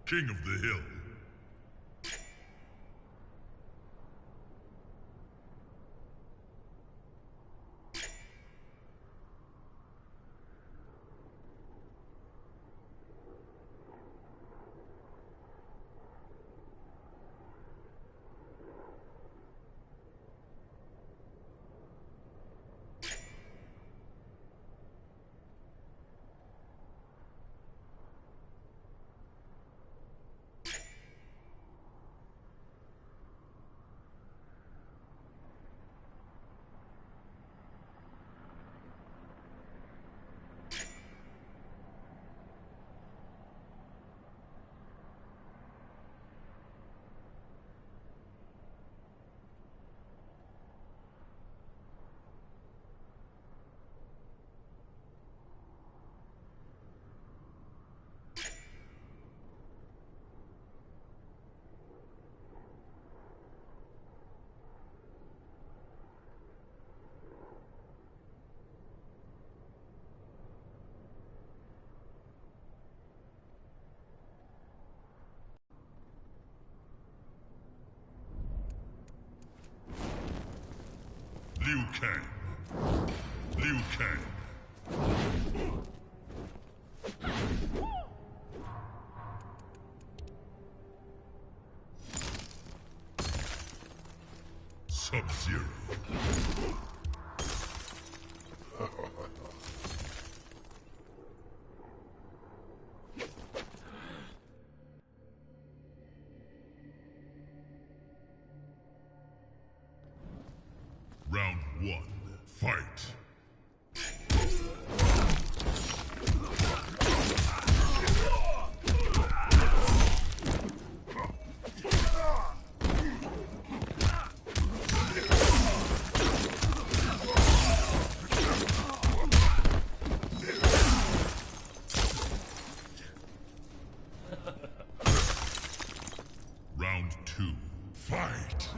King of the hill. Liu Kang. Liu Kang. Sub-Zero. Round one, fight! Round two, fight!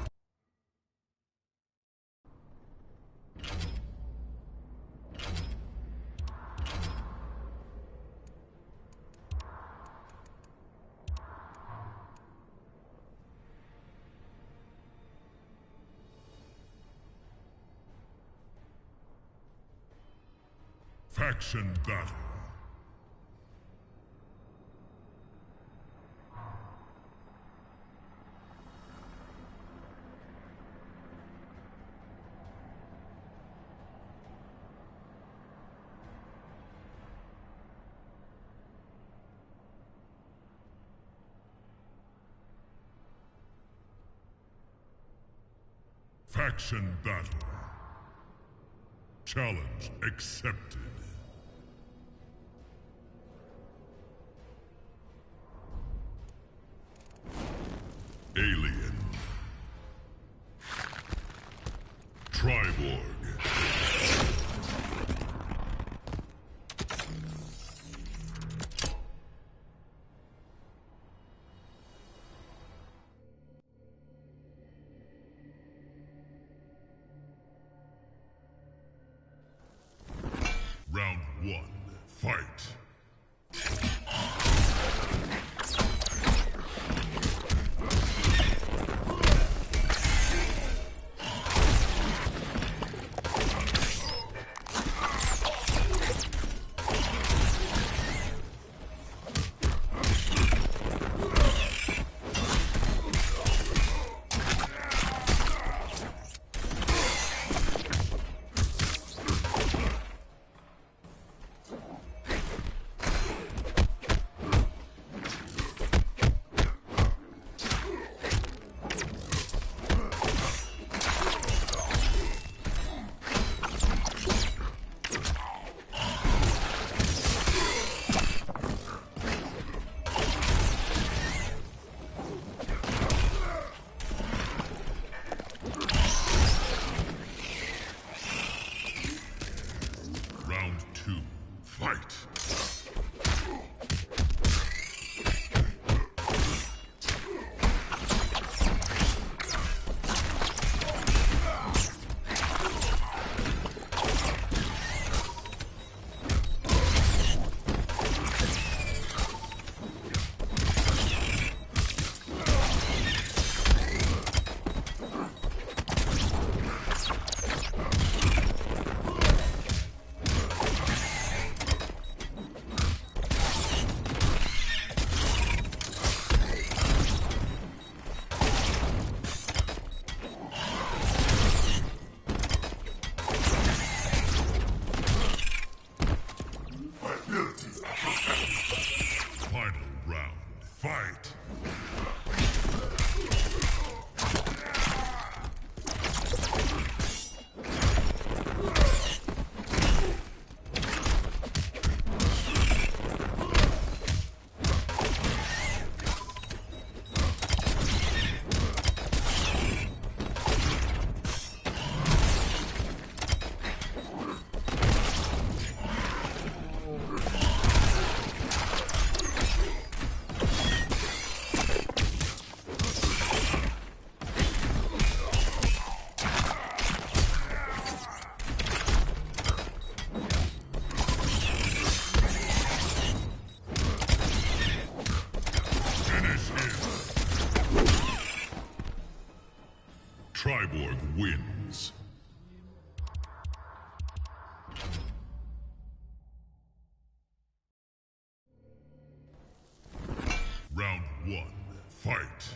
Faction battle. Faction battle. Challenge accepted. Alien. Triborg. Round Final round. Fight! Triborg wins. Round 1. Fight!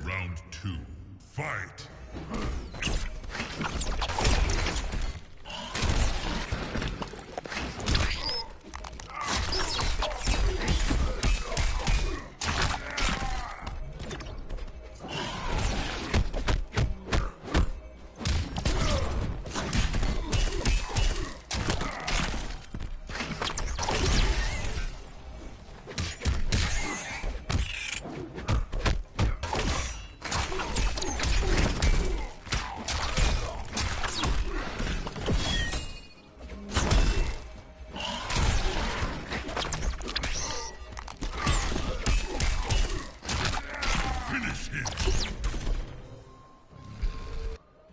Round 2. Fight!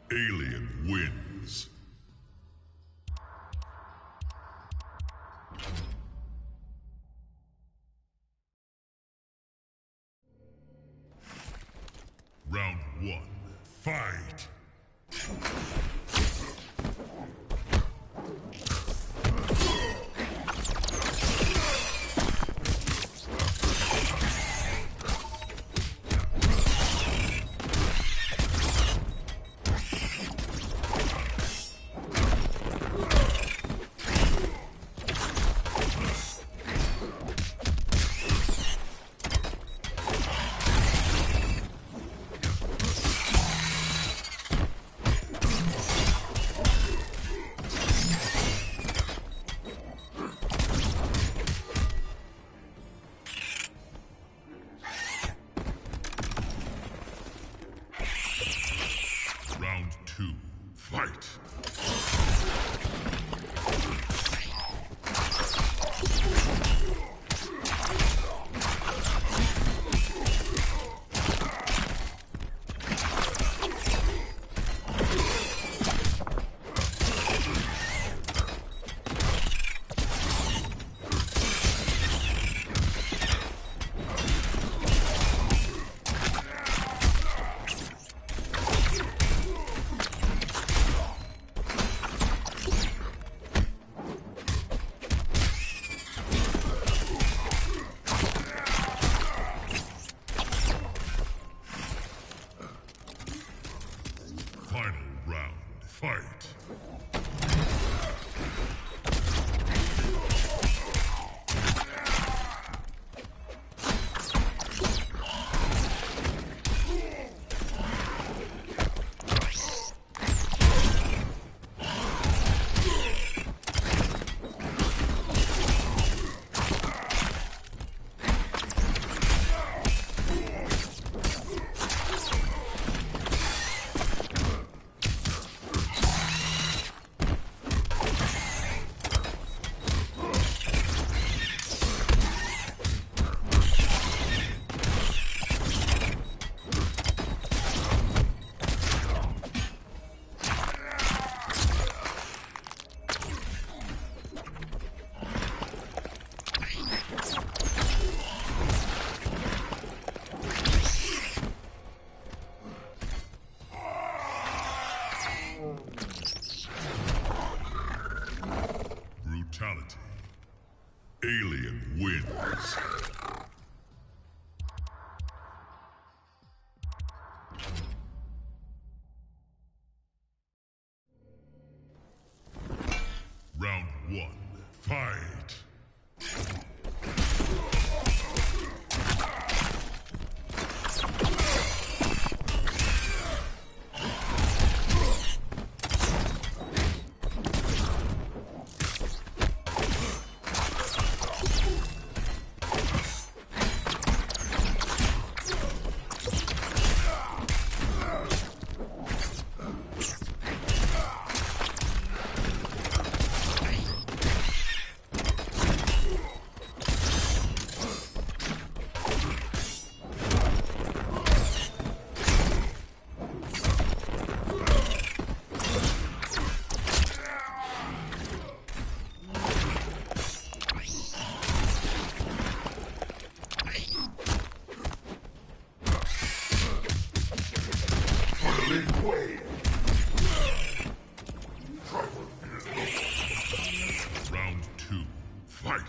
Alien wins. Round 1. Fight! Fatality. Alien wins. Round 1. Fight! Round 2. Fight!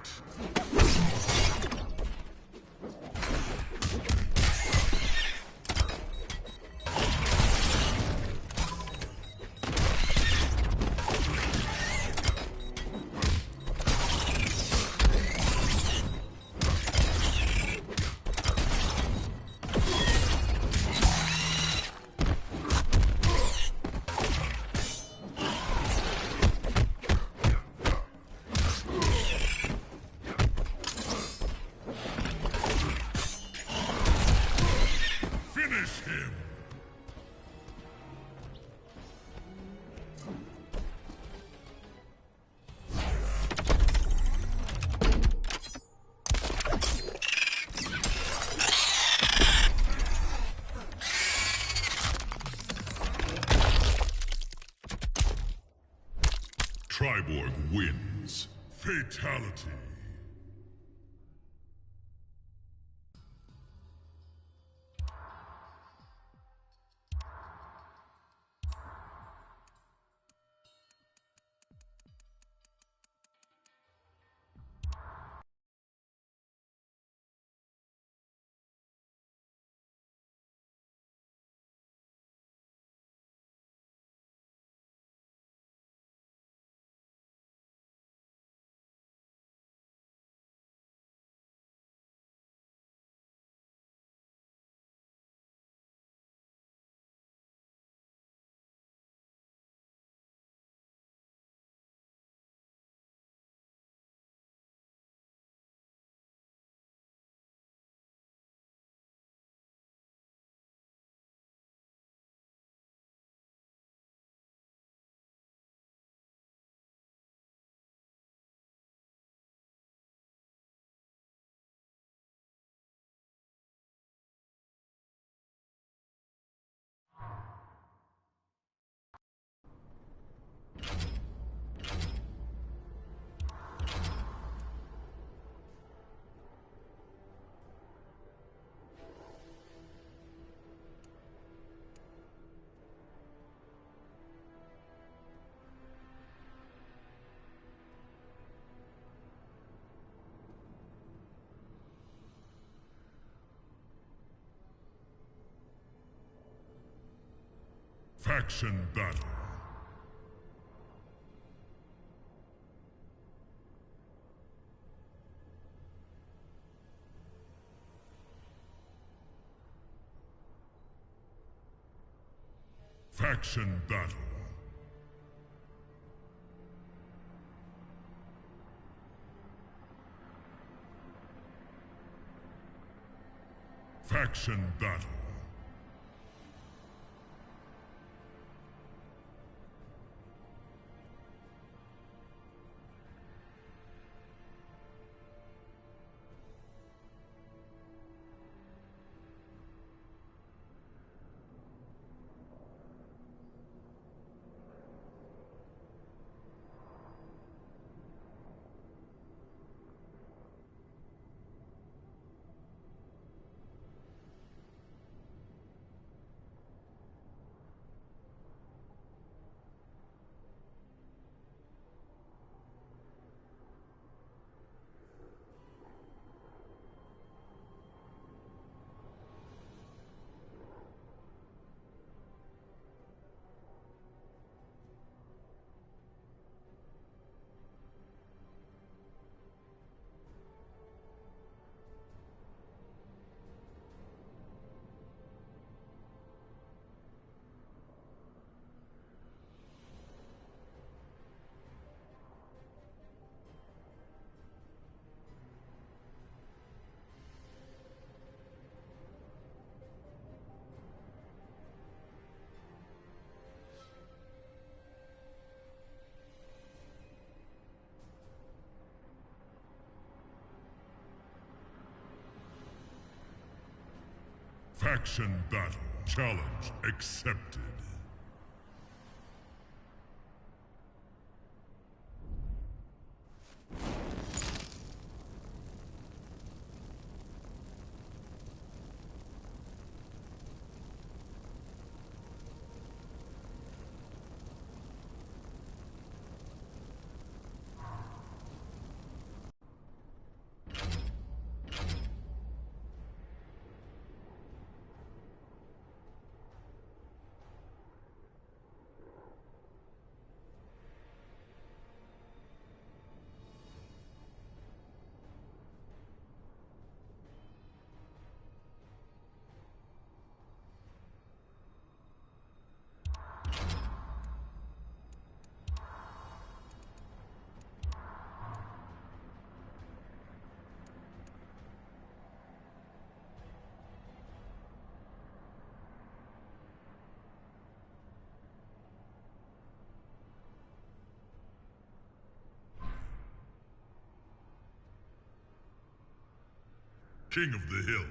Finish him! Triborg wins. Fatality. Faction battle. Faction battle. Faction battle. Faction battle. Challenge accepted. King of the Hill.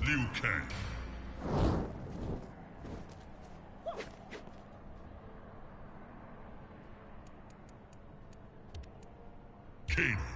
Liu Kang. Kano.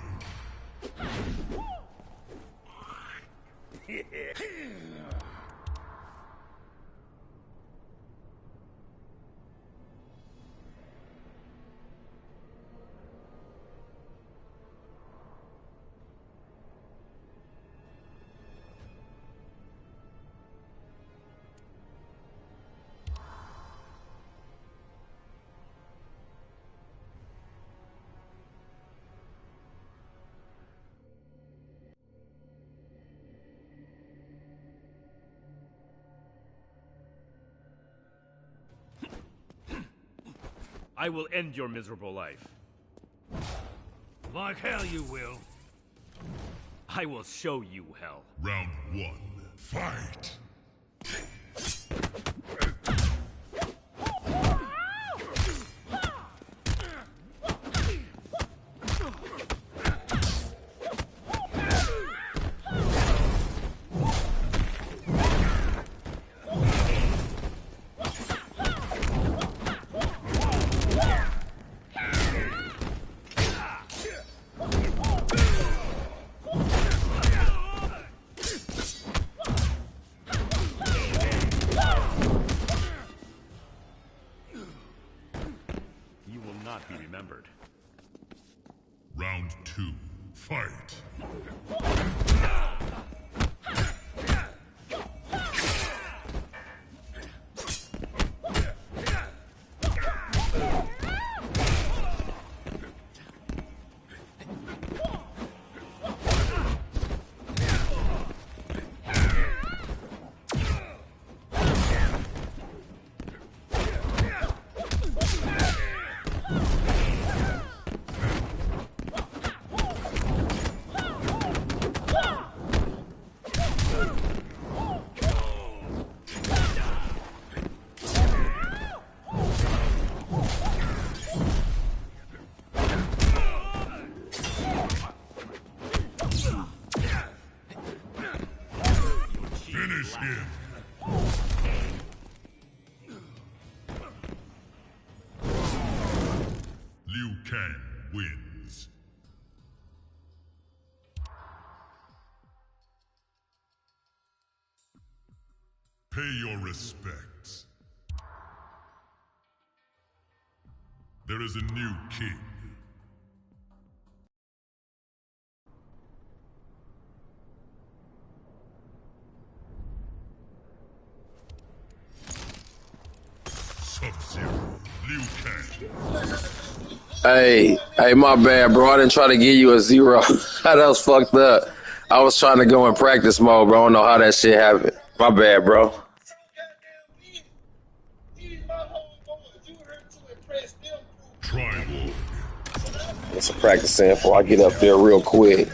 I will end your miserable life. Like hell you will. I will show you hell. Round one, fight! Round 2. Fight. Finish him! Liu Kang wins. Pay your respects. There is a new king. Sub-Zero, Liu Kang. Hey, my bad, bro. I didn't try to give you a 0. That was fucked up. I was trying to go in practice mode, bro. I don't know how that shit happened. My bad, bro. Tribal. Get some practice in before I get up there real quick.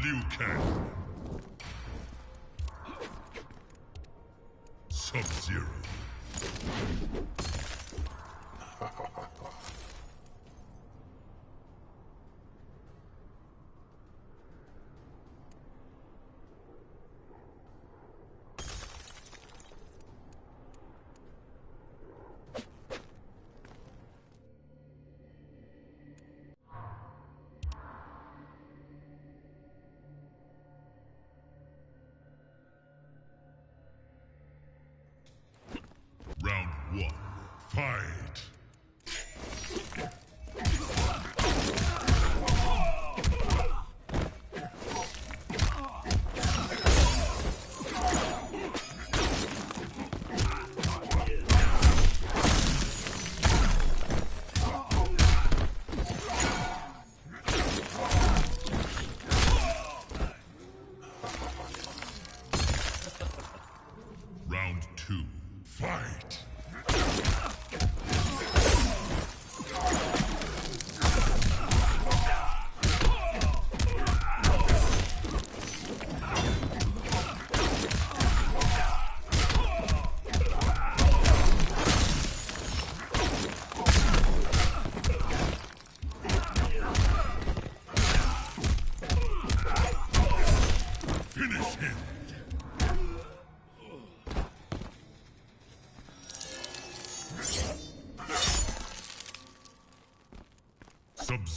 Liu Kang. Sub-Zero.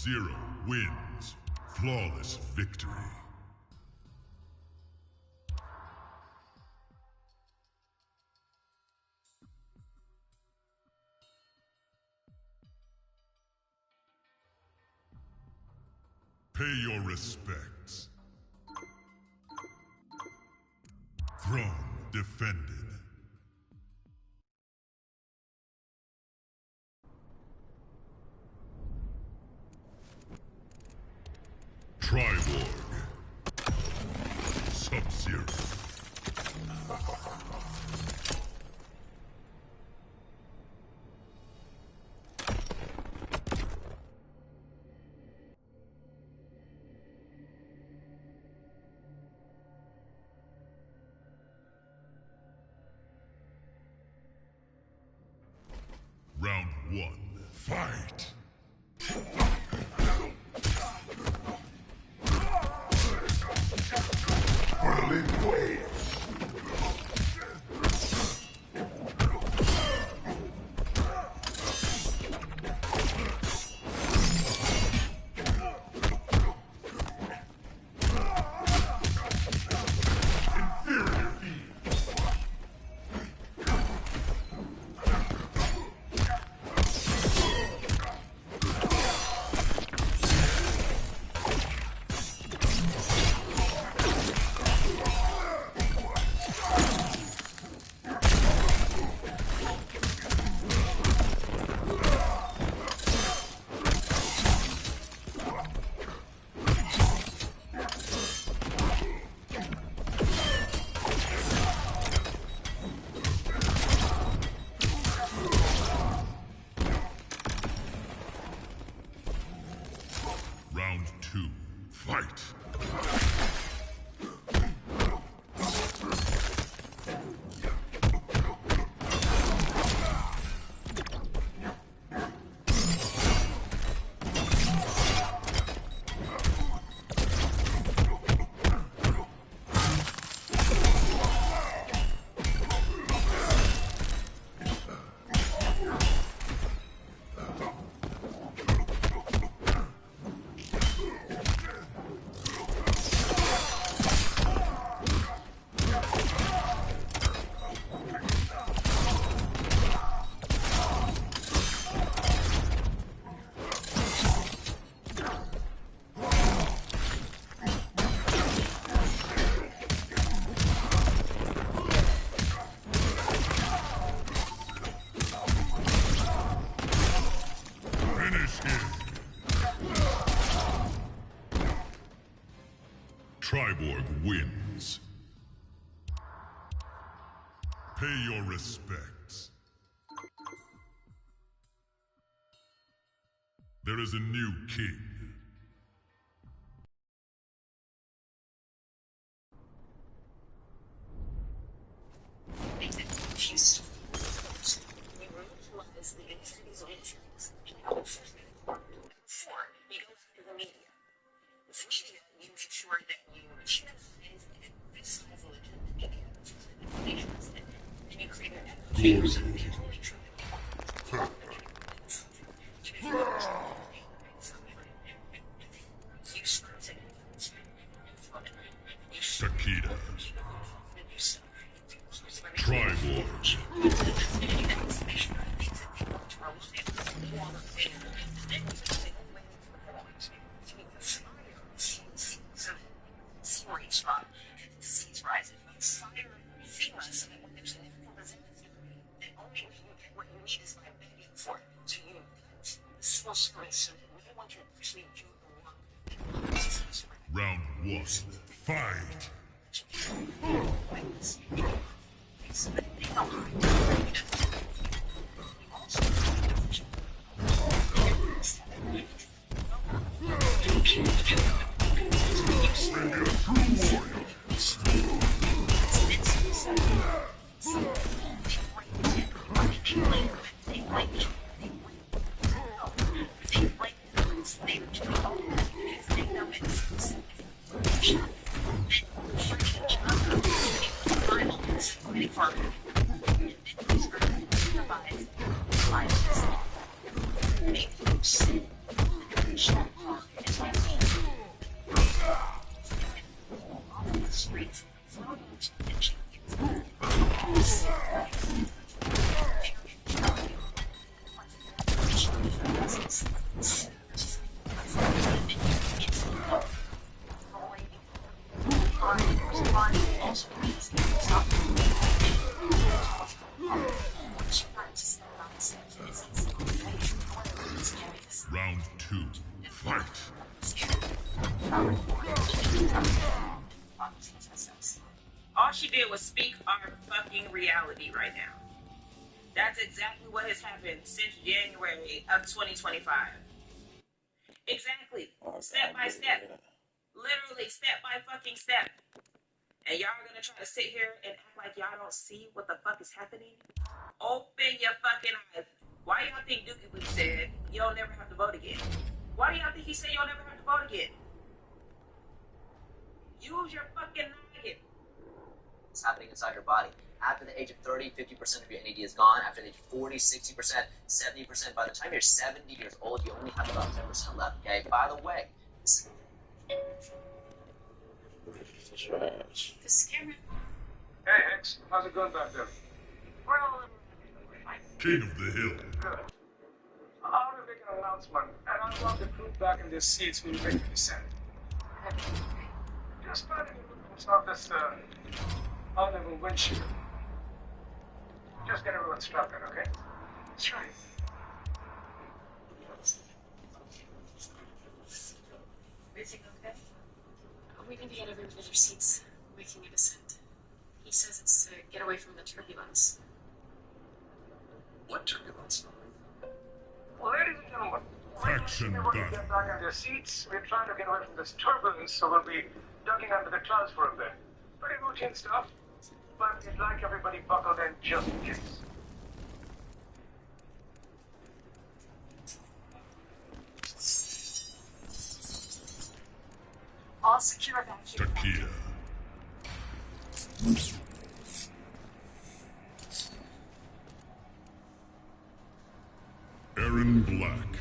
Sub-Zero wins. Flawless victory. Pay your respects. Throne defended. Triborg. Sub-Zero. Round one, fight! Whirling wave! Round two, fight! Triborg wins. Pay your respects. There is a new king. Takeda. Triborg. Round one, fight! Shot. Round 2. Fight. All she did was speak our fucking reality right now. That's exactly what has happened since January of 2025. Exactly. Step by step. Literally step by fucking step. And y'all are gonna try to sit here and act like y'all don't see what the fuck is happening? Open your fucking eyes. Why y'all think Dookie Boo said you'll never have to vote again? Why do y'all think he said you'll never have to vote again? Use your fucking noggin. It's happening inside your body. After the age of 30, 50% of your NAD is gone. After the age of 40, 60%, 70%. By the time you're 70 years old, you only have about 10% left, okay? By the way, This camera. Hey, Hex, how's it going back there? Well, King of the Hill. good. I want to make an announcement, and I want the crew back in their seats when you make the descent. Just try to stop this high-level windshield. Just get everyone strapped in, okay? That's right. Everything okay? We need to get everyone to their seats. Making a descent. He says it's to get away from the turbulence. what turbulence? Well, ladies and gentlemen, Faction everyone battle. get back in their seats. We're trying to get away from this turbulence, so we'll be ducking under the clouds for a bit. Pretty routine stuff, but we'd like everybody buckled in just in case. All secure back here. Takeda. Aaron Black.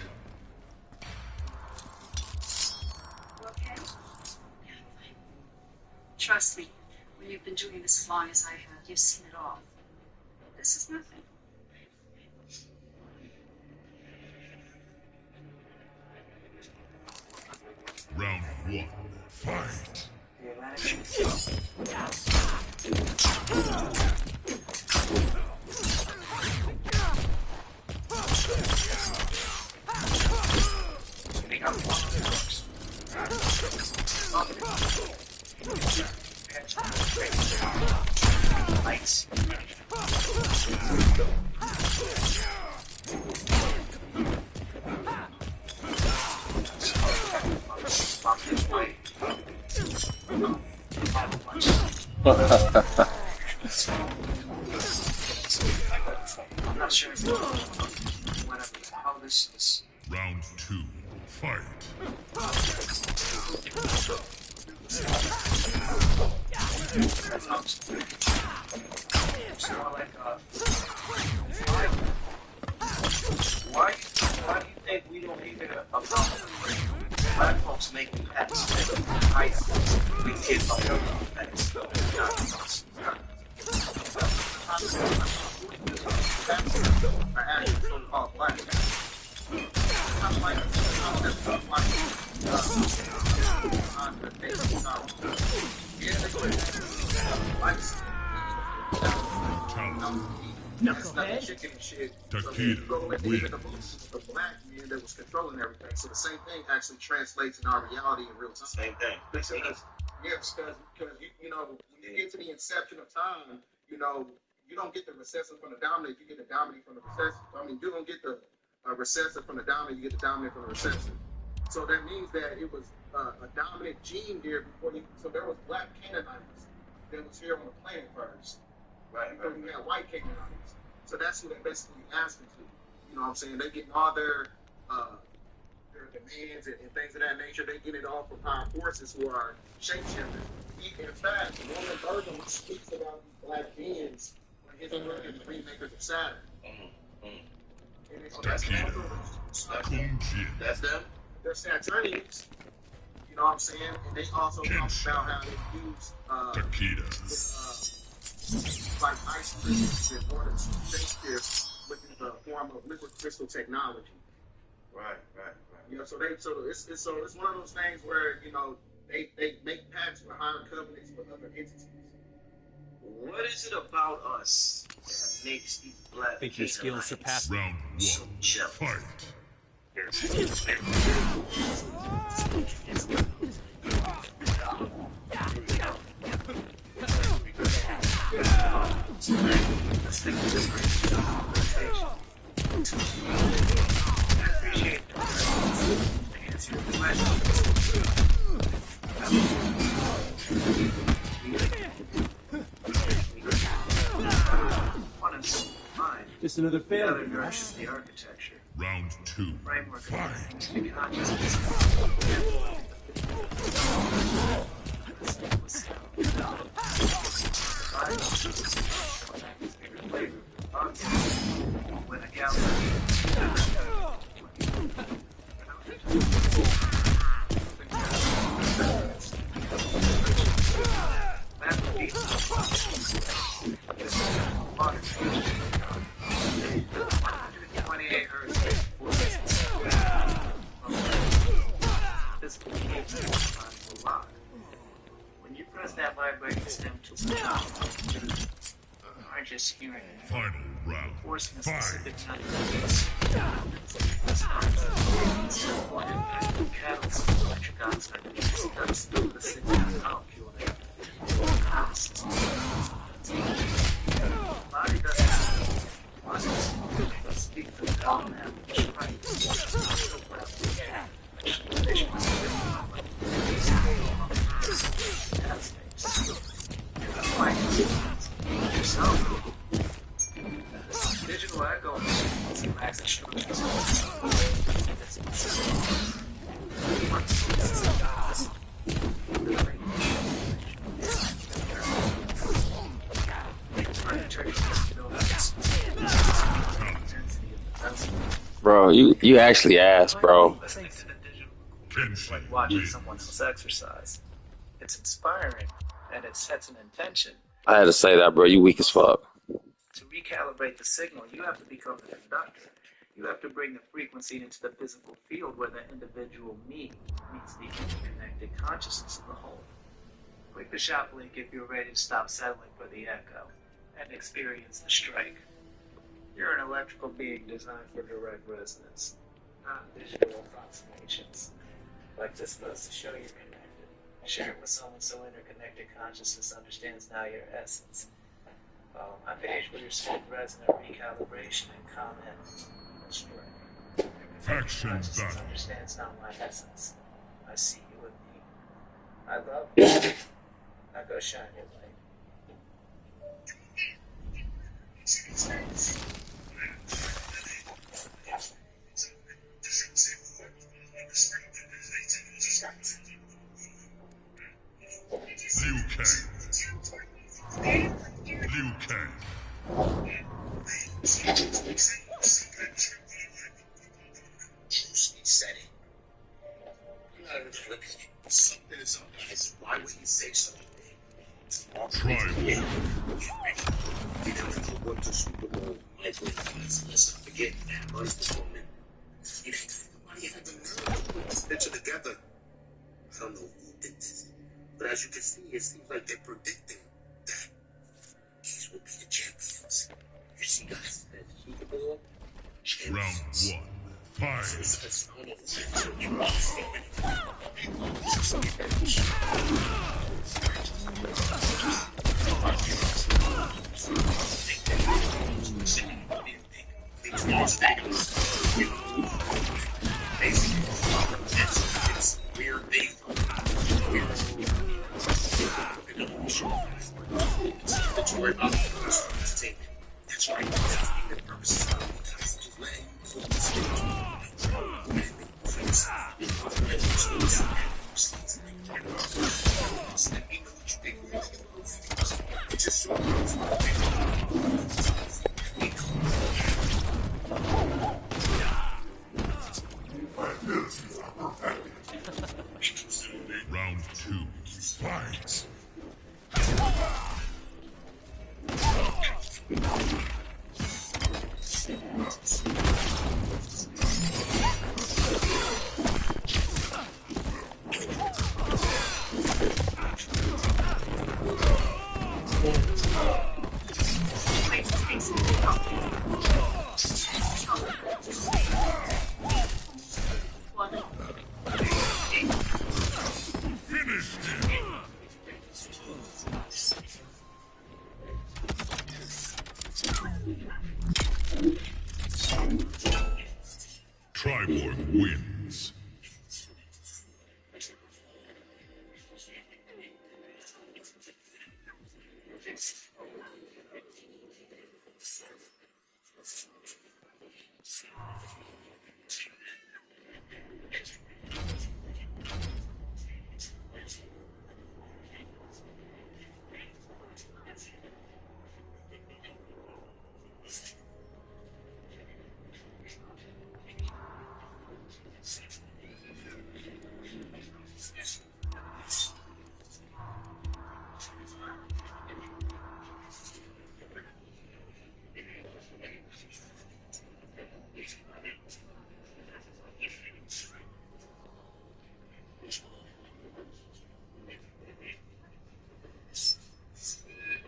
You okay? Trust me, when you've been doing this as long as I have, you've seen it all. This is nothing. Round 1. Fight. Lights. I'm not sure how this is. Round 2. Fight. It's more like why do you think we don't even about black folks making pets? We kids don't know pets. Are actually so-called black. Knucklehead. Chicken and shit. Takeda wins. The black man that was controlling everything. So the same thing actually translates in our reality in real time. Same thing. Because you know, when you get to the inception of time, you know, you don't get the recessive from the dominant, you get the dominant from the recessive. I mean, you don't get the recessive from the dominant, you get the dominant from the recessive. So that means that it was a dominant gene here before you. So there was black Canaanites that was here on the planet first. Right. Because we had white Canaanites. So that's who they basically asking to. You know what I'm saying? They getting all their demands and things of that nature. They get it all from our forces who are shapeshifters. In fact, Roman Virgil speaks about these black beings when his work is the remakers of Saturn. And it's Takeda. Kung Jin. that's them. They're Saturnians. You know what I'm saying? And they also talk about how they use Takeda. like ice crystals in order to shape this within the form of liquid crystal technology. Right. You know, so it's one of those things where, you know, they make pacts with higher covenants with other entities. What is it about us that makes these black Think your skills surpass Round so one. jealous? Fight. Let's take this conversation. I appreciate the answer your question. Just another failure. Nourishes the architecture. Round two. Framework Fight. of consciousness. When a gallery that would be 28 hertz. This will lock. When you press that vibrating stem to the top, aren't just hearing it. Final round. Forcing a Fight. specific time. Catalyst of electric oxide steps through the signal molecule. Body doesn't speak for the common average, right? Digital echo CYRAX instructions. Bro, you actually asked, bro. It's like watching someone else exercise. It's inspiring, and it sets an intention. I had to say that, bro. You weak as fuck. To recalibrate the signal, you have to become the conductor. You have to bring the frequency into the physical field where the individual me meets the interconnected consciousness of the whole. Click the shop link if you're ready to stop settling for the echo and experience the strike. You're an electrical being designed for direct resonance, not visual approximations. Like this goes to show you're connected. Share it with someone so interconnected consciousness understands now your essence. Follow my page for your smooth resonant recalibration and comment. Strike. Faction Consciousness battle. understands now my essence. I see you in me. I love you. Now go shine your light. Liu Kang. Liu Kang. Said it. Something is up, guys. Why would he say something? Tribal. What to Super Bowl? Let's not forget that was the moment. Somebody had the nerve to put this picture together. I don't know who did this, but as you can see, it seems like they're predicting that these will be the champions. You see, guys, that Super Bowl Round champions. one. Fight. That's right. The purpose is not just letting you cool this two, fight! Triborg wins.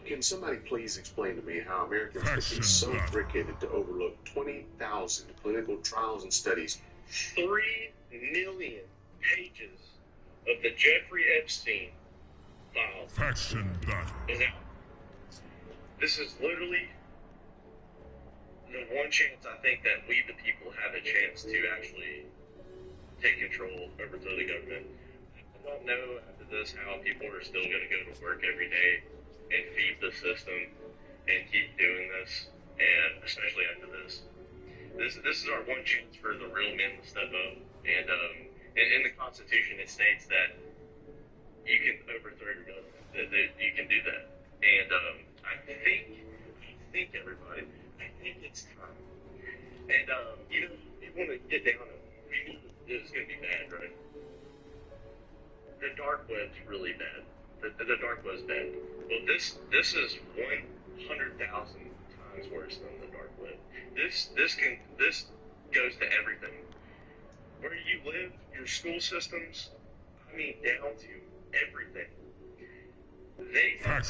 Can somebody please explain to me how Americans could be so wicked to overlook 20,000 clinical trials and studies? 3 million pages of the Jeffrey Epstein file. Faction battle. This is literally the one chance I think that we, the people, have a chance to actually take control, overthrow the government. I don't know after this how people are still going to go to work every day and feed the system and keep doing this, and especially after this. This is our one chance for the real men to step up. And in the Constitution, it states that you can overthrow your government, that you can do that. And I think everybody, I think it's time. And you know, you want to get down on it. We knew it was going to be bad, right? The dark web's really bad. The dark web's bad. Well, this is 100,000 times worse than the dark web. This goes to everything. Where you live, your school systems, I mean down to everything. They have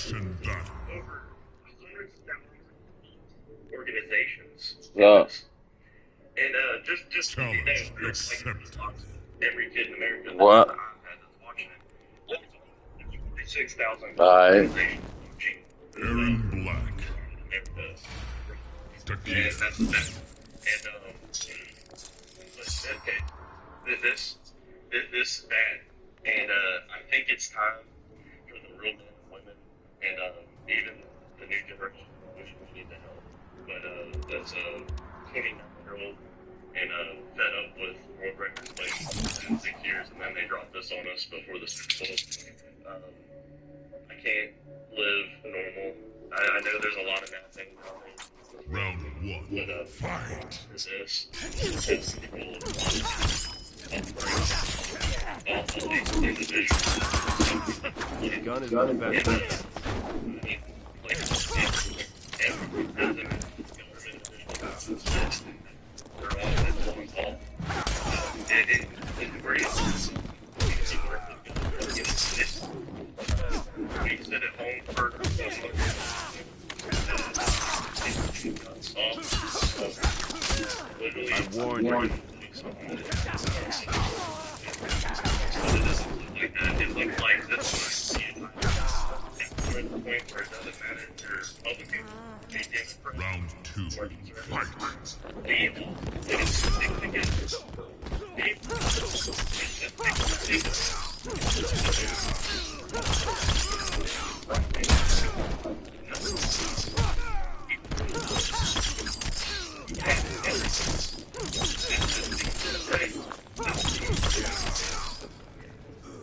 over hundreds of thousands of organizations. Yeah. And just so you know, like every kid in America that's What? on iPad that's watching it. 46,000 Alright. Aaron Black. Tequila. And that's that. And okay, this is bad. And I think it's time for the real men and women, and even the new generation, which we need to help. But that's a 29-year-old and fed up with world records like in 6 years, and then they dropped this on us before the Super Bowl. I can't live normal. I know there's a lot of bad things out there. Round 1. But Fight. Resist. The gun is not the best friend. Sit at home for I warned you. It looks like this we're at the point where it doesn't matter if you're Republican, Democrat, Round 2. Fight. people can stick together. People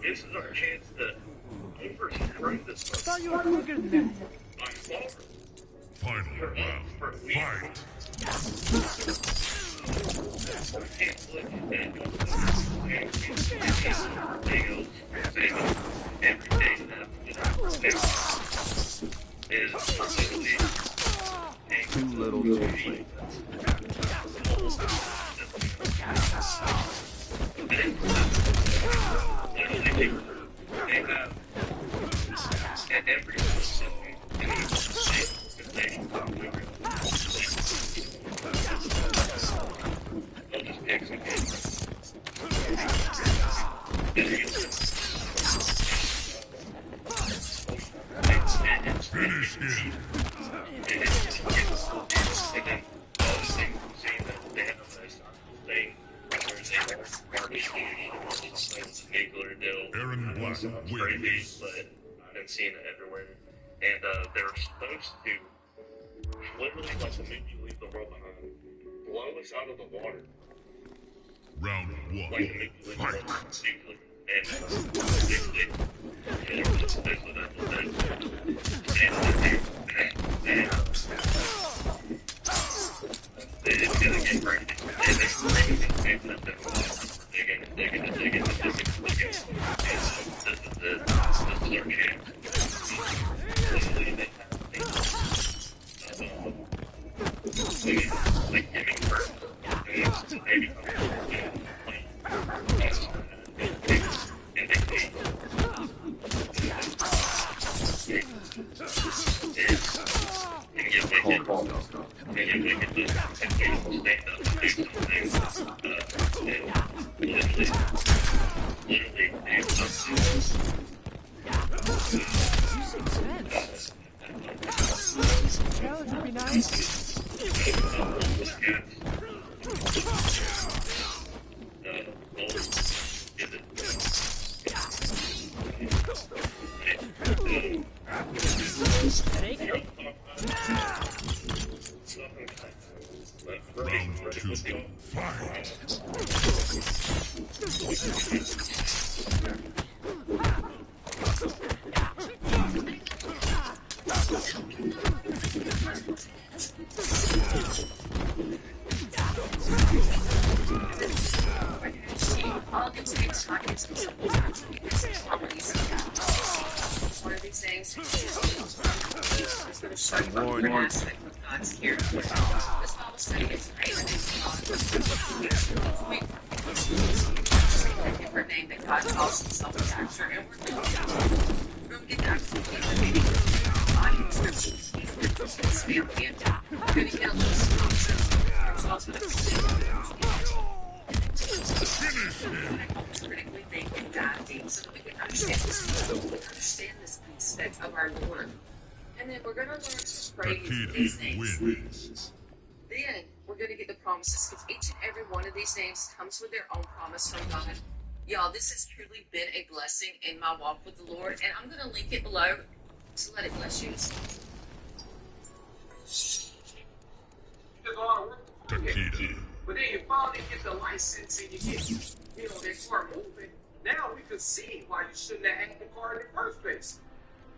This is our chance to overthrow this. I thought you were quicker than that. By far. Final round. Fight. I can't look at that. And everyone sitting in the shit that they thought we were. I'll just pick some games. Finish him. And then all the things saying that they have a nice thing where they are distributing nuclear deal. Aaron Black Crazy, wins. but I've been seeing it everywhere. And they're supposed to literally, like the minute you leave the world behind, blow us out of the water. Round Like the minute one. you leave the world Fight. behind, nuclear. And basically, that's what that was. It's gonna get crazy. And it's crazy. Digging. This is our chance. Literally, they have like giving birth. And once the baby comes out, and they pay. And get wicked. That would be nice. Round two. Fight. All these things targets one of these things is going to show you one aspect of God's character. This Bible study is great. A different name that God calls himself a actor, and we're going to get that completely body descriptions. He's family, and we're going to get a little critically think and dive deep so that we can understand this aspect of our Lord. And then we're going to learn to pray these things. Wins. Then we're going to get the promises, because each and every one of these names comes with their own promise from God. Y'all, this has truly been a blessing in my walk with the Lord, and I'm going to link it below to let it bless you. Takeda. But then you finally get the license and you get, they start moving. Now we could see why you shouldn't have had the car in the first place.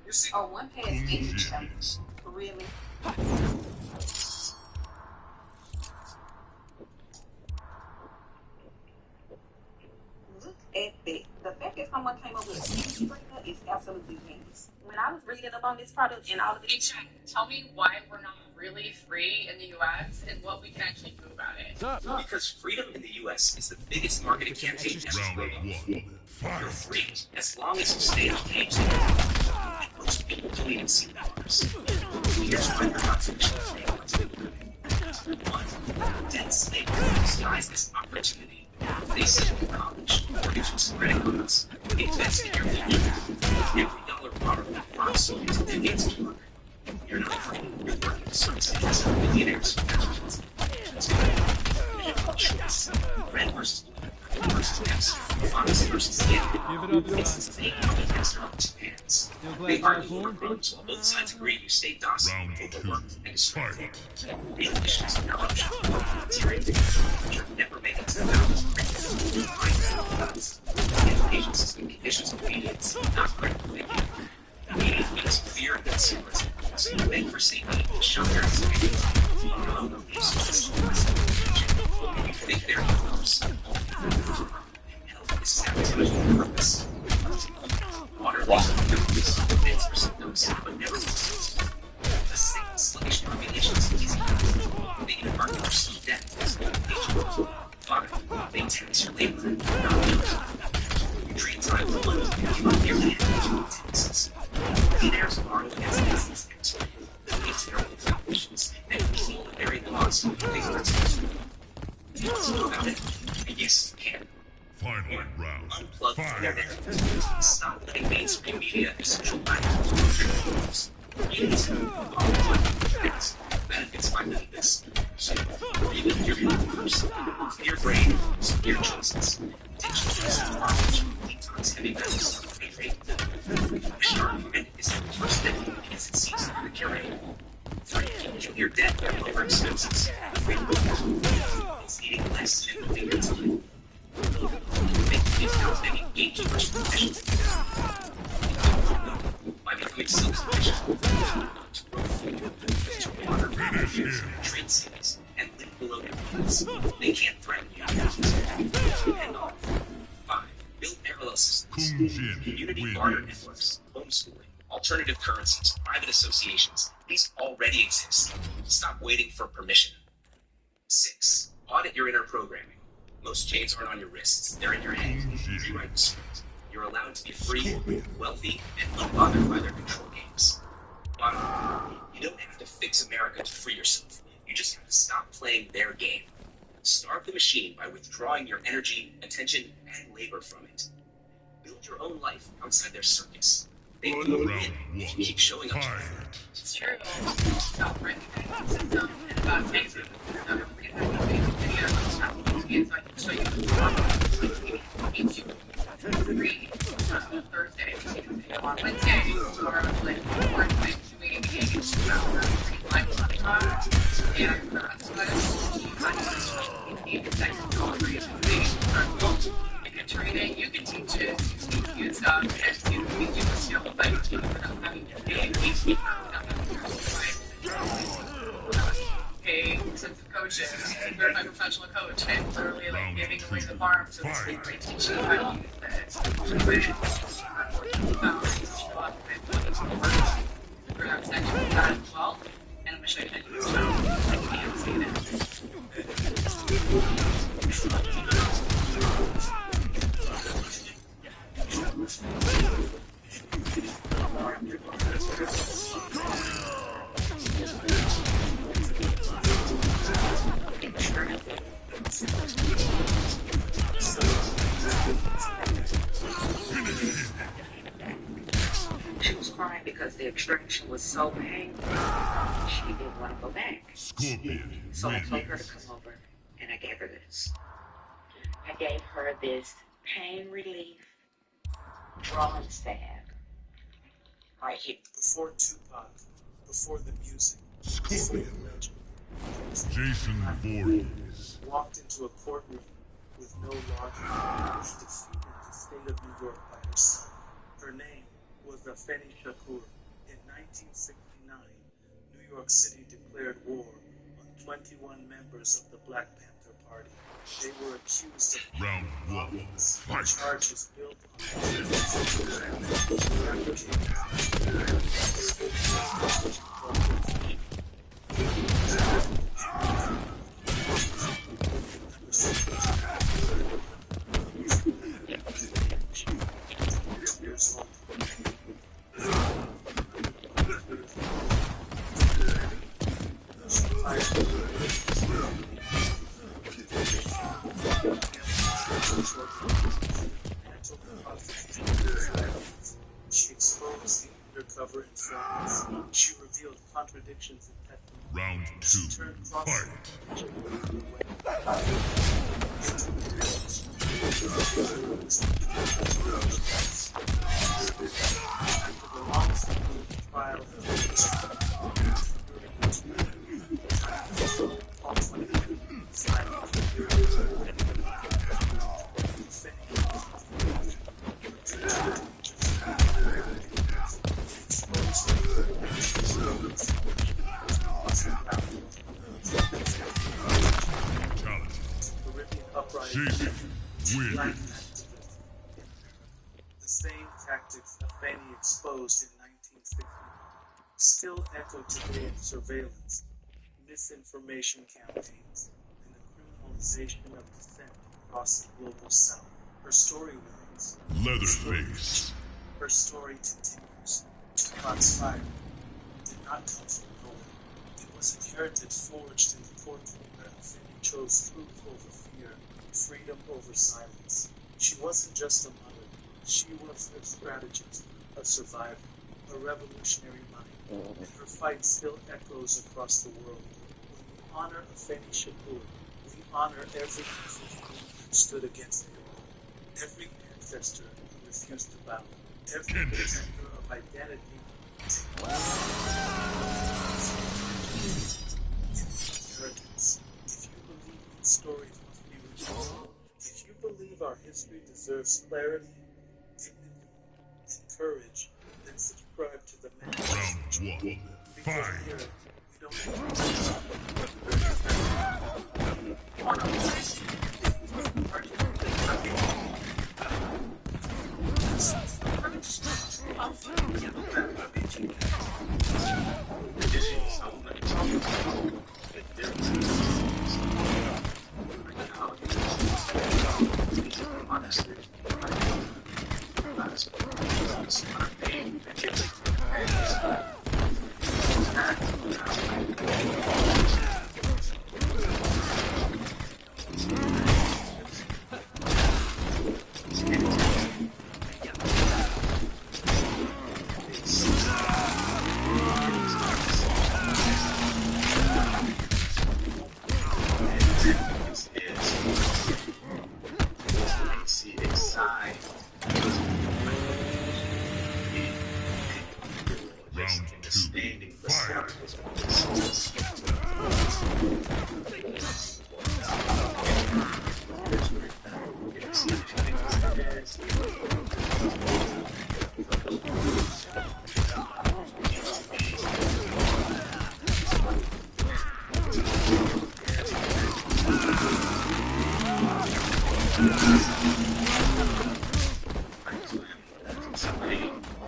You see? Oh, one has 80 chapters. Really? Look at that. The fact that someone came up with a speech like that is absolutely genius. When I was reading up on this product and all of these, Tell me why we're not really free in the U.S. and what we can actually do about it. Because freedom in the U.S. is the biggest marketing campaign ever. Round one. You're Fight. free as long as you stay engaged. Most people don't even see dollars. Here's why they're not so sure. One, debt slave disguise this opportunity. They send you to college, mortgages, credit cards, invest in your future. Every dollar borrowed that first so into decades of work. You're not free. You're working to service interests of millionaires. Choice. Red versus blue. Versus X. Fox versus Skin. It's the same against their own two hands. They argue over votes while both sides agree you stay docile, Round two. overworked, and distracted. Fight. Real issues are no option. You're never making it to the balance. Impatience is the conditions of obedience, not critical thinking. Obedience means fear and consumerism. So you beg for safety, shelter, and security. You think they're yours. Health is sabotage on purpose. Water loss of purpose, beds for symptoms, but never results. A sick, sluggish population is easy. They get a market for some death as an impatient. Five, they tax your labor. You treat time for money, give up your land. their Fire. narratives. Stop letting mainstream media essential life. Yes, benefits by doing this. So, rebuild your mind first. Your brain, your choices. Digital garbage, detox heavy metals, a sharp mind is the first step because it sees through the curate. 3. Kill your debt by lower expenses. It's eating less and moving your time. Make discounts making gatekeepers professionals. By becoming self-sufficient. To grow food, to water, trade cities, and live below their means. They can't threaten you. And all. 5. Build parallel systems. Kung Jin Community barter wins. networks, homeschooling, alternative currencies, private associations. These already exist. Stop waiting for permission. 6. Audit your inner programming. Most chains aren't on your wrists, they're in your head. Rewrite the script. You're allowed to be free, wealthy, and unbothered by their control games. Bottom line, you don't have to fix America to free yourself. You just have to stop playing their game. Starve the machine by withdrawing your energy, attention, and labor from it. Build your own life outside their circus. They will win if you keep showing up to them. It's true. About recognizing the system and about facing it. I'm going to get that amazing video so I can show you the 3 on Thursday, on Wednesday, or like 4 and 6 meeting games about life on TikTok. And so if you're training, you can teach it, use stuff, and you can do the skill of like without having to pay expensive coaches, certified professional coach, and literally like giving away the farm so this week they teach you how to use it. For that section of that as well, and I'm going to show you how to use it. I can't see that. She was crying because the extraction was so painful. She didn't want to go back. Scorpion So I told her to wins. come over, and I gave her this. I gave her this pain relief drawing stab right here. Before Tupac, before the music, Scorpion. before the legend, Jason Voorhees. walked into a courtroom with no logic, was defeated the state of New York by herself. Her name was Afeni Shakur. In 1969, New York City declared war on 21 members of the Black Panther Party. They were accused of Round 1. violence, Fight. charges built She exposed the undercover informants. She revealed contradictions in testimony. Round 2. She turned Fight. Jason wins. The same tactics Afeni exposed in 1969 still echo today in surveillance, misinformation campaigns, and the criminalization of dissent across the global south. Her story wins. Leatherface. Her story continues. Tupac's fire did not come from nowhere. It was inherited, forged in the courtroom where Afeni chose truth over fear, freedom over silence. She wasn't just a mother, She was a strategist, a survivor, a revolutionary mind, and her fight still echoes across the world. When we honor Afeni Shakur, we honor every ancestor who stood against the law, every ancestor who refused to bow, every protector of identity inheritance. If you believe these stories must be retold, if you believe our history deserves clarity, dignity, and courage, then subscribe to the man. Round one. Because Fight. here, we don't need Round two.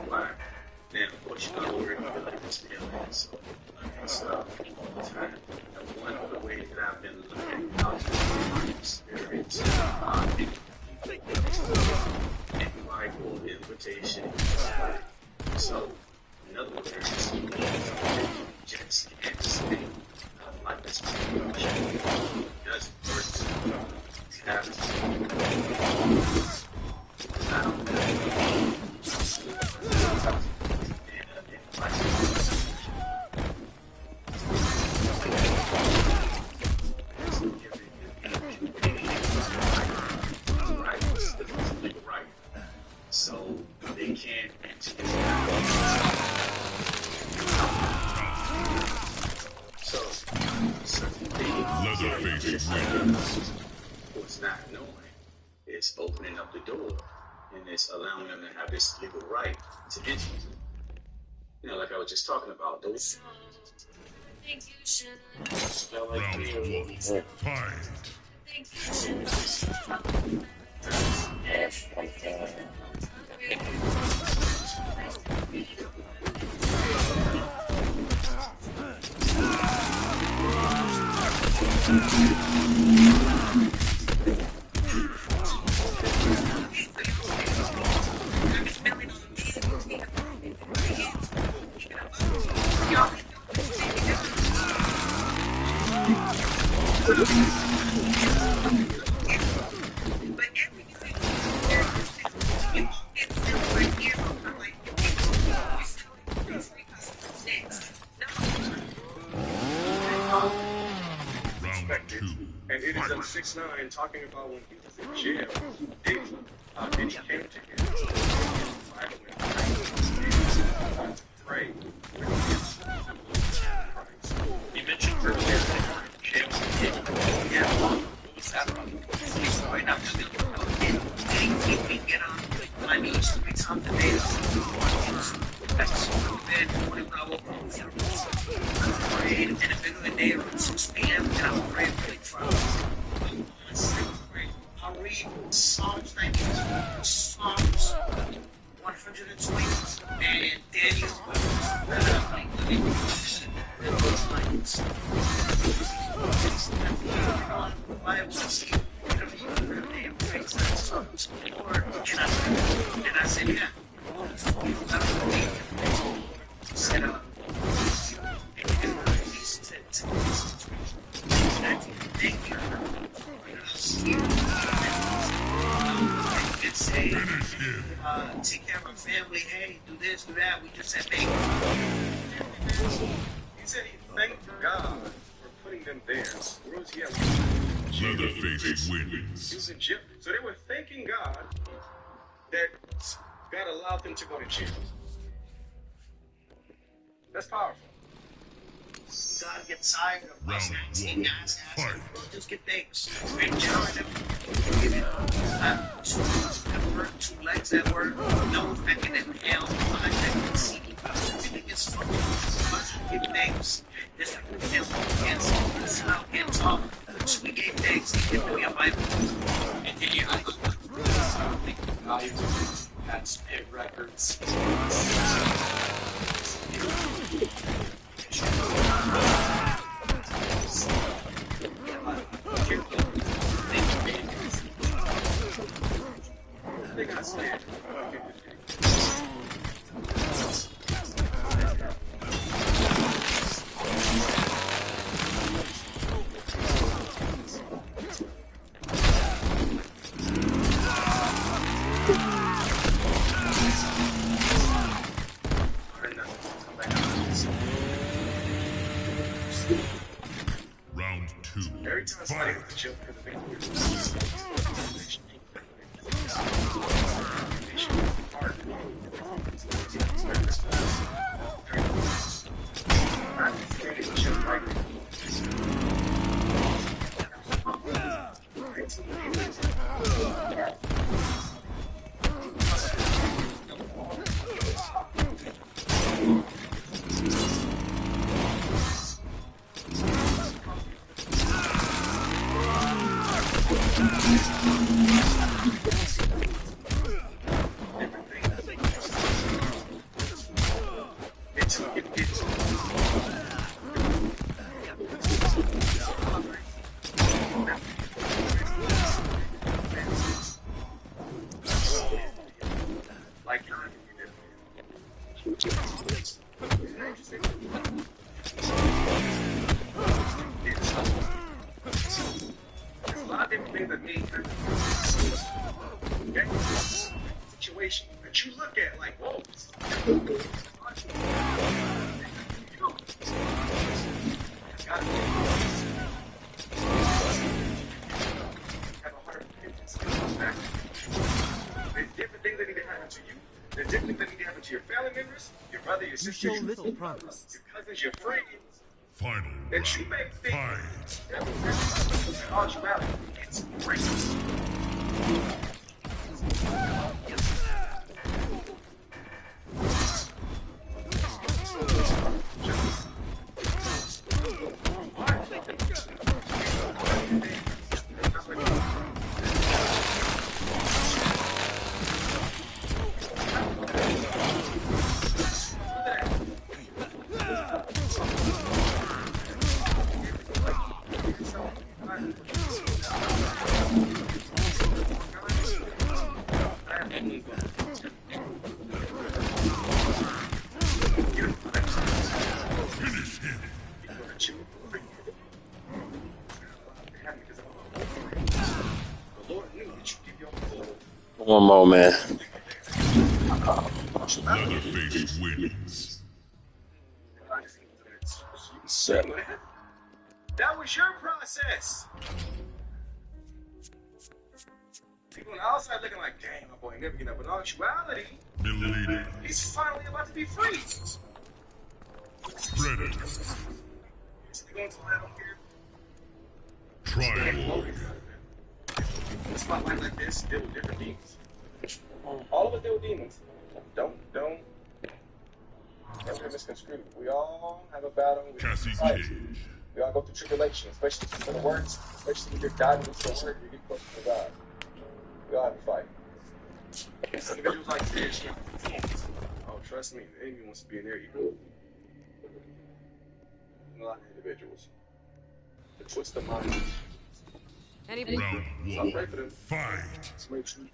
Fight. Now, of course, you know, we're going to like this feeling, so one of the ways that I've been looking out to my experience, Bible invitation. So, in other words, just can't say, like this doesn't work. You have to. I don't know. So they can't Leatherface wins. What's not knowing is opening up the door and it's allowing them to have this legal right to enter. You know, like I was just talking about those. Round one. Fight. And it is on 6ix9ine talking about when he was in jail, and he came to him pray. You mentioned earlier that jail. Yeah. What's that about? Right now, just we get on my knees 3 times a day. That's so bad. When I woke up, I prayed in the middle of the day around 6 p.m. and I prayed for the trials. I read Psalms 92, Psalms just said thank you. He said he thanked God for putting them there. Where was he at? Leatherface wins. He was in jail. So they were thanking God that God allowed them to go to jail. That's powerful. God gets tired of us asking guys asking, bro, just get thanks. Big gentlemen, give it 2 arms at work, 2 legs at work, no fucking inhale, 5 seconds. Everything is fucking must give thanks. This inhale against this how get talk. So we gave thanks. You can do your Bible. And then you had hit records. They got scared. Round 2. Every time somebody goes to jail because of situation that you look at like, whoa. Have a heart of repentance. There's different things that need to happen to you. There's different things that need to happen to your family members, your brother, your sister, your little promise. Your cousins, your friends. Final That you round. make things. Fight. It's great. One more, man. Leatherface wins. 7. That was your process. People on the outside looking like, dang, my boy never get up. But in actuality, Milady. he's finally about to be free. Predator. Going to let him here. Trial. Spotlight like this, deal with different demons. All of us deal with demons. Don't get misconstrued. We all have a battle with Cassie fight. Cage. We all go through tribulation, especially for the words, especially when you're diving into the word, you get closer to God. We all have a fight. Some individuals like this, oh, trust me, the enemy wants to be in their ego. A lot of individuals. To twist the mind. Anybody? Round So I 1. pray for them. Fight. Let's make sure.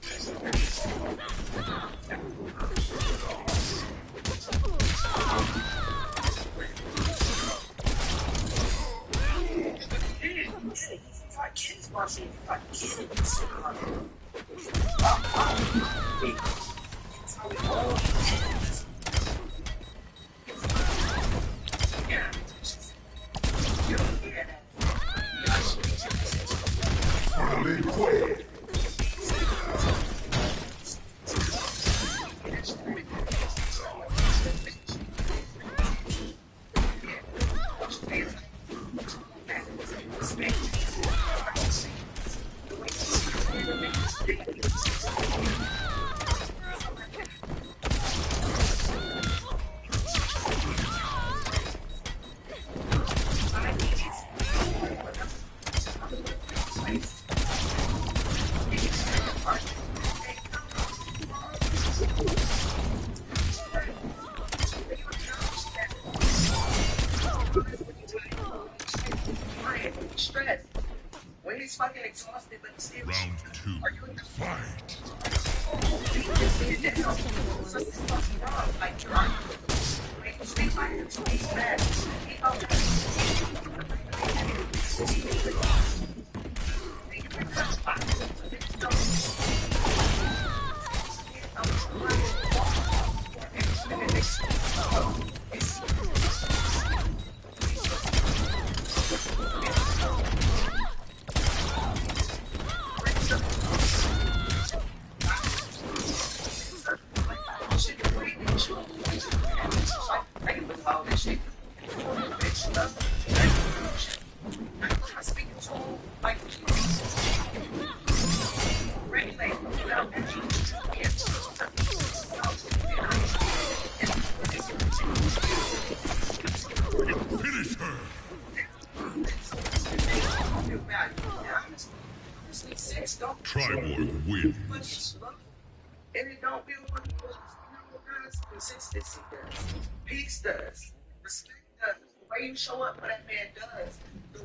fucking exhausted, but still. Round 2. Are you Fight. fucking wrong? Like, you're like, you speak like you're too bad. Finish her. Triborg wins. And it don't feel what it was. You know what does? Consistency does. Peace does. Respect does. The way you show up for that man does.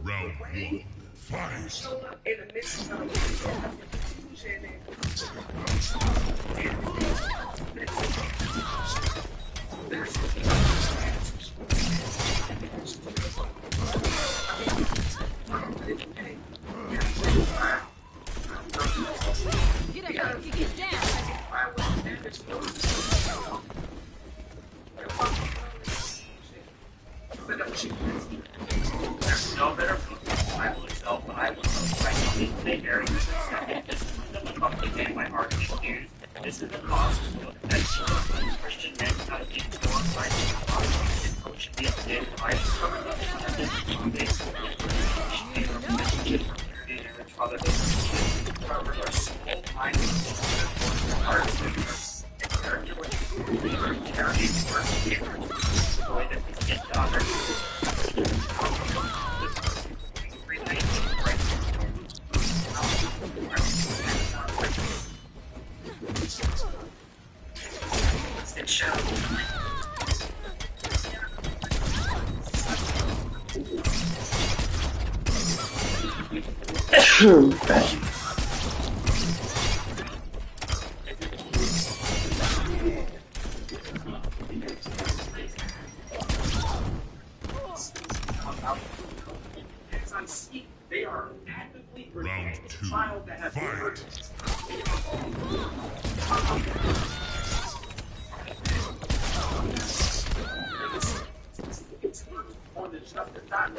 Round 1. You Fight. show up in the midst of confusion Get up, get down. There's no better people I will self, but I will self right now. They very this is the fucking my heart is confused. This is the cause that Christian men got to keep glorified and coach the updated life. Father, cover their soul, mind, heart, and character with charity, the way that we get daughter. They are actively Round 2. Fight. on the just the time.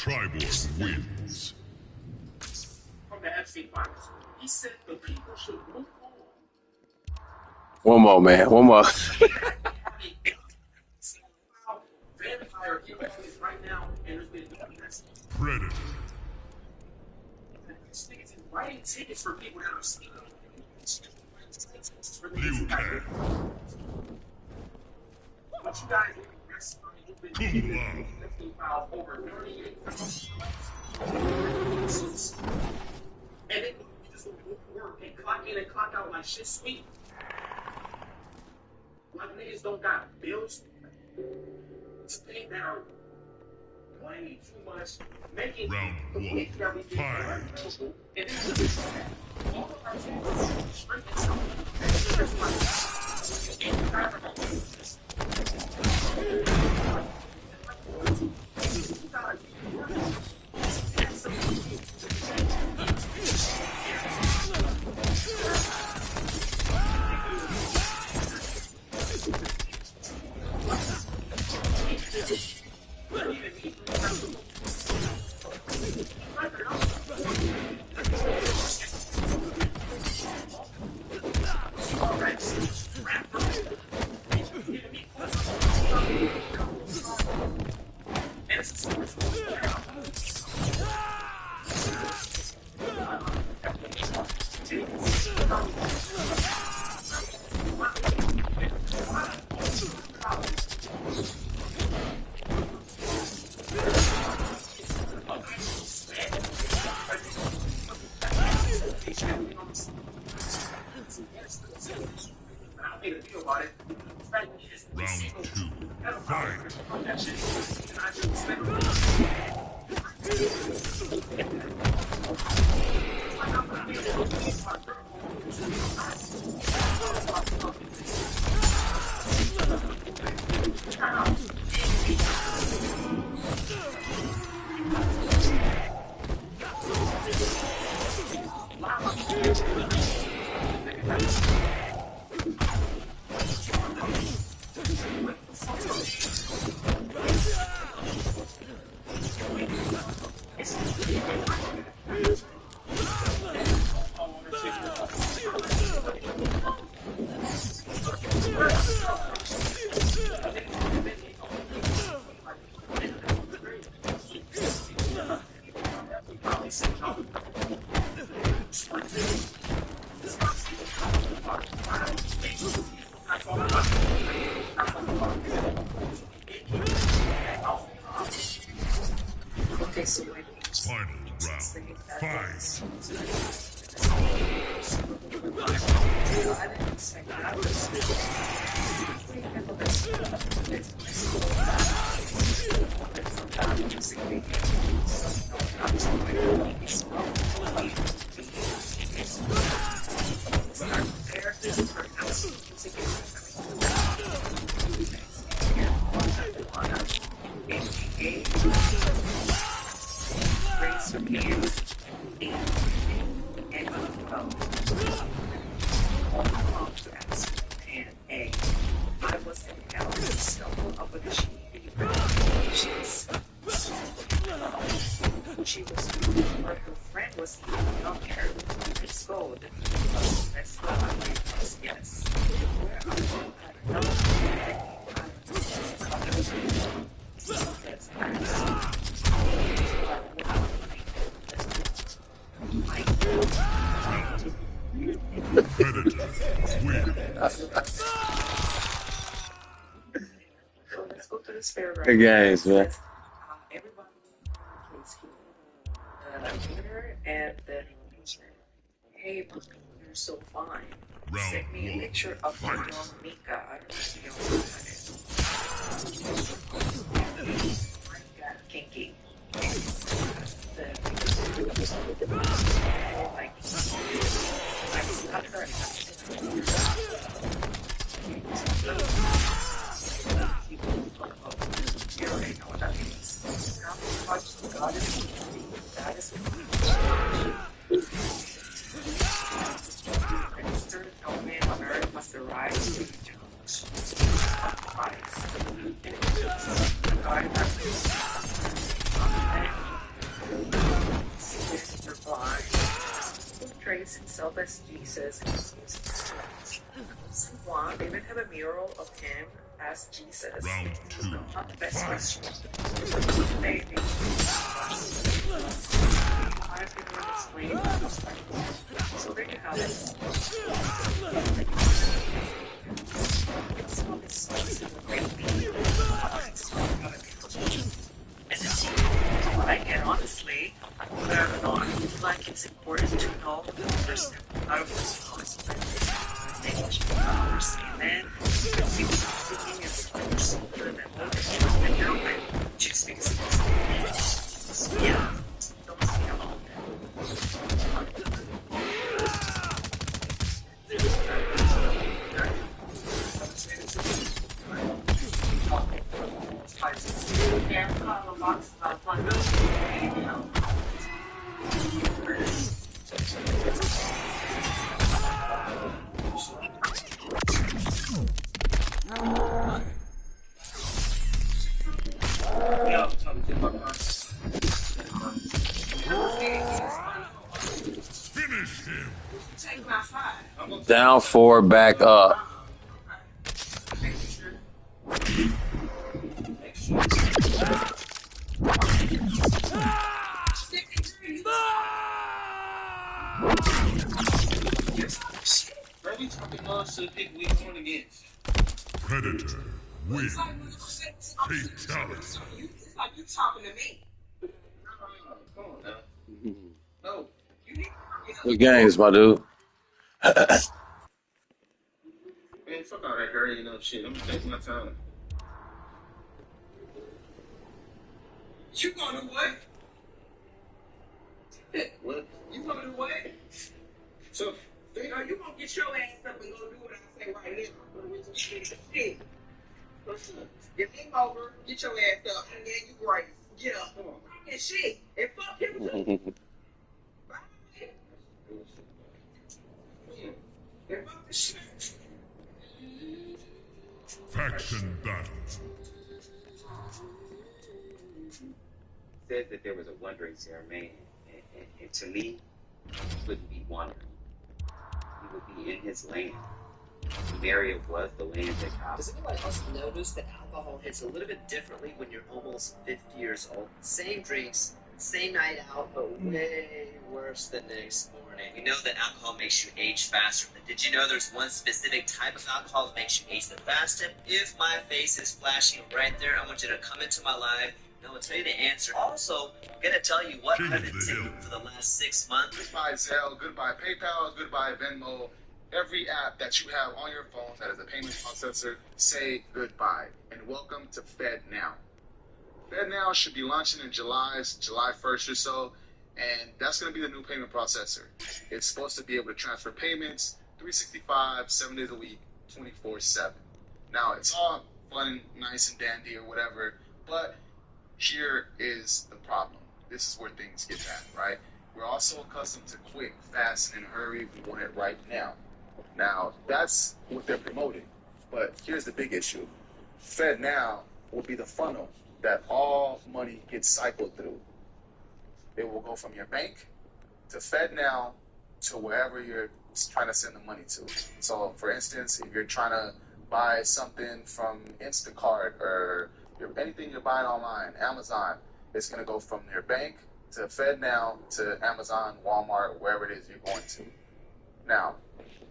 Triborg wins. From the FC finals, he said the people should move on. One more, man. One more. Vampire is right now, and there's been Predator. these niggas is writing tickets for people that are sleeping. Liu Kang. But you guys in the restaurant, you've been Kung Lao. 15 files over 38 and then you just work and clock in and clock out like shit sweet. Like niggas don't got bills to pay that are way too much. Making Round one. Fight. and then all of our chances straight Round two. Fight. Okay, so wait. Final round. Fight. I didn't expect that. I was Good games, man. everybody is here, and then hey, you're so fine. Send me a picture of your young Mika. I don't see your kinky. You already know what that means. How much God is that is registered no man on earth must arise to the challenge. Portrays himself as Jesus and Jesus Christ. One, they even have a mural of him as Jesus. Round two. Not the best question. Maybe. I've been able to explain the perspective. So there you have it. Some of his songs in the great beat. And I can honestly, I don't know. like it's important to know first and foremost making sure you understand that. People thinking is good and all this stuff, and now I just because it's yeah, don't see about Finish him. Take my side. Down 4, back up. Maybe talking us to pick we going against. Predator wins. It's like you talking to me. Come on now. No. You need Good games, my dude. Man, fuck all that hurrying up shit. I'm gonna take my time. You gonna do what? What? You gonna do what? So, You know, you gonna get your ass up and go do what I say right now. Shit. Get him over, get your ass up, and then you great. Get up. Come on. And shit. And fuck him too. Bye. And fuck the shit. Faction battle. Said that there was a wandering ceremony, and to me, he wouldn't be wandering. He would be in his land. Samaria was the land that God. Does anyone else notice that alcohol hits a little bit differently when you're almost 50 years old? Same drinks, same night out, but way worse the next morning. We know that alcohol makes you age faster, but did you know there's one specific type of alcohol that makes you age the fastest? If my face is flashing right there, I want you to come into my live, and I will tell you the answer. Also, I'm going to tell you what I've been taking for the last 6 months. Goodbye Zelle, goodbye PayPal, goodbye Venmo. Every app that you have on your phone that is a payment processor, say goodbye. And welcome to FedNow. FedNow should be launching in July 1st or so, and that's going to be the new payment processor. It's supposed to be able to transfer payments 365, 7 days a week, 24/7. Now, it's all fun and nice and dandy or whatever, but here is the problem. This is where things get bad, right? We're also accustomed to quick, fast, and in a hurry. We want it right now. Now, that's what they're promoting. But here's the big issue. FedNow will be the funnel that all money gets cycled through. It will go from your bank to FedNow to wherever you're trying to send the money to. So, for instance, if you're trying to buy something from Instacart or anything you're buying online, Amazon, it's going to go from your bank to FedNow to Amazon, Walmart, wherever it is you're going to. Now,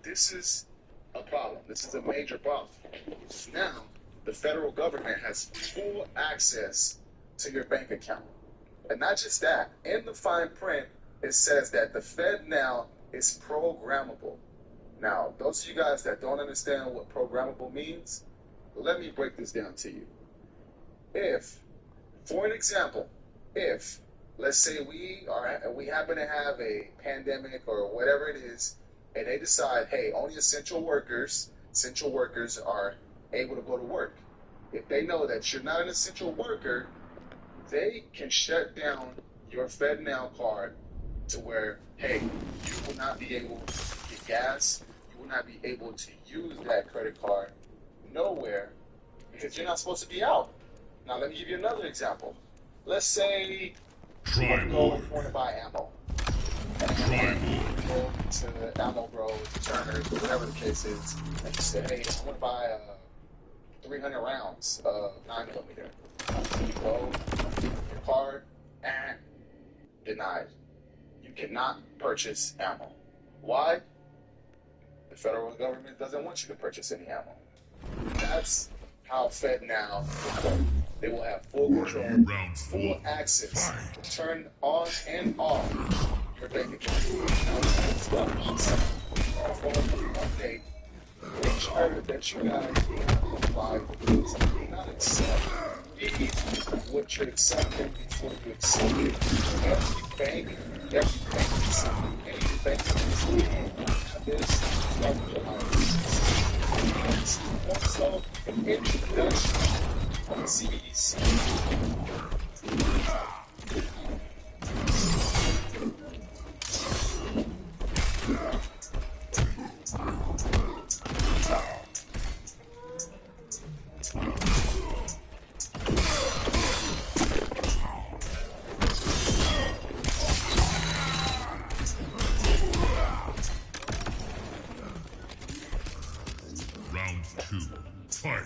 this is a problem. This is a major problem. Now, the federal government has full access to your bank account. And not just that, in the fine print, it says that the FedNow is programmable. Now, those of you guys that don't understand what programmable means, let me break this down to you. If, for an example, if, let's say we happen to have a pandemic or whatever it is, and they decide, hey, only essential workers are able to go to work. If they know that you're not an essential worker, they can shut down your FedNow card to where, hey, you will not be able to get gas, you will not be able to use that credit card nowhere because you're not supposed to be out. Now, let me give you another example. Let's say you want to buy ammo. And you go to Ammo Bros, Turner's, whatever the case is, and you say, hey, I want to buy 300 rounds of 9mm. You go, your card, and denied. You cannot purchase ammo. Why? The federal government doesn't want you to purchase any ammo. That's how FedNow will work. They will have full control, full access to turn on and off your bank account. Okay. Make sure that you guys comply with this. Do not accept fees what you're accepting before you accept it. Every bank is something. Any bank is this also an introduction on CBDC. Round 2. Fight.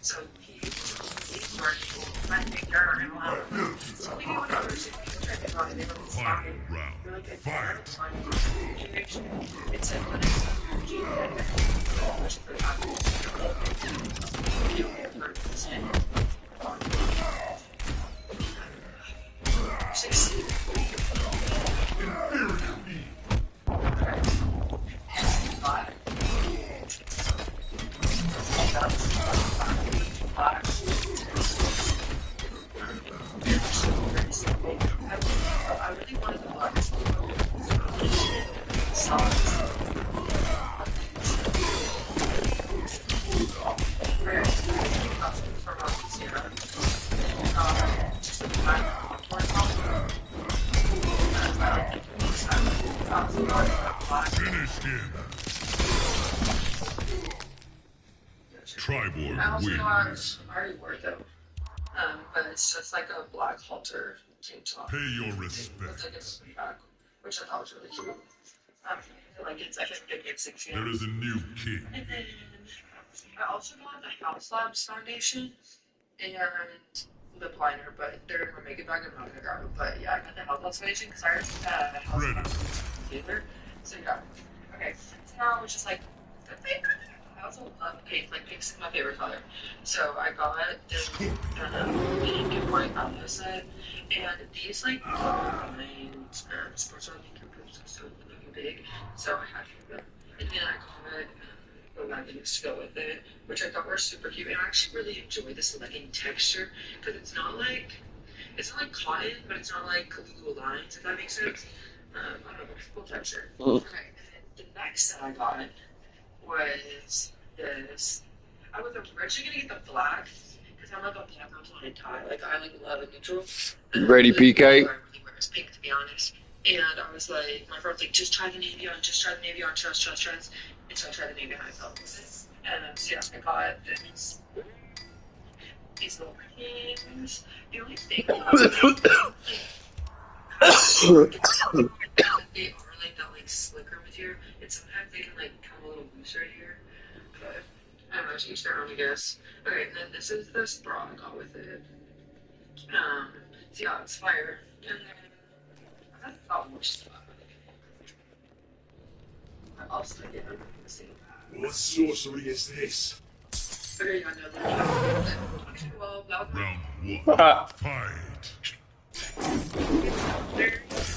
So he's working. I think they're in a lot of so we don't know if Final round. Fight. it's I really wanted to watch Finish him. Tribord I also wins. watched Artie War though, but it's just like a black halter tank top. Pay your With respects. like a sweet back, which I thought was really cute. Like it's I think it's 6 There is a new king. And then I also got the House Labs Foundation and lip liner, but they're in my makeup bag. I'm not gonna grab it, but yeah, I got the House Labs Foundation because I already had a House Labs Taylor. So yeah, okay. So now it's just like the favorite. I also love pink. Like pink's my favorite color. So I got this pink and white outfit set, and these like combined sports bra pink and boots are so looking big. So I had them, and then I got the leggings to go with it, which I thought were super cute. And I actually really enjoy this legging texture because it's not like cotton, but it's not like Kaluga lines. If that makes sense. I don't know. It's a cool texture. Okay, and then the next that I got was this. I was originally gonna get the black because I'm like a black on a tie. Like I like love a neutral. You ready, PK? I really wear is pink to be honest. And I was like, my friend's like, just try the navy on, trust. And so I tried the navy and I felt with it. And so yeah, I got these little things. The only thing they are like that like slicker material, and sometimes they can like come a little loose right here. But I don't know, to each their own, I guess. Okay, and then this is the bra I got with it. So yeah, it's fire. And then I thought which spot. What else did I get? Let's see. What sorcery is this? Okay, yeah, no, well, that was Round 1. Fight.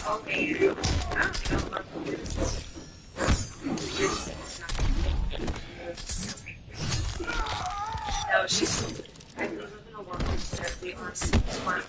okay. No, she's. I live in a world where we are smart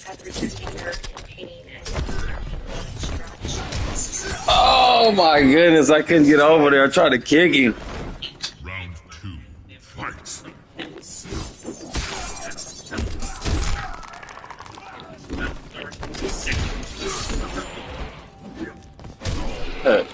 after your pain and Oh my goodness, I couldn't get over there. I tried to kick him. Round 2. Fight. Yeah.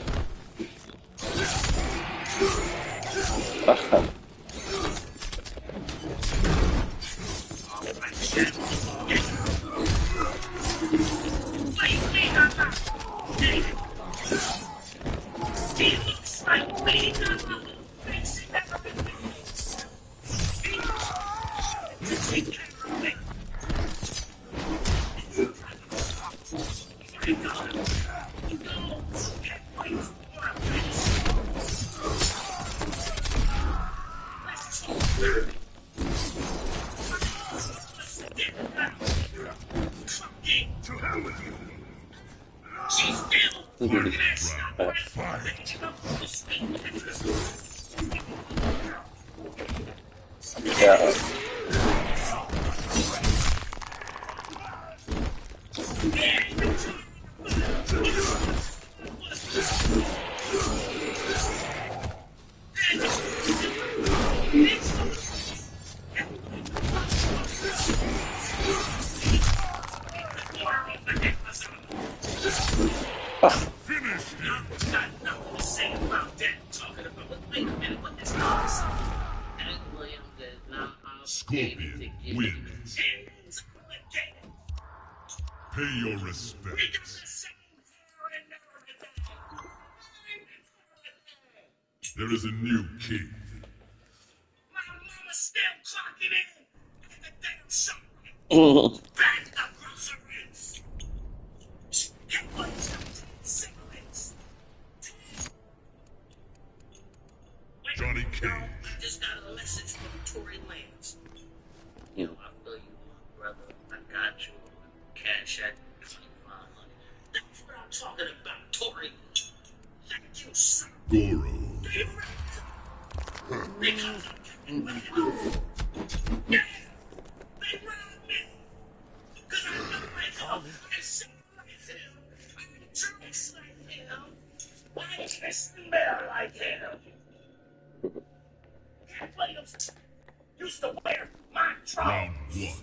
Scorpion wins. Pay your respects. There is a new king. Johnny Cage. Just got a message from Tory Lanez. You know, I feel you, brother. I got you. Cash at 2500. That's what I'm talking about, Tory. Thank you, son. Goro. Because I'm getting ready to. Yeah, they robbed me. Because I know myself. I sound like him. I dress like him. I smell like him. Cat Williams used to wear my Round drawers.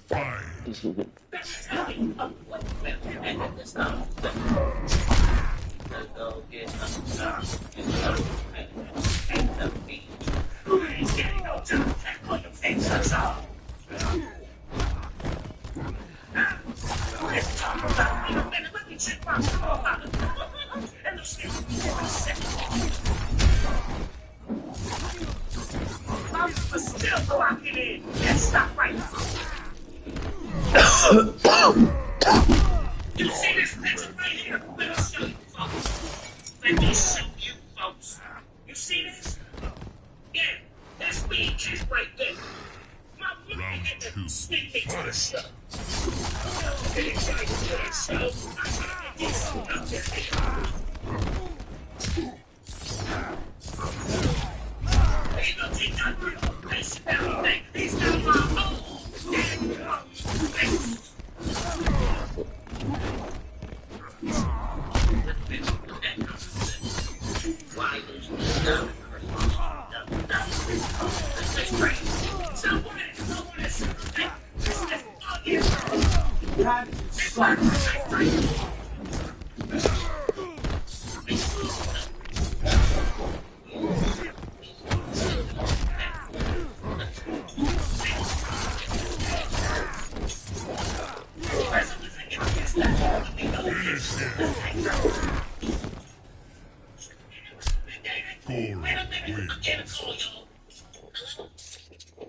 1. Fight. That's how you what and this now. Let's go get and the beat. I ain't getting no time. Cat Williams ain't such a. Let's talk about it in a minute. Let me check my phone out. And let's get I'm still clocking in. Can't stop right now. You see this picture right here? Let me show you, folks. Let me show you, folks. You see this? Yeah, that's me and Kid right there. My mother had to sneak me to the show. Okay, guys, to the show. I did something out there. Ain't no thing not real. They should never think these guys are old. Why is this down?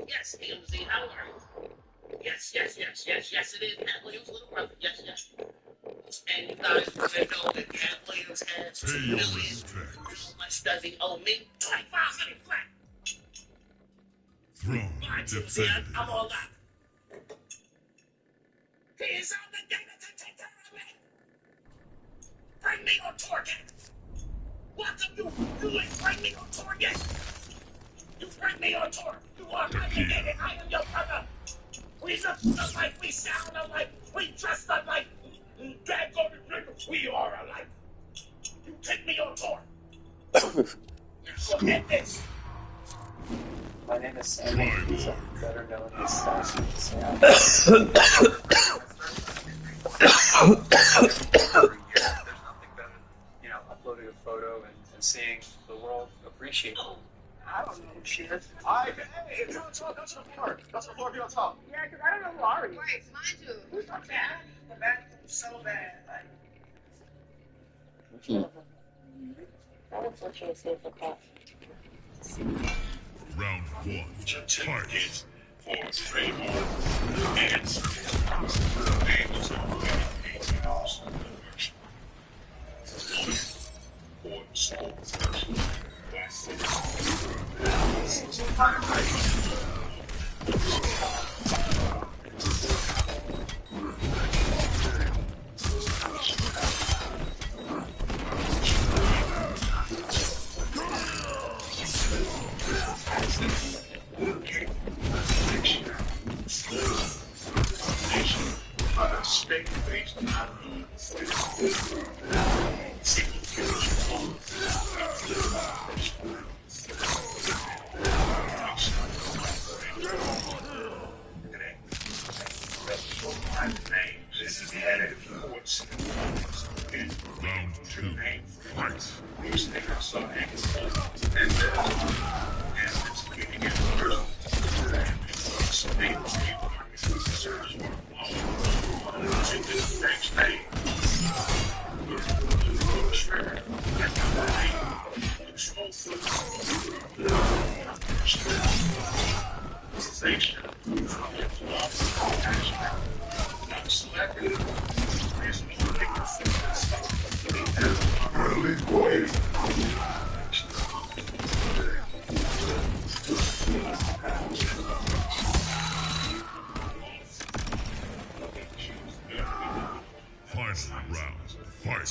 Yes, DMZ, how are you? Yes, it is Cat Williams' little brother. Yes. And you guys want to know that Cat Williams has $2 million. How much does he owe me? 2,500 flat. Throne defended. I'm all out. He is obligated to take care of me. Bring me your tour yet. What of you ain't bring me your tour yet. You bring me your tour. You are obligated. I am your brother. We look alike, we sound alike, we dress alike. Daggone it, we are alike. You take me on board. Look at this. My name is Simon. He's better known as Sassy Sam. There's nothing better than, you know, uploading a photo and seeing the world appreciate it. I don't know who she is. Alright, hey, if you want to talk, go to the floor. Go to the floor if you want to talk. Yeah, because I don't know who are you. Right, mind you. Who's so bad? The bad so bad. Like, That was what you said for coffee. Round one. Fight. For trademark and Round two. Fight. Final round. Fight.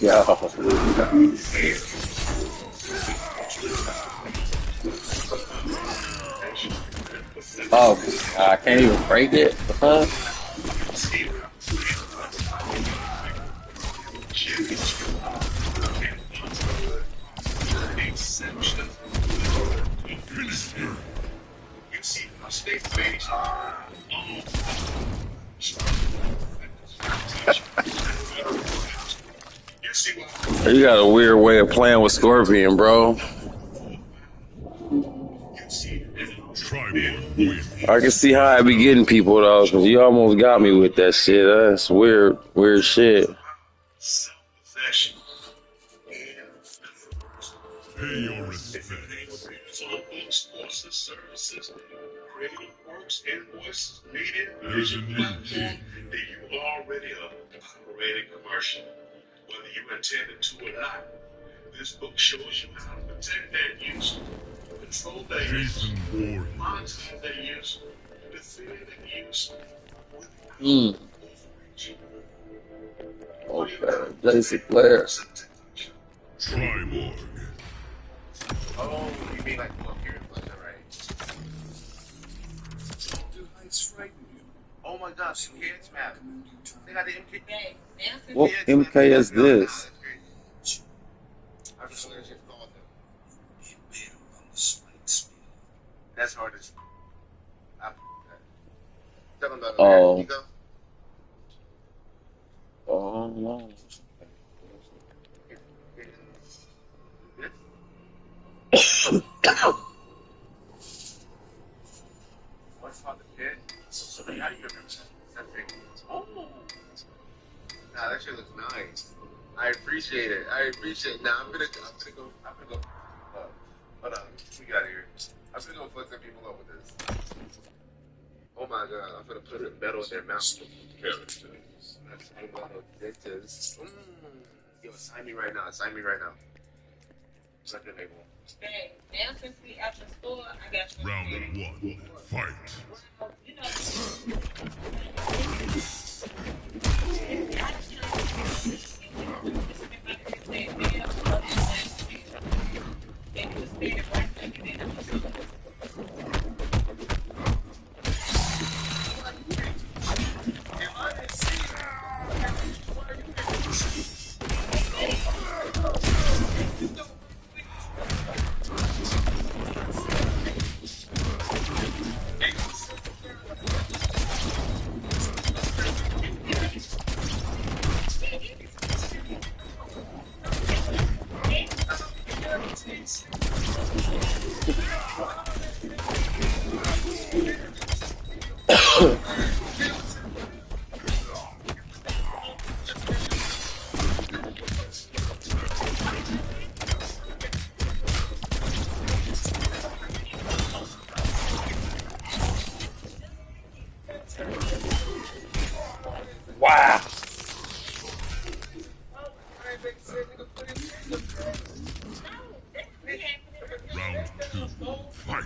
Yo. Oh, I can't even break it. Huh? You got a weird way of playing with Scorpion, bro. I can see how I be getting people though, because you almost got me with that shit. That's weird, weird shit. Pay your respects. Creative works, invoices, media, There's a new king. that you already operating commercial. Whether you intended to or not, this book shows you how to protect that use, control that use, Jason Voorhees. monetize that use, defend that use. Okay, basic player. Triborg. Oh, you mean like here? Right. dude, heights frighten you. Oh my gosh, kids, man. They got the MK. Hey, Nancy. What MK is this? I'm just wondering if you called them. That's hard to. Tell them about it. Oh. You go. Oh no. What's on the kid? So how do you remember that thing? Oh. Nah, that shit looks nice. I appreciate it. Nah, I'm gonna go. We got here. I'm just gonna fuck some people up with this. Oh my god, I'm gonna put the metal in their mouth. Characters. That's about no dentist. Yo, sign me right now. Sign me right now. Suck your name. Hey, now since we at the store, I got you. Round one. Fight. Well, you know. Wow. Round two. Fight.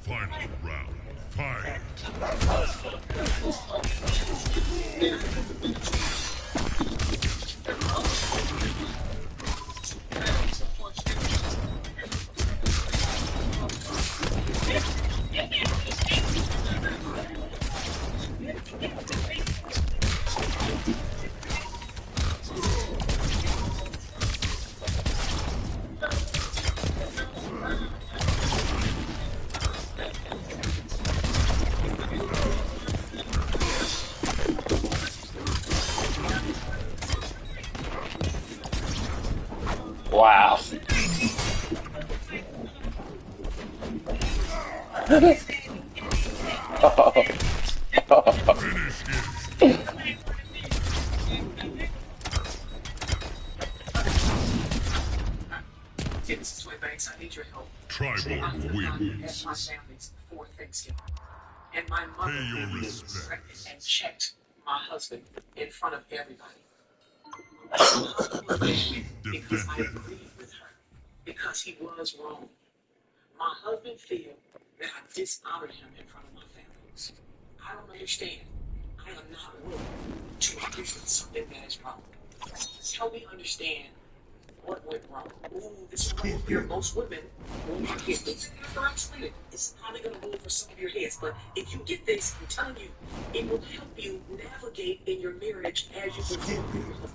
Final round. Fight. Wow. Genesis Banks, I need your help. Tribal wins. At my family's before Thanksgiving. And my mother Pay your was respects. pregnant and checked my husband in front of everybody. Because I agreed with her. Because he was wrong. My husband feels that I dishonored him in front of my family. I don't understand. I am not willing to agree with something that is wrong. Help me understand what went wrong. Ooh, this is right here. Most women, when you get this after I explain it, it's probably going to go over some of your heads. But if you get this, I'm telling you, it will help you navigate in your marriage as you go forward.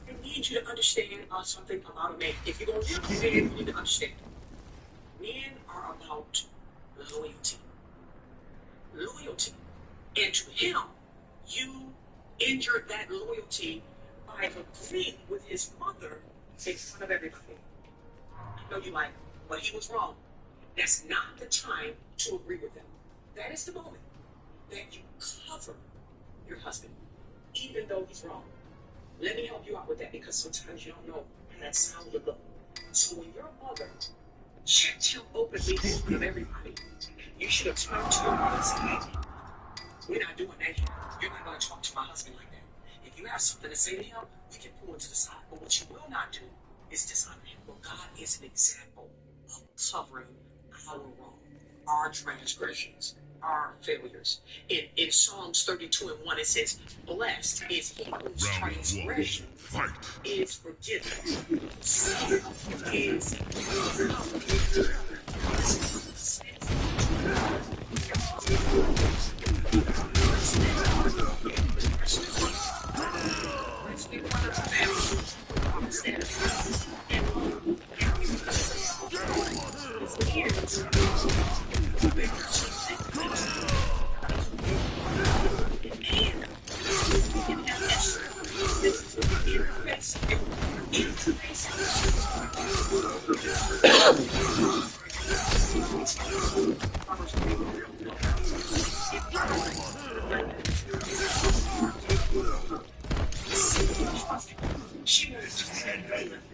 I need you to understand something about a man. If you're going to live with a man, you need to understand. Men are about loyalty. Loyalty. And to him, you injured that loyalty by agreeing with his mother in front of everybody. I know you like, but he was wrong. That's not the time to agree with them. That is the moment that you cover your husband, even though he's wrong. Let me help you out with that because sometimes you don't know how that sounds to look. So when your mother checked him openly in front of everybody, you should have turned to your mother and said, hey, we're not doing that here. You're not going to talk to my husband like that. If you have something to say to him, we can pull it to the side. But what you will not do is dishonor him. Well, God is an example of covering our wrong, our transgressions, our failures. In Psalms 32:1, it says, blessed is he whose transgression is forgiven. Sin is covered.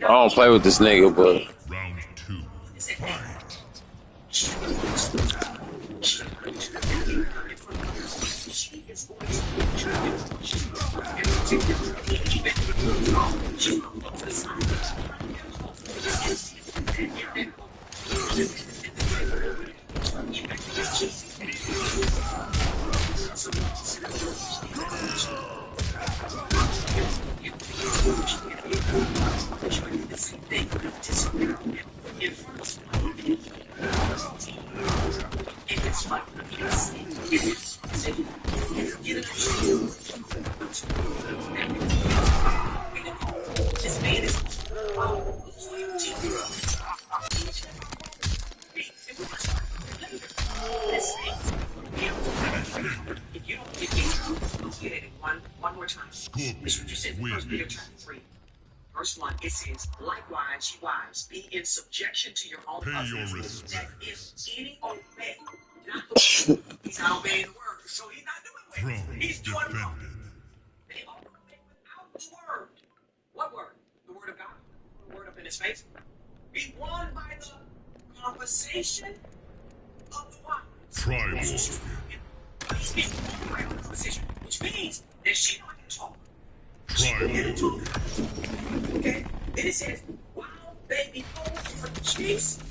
I don't play with this nigga, but Round 2. Fight. One more time. The scripture says in 1 Peter chapter 3, verse 1, it says, likewise, you wives, be in subjection to your own husbands, that if any obey not the word, he's not obeying the word, so he's not doing well. He's doing wrong. They all obey without the word. What word? The word of God. The word up in his face. Be won by the conversation of the wives. Tribal. He's being won by the conversation, which means that she don't have to talk. Tribal. Okay? Then it says, while they behold your chaste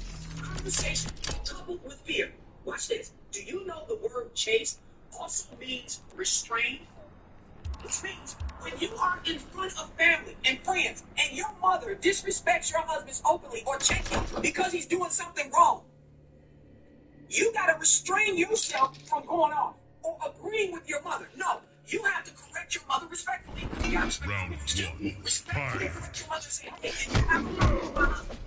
conversation coupled with fear. Watch this. Do you know the word chaste also means restrained? Which means when you are in front of family and friends and your mother disrespects your husband openly or check him because he's doing something wrong, you got to restrain yourself from going off or agreeing with your mother. No, you have to correct your mother respectfully. You got to respect your mother too. Respectfully correct your mother and say, hey, can you have a problem with my husband?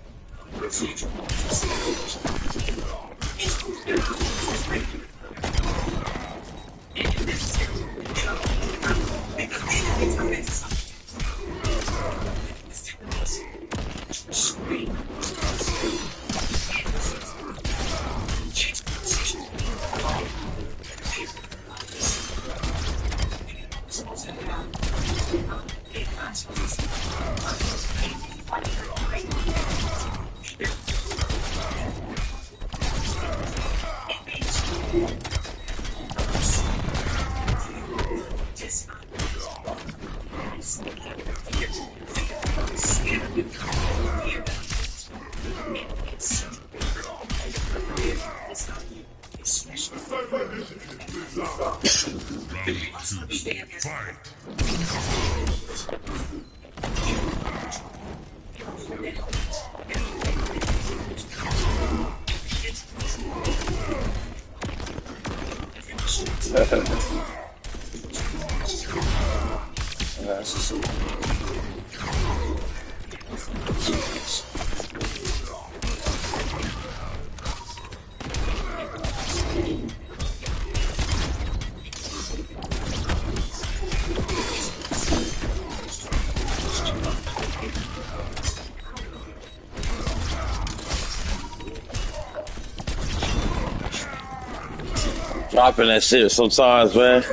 Dropping that shit sometimes, man.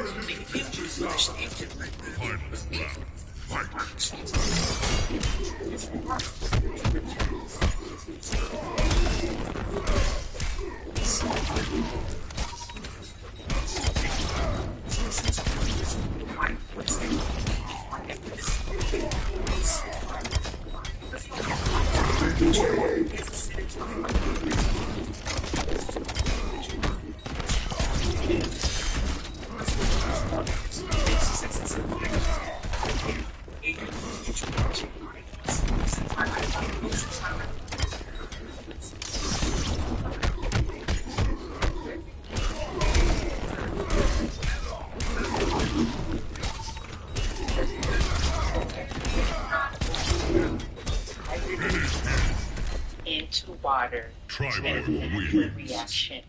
water and the reaction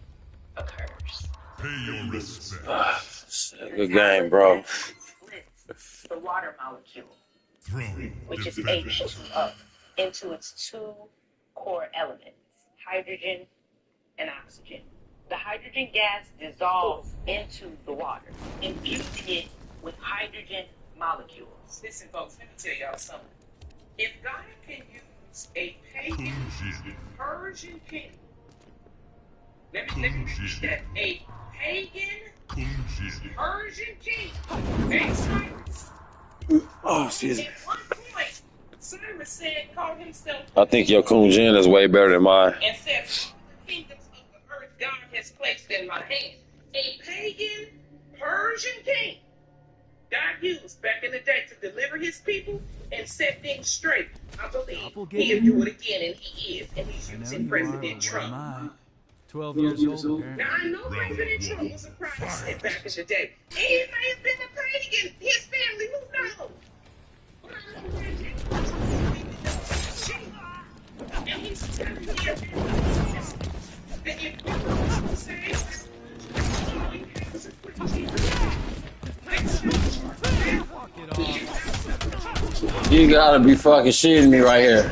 occurs. Pay your respects. Good game, bro. Splits the water molecule, Throne which is defended. H2O, into its two core elements, hydrogen and oxygen. The hydrogen gas dissolves into the water, infusing it with hydrogen molecules. Listen, folks, let me tell y'all something. If God can use a pagan Persian king, let me repeat that, a pagan Persian king, named Cyrus. Oh, excuse me. At one point, Cyrus said, called himself, I think your Kun Jin is way better than mine. and said, the kingdoms of the earth God has placed in my hand. A pagan Persian king God used back in the day to deliver his people and set things straight. I believe he'll do it again, and he is. And he's using President Trump. 12 years old, Now, I know President Trump was a Protestant back in the day. And he may have been a pagan. His family, who knows? But I know that and he's telling me that if we don't say You gotta be fucking shitting me right here.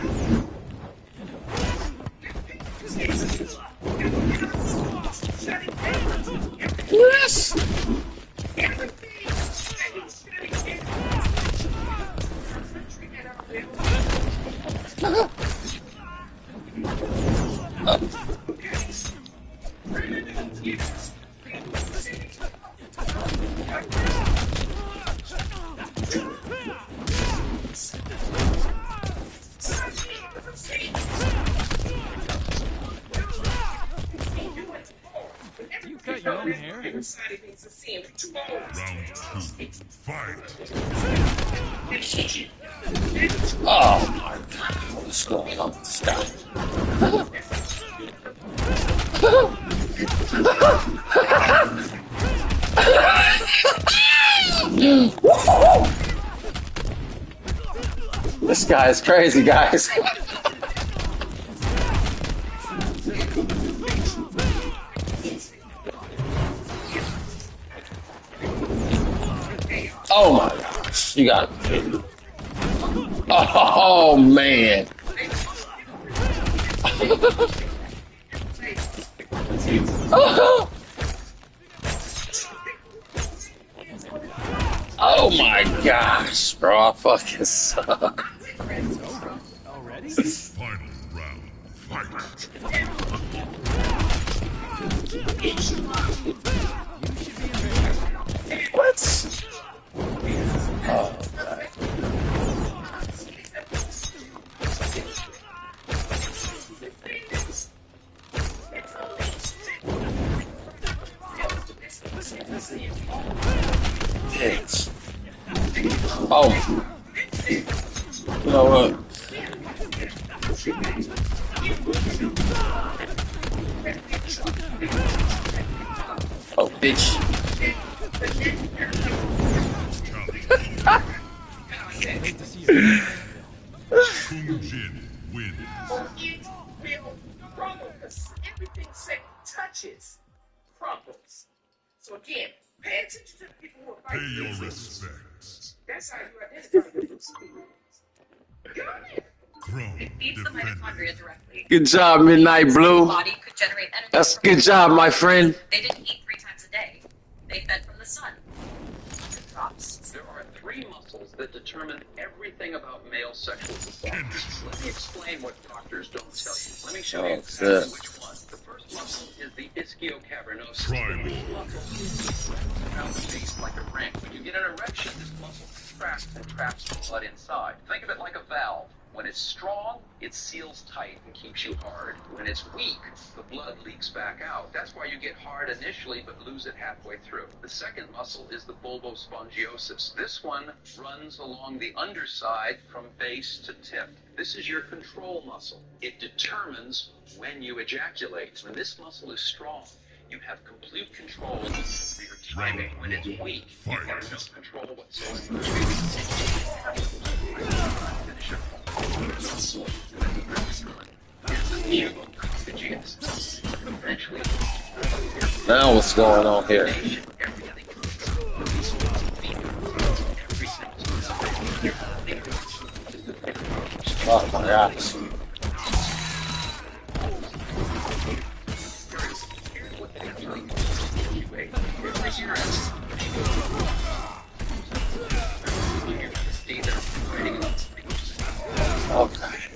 Yes. You cut your own hair? Round 2. Fight. Oh my god, what's going on with this guy? This guy is crazy, guys. Oh my gosh, you got it. Oh man. Oh my gosh, bro, I fucking suck. Already? Final round. Fight. What? Oh, God. Bitch. Oh. You know what? Oh, bitch. Kun Jin wins. It will crumble because everything Satan touches crumbles. So again, pay attention to the people who are Pay fighting. your respects. That's how you identify the people. Got it. Throne It feeds the defended. mitochondria directly. Good job, Midnight Blue. The body could generate energy. That's from good the job, sun. my friend. They didn't eat 3 times a day. They fed from the sun. Drops. There are 3 muscles that determine everything about male sexual performance. Let me explain what doctors don't tell you. Let me show you exactly which one. The first muscle is the ischiocavernosus. This muscle is around the face like a ring. When you get an erection, this muscle contracts and traps the blood inside. Think of it like a valve. When it's strong, it seals tight and keeps you hard. When it's weak, the blood leaks back out. That's why you get hard initially but lose it halfway through. The second muscle is the bulbospongiosus. This one runs along the underside from base to tip. This is your control muscle. It determines when you ejaculate. When this muscle is strong, you have complete control over your timing. When it's weak, you have no control whatsoever. Finish it. Is the the GS. Eventually, Now what's going on here? Oh my gosh. Okay.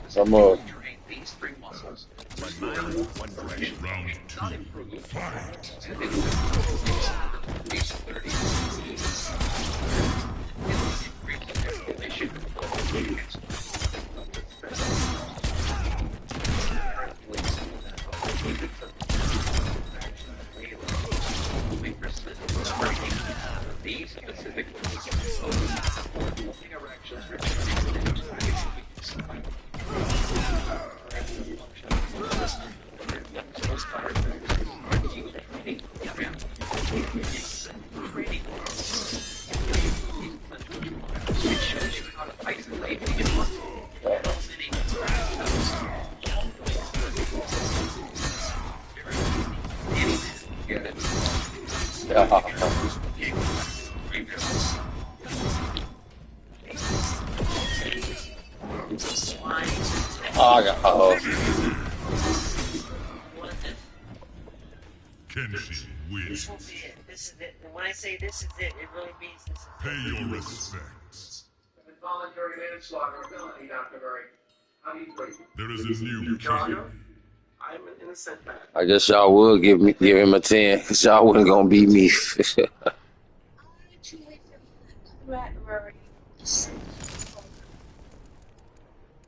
Some more. These three muscles. Round two. Fight. These specific erections it shows you how to isolate these muscles. Oh, I got Kenshi wins. This will be it. This is it. And when I say this is it, it really means this is Pay your respects. Involuntary manslaughter or felony, Dr. Murray. How do you plead? There is a new Your Honor, king. I am an innocent man. I guess y'all would give him a 10, because y'all wasn't gonna beat me.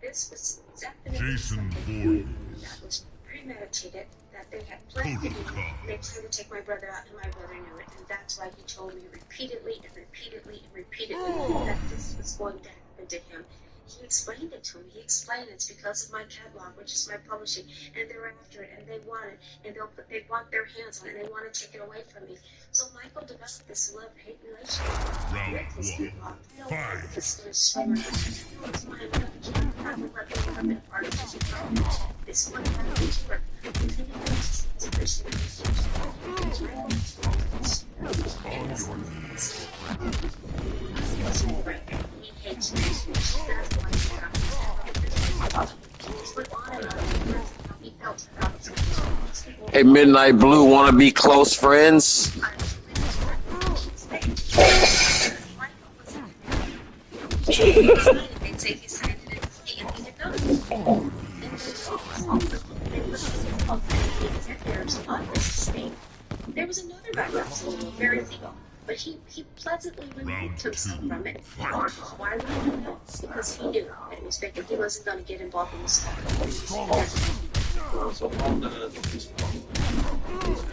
This was definitely Jason something Voorhees. that was premeditated, that they had planned to do. They tried to take my brother out, and my brother knew it, and that's why he told me repeatedly and repeatedly and repeatedly that this was going to happen to him. He explained it to me. He explained it's because of my catalog, which is my publishing, and they're after it, and they want it, and they want their hands on it, and they want to take it away from me. So Michael developed this love-hate relationship with his catalog. Fight. This was swimmer. It was my religion. I would let them come in part of his problem. This would happen to her. If anyone else is appreciated, it's On your knees. he hates me. That's why he got me. Hey, Midnight Blue, want to be close friends? There was another guy that was very legal, but he pleasantly removed himself from it. Why would he do that? Because he knew that he was fake and he wasn't going to get involved in this. So all the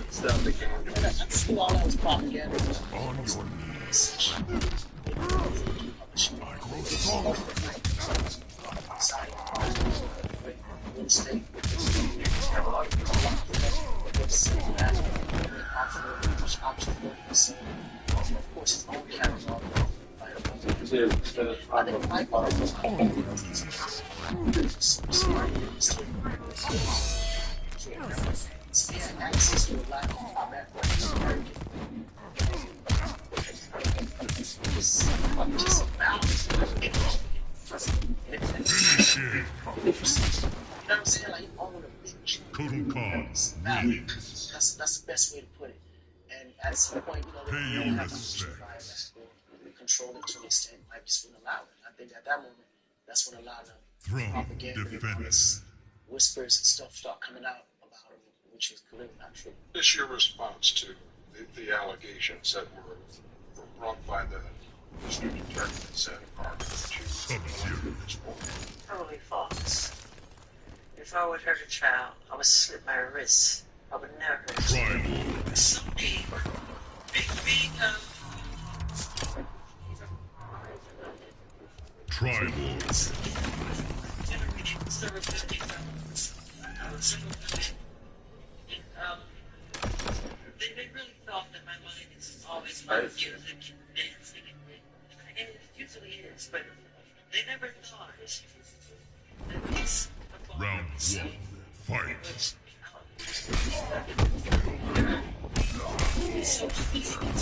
stuff that came that's all that was propaganda. On your knees. I grow strong. That's the best way to put it. And at some point, you know, they don't have to control it to an extent, like just wouldn't allow it. I think at that moment, that's when a lot of propaganda and whispers and stuff start coming out about it, which is clearly not true. What's your response to the allegations that were brought by the district attorney in Santa Barbara that you at this point? Totally false. If I would hurt a child, I would slit my wrists. I would never hurt a child. Someday, big they really thought that my mind is always about music and dancing, and it's usually but they never thought that this Round one. Fight. so afraid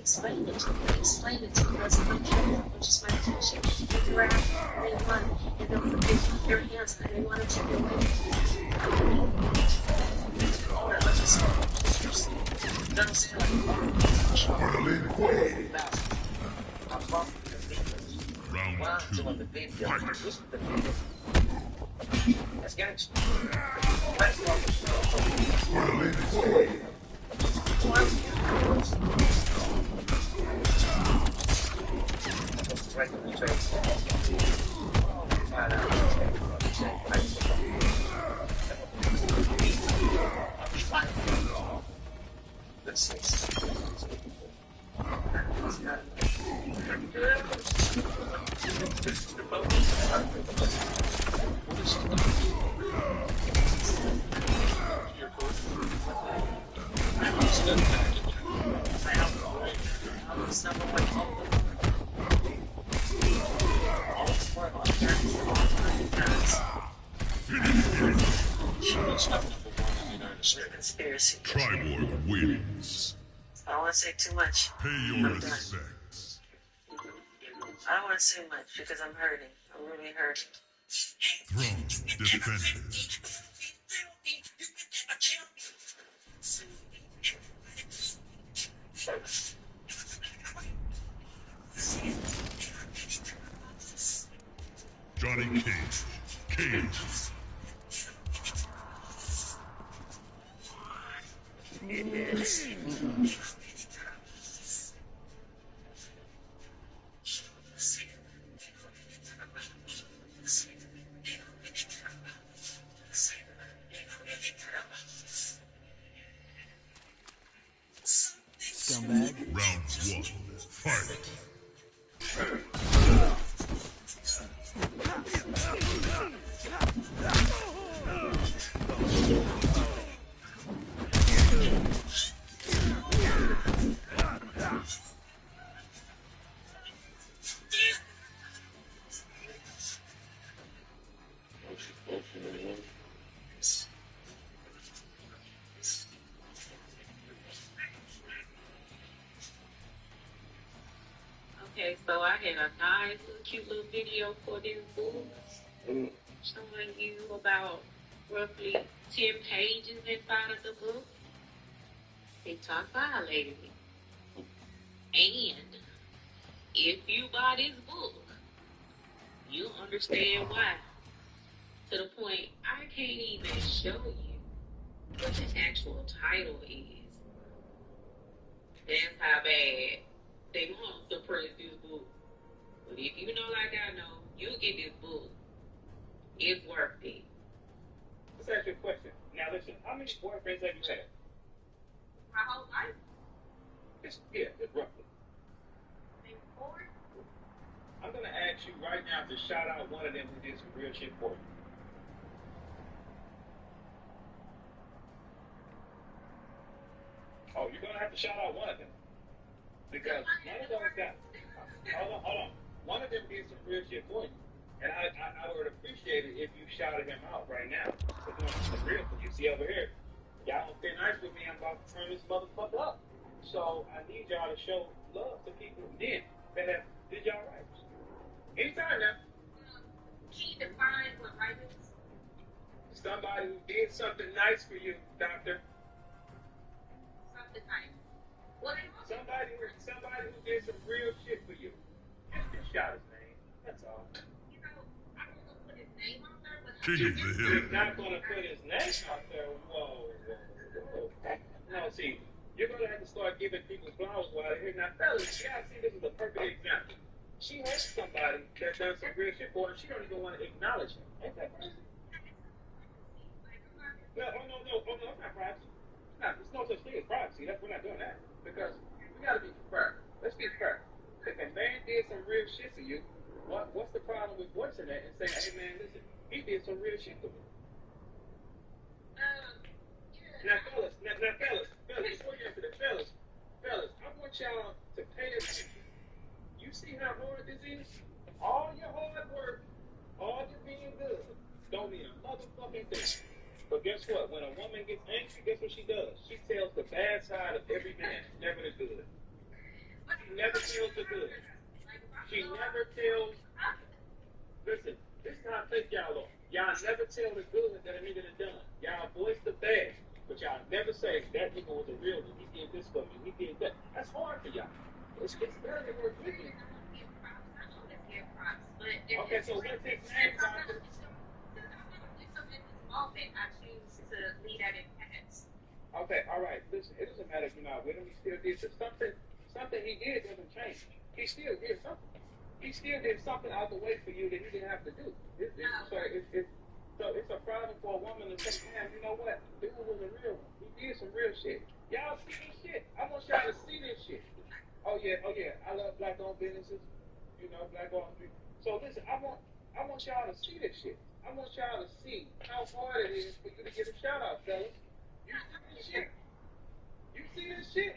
explained it to me. He explained it to me. That's my kid, which is my teaching. They grab and they run and they'll put their hands on it. They want to take it away. All that much is don't say like Round two. Fight. That's gangster. conspiracy. Triborg wins. I don't want to say too much. Pay your respects. I don't want to say much because I'm hurting. I'm really hurting. Throne defended. Johnny Cage. Cage. Scumbag. Round one. Fight. Okay, so I had a nice little cute little video for this book showing you about roughly 10 pages inside of the book. TikTok violated me. And if you buy this book, you'll understand why. To the point I can't even show you what the actual title is. That's how bad they want to suppress this book. But if you know like I know, you get this book. It's worth it. Let's ask you a question. Now listen, how many boyfriends have you had? My whole life. It's roughly. Maybe 4. I'm gonna ask you right now to shout out one of them who did some real shit for you. Oh, you're gonna have to shout out one of them. Because one of them got hold on. One of them did some real shit for you. And I would appreciate it if you shouted him out right now. For doing some real for you. See over here. Y'all don't stay nice with me, I'm about to turn this motherfucker up. So I need y'all to show love to people who did y'all right. Anytime now. Can you define what right is? Somebody who did something nice for you, doctor. Something nice. What? Somebody who did some real shit for you. Just shout his name. That's all. You know, I'm going to put his name out there, but King of the Hill. He's not going to put his name out there. Whoa. No, see, you're going to have to start giving people flowers while they're here. Now, fellas, you got to see this is a perfect example. she has somebody that done some real shit for her, and she don't even want to acknowledge it. Ain't that crazy? No, it's not privacy. There's no such thing as privacy. We're not doing that. Because we gotta be fair. Let's be fair. If a man did some real shit for you, what's the problem with voicing that and saying, hey man, listen, he did some real shit for me? Now fellas, before you answer that, fellas, I want y'all to pay attention. You see how hard this is? All your hard work, all your being good, don't mean a motherfucking thing. But guess what? When a woman gets angry, guess what she does? She tells the bad side of every man, never the good. She never tells the good. She never tells. Listen, this is how I think y'all are. Y'all never tell the good that a nigga done done. Y'all voice the bad, but y'all never say that nigga was a real one. He did this for me. He did that. That's hard for y'all. It's very hard for you. Okay, so what's his name, doctor? I choose to leave that in past. Okay, all right. Listen, it doesn't matter if you're not with him. He still did something he did doesn't change. He still did something. He still did something out the way for you that he didn't have to do. So it's a problem for a woman to say, man, you know what? Dude was a real one. He did some real shit. Y'all see this shit? I want y'all to see this shit. Oh yeah. I love black-owned businesses. You know, black-owned. So listen, I want y'all to see this shit. I want y'all to see how hard it is for you to get a shout out, fellas. You see this shit? You see this shit?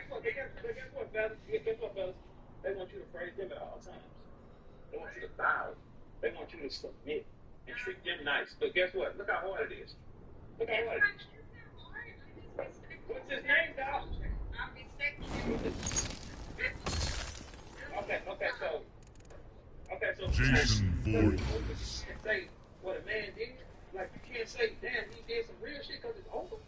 But guess what, fellas? They want you to praise them at all times. They want you to bow. They want you to submit and treat them nice. But guess what? Look how hard it is. Look how hard it is. What's his name, Doc? I'm expecting him. Okay, so Jason Voorhees. You can't say what a man did. Like, you can't say, damn, he did some real shit because it's over.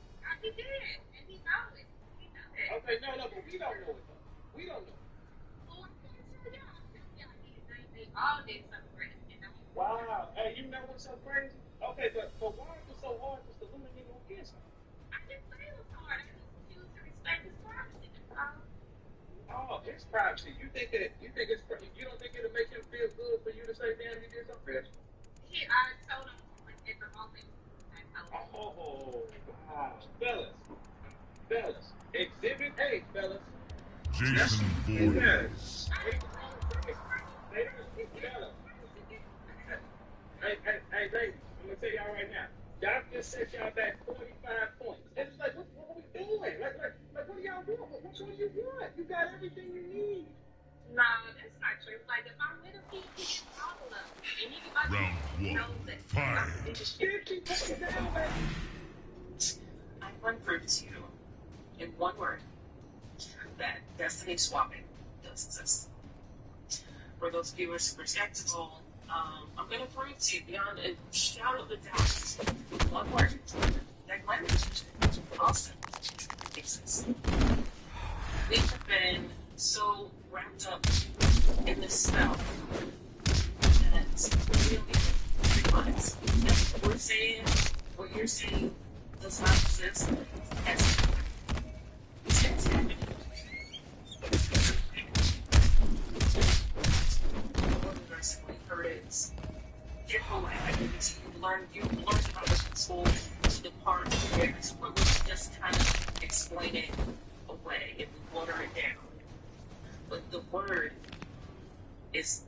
He did, and he knows it. He knows it. Okay, no, but we don't know it, though. We don't know. Well, I'm going to tell y'all. They all did something great. Wow. Hey, you know what's so crazy? Okay, but why is it so hard just to limit nigga who did something? I didn't say it was hard. I just choose to respect his privacy. Oh, his privacy. You don't think it'll make him feel good for you to say, damn, you did something real? I told him at the moment. Oh, wow. Fellas. Exhibit A, fellas. Jason Voorhees. Hey, ladies, I'm gonna tell y'all right now. Y'all just set y'all back 45 points. It's like, what are we doing? Like, what do y'all want? What do you want? You got everything you need. No, that's not true. Like, if I'm with him, he gets all of them. And anybody Round knows one, that. fight. I want to prove to you, in one word, that destiny swapping does exist. For those viewers who are skeptical, I'm going to prove to you beyond a shadow of a doubt, with one word, that language also exists. We have been so wrapped up in this spell that we don't even realize that we're saying what you're saying does not exist as it's happening. What we recently heard is get away. You learned about this in school to the part where we just kind of explain it away and we water it down. But the word is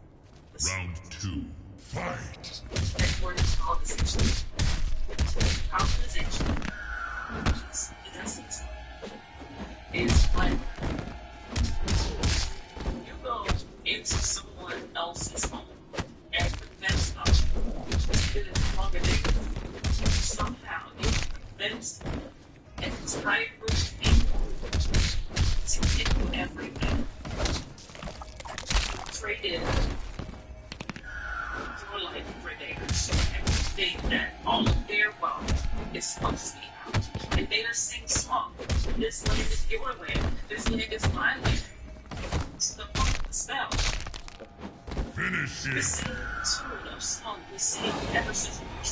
Round two, fight. that word is colonization. Colonization, which is the essence, is when you go into someone else's home and prevent them to live longer than somehow you convince an entire group of people to give you everything. Traded your life for theirs. And we think that all of their wealth is supposed to be out. And they are saying small. This land is your land. This land is my land. To the point of the spell. Finish The it. same tune of song we sing ever since we were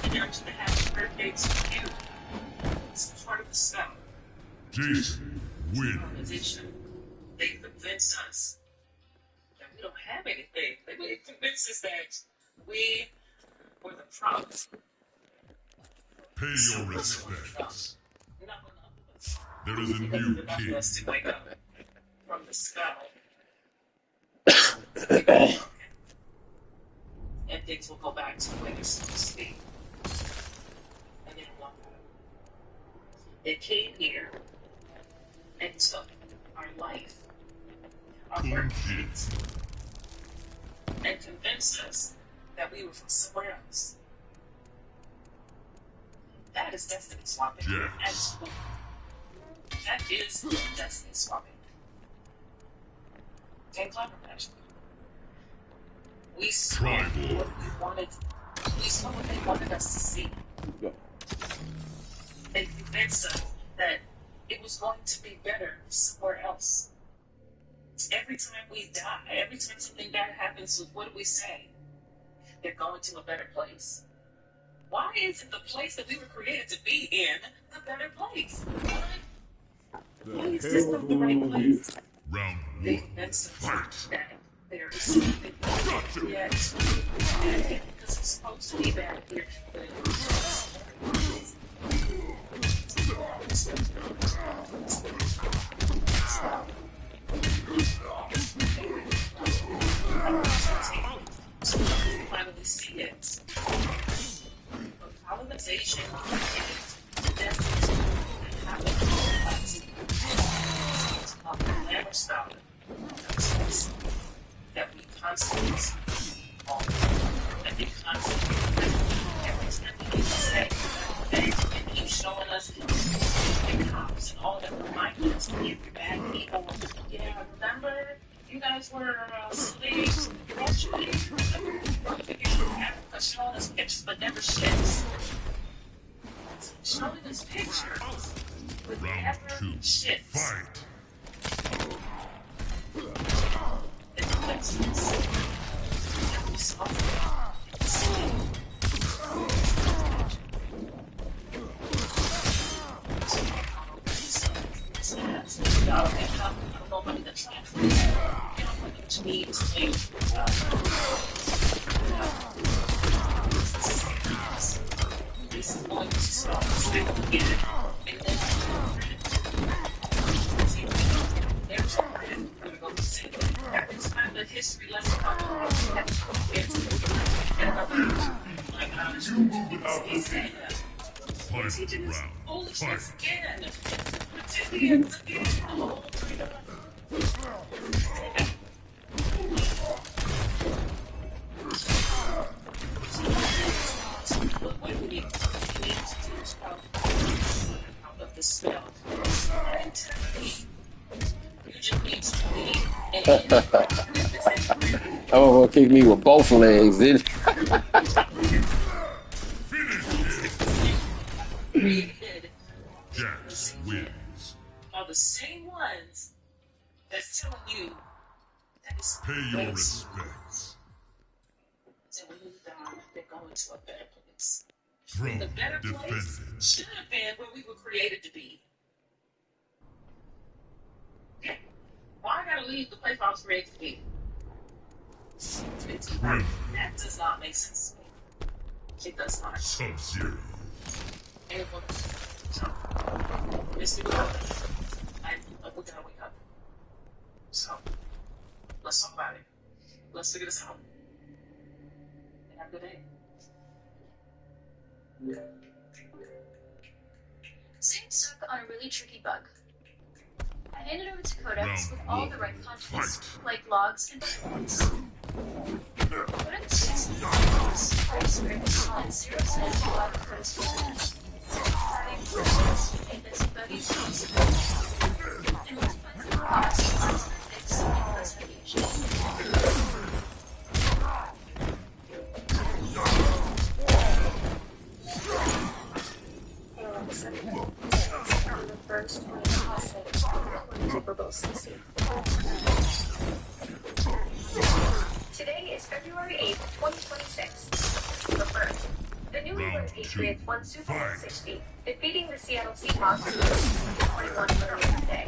training down to the happy birthday to you. It's part of the spell. Jason wins. Colonization. They convince us that we don't have anything. They would convince us that we were the problem. Pay your respects. No. There is a new king. Us to wake up from the spell. And things will go back to the way they're supposed to be. And they don't want that. They came here and took our life, our workings, and convinced us that we were from somewhere else. That is destiny swapping. Absolutely. That is destiny swapping. And clever magic. We saw what they wanted. We saw what they wanted us to see. They convinced us that it was going to be better somewhere else. Every time we die, every time something bad happens, what do we say? They're going to a better place. Why isn't the place that we were created to be in a better place? Why is this not the right place? Round They convinced us that there is something yet because it's supposed to be bad here, but it is. Finally see it. Colonization and death never stop that we constantly all that we constantly every time we say and keep showing us the cops and all that reminding us to be bad people. Yeah, remember you guys were slaves, Russian, Africa, showing us pictures but never ships. Showing us pictures with never ships. History lesson foolishness again. What we need to teach out of the spell. You just need to be I'm gonna kick me with both legs, then. Jax wins. Are the same ones that's telling you that it's pay your respects. So when you die, they're going to a better place. Throne the better defended. Place should have been where we were created to be. Yeah. Why I gotta leave the place I was created to be? That does not make sense to me. It does not. Sub-Zero. Anyone? So, Mr. We gotta wake up. So, let's talk about it. Let's figure this out. And have a good day. Sam stuck on a really tricky bug. I handed over to Codex with all the right context, like logs and reports. Codex checks the scripts on 0 cents a lot of Codex users. Adding questions to make this buddy's and was put the cost on fix and investigation. Today is February 8th, 2026. The first. The newly run Patriots won Super Bowl 60, defeating the Seattle Seahawks 21 earlier today.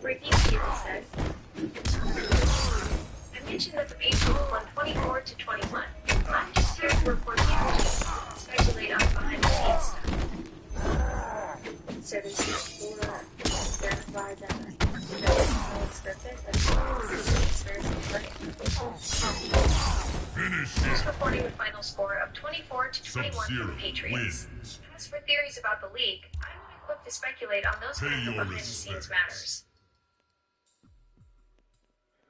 Ricky Stevens said, I mentioned that the Patriots won 24 to 21. I'm just here to report the action, speculate on behind the scenes stuff. 764 verified that it's scripted, but it's very funny. Just reporting the final score of 24 to 21 for the Patriots. As for theories about the league, I'm not equipped to speculate on those kinds of behind the scenes matters.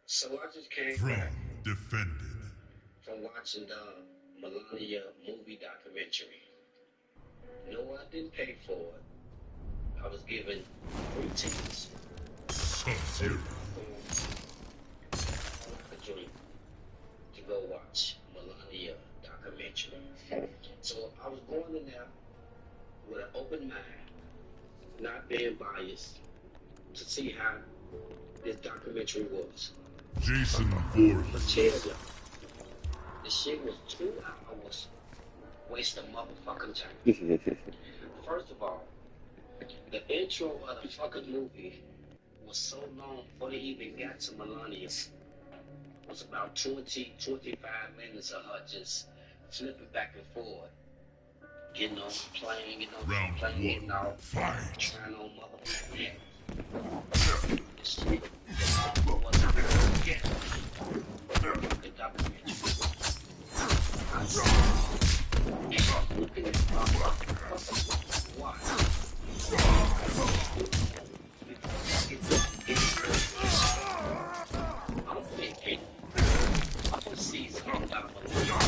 So I just came Throne back defended. from watching the Melania movie documentary. No, I didn't pay for it. I was given free tickets. Sub-Zero. A joint to go watch Melania documentary. So I was going in there with an open mind, not being biased, to see how this documentary was. Jason But Voorhees. tell you, the shit was 2 hours waste of motherfucking time. First of all, the intro of the fucking movie was so long before they even got to Melania. It was about 20, 25 minutes of her just flipping back and forth. Getting on the plane, getting on the plane, getting off, trying on motherfucking hat. This shit wasn't good. The documentary. I was looking at why? I'm thinking, I can see something down below.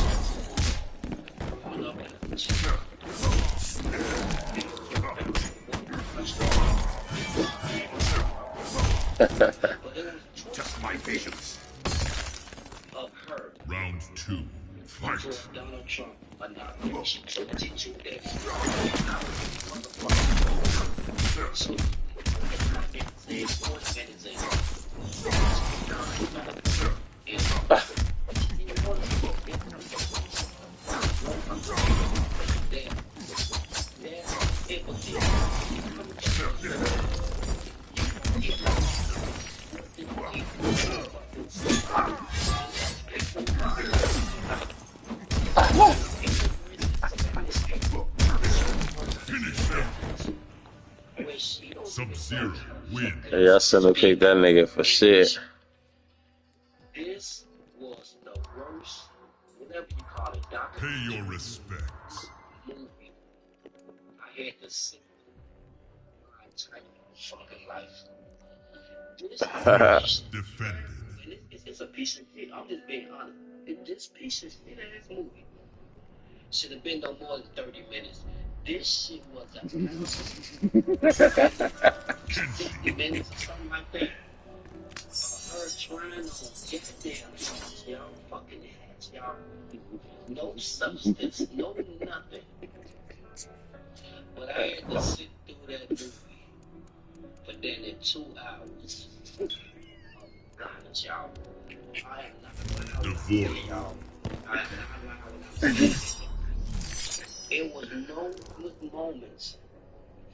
Just my patience. Of her. Round 2. Fight. Donald Trump inauguration 22 days. So, Sub-Zero win. Hey, I shouldn't have picked that nigga for shit. This was the worst, whatever you call it, Pay your respects. movie I had to see my entire fucking life. This Defended. and it's a piece of shit. I'm just being honest. This piece of shit ass movie should have been no more than 30 minutes. This shit was a 50 minutes or something like that. Her trying on goddamn y'all fucking hats, y'all. No substance, no nothing. But I had to sit through that movie for then in 2 hours. Oh God, y'all. I am not allowed, y'all. I am not allowed. It was no good moments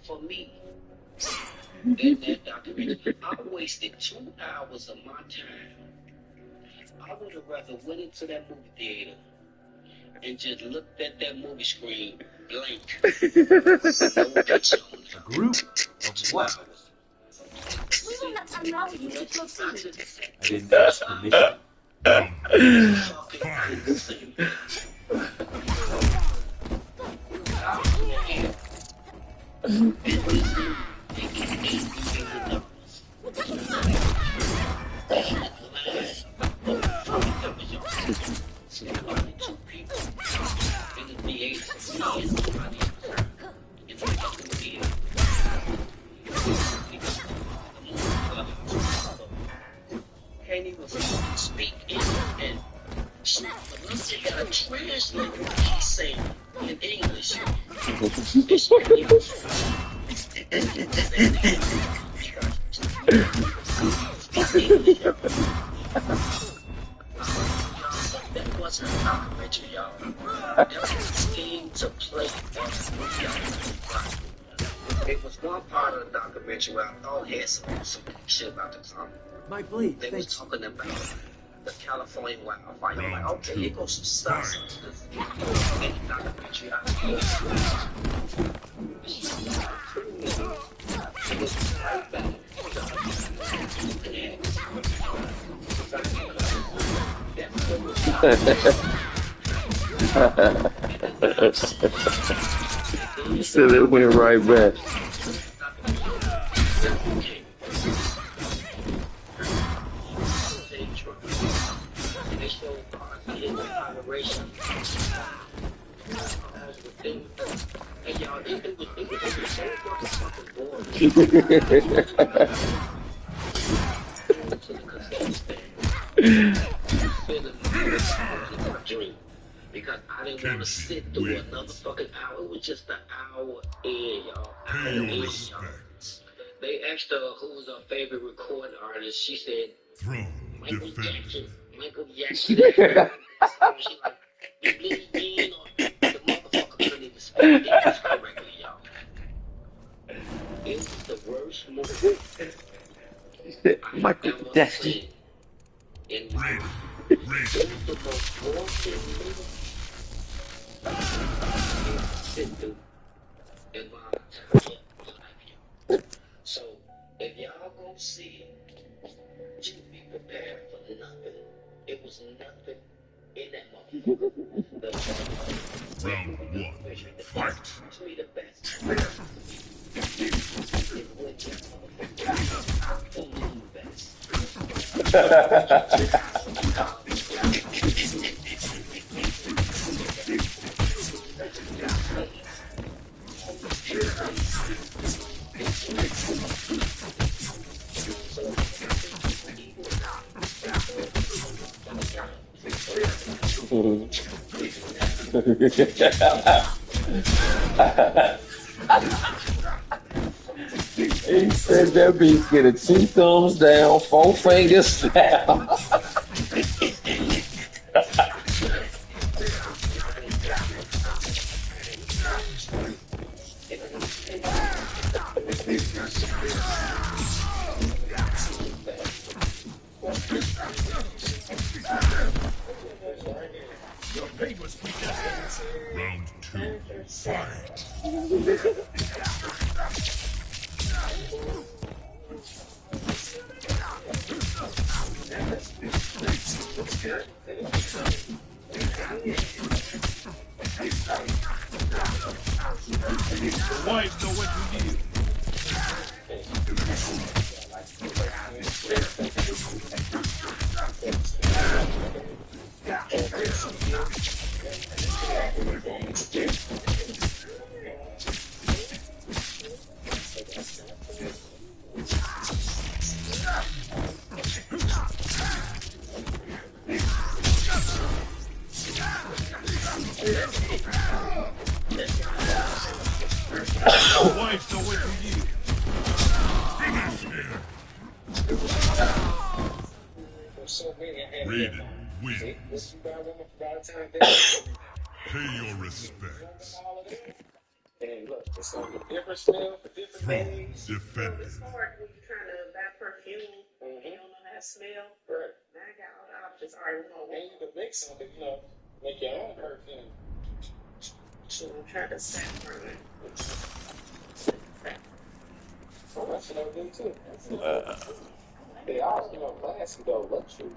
for me in that documentary. I wasted 2 hours of my time. I would have rather went into that movie theater and just looked at that movie screen blank. No picture on it. A group of 2 what? hours. We will not allow you to proceed. I didn't ask permission. Can't even speak and she got to translate what he's saying in English. played as it was one part of the documentary where I thought had some shit about the comic. My blade, They was talking about the California wildfire. I'm like, okay, here goes some stuff. In the documentary, So it went right back. Because I didn't want to sit through another fucking hour. It was just an hour in, y'all. Pay your respects. They asked her who was her favorite recording artist. She said, Throne Michael defended. Jackson. Michael Jackson. She like, you bleed again, or the motherfucker couldn't even speak English correctly, y'all. It was the worst movie Michael Jackson. in my life. It was the most boring movie I've sit through in my entire life, y'all. So, if y'all gonna see it, just be prepared for nothing. It was nothing in that motherfucker. Round one, fight. To me, the best. He said that bitch get a 2 thumbs down, 4 fingers down. Round two, fight. The wives know what to do. The wives know what to do. Raiden wins. Pay your respects. And look, it's like a different smell for different Throne days. defended. It's hard when you're trying to buy perfume and you don't know how to smell. Right. Now I got all the options. All right, we're And you can mix something, make your own perfume. So I'm trying to saffron. So that's what I do too. They all, classy though, luxury.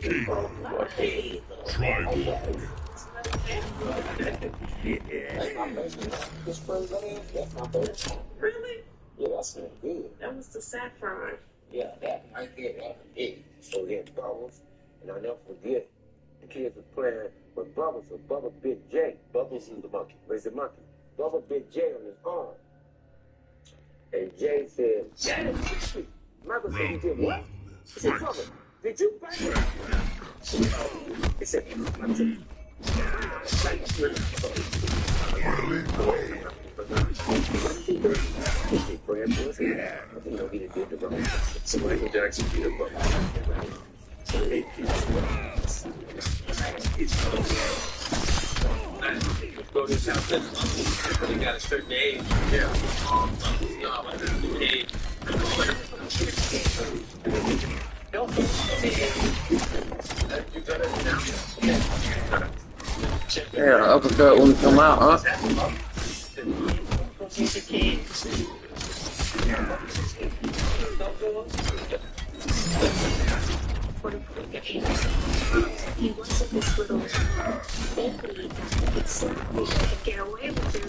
Tribal. That's my favorite. This spray that's my favorite. Really? Yeah, that smells good. That was the saffron. Yeah, that right there, that it. So we had Bubbles, and I'll never forget, the kids were playing with Bubbles, with Bubba Big J. Bubbles is the monkey. Where's the monkey? Bubba Big J on his arm. And Jay said, Jay, Michael said, he did what? He said, Bubba, did you bite it? He said, I said, So Michael Jackson beat him up. So 8 people. go to his house next month. But he got a certain age. Yeah. No, I didn't age. Yeah, uppercut when we come out, huh? He wasn't this little baby that could slap me and get away with it.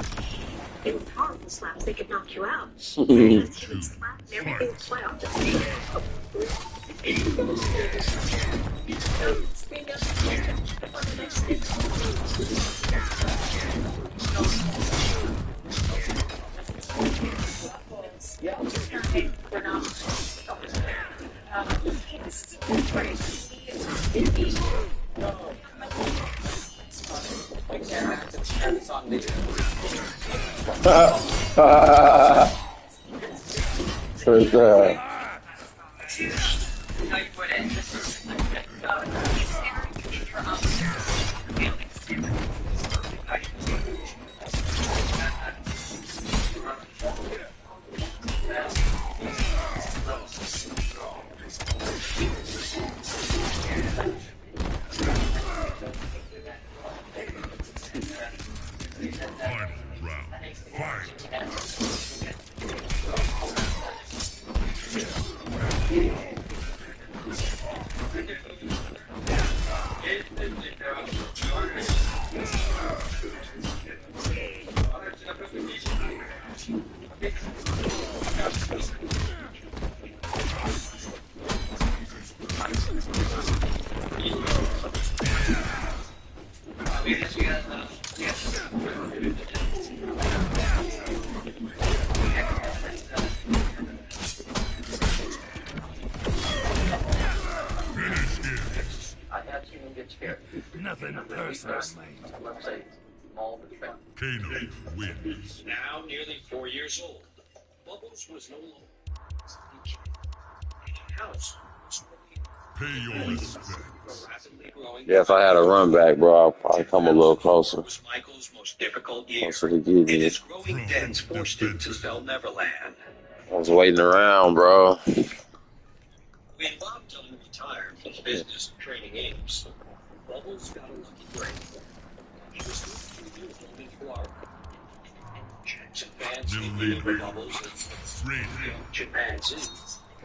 They were powerful slaps, they could knock you out. Because he would slap and everything would fly off the Nothing personal, mate. Kano wins. Now nearly 4 years old, Bubbles was no longer a house. Pay your respect. Yeah, if I had a run back, bro, I'd probably come a little closer. Michael's most difficult year. Closer to getting And it. his growing dens forced him to sell Neverland. I was waiting around, bro. When Bob Dylan retired from business and training games, Bubbles got a lucky break. He was 32 years old in Florida. Jackson fans nicknamed Bubbles as young chimpanzee.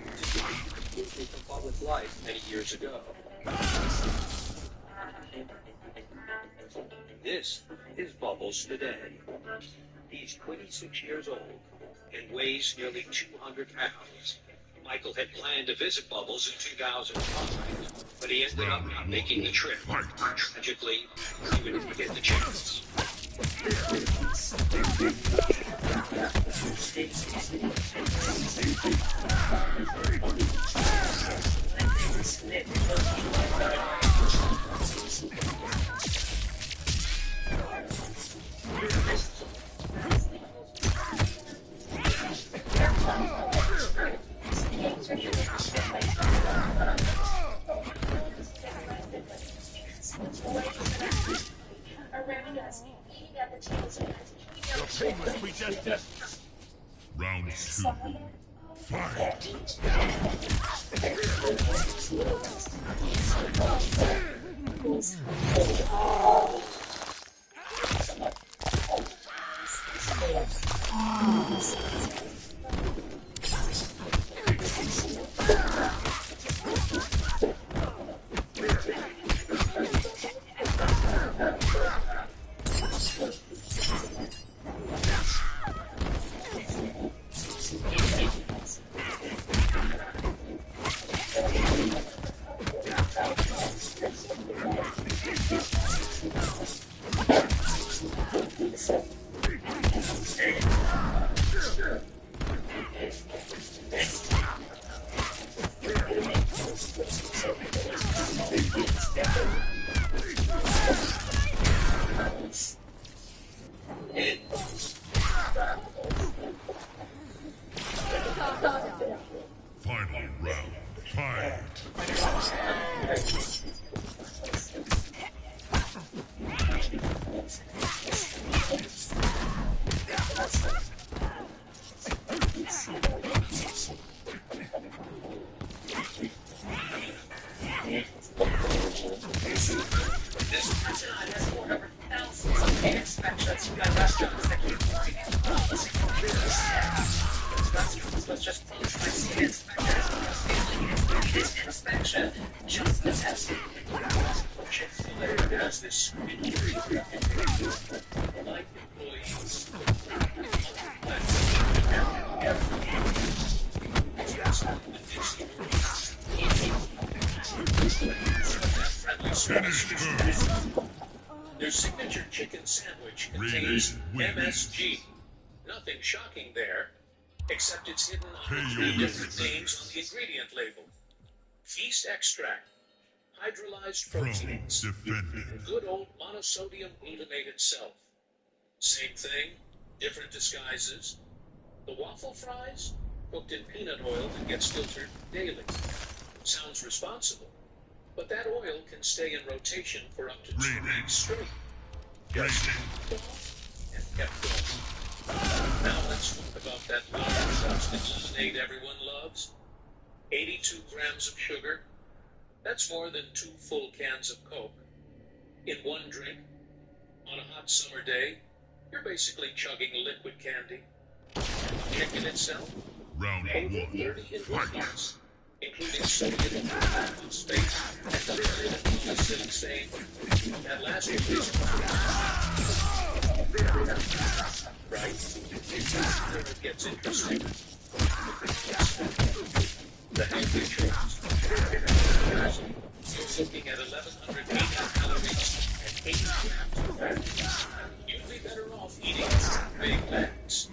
Completely from public life many years ago. This is Bubbles today. He's 26 years old and weighs nearly 200 pounds. Michael had planned to visit Bubbles in 2005, but he ended up not making the trip. Tragically, he didn't get the chance. Round 2. Fight. Their signature chicken sandwich contains MSG. Nothing shocking there, except it's hidden under 3 different names on the ingredient label. Yeast extract, hydrolyzed proteins, and good old monosodium glutamate itself. Same thing, different disguises. The waffle fries, cooked in peanut oil that gets filtered daily. Sounds responsible, but that oil can stay in rotation for up to 2 weeks straight. Just kept off and kept going. Now let's talk about that lovely substance lemonade everyone loves. 82 grams of sugar. That's more than 2 full cans of Coke. In one drink, on a hot summer day, you're basically chugging liquid candy. Chicken itself, Round over 1. 30 ingredients, including sodium, phosphate, and acetylcysteine. At last, it is right. Where it gets interesting. The healthy choice. You're looking at 1,180 calories and 80 grams of fat. You'd be better off eating Big Macs.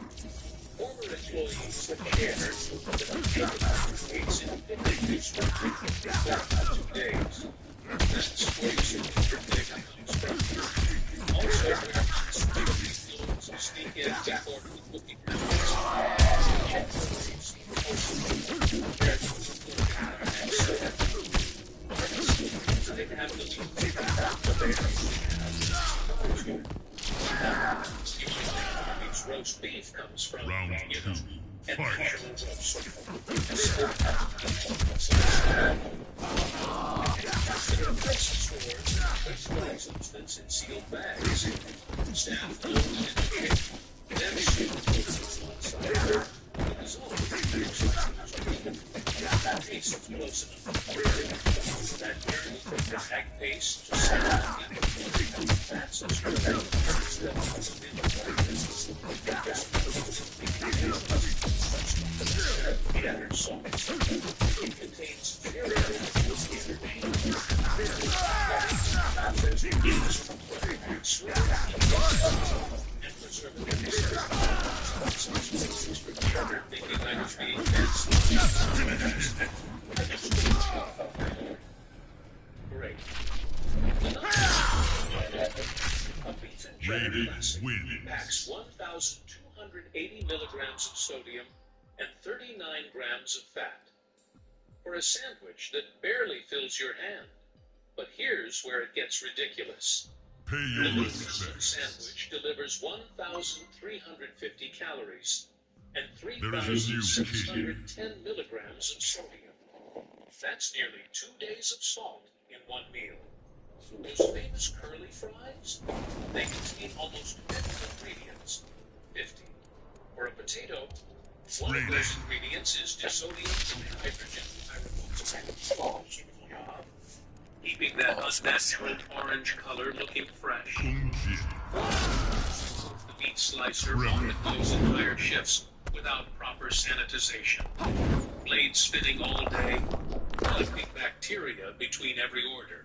Former employees of care that aids in fitness for 2 days. That's where you should get your big comes from. Also, influence to sneak in before cooking they have the roast beef comes from, Round 2. and Fight. actual roast. Stores, substance in sealed bags. Staff load in the kitchen. Then shoot the result. Tastes close enough. That journey from the egg paste to salad. That's a cheddar sauce. It contains Great. A beef and cheddar classic packs 1,280 milligrams of sodium and 39 grams of fat. For a sandwich that barely fills your hand. But here's where it gets ridiculous. Pay The your Muslim respects. sandwich delivers 1,350 calories and There is a new 3,610 milligrams of sodium. That's nearly 2 days of salt in one meal. Those famous curly fries? They contain almost 50 ingredients. 50. For a potato, one of those ingredients is disodium hydrogen pyrophosphate. Keeping that unnatural orange color looking fresh. The meat slicer often goes entire shifts without proper sanitization. Blades spinning all day, collecting bacteria between every order.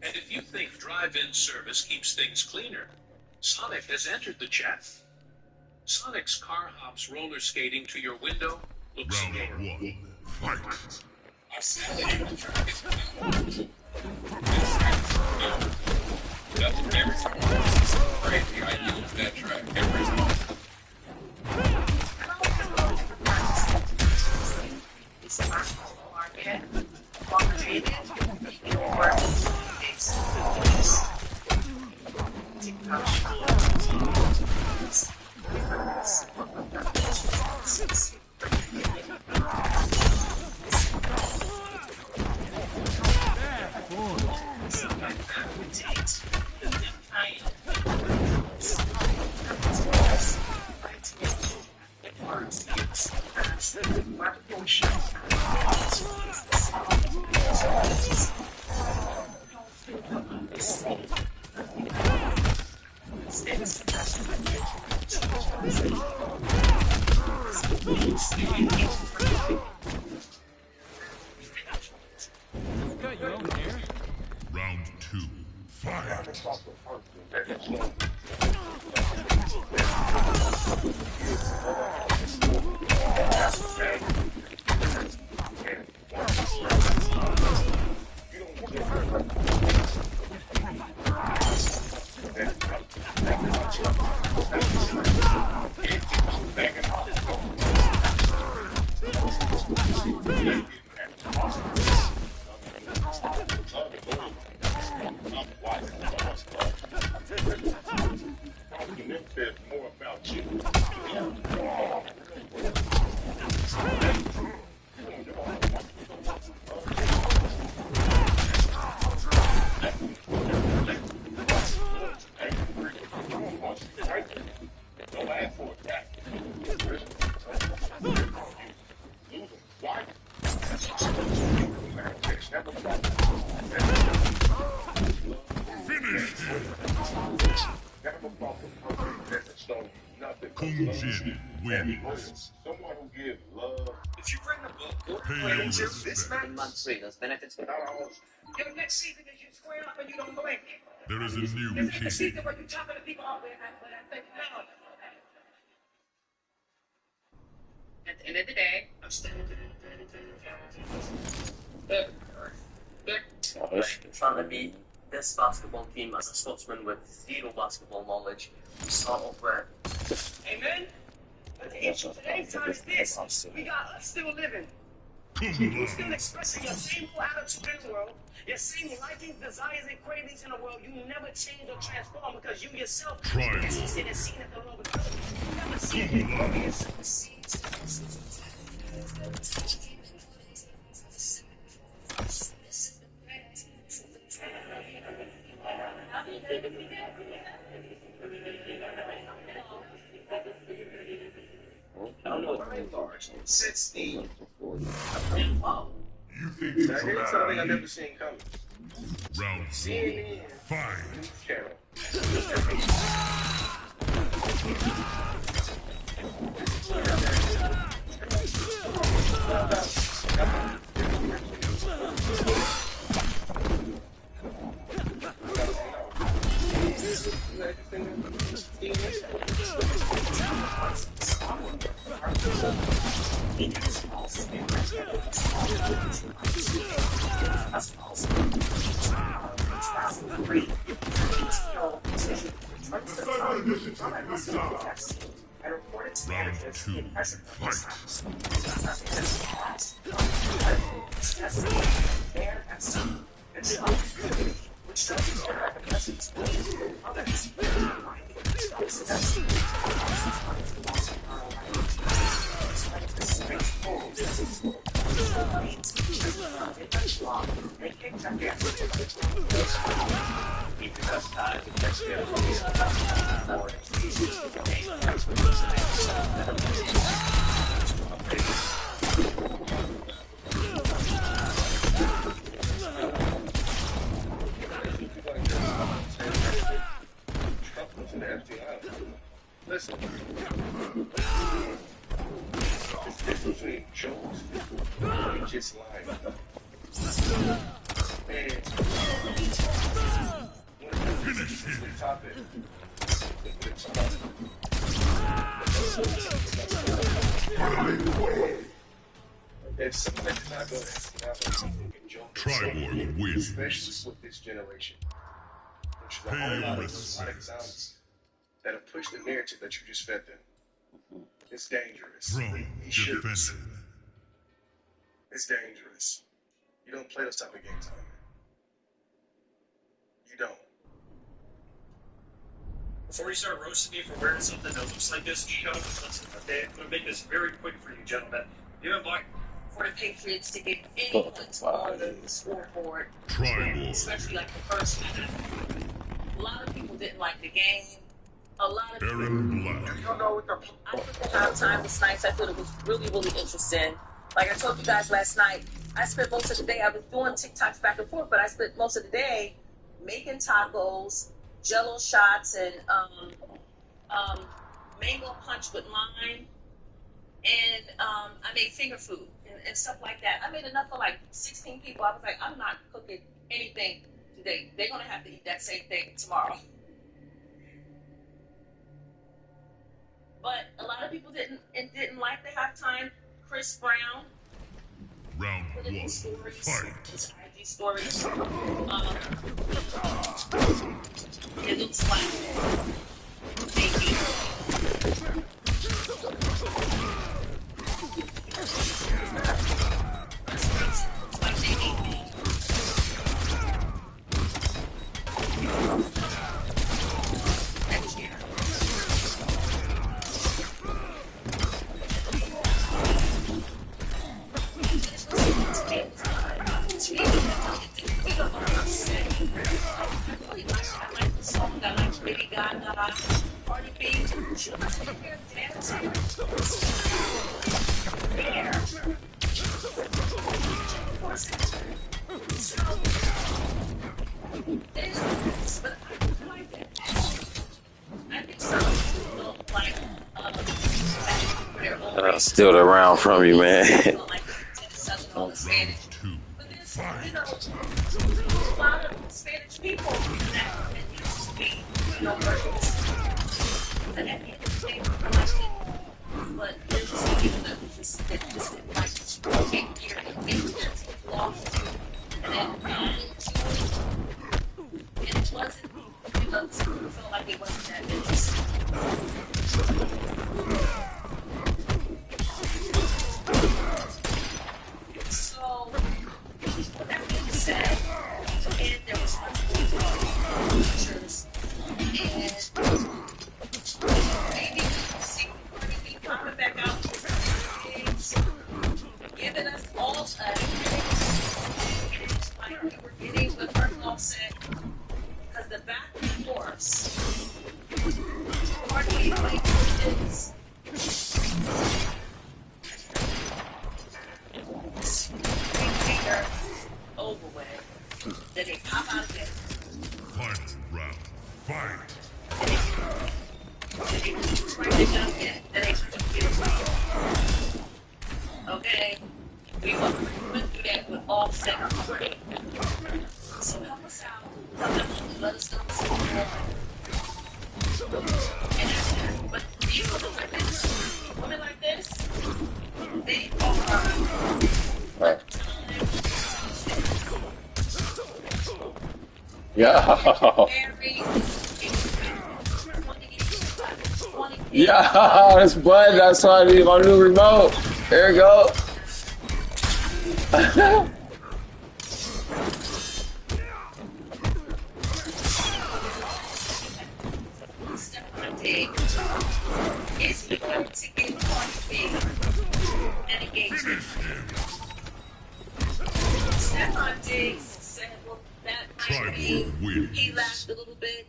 And if you think drive-in service keeps things cleaner, Sonic has entered the chat. Sonic's car hops roller skating to your window looks Round 1. Fight. I said that you were trying to crazy. I use that track every time. Round 2. Kung Jin wins. Someone who gives love. If you bring the book, Pay your respects. month free, those benefits. Your next season is you square up and you don't blink. There is a new This is the king. season where you chopping the people off there, but I think no. At the end of the day, I'm still. Trying to beat this basketball team as a sportsman with zero basketball knowledge. We saw over. Amen? But the issue today's time is this. We got us still living. You're still expressing your same attitude in the world, your same likings, desires, and cravings in the world. You never change or transform because you yourself existed and seen it the Lord. You never seen it. I don't know why large. Since the You think Now, here's something I've never seen coming. Round one. CNN Fight. News Channel. Round two. Fight. Listen. It's between jokes and just lying. And Finish him. If somebody's not going to joke, Triborg wins. especially with this generation, which is a Pay whole your lot of respects. exotic sounds that have pushed the narrative that you just fed them. It's dangerous. Throne He should. defended. It's dangerous. You don't play those type of games, man. You don't. Before you start roasting me for wearing something that looks like this, shut up and listen, okay? I'm going to make this very quick for you, gentlemen. You have like For the Patriots to get any points on the scoreboard, Triborg. especially like the first half. A lot of people didn't like the game. A lot of people. Aaron Black. I thought the halftime was nice. I thought it was really, really interesting. Like I told you guys last night, I spent most of the day, I was doing TikToks back and forth, but I spent most of the day making tacos, jello shots, and mango punch with lime. And I made finger food and stuff like that. I made enough for like 16 people. I was like, I'm not cooking anything today. They're going to have to eat that same thing tomorrow. But a lot of people didn't like the halftime. Chris Brown. Round Put in one. his stories, Fight. his IG stories. It looks like Steal the round from you, man. Spanish people that used to be, virgins. But at the end of the day, but there's just people that just like take care of it. It's lost. And then it wasn't, felt like it wasn't that interesting. So, with that being said, and there was much pictures, and maybe see coming back out with things, giving us all a like we were getting with our offset, because the back and forth hardly like is over with. Then they pop out again. Final round. Fight. Okay, we went through that with offset already. So help us out. Let us know what's going on. And that's that. But these women like this, they are. Right. Yeah. Yeah, this button, that's why I need my new remote. There we go. Is he going to get on big and engage him? Stefan Diggs said, well, that might be. He laughed a little bit.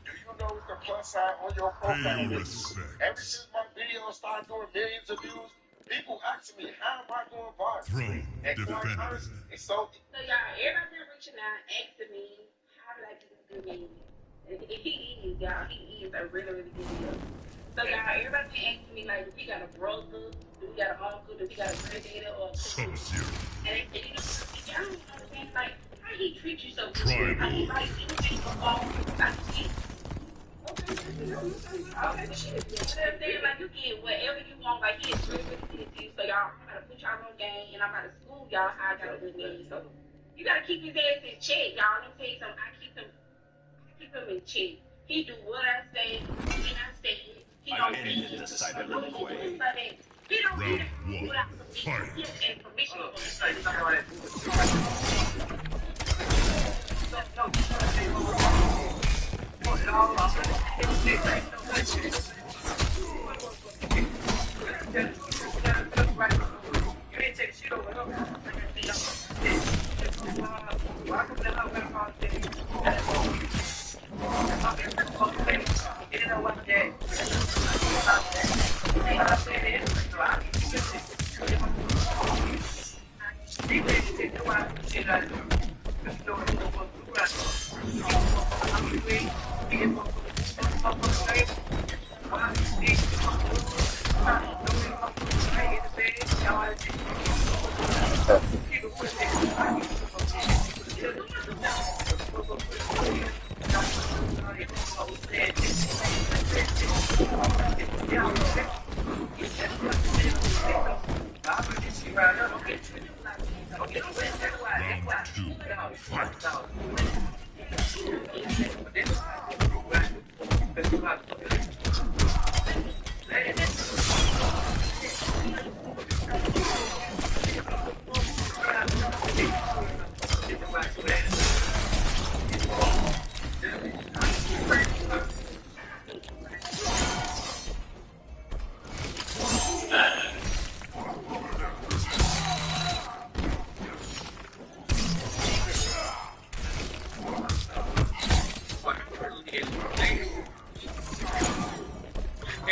Do you know the plus sign on your profile? Ever since my videos started doing millions of views, people asking me, how am I going viral? And quite honestly, it's so y'all, everybody been reaching out, asking me, how did I get this good meal? He is a really, really good meal. So y'all, everybody been asking me, like, if we got a brother, do we got an uncle, do we got a granddaddy, or a cousin? And you know, y'all don't understand, like, how he treat you so good. How he like, he treat you all like shit. Okay, shit. Like, you get whatever you want, like, he is really, really good to you. So y'all, I'm about to put y'all on game, and I'm about to school y'all how I got a good name. So you gotta keep his ass in check, y'all. Let me tell you something. I keep him in check. He do what I say, when I say it. He don't do it. He don't do that without permission from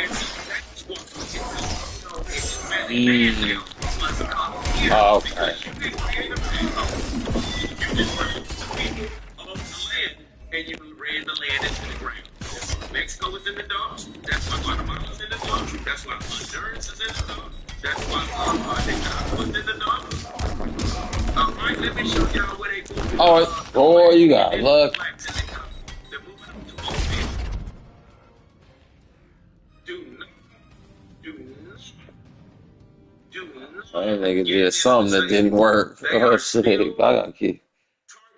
And so that's what it's really bad now. Once it comes here, Oh, okay. because you didn't create a backbone. You just were the people of the land, and you ran the land into the ground. That's why Mexico is in the dumps. That's why Guatemala's in the dumps. That's why Honduras is in the dumps. That's why Nicaragua's in the dumps. All right, let me show y'all where they moving. Oh, boy, you got luck. Blacks in the dumps. They're moving them to open. Do I think it did something that didn't work. Oh, shit. I gotta keep.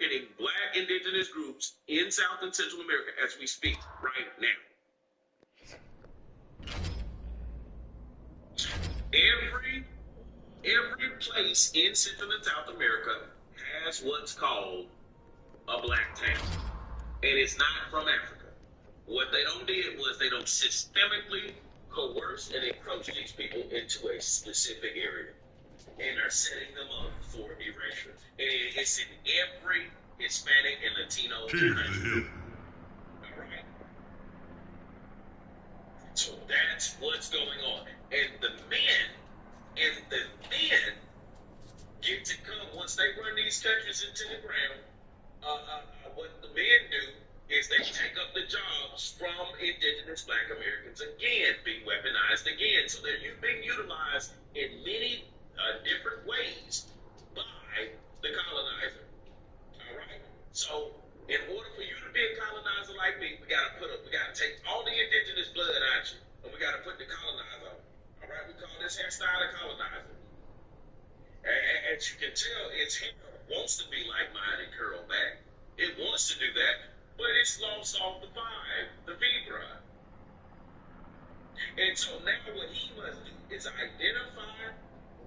targeting black indigenous groups in South and Central America as we speak right now. Every place in Central and South America has what's called a black town. And it's not from Africa. What they don't did was they don't systemically coerce and encroach these people into a specific area. And are setting them up for erasure. And it's in every Hispanic and Latino country. All right. So that's what's going on. And the men get to come once they run these countries into the ground. What the men do is they take up the jobs from indigenous black Americans again, being weaponized again. So they're being utilized in many different ways by the colonizer. All right. So in order for you to be a colonizer like me, we gotta take all the indigenous blood out you, and we gotta put the colonizer on. All right. We call this hairstyle a colonizer. As you can tell, its hair wants to be like mine and curl back. It wants to do that, but it's lost all the vibe, the vibra. And so now what he must do is identify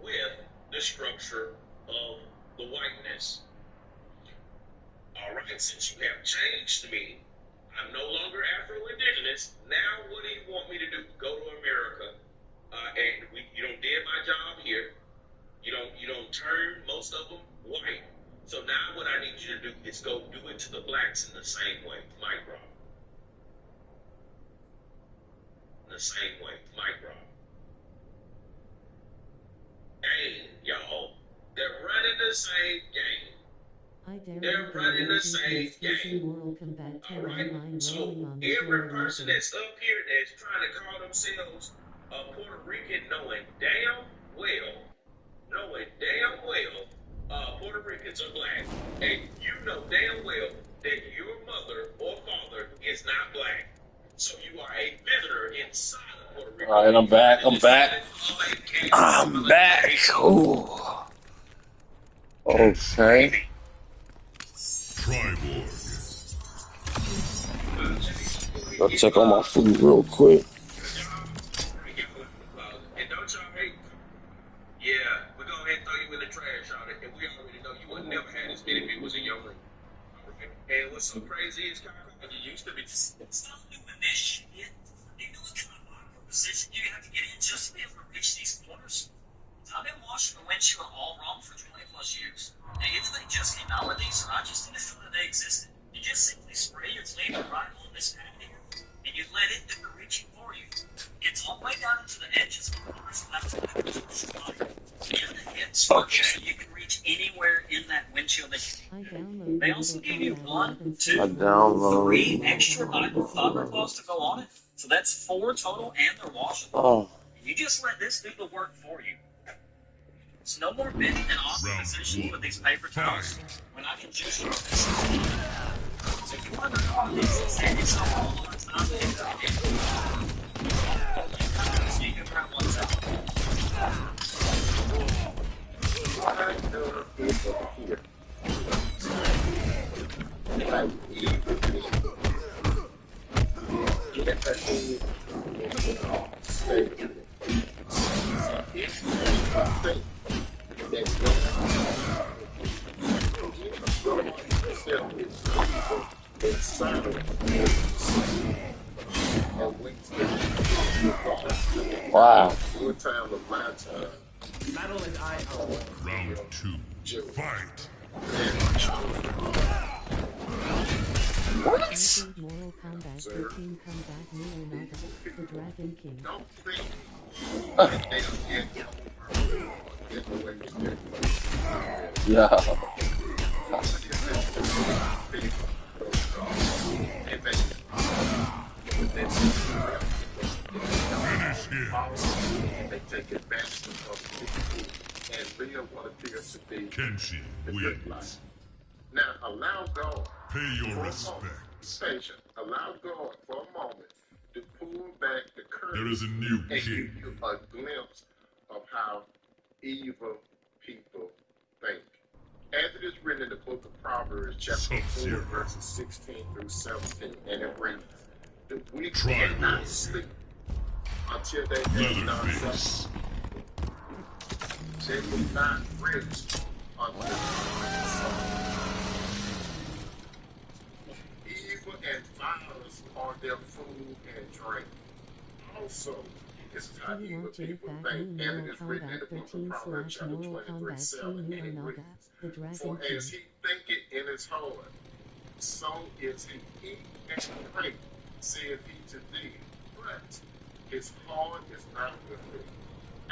with the structure of the whiteness. All right, since you have changed me, I'm no longer Afro-Indigenous. Now what do you want me to do? Go to America, and you don't did my job here. You don't turn most of them white. So now what I need you to do is go do it to the blacks in the same way, micro. The same way, micro. Game, y'all. They're running the same game. They're running the same game. All right. So every person that's up here that's trying to call themselves a Puerto Rican, knowing damn well Puerto Ricans are black, and you know damn well that your mother or father is not black. So you are a visitor inside of Puerto Rico. All right, I'm back. Ooh. Okay. Go check on my food real quick. And don't y'all hate? Yeah, we're going to go ahead and throw you in the trash on it. And we already know you would never had as many people in your room. And what's so crazy is, you used to be. Stop doing this shit. You know what kind of awkward position you have to get in just to be able to reach these corners? I've been washing the windshield all wrong for 20 plus years. Now, either they just came out with these, or I just didn't know that they existed. You just simply spray your cleaner right on this pad here, and you let it do the reaching for you. It's all the way down into the edges of the corners without the and the head circle, so you can reach anywhere in that windshield that you need. They also give you 1, 2, 3 extra microfiber cloths to go on it, so that's 4 total, and they're washable. Oh. You just let this do the work for you. So no more bending in awkward positions with these paper towels when I can just use this. So if you want to know these, save yourself a whole lot of time and so you can grab one towel. Wow. What time was my time? Round 2. Fight. What? Combat 13 Combat New Naga, the Dragon King. Don't think that they'll get away with their Yeah. They take advantage of people and live what appears to be Kenshi the good wins. life. Now, allow God. Pay your for a respects. moment, patient. Allow God for a moment to pull back the curtain. There is a new and king. give you a glimpse of how evil people think. As it is written in the book of Proverbs, chapter 4, verses 16 through 17, and it reads, the wicked cannot sleep until they have done something. They will not rest until they have something. Evil and violence are their food and drink. Also, this is how evil people think, and it is written in the book of Proverbs, chapter 23, 7, and it reads, for as he thinketh in his heart, so is he. Eat and drink, saith he to thee, but his heart is not with thee.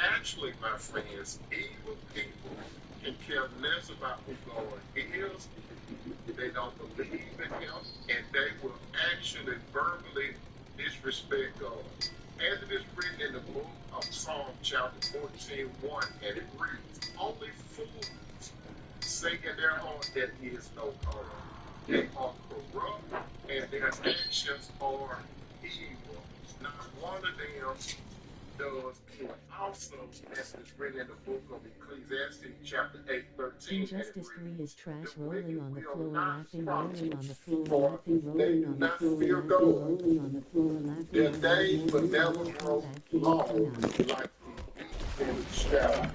Actually, my friends, evil people can care less about who God is. They don't believe in him, and they will actually verbally disrespect God. As it is written in the book of Psalm chapter 14:1, and it reads, only fools say in their heart that is no God. They are corrupt, and their actions are evil. Not one of them does good. Also, as it's written in the book of Ecclesiastes, chapter 8:13, Injustice 3 is trash rolling on the floor, laughing, rolling on the floor, laughing, rolling on the floor, laughing, rolling on the floor, laughing. Their days will never grow long like the in shadow.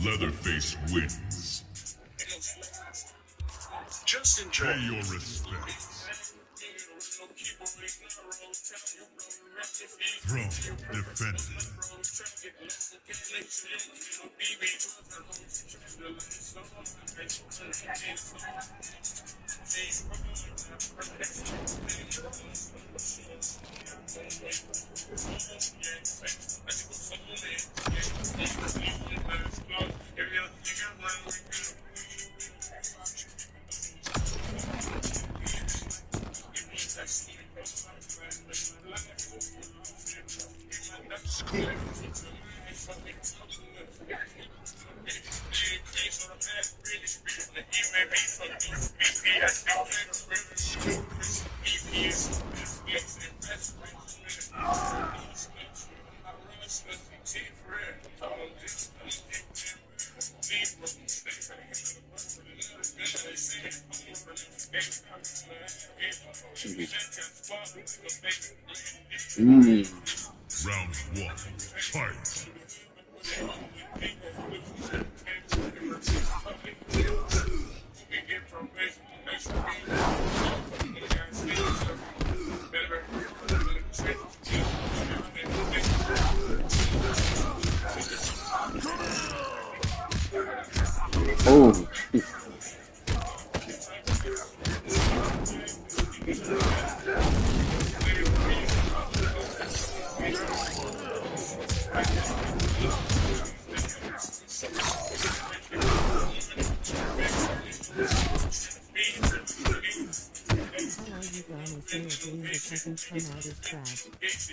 Leatherface wins. Just enjoy. Pay your respects. Throne defended. Round one, fight. Oh. How are you gonna say a game that hasn't come out is trash? This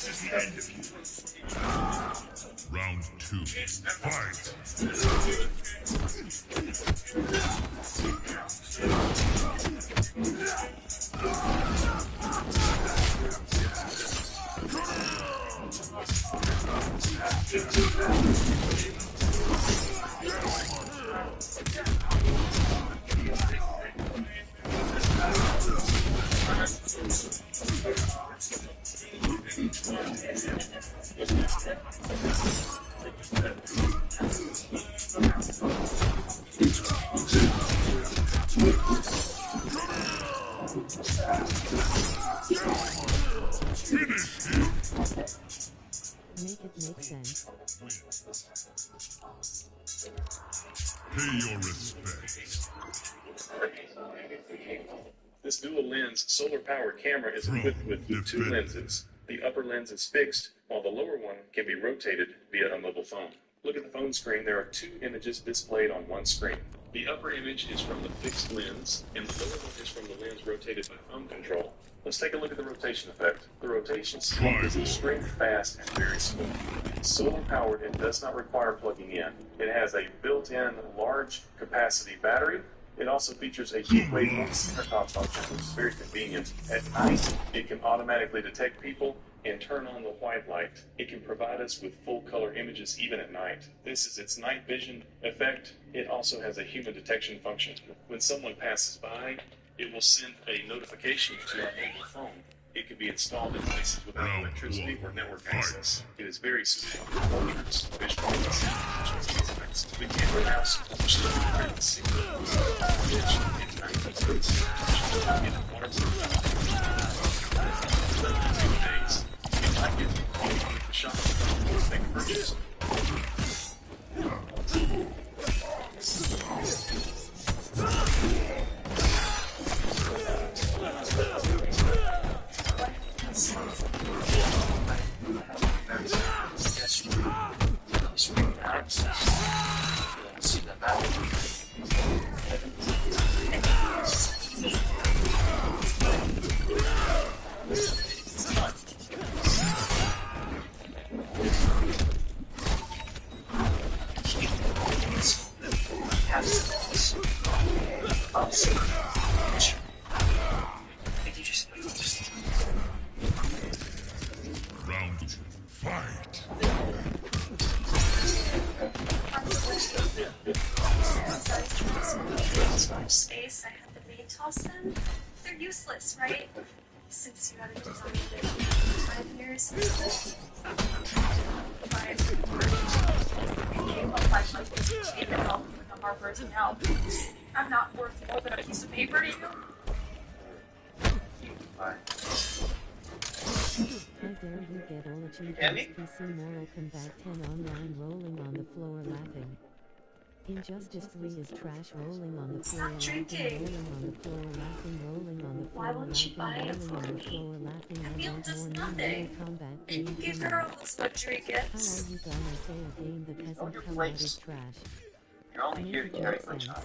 is the end of you. Round two, fight. Make it make sense. Pay your respects. This dual lens solar powered camera is equipped with two lenses. The upper lens is fixed, while the lower one can be rotated via a mobile phone. Look at the phone screen. There are two images displayed on one screen. The upper image is from the fixed lens, and the lower one is from the lens rotated by phone control. Let's take a look at the rotation effect. The rotation speed is extremely fast and very smooth. It's solar powered and does not require plugging in. It has a built-in large capacity battery. It also features a gateway voice intercom function, which is very convenient. At night, it can automatically detect people and turn on the white light. It can provide us with full color images even at night. This is its night vision effect. It also has a human detection function. When someone passes by, it will send a notification to our mobile phone. It can be installed in places without electricity or network access. It is very suitable for portraits, visual effects. The camera house frequency. Round two, fight. Space, I had the maid toss them. They're useless, right? Since you haven't designed it in 5 years. I'm not worth more than a piece of paper to you. How dare you get all achievements PC Mortal Kombat 10 online rolling on the floor laughing. Injustice 3 is trash rolling on the floor laughing, rolling on the floor laughing, rolling on the floor laughing, rolling on the floor laughing. I want more new Mortal Kombat game coming out. How are you gonna say a game that hasn't come out is trash? You're only here to carry my child.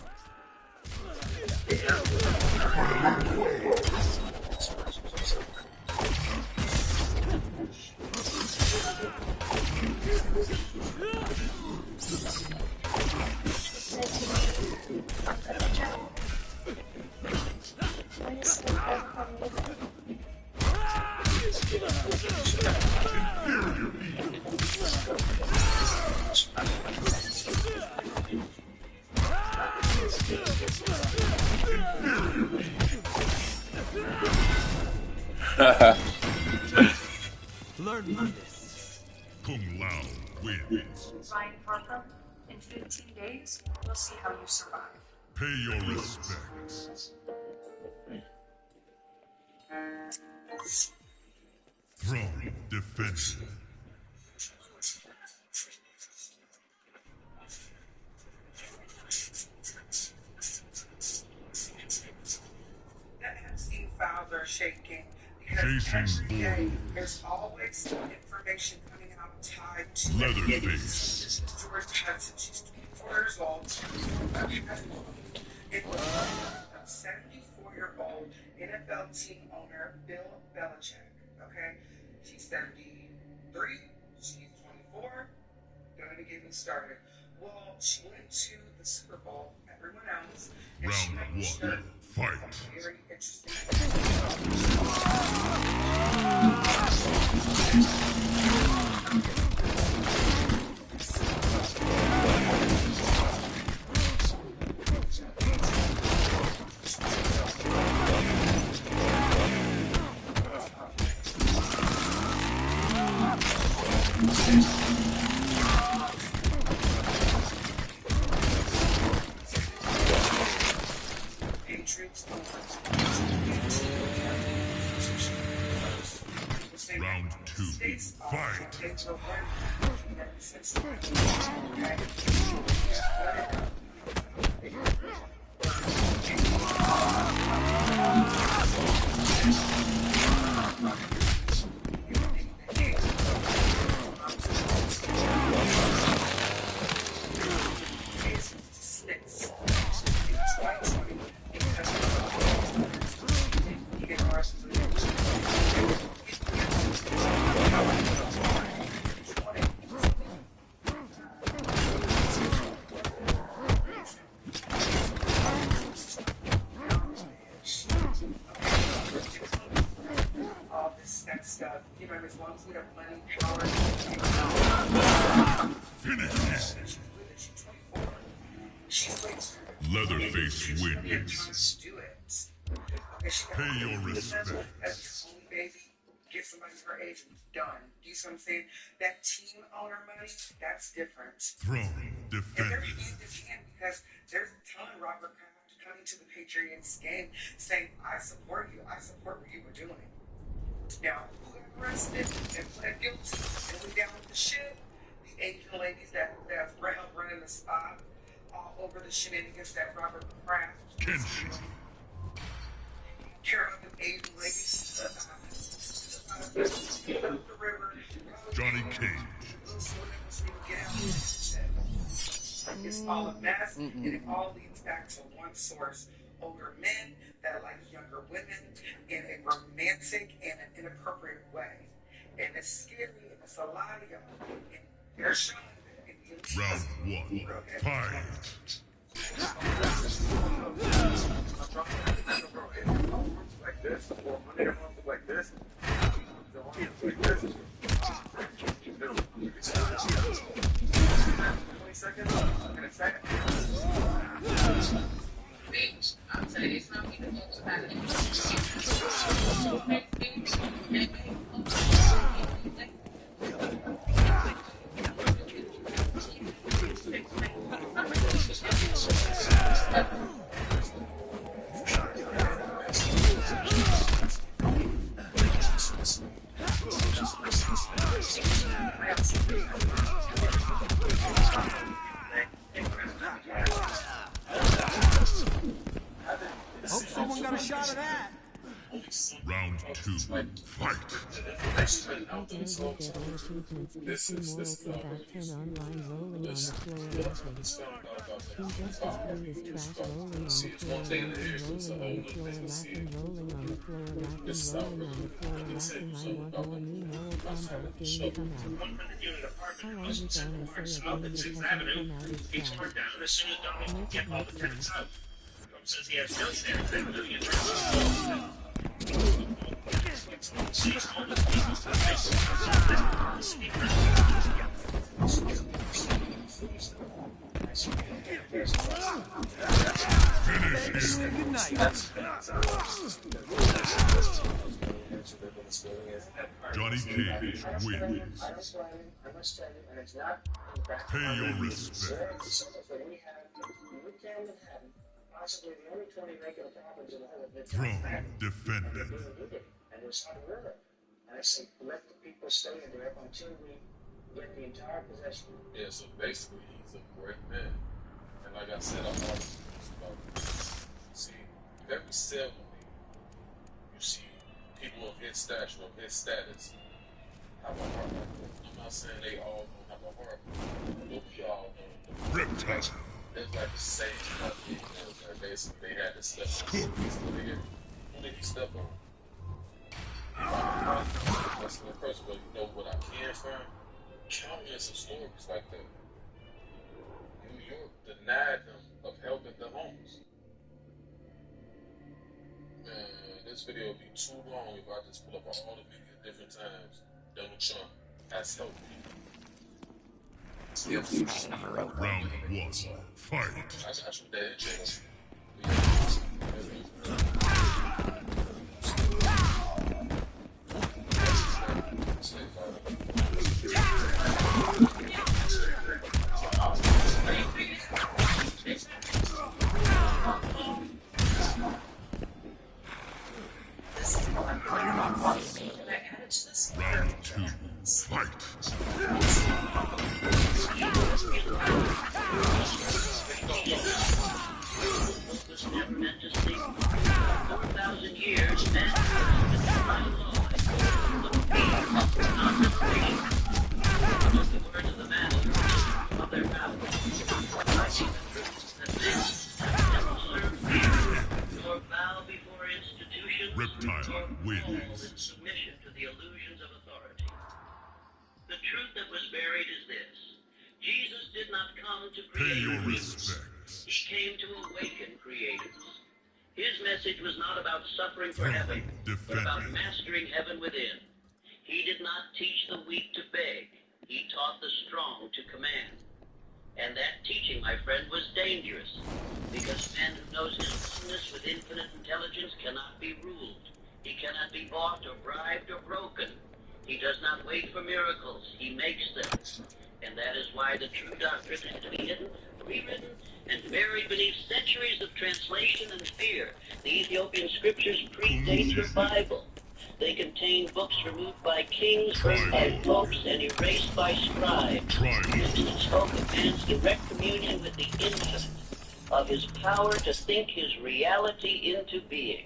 Learn from this. Kung Lao wins. Ryan Parker, in 15 days, we'll see how you survive. Pay your respects. Throne defended. That Epstein files are shaking because every day there's always some information coming out tied to Leatherface. This is George Hudson. She's 24 years old. It was a 74-year-old NFL team owner, Bill Belichick. Okay, she's 73. She's 24. Don't even get me started. Well, she went to the Super Bowl. Everyone else. And she made sure Fight. very interesting. Round 2. Fight. All this stuff, you know, as long as we have money, power, Leatherface wins. do it. Okay, she Pay your respects. As your only baby, get somebody her age, done. Do you see what I'm saying? That team owner money, that's different. Throne And they're defended. hand in hand because there's a ton of Robert Kraft coming to the Patriots game saying, I support you. I support what you were doing. Now, who got arrested and pled guilty and went down with the shit? The Asian ladies that helped running the spot all over the shenanigans that Robert Kraft was doing. Care about the Asian ladies the river. Johnny Cage. It's all a mess, and it all leads back to one source: older men that like younger women in a romantic and an inappropriate way. And it's scary, and it's a lot of y'all. And they're showing it. Round 1. Fight. Like this, or under like this. Like this. 20 seconds. I'm gonna say it. Bitch, I'm telling you, it's not even going to happen. Hope someone got a shot of that. Round 2. Fight. Injustice 3 is trash rolling on the floor, laughing, rolling on the floor, laughing, rolling on the floor, laughing. I want more new Mortal Kombat game come out. How long you gonna say a game that hasn't come out is trash? Make it make sense. Says he has no chance at doing it. Good night. been experienced. Johnny Cage wins. I must tell you, and it's not in the back Pay of your my respects. that we have in Midtown Manhattan, possibly the only 20 regular properties in the whole of Midtown Throne Manhattan. defended. They're being needed, and there's hot water. And I say, let the people stay in there until we get the entire possession. Yeah, so basically, he's a great man. And like I said, I'm always about this. See, every ceremony, you see people of his stature, of his status, have a heart like that. I'm not saying they all don't have a heart, but we all know. Reptile. There's like the same kind of thing, that basically they had to step on. Who did he step on? That's the first way you know what I can find. Countless of stories like that. New York denied him of helping the homeless. Man, this video would be too long if I just pull up all the media at different times. Donald Trump has helped me. Round 1. Fight. I got you there, James. Round 2. Fight. 4,000 years, and just the words of the man of their mouth. I see the truth that this serve fear, nor bow before institutions, Reptile wins. in submission to the illusions of authority. The truth that was buried is this: Jesus did not come to create Pay your creatures. respects. He came to awaken creators. His message was not about suffering for heaven, but about mastering heaven within. He did not teach the weak to beg. He taught the strong to command. And that teaching, my friend, was dangerous, because man who knows his oneness with infinite intelligence cannot be ruled. He cannot be bought or bribed or broken. He does not wait for miracles. He makes them. And that is why the true doctrine had to be hidden, rewritten, and buried beneath centuries of translation and fear. The Ethiopian scriptures predate your Bible. They contain books removed by kings, burned by popes, and erased by scribes. It spoke of man's direct communion with the infinite, of his power to think his reality into being,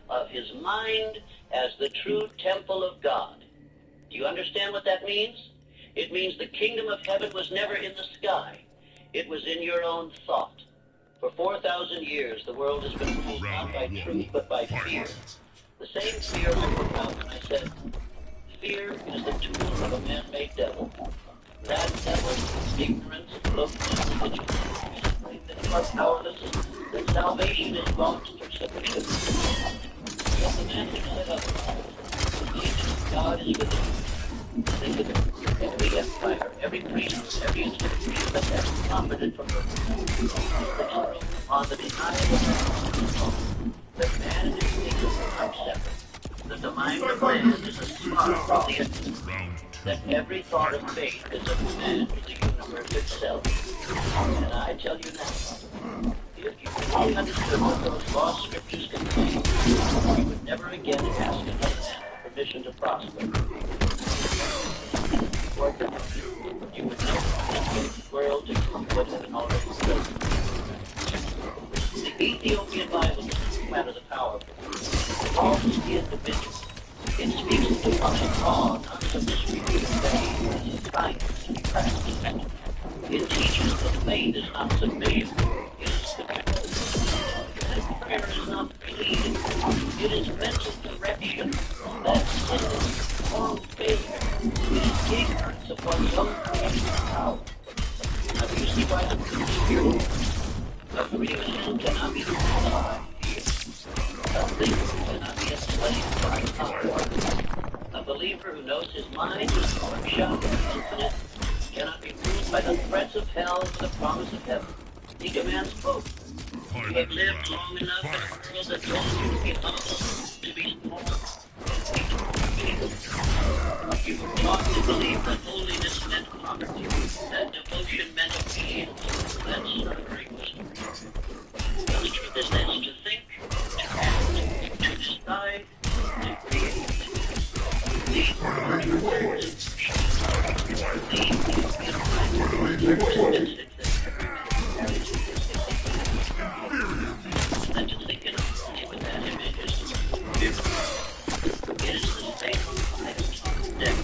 of his mind as the true temple of God. Do you understand what that means? It means the kingdom of heaven was never in the sky. It was in your own thought. For 4,000 years, the world has been ruled not by truth, but by fear. The same fear I put out when I said, fear is the tool of a man-made devil. That devil is ignorance, loveless, religion. That you are powerless, that salvation is bought through submission. Yet the man who said otherwise, the agent of God is within you. Think of it. Every empire, every priest, every institution that has profited from the on the denial of that man and his kingdom are separate. That the mind of man is a spark from the infinite. That every thought of faith is of man to the universe itself. And I tell you now, if you really understood what those lost scriptures contain, you would never again ask another man for permission to prosper. You would never expect the world to do what has been already done. The Ethiopian Bible doesn't matter the powerful. It all is the individual. It speaks to divine law, not to misrepeated faith, as kindness and practice. It teaches that faith is not submission. It is control. That prayer is not pleading. It is mental direction. That sin is moral failure. It is ignorance of one's own creative power. Now, do you see why the truth is here? A free man cannot be ruled by fear. A thinker cannot be enslaved by power. A believer who knows his mind is the workshop of the infinite cannot be ruled by the threats of hell or the promise of heaven. He demands both. You have lived long enough in a world that tells you to be humble, to be small, and that holiness meant poverty, that devotion meant obedience. That's not a great wisdom. The truth is this: to think, to act, to decide, to create. These are the words and to think in harmony with that image is the it is the same lie of talk of death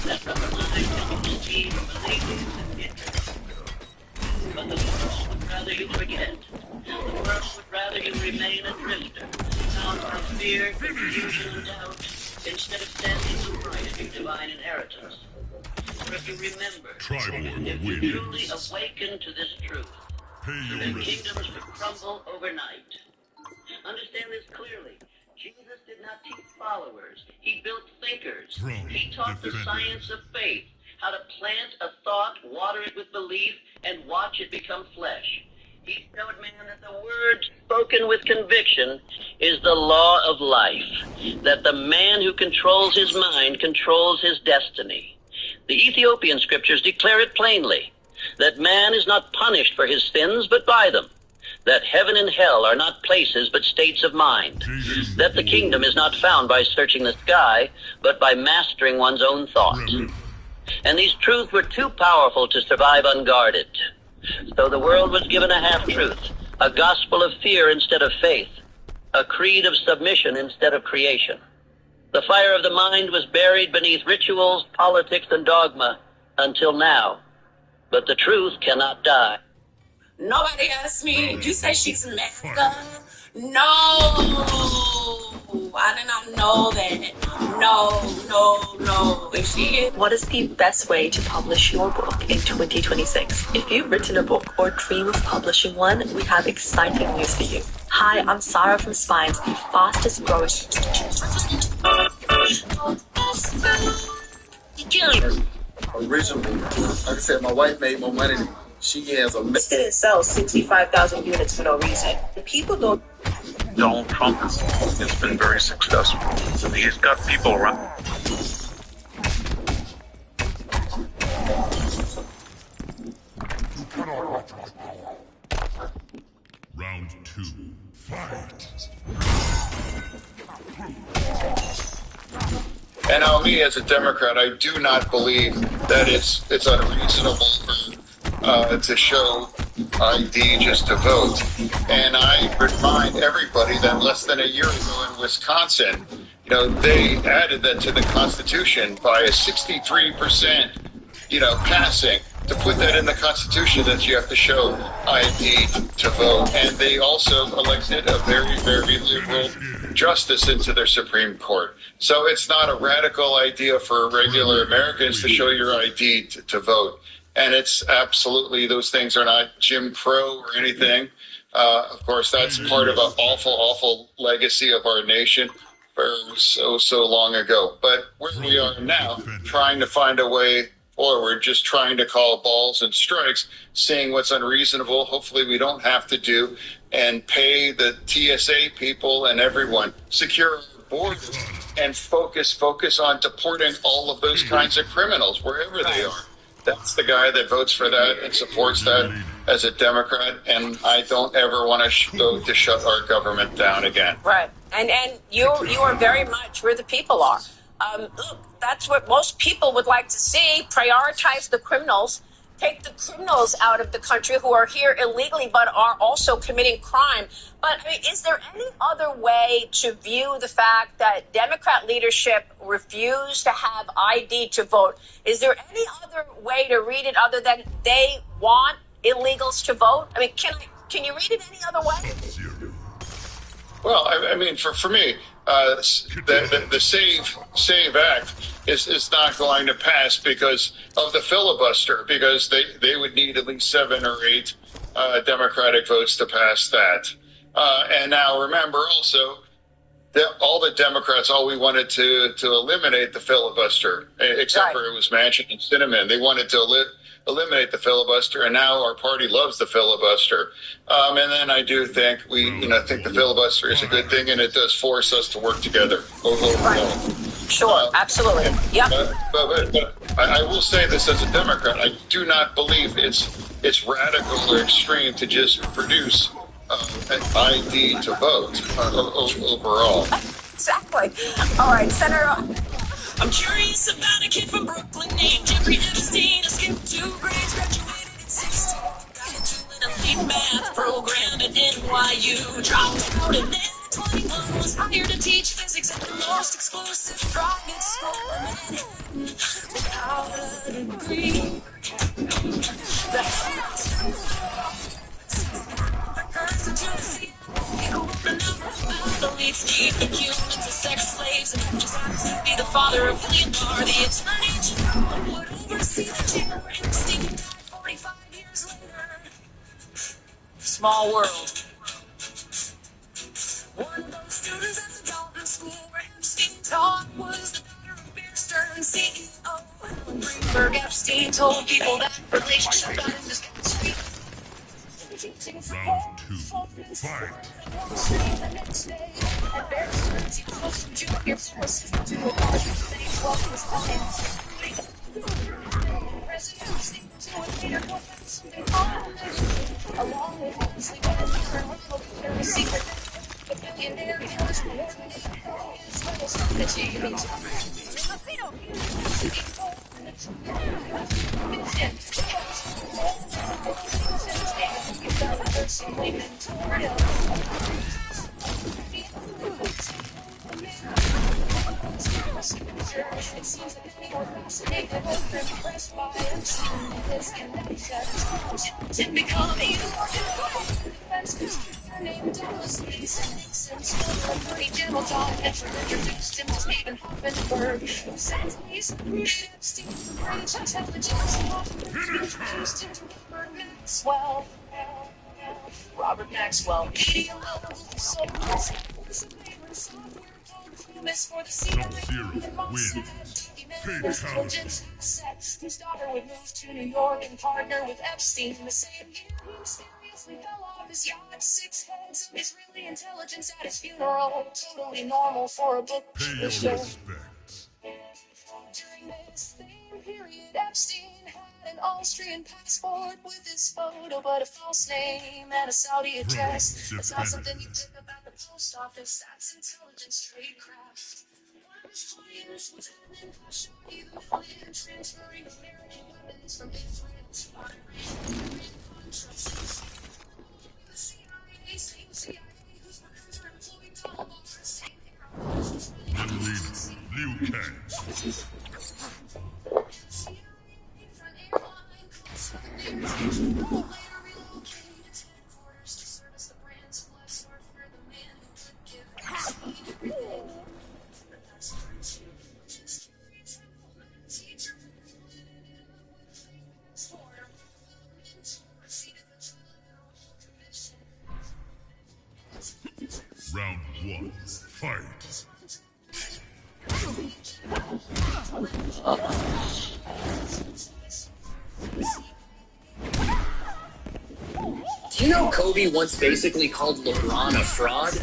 that from the mind can conceive believing and interest. But the world would rather you forget. The world would rather you remain a drifter, bound by fear, confusion, and doubt, instead of standing upright in your divine inheritance. For if you remember, if you truly awaken to this truth, then kingdoms would crumble overnight. Understand this clearly. Jesus did not teach followers. He built thinkers. He taught the science of faith, how to plant a thought, water it with belief, and watch it become flesh. He showed man that the word spoken with conviction is the law of life, that the man who controls his mind controls his destiny. The Ethiopian scriptures declare it plainly, that man is not punished for his sins, but by them, that heaven and hell are not places, but states of mind, that the kingdom is not found by searching the sky, but by mastering one's own thought. And these truths were too powerful to survive unguarded. So the world was given a half-truth, a gospel of fear instead of faith, a creed of submission instead of creation. The fire of the mind was buried beneath rituals, politics, and dogma until now. But the truth cannot die. Nobody asked me, did you say she's America? No! I did not know that. No. If she is... What is the best way to publish your book in 2026? If you've written a book or dream of publishing one, we have exciting news for you. Hi, I'm Sarah from Spine's, the fastest growing... Originally, like I said, my wife made more money than me. She has a... This didn't sell 65,000 units for no reason. People don't... Donald Trump has been very successful. He's got people around. Round 2. Fight. And now, me as a Democrat, I do not believe that it's unreasonable to show ID just to vote. And I remind everybody that less than a year ago in Wisconsin, they added that to the Constitution by a 63%, passing. To put that in the Constitution that you have to show ID to vote. And they also elected a very, very liberal justice into their Supreme Court. So it's not a radical idea for regular Americans to show your ID to vote. And it's absolutely, those things are not Jim Crow or anything. Of course, that's part of an awful, awful legacy of our nation for so long ago. But where we are now, trying to find a way forward, just trying to call balls and strikes, seeing what's unreasonable, hopefully we don't have to do, and pay the TSA people and everyone, secure our borders, and focus on deporting all of those kinds of criminals, wherever they are. That's the guy that votes for that and supports that as a Democrat, and I don't ever want to vote to shut our government down again. Right. And you are very much where the people are. Look, that's what most people would like to see. Prioritize the criminals. Take the criminals out of the country who are here illegally but are also committing crime. But I mean, is there any other way to view the fact that Democrat leadership refused to have ID to vote? Is there any other way to read it other than they want illegals to vote? I mean, can you read it any other way? Well, I mean, for me, the Save Act is not going to pass because of the filibuster, because they would need at least 7 or 8 Democratic votes to pass that. And now remember also, all the Democrats, we wanted to eliminate the filibuster, except for it was Manchin and Sinema. They wanted to eliminate the filibuster, and now our party loves the filibuster. And then I do think think the filibuster is a good thing, and it does force us to work together overall. Sure, absolutely. Yep. I will say this as a Democrat, I do not believe it's radical or extreme to just produce an ID to vote overall. Exactly. All right, Senator. I'm curious about a kid from Brooklyn named Jeffrey Epstein. Skipped 2 grades, graduated at 16. Got into an elite math program at NYU. Dropped out and then at 21 was hired to teach physics at the most exclusive private school in Manhattan. Without a degree. Beliefs keeping humans as sex slaves and just happens to be the father of William Barr, the attorney general would oversee the jail where Epstein died 45 years later. Small world. One of those students at the Dalton School where Epstein taught was the daughter of Bear Stearns CEO. Alan Greenberg Epstein told people that relationship got him this chemistry. Round 2, fight. The next day, at Bear Stearns, he goes from junior assistant to a larger than he was clients. President Stevens, who would later go back something called along with obviously there was secret the billionaire killers coordinated his little strategy. It seems that many were fascinated or impressed by his connections. To become even more named Douglas Nixon, Silver Attorney General John Mitchell introduced him to Stephen Hoffenberg, who said he's recruited Epstein for British intelligence and introduced him to Robert Maxwell. Robert Maxwell, media level software promise for the CIA and Mossad, documenting intelligence assets. His daughter would move to New York and partner with Epstein in the same year. He mysteriously fell off his yacht. 6 heads of Israeli intelligence at his funeral. Totally normal for a book. Pay your respects. During this same period, Epstein had an Austrian passport with his photo, but a false name and a Saudi address. That's not something you pick up at the post office. That's intelligence tradecraft. One of his clients was Edmund Khashoggi, the million transferring American weapons from Israel to Iran. Contras. The CIA, same CIA, whose recruiter employed Donald Barr, same hero, who's running Liu Kang. Round 1, fight. Do you know Kobe once basically called LeBron a fraud?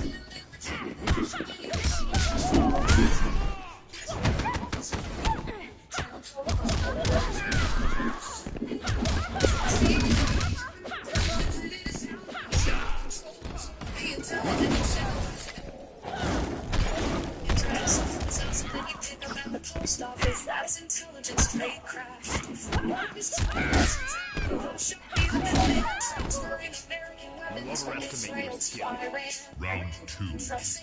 Post office, that's intelligence tradecraft. Round 2, fight.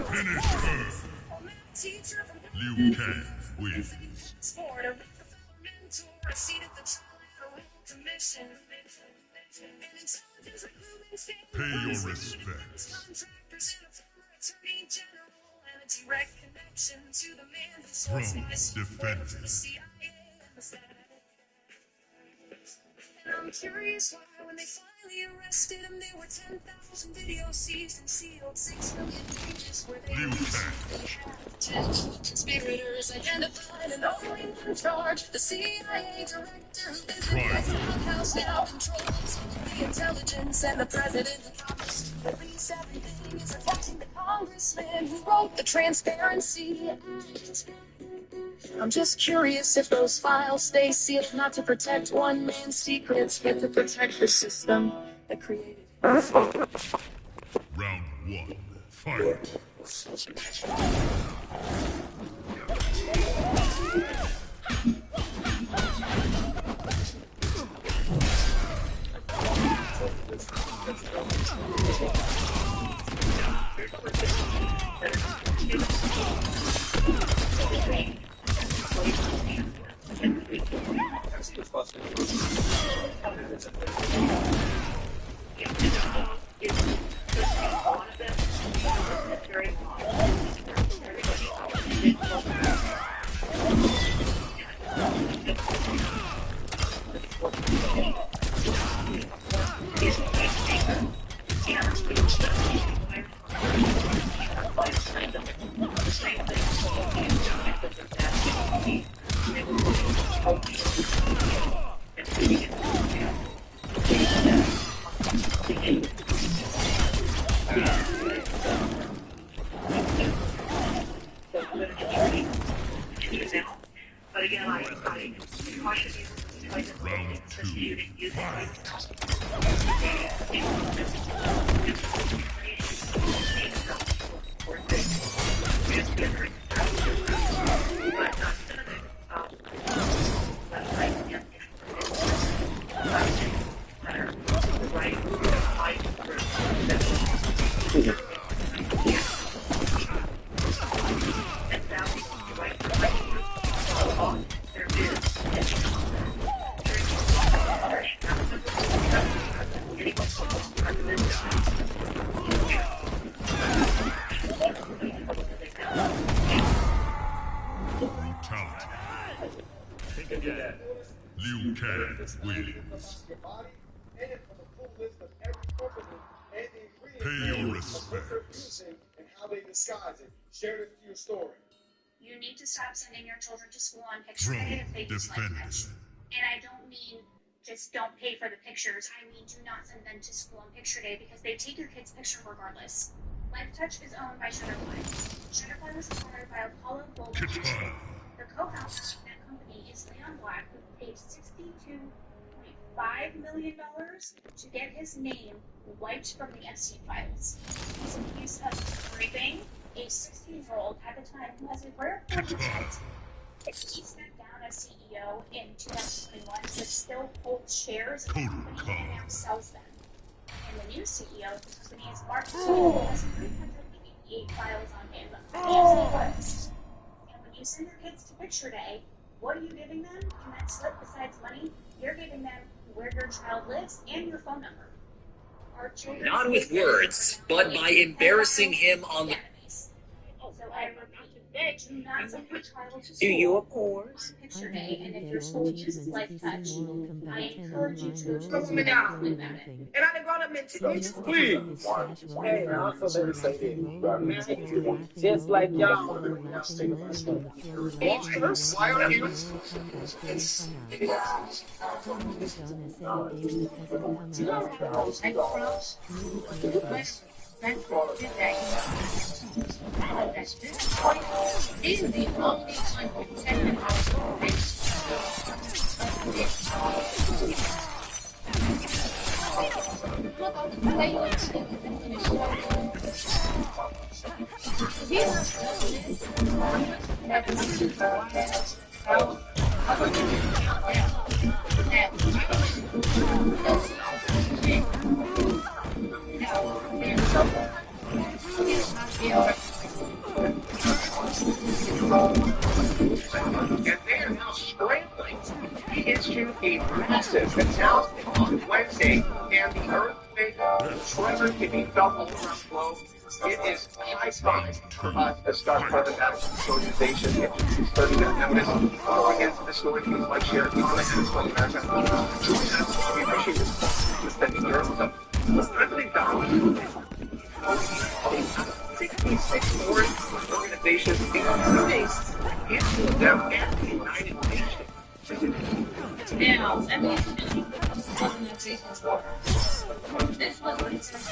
Finish her. Liu Kang wins. Pay your respects. Throne defended. And I'm curious why when they finally arrested him. There were 10,000 videos seized and sealed, 6 million pages where they recently had 10 conspirators identified and only one charged. The CIA director who lived in the White House now controls the intelligence, and the president who promised to release everything is attacking the congressman who wrote the Transparency Act. I'm just curious if those files stay sealed, not to protect one man's secrets, but to protect the system that created it. Round 1, fight. Round 2, fight. Liu Kang wins. Pay your respects. And how they disguise it. Share it through your story. You need to stop sending your children to school on picture day if they dislike that. And I don't mean just don't pay for the pictures. I mean do not send them to school on picture day because they take your kid's picture regardless. LifeTouch is owned by Shutterfly. Shutterfly was acquired by Apollo Global. The co-founder of that company is Leon Black, who paid $62.5 million to get his name wiped from the Epstein files. He's accused of raping a 16-year-old at the time who has a rare form of sight. He stepped down as CEO in 2021, but still holds shares in the company and now sells them. And the new CEO of the company is Mark Zuckerberg, who has 388 files on him. And when you send your kids to picture day, what are you giving them in that slip besides money? You're giving them where your child lives and your phone number. Not with words, but by embarrassing him on the... So I repeat, do not send your child to school. Do you, of course? Picture day, and if your school chooses LifeTouch, I encourage you to Come me down. And I done grown up in two. Please. Hey, I'm so let me say this. Just like y'all. Monsters? Why are you? Is the only unprotected household And they are now scrambling to issue a massive announcement on Wednesday, and the earthquake Slavery can be felt all around the globe. It is high time for us to start carving out of this organization and to study their evidence. Going into the story, please like, share, comment, and explain America. We appreciate this for spending here. So, President Donald Trump is 66 foreign organizations, including them and the United Nations. Now, let me show you what these organizations are. This was what it says.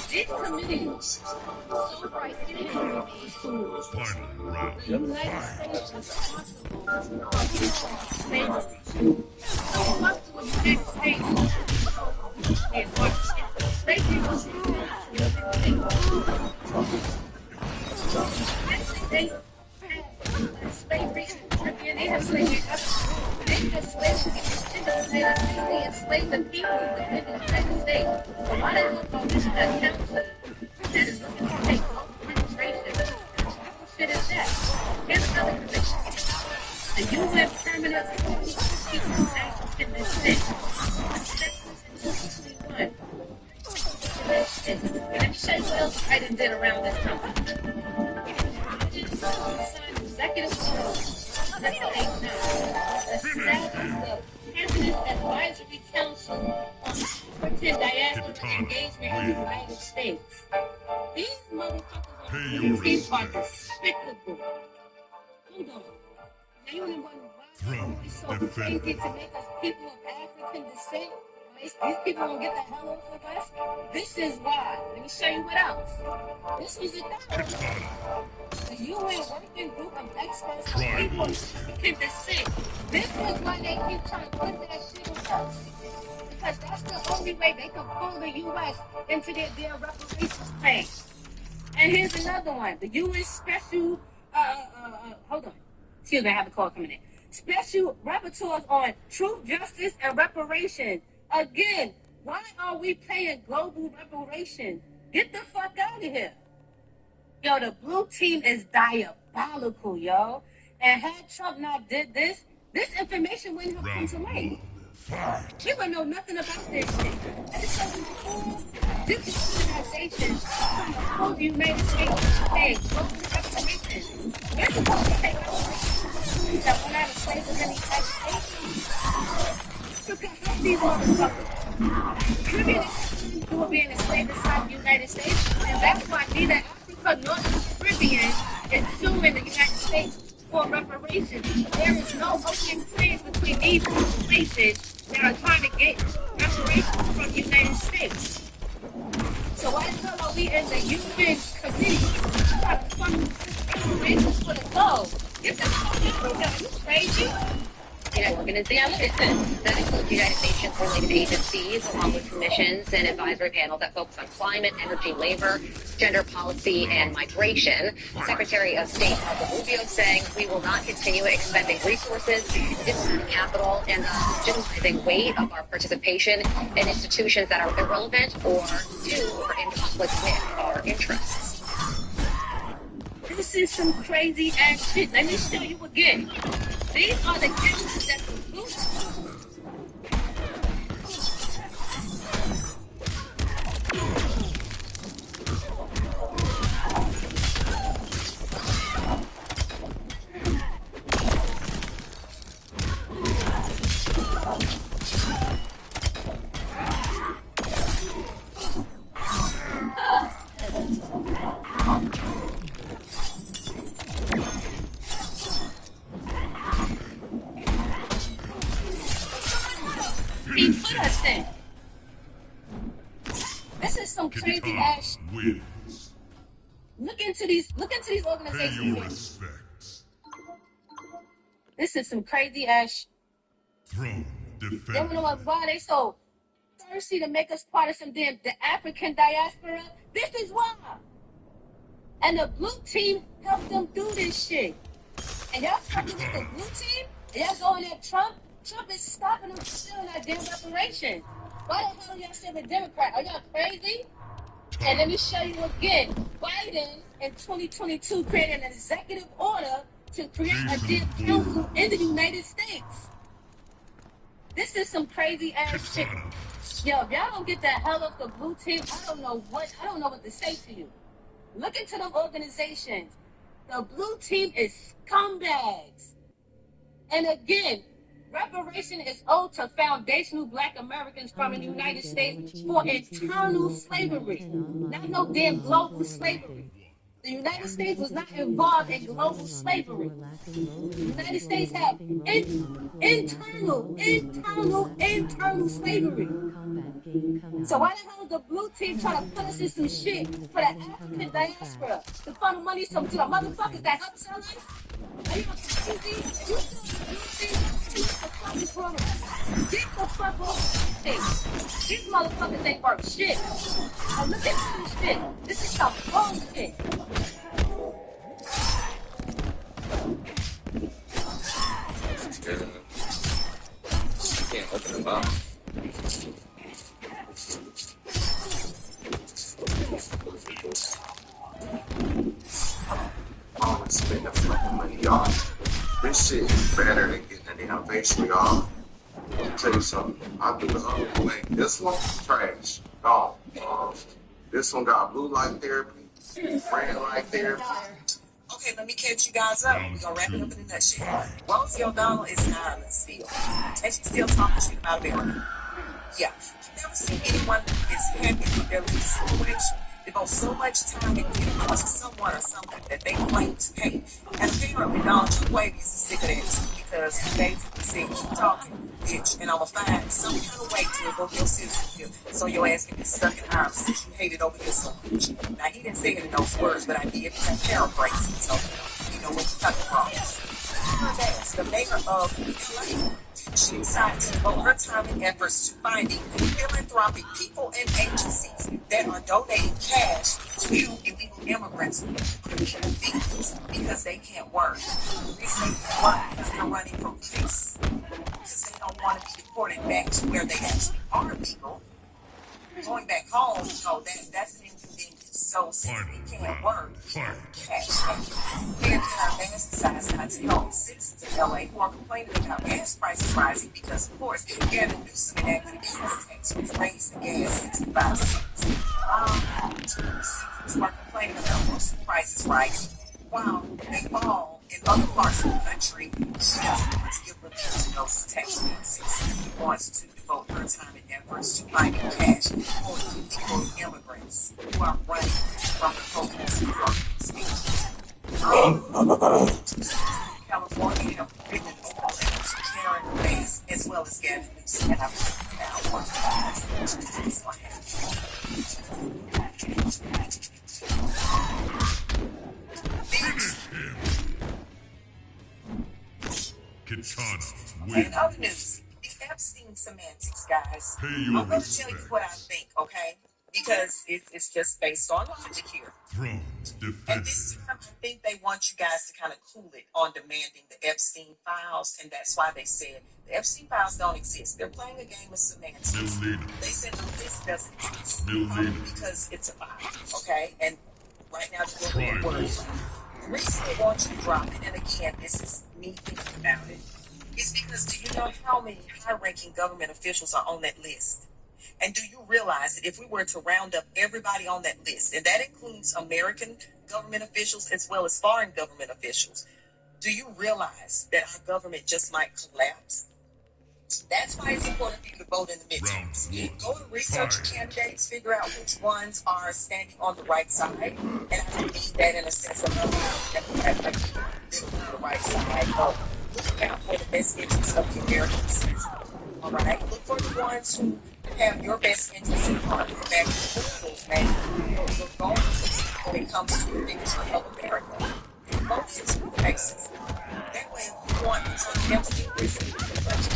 These committees, so right here, the United States is responsible for slavery. So much to the United States is what slavery was they have slavery in the Caribbean, they have slavery in other they have slavery in the United States, they enslaved the people within the United States. So why the hell don't this council that is looking to take over administration? What shit is that? Here's another conviction. The UN Permanent People of African Descent. Let me show you what else Biden did around this time. Executive order established the President's Advisory Council on African Diaspora Engagement in the United States. These motherfuckers are despicable. Hold on. Now you want to why are so crazy to make us people of African descent? These people won't get the hell off of us. This is why. Let me show you what else. This was the third. The UN Working Group of Experts on People of African Descent. This was why they keep trying to put that shit on us. Because that's the only way they can pull the U.S. into their reparations plan. And here's another one. The UN Special, hold on. Excuse me, I have a call coming in. Special Rapporteurs on Truth, Justice, and Reparation. Again, why are we paying global reparations? Get the fuck out of here. Yo, the blue team is diabolical, yo. And had Trump not did this information wouldn't have come to light. We wouldn't know nothing about this shit. And it's something cool. This organization from the whole United States paying global reparations. We're supposed to pay reparations that went out of slavery in the United States. So can help these motherfuckers. Caribbean will be in the slave inside the United States, and that's why neither Africa nor the Caribbean is suing the United States for reparations. There is no open claims between these two places that are trying to get reparations from the United States. So why the hell are we in the UN committee trying to fund reparations for the globe? This is crazy. Organizations that include United Nations-related agencies, along with commissions and advisory panels that focus on climate, energy, labor, gender policy, and migration. Secretary of State Marco Rubio saying we will not continue expending resources, discounting capital, and legitimizing weight of our participation in institutions that are irrelevant or do or in conflict with our interests. This is some crazy ass shit. Let me show you again. These are the cases that the roots. He put us in. This is some crazy ass. Look into these organizations. This is some crazy ass. They don't know why they so thirsty to make us part of some the African diaspora. This is why. And the blue team helped them do this shit. And y'all fucking with the blue team? And y'all going at Trump? Trump is stopping them from stealing that damn reparation. Why the hell are y'all still a Democrat? Are y'all crazy? And let me show you again. Biden in 2022 created an executive order to create a damn council in the United States. This is some crazy ass shit. Yo, if y'all don't get the hell off the blue team, I don't know what to say to you. Look into them organizations. The blue team is scumbags. And again, reparation is owed to foundational black Americans from the United States for internal slavery, not no damn global slavery. The United States was not involved in global slavery. The United States have internal slavery. So why the hell is the blue team trying to put us in some shit for the African diaspora to funnel money to the motherfuckers that help sell us? Are you crazy? If you still in the blue team, get the fuck from Get the fuck off the thing. These motherfuckers ain't worth shit. Now look at this shit. This is some bullshit. Can't open them up. Always spend the fucking money, y'all. This shit is better than getting an innovation, y'all. I'll tell you something. I'll do the other way. This one, trash. Gone. This one got blue light therapy, red light therapy. Okay, let me catch you guys up. We're gonna wrap it up in a nutshell. Rosie O'Donnell is an island still. And she's still talking shit about America. Yeah. You've never seen anyone who is happy with their legal situation. Devote so much time and energy to someone or something that they claim to hate. And apparently Donald Trump Wavy is sick of that too, because he basically said, keep talking, bitch, and I'ma find some kind of way to revoke your citizenship so your ass can be stuck in Ireland since you hate it over here so much. Now, he didn't say it in those words, but I did because I'm paraphrasing, so you know what you're talking about. That's the mayor of LA. She decided to devote her time and efforts to finding philanthropic people and agencies that are donating cash to illegal immigrants because they can't work. They say they work because they're running from police. Because they don't want to be deported back to where they actually are legal. Going back home, that's an inconvenience. So since they can't work, cash. Here can our mass size not to help citizens in LA who are complaining about gas prices rising because, of course, Gavin Newsom enacted a gas tax which raised the gas 65 cents. Citizens who are complaining about grocery prices rising while they fall in other parts of the country. She doesn't want to give relief to those tax increases. She wants to devote her time and efforts to finding cash for illegal immigrants who are running from the police and drug California have written an open letter to Karen Bass as well as Gavin Newsom, and I'm now working on this. And other news, the Epstein semantics, guys. I'm going to tell you what I think, okay? Because it's just based on logic here. And this time, I think they want you guys to kind of cool it on demanding the Epstein files, and that's why they said the Epstein files don't exist. They're playing a game of semantics. They said the list doesn't exist because it's a file, okay? And right now, they're doing a word play. The reason they want you to drop it, and again, this is me thinking about it, is because do you know how many high-ranking government officials are on that list? And do you realize that if we were to round up everybody on that list, and that includes American government officials as well as foreign government officials, do you realize that our government just might collapse? That's why it's important for you to vote in the midterms. Go and research your candidates, figure out which ones are standing on the right side. And I don't mean that in a sense of the right side. Look out for the best interests of the American citizen. All right? Look for the ones who have your best interests in heart. In fact, the man, you're going to when it comes to the future of America. Most of the cases. That way, if you want to Epstein receive the budget,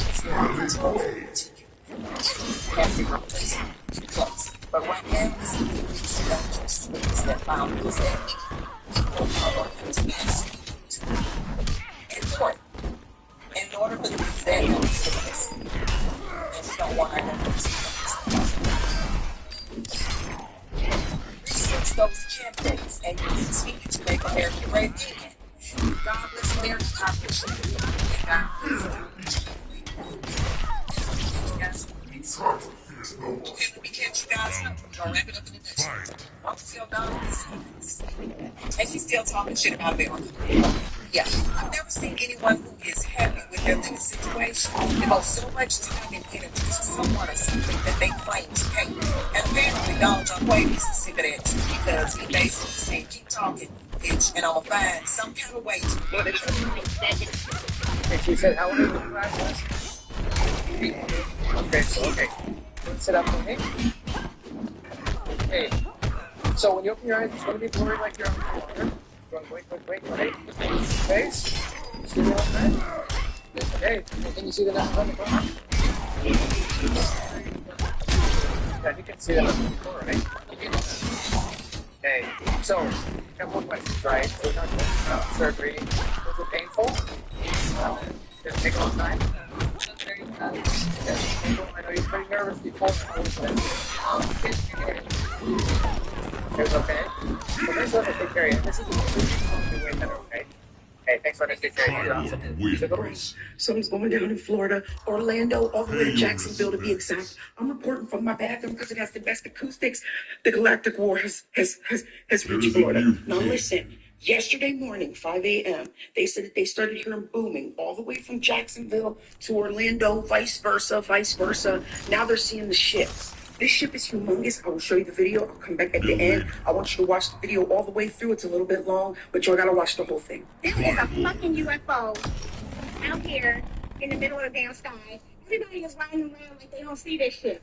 have to replace it close. But right now, this is the least budget that found this people are to in court. In order for that why I don't research those candidates and you continue to make America great again. God bless America. I appreciate it. God bless. Yes. Okay, let me catch you guys up. We're gonna wrap it up in the next one. I'm still done with this. And she's still talking shit about America. Yeah, I've never seen anyone who is happy with their living situation devote so much time and energy to someone or something that they claim to hate. And apparently Donald John Quaid is sick of that too, because he basically said, keep talking, bitch, and I'm gonna find some kind of way to put it through. And she said, how old are you guys? Okay, so okay. Sit up for me. Okay. So when you open your eyes, it's going to be blurry like you're on the water. Wait, right? Okay. See the other okay. And can you see the numbers on the corner? Yeah, you can see that on the corner, right? Okay. So, a couple of questions, right? So we're talking about surgery. Was it painful? Did it take a long time? I know you're pretty nervous before. It was okay. So thanks for taking care of you. This is way better, okay? Hey, thanks for taking care of you. Something's going down in Florida, Orlando, all the way to Jacksonville to be exact. I'm reporting from my bathroom because it has the best acoustics. The Galactic War has reached Florida. Now listen, yesterday morning, 5 a.m., they said that they started hearing booming all the way from Jacksonville to Orlando, vice versa. Now they're seeing the ships. This ship is humongous. I will show you the video. I'll come back at the end. I want you to watch the video all the way through. It's a little bit long, but y'all gotta watch the whole thing. There is a fucking UFO out here in the middle of the damn sky. Everybody is riding around like they don't see this shit.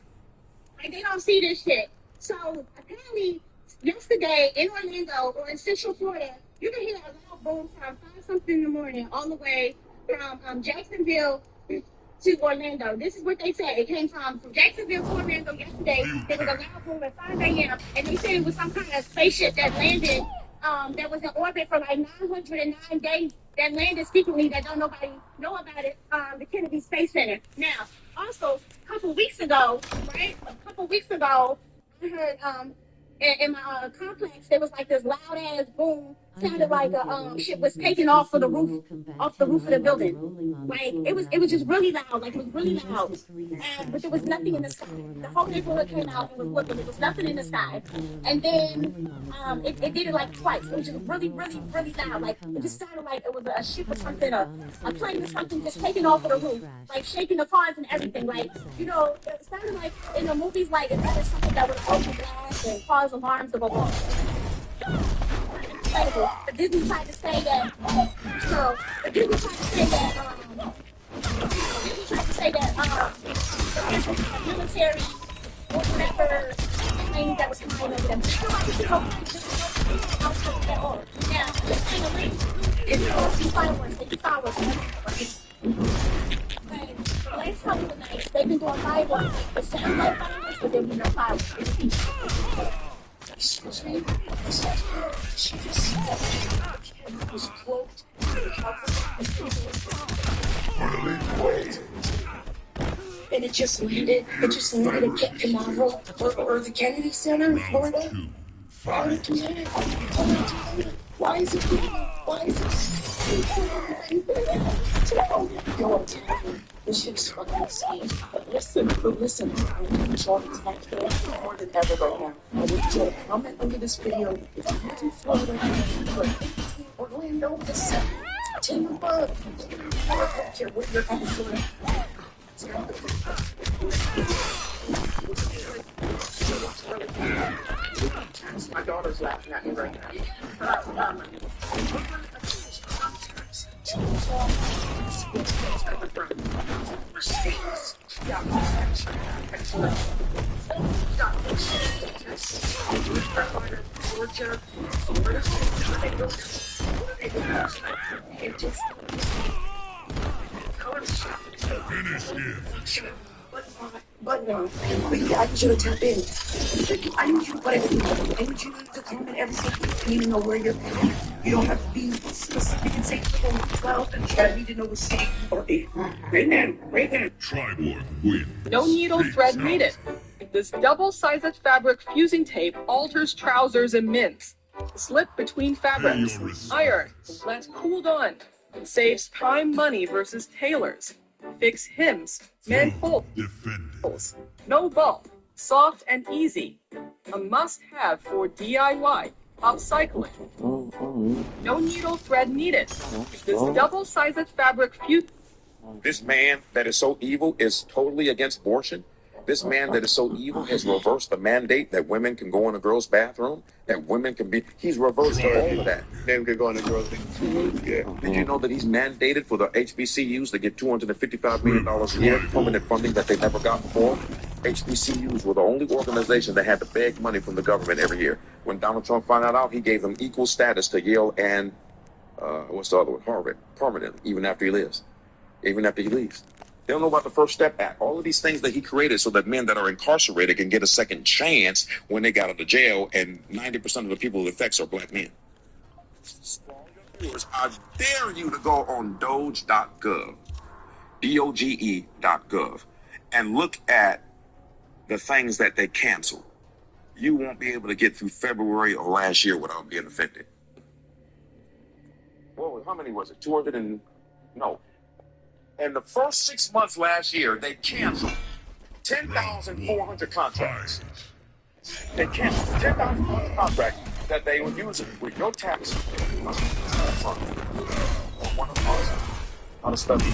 Like they don't see this shit. So apparently, yesterday in Orlando or in Central Florida, you can hear a loud boom from 5-something in the morning all the way from Jacksonville to Orlando. This is what they said. It came from Jacksonville to Orlando yesterday. There was a loud boom at 5 a.m. and they said it was some kind of spaceship that landed. That was in orbit for like 909 days. That landed secretly. That don't nobody know about it. The Kennedy Space Center. Now, also, a couple weeks ago, right? I heard in my complex there was like this loud ass boom. Sounded like a shit was taking off of the roof of the building. Like it was just really loud. Like it was really loud. But there was nothing in the sky. The whole neighborhood came out and was looking. There was nothing in the sky. And then it did it like twice. It was just really loud. Like it just sounded like it was a ship or something, a plane or something just taking off of the roof, like shaking the cars and everything. Like it sounded like in the movies, like if there was something that would open glass and cause alarms to go off. Incredible. But Disney tried to say that. So Disney tried to say that. The military or whatever plane that was flying over them. Now, this thing of it's fireworks. They do fireworks. The last couple of nights, they've been doing fireworks. It sounds like fireworks, but they'll be no fireworks. Excuse me? She just said that it was cloaked. And it just landed at tomorrow or the Kennedy Center in Florida. Why is it? Yo, I'm telling you, this shit's fucking insane. But listen, I'm talking to you more than ever right now. I want you to comment under this video if you live in Florida, Orlando, the 17 above. I don't care where you're at in Florida. My daughter's laughing at me right now. But I need you to tap in. I need you to comment everything. I need to know where you're at. You don't have to be specific and say 12, but I need to know the 6 or 8. Right now, right now. Triborg win. No needle thread needed. This double-sided fabric fusing tape alters trousers and mints. Slip between fabrics. Iron. Let cooled on. Saves time, money versus tailors. Fix hems. Mend holes. No bulk. Soft and easy. A must-have for DIY. Upcycling. No needle thread needed. This double-sided fabric fuse. This man that is so evil is totally against abortion. This man that is so evil has reversed the mandate that women can go in a girl's bathroom, that women can be. He's reversed all of that. Men can go in the girls' bathroom. Yeah. Did you know that he's mandated for the HBCUs to get $255 million a year, permanent funding that they never got before? HBCUs were the only organization that had to beg money from the government every year. When Donald Trump found that out, he gave them equal status to Yale and what's the other one? Harvard, permanently, even after he leaves. They don't know about the First Step Act. All of these things that he created so that men that are incarcerated can get a second chance when they got out of jail, and 90% of the people it affects are black men. For all your viewers, I dare you to go on doge.gov, doge.gov, and look at the things that they canceled. You won't be able to get through February of last year without being offended. Well, how many was it? 200 and... No. In the first 6 months last year, they canceled 10,400 contracts. They canceled 10,400 contracts that they were using with no tax. One of us, how to study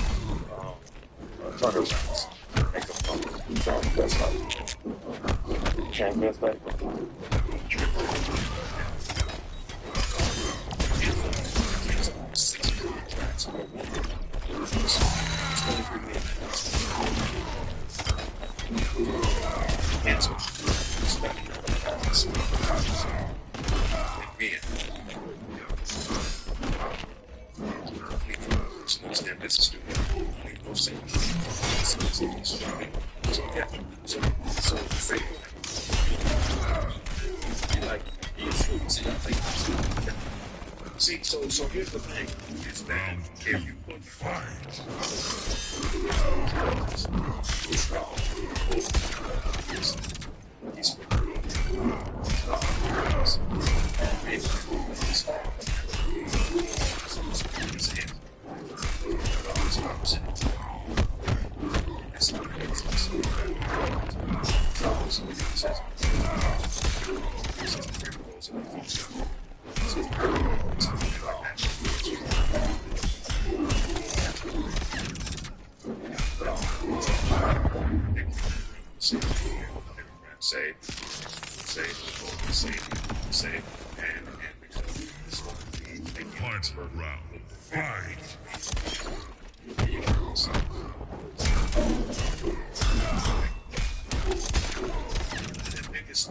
turnarounds. Make them translate. So here's the thing, is that if you put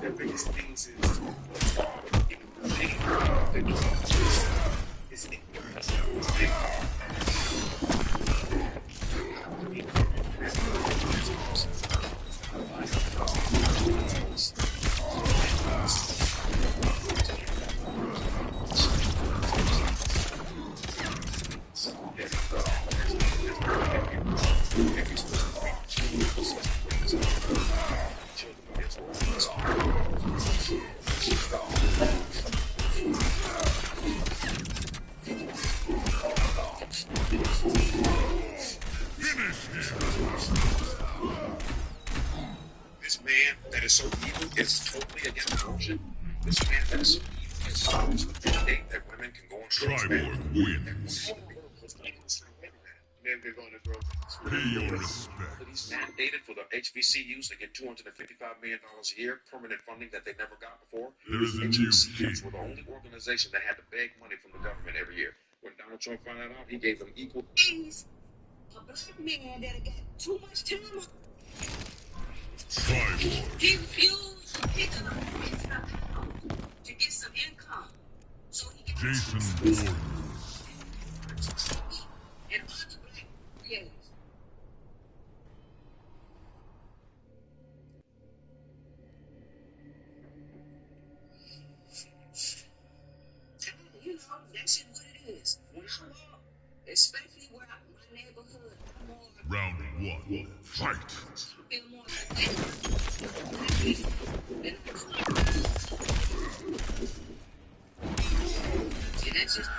the biggest things is this man that is so evil is totally against abortion. This man that is so evil is supposed to mandate that women can go on Triborg wins. Men can go in the girls' Pay your respect. He's mandated for the HBCUs to get $255 million a year, permanent funding that they never got before. There is a new HBCUs were the only organization that had to beg money from the government every year. When Donald Trump found that out, he gave them equal. He's a black man that got too much time on. Triborg. He refused to pick up his account to get some income. So he can Jason Bourne. and other black creators. You know, that's especially where my neighborhood, I'm more. Round one, fight. I feel more connected than I do. See, that's just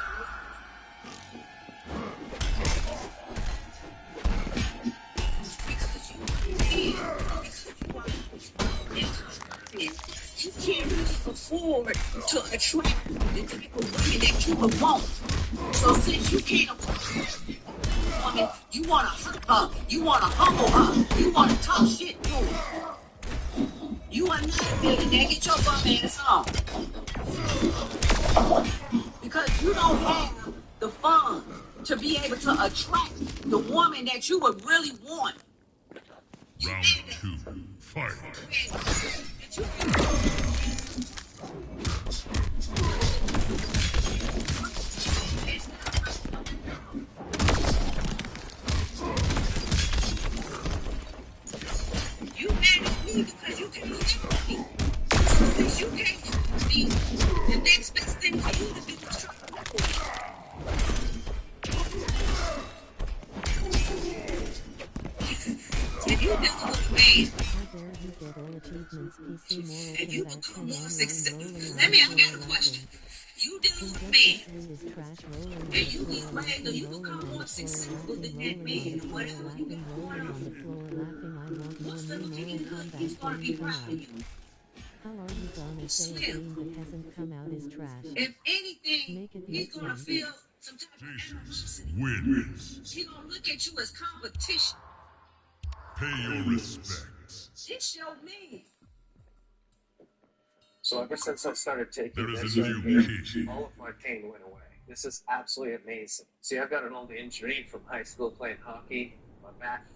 you can't really afford to attract the type of women that you would want. So since you can't afford a woman, you want to hurt her, you want to humble her, you want to talk shit to her. You are not a millionaire. Get your bum ass on. Because you don't have the funds to be able to attract the woman that you would really want. Round two, fight. You mad at me because you can't help me. Since you can't help me, the next best thing for you to do is try to work with me. If you dealing with a man, if you become more successful, I got a question. You dealing with a man, and you get ragged or you become more successful than that man, or whatever you got going on, what's the likelihood he's going to be proud of you? Slim. If anything, he's going to feel some type of animosity. Wins. He's going to look at you as competition. Pay your respects. This show me. So ever since I started taking There is this a new medication, all of my pain went away. This is absolutely amazing. See, I've got an old injury from high school playing hockey. My back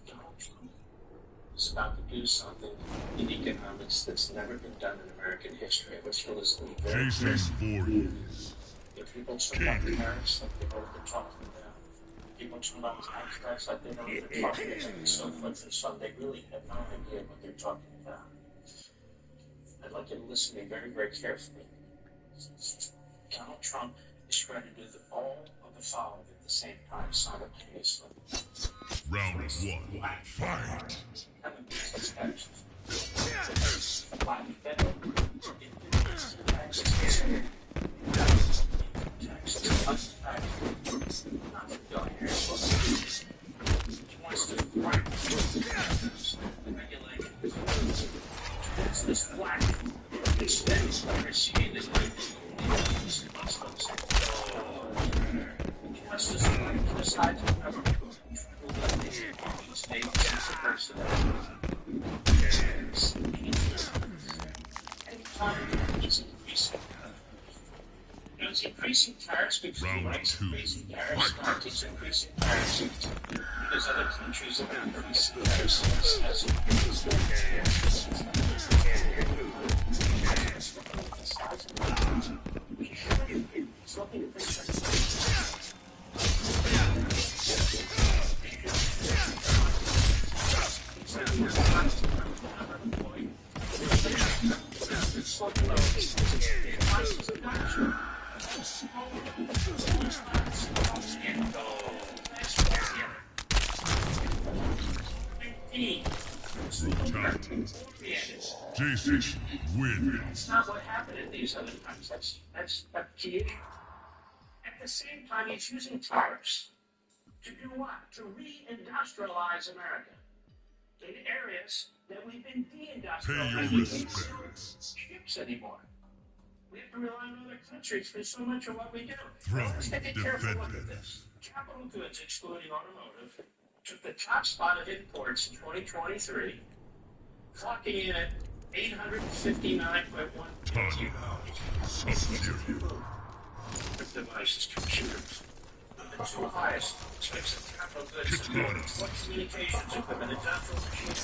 is about to do something in economics that's never been done in American history, which was the very Jason Voorhees. If people talk about tariffs like they know what they're talking about, people talk about tax cuts like they know what they're talking about, and so forth and so on, they really have no idea what they're talking about. I'd like you to listen to me very, very carefully. Donald Trump is trying to do all of the following at the same time simultaneously. Round one, fight. This black expense receiving this wants to decide to cover state person. It's increasing tariffs because he likes increasing tariffs. It's increasing tariffs because other countries have increased tariffs as Jason wins. That's not what happened in these other countries. That's the key issue. At the same time, he's using tariffs to do what? To re-industrialize America in areas that we've been de-industrializing. Pay your respects. Ships anymore. We have to rely on other countries for so much of what we do. From Let's take a careful look at this. Capital goods, excluding automotive, took the top spot of imports in 2023, clocking in at $859.1 billion. Devices, computers. The two highest types of capital goods communications equipment, industrial machinery,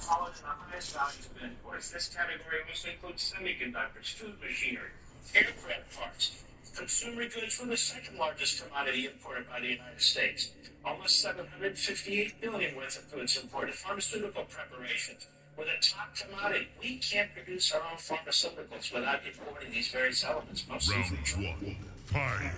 followed in the highest values of imports. This category also includes semiconductors, food machinery, aircraft parts. Consumer goods were the second largest commodity imported by the United States. Almost $758 billion worth of goods imported. Pharmaceutical preparations were the top commodity. We can't produce our own pharmaceuticals without importing these various elements. Round one, Fight.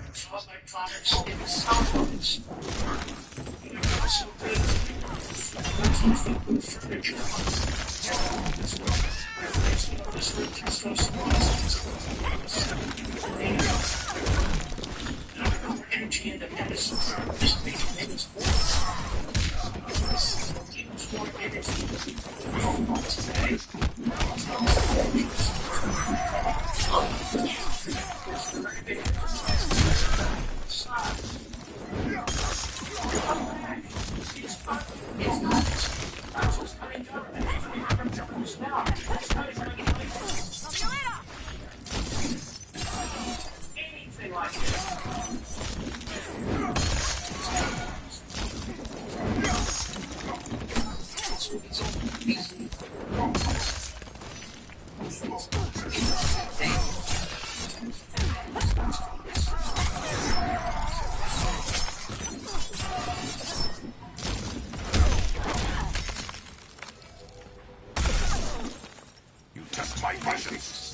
You test my patience.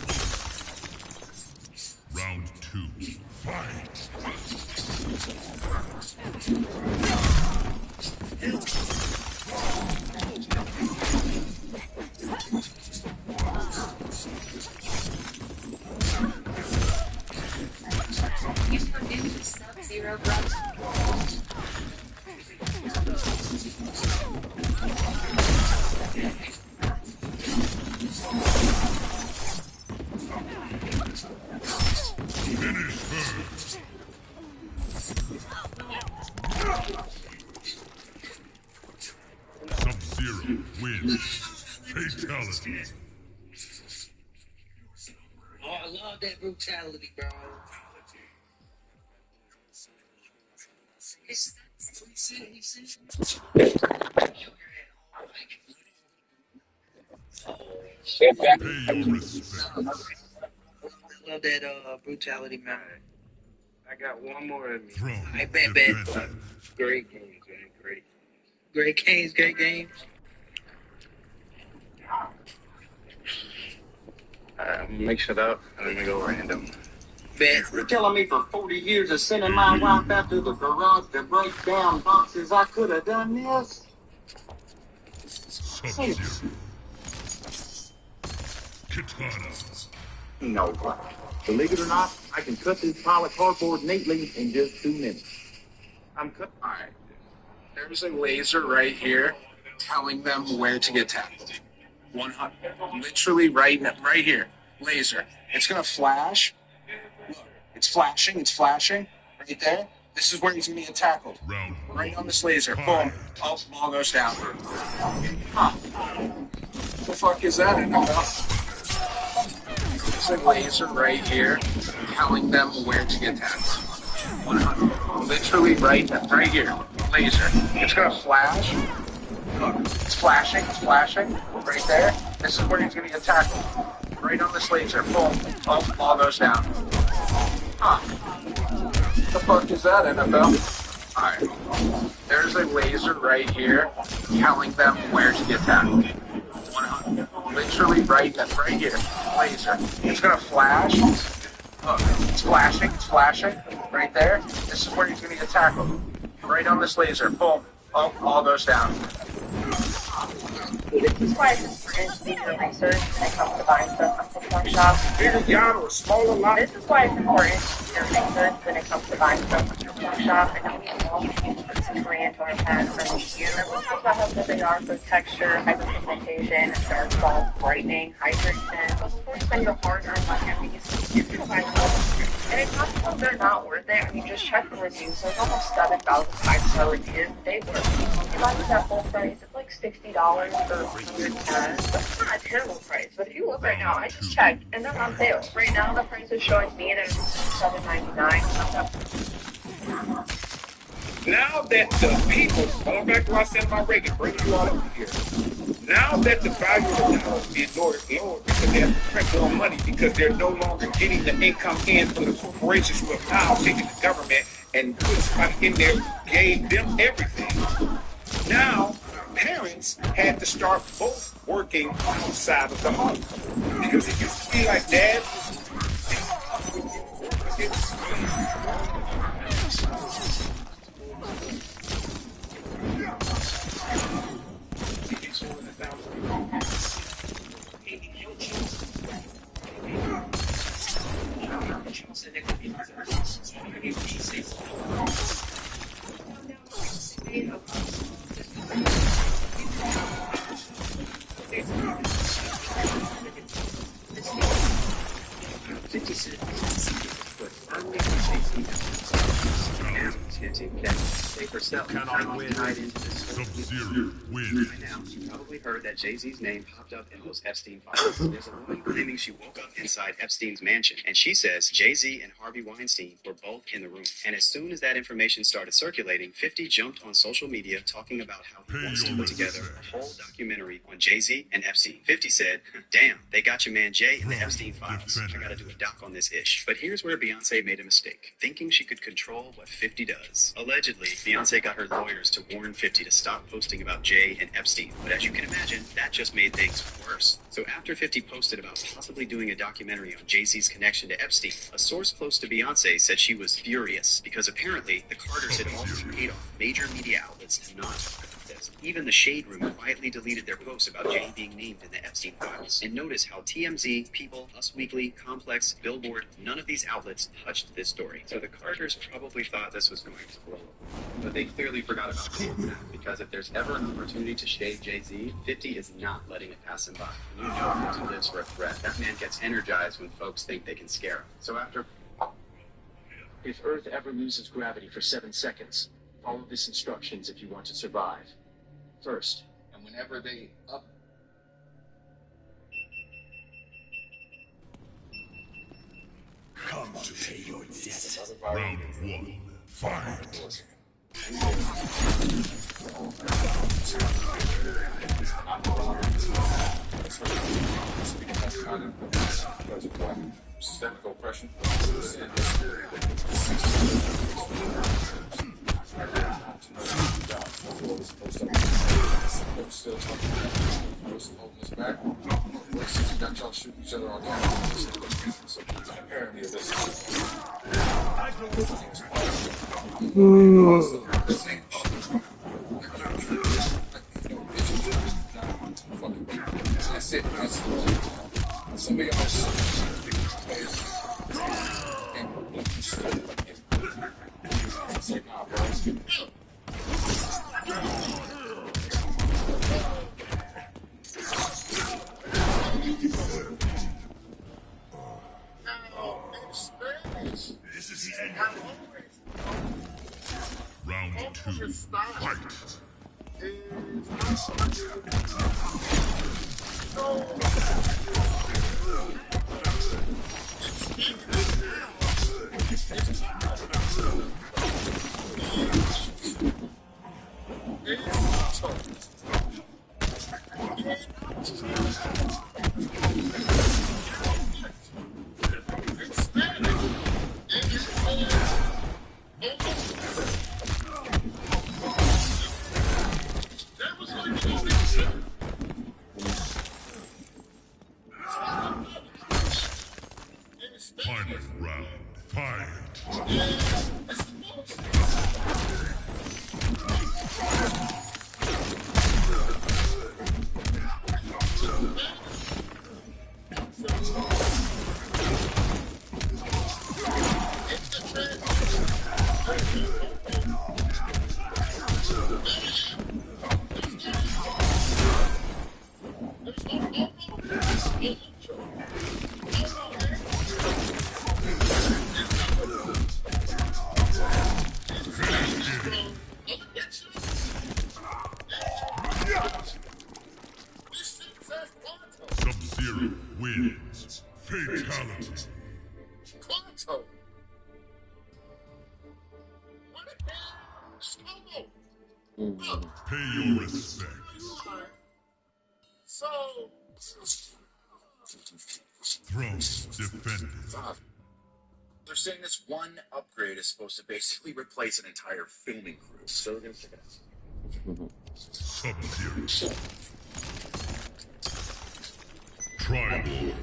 Round 2. Fight. Sub-Zero drugs. Sub-Zero wins. Fatality. Oh, I love that brutality, bro. Pay your respects. I love that brutality, man. I got one more in me. I bet. Great games, man. Great. Great games. Mix it up, and then we go random. Bet. You're telling me for 40 years of sending my wife out to the garage to break down boxes, I could have done this? Sub-Zero. Katana. No. Believe it or not, I can cut this pile of cardboard neatly in just 2 minutes. I'm cut. All right. There's a laser right here telling them where to get tackled. 100. Literally right here. Laser. It's gonna flash. Look, it's flashing. Right there. This is where he's gonna get tackled. Right on this laser. Boom. Oh, ball goes down. Huh. The fuck is that? There's a laser right here telling them where to get tackled. 100. Literally right here. Laser. It's gonna flash. Look, it's flashing. Right there. This is where he's gonna get tackled. Right on this laser. Boom. Oh, ball goes down. Huh. The fuck is that, NFL? Alright. There's a laser right here telling them where to get tackled. 100. Literally right here. Laser. It's gonna flash. Look, it's flashing. Right there. This is where he's gonna get tackled. Right on this laser. Boom. Oh, ball goes down. This is why it's important to do your research when it comes to buying stuff from perform shops. Bigger yacht or smaller lot? This is why it's important to do your research when it comes to buying stuff from perform shop. And now we have all these Korean toner pads from here. We'll talk about how good they are for texture, hyperpigmentation, dark spots, brightening, hydration. But before you spend your hard-earned money on these, you can buy them. And it's not because they're not worth it. I mean, just check the reviews. There's almost 7,000 5-star reviews. They work. You buy these at full price, it's like $60 for 100 pads. That's not a terrible price. But if you look right now, I just checked, and they're on sale. Right now, the price is showing me that it's $7.99. Now that the people, going back to what I said about Reagan, bring you all over here. Now that the value of the dollar is being lowered because they have to print more money because they're no longer getting the income in from the corporations who have now taken the government and put somebody in there, gave them everything. Now, parents had to start both working outside of the home. Because it used to be like dad Cannot win. Sub-Zero wins. By now, you probably heard that Jay-Z's name popped up in those Epstein files. There's a woman claiming she woke up inside Epstein's mansion, and she says Jay-Z and Harvey Weinstein were both in the room. And as soon as that information started circulating, 50 jumped on social media talking about how he wants to put together a whole documentary on Jay-Z and Epstein. 50 said, damn, they got your man Jay in the Epstein files. I gotta do a doc on this ish. But here's where Beyonce made a mistake, thinking she could control what 50 does. Allegedly, Beyonce got her lawyers to warn 50 to stop posting about Jay and Epstein. But as you can imagine, that just made things worse. So after 50 posted about possibly doing a documentary on Jay-Z's connection to Epstein, a source close to Beyonce said she was furious because apparently the Carters had also paid off major media outlets to not talk about this. Even the Shade Room quietly deleted their posts about Jay being named in the Epstein files. And notice how TMZ, People, Us Weekly, Complex, Billboard, none of these outlets touched this story. So the Carters probably thought this was going to blow up. But they clearly forgot about it, because if there's ever an opportunity to shade Jay-Z, 50 is not letting it pass him by. And you know 50 lives for a threat. That man gets energized when folks think they can scare him. So after... If Earth ever loses gravity for 7 seconds, follow this instructions if you want to survive. First, And whenever they up, Come to pay your debt. Round one. Fight. Technical question. Still talking holding us back. Since you got y'all shooting each other on camera, so apparently this that's it. Somebody else. Say, nah, bro. This is the end. Round two. Fight. Final round. Fight. Sub-Zero wins. Fatality. Quanto. What the hell? Solo. Pay your respects. So. Throne defended. They're saying this one upgrade is supposed to basically replace an entire filming crew. So we're gonna check it out. Sub-Zero. Triborg.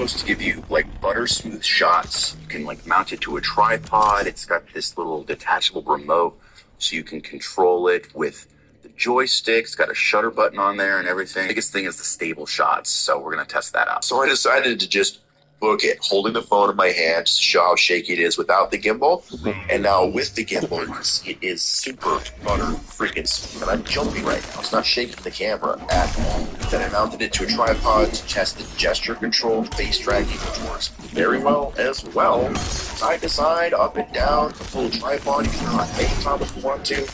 supposed to give you like butter smooth shots. You can like mount it to a tripod. It's got this little detachable remote so you can control it with the joystick. It's got a shutter button on there and everything. The biggest thing is the stable shots, so we're gonna test that out. So I decided to just book it, holding the phone in my hand to show how shaky it is without the gimbal. And now with the gimbal, it is super butter freaking smooth. And I'm jumping right now. It's not shaking the camera at all. Then I mounted it to a tripod to test the gesture-controlled face tracking, which works very well as well. Side to side, up and down, the full tripod. You can turn on FaceTime if you want to.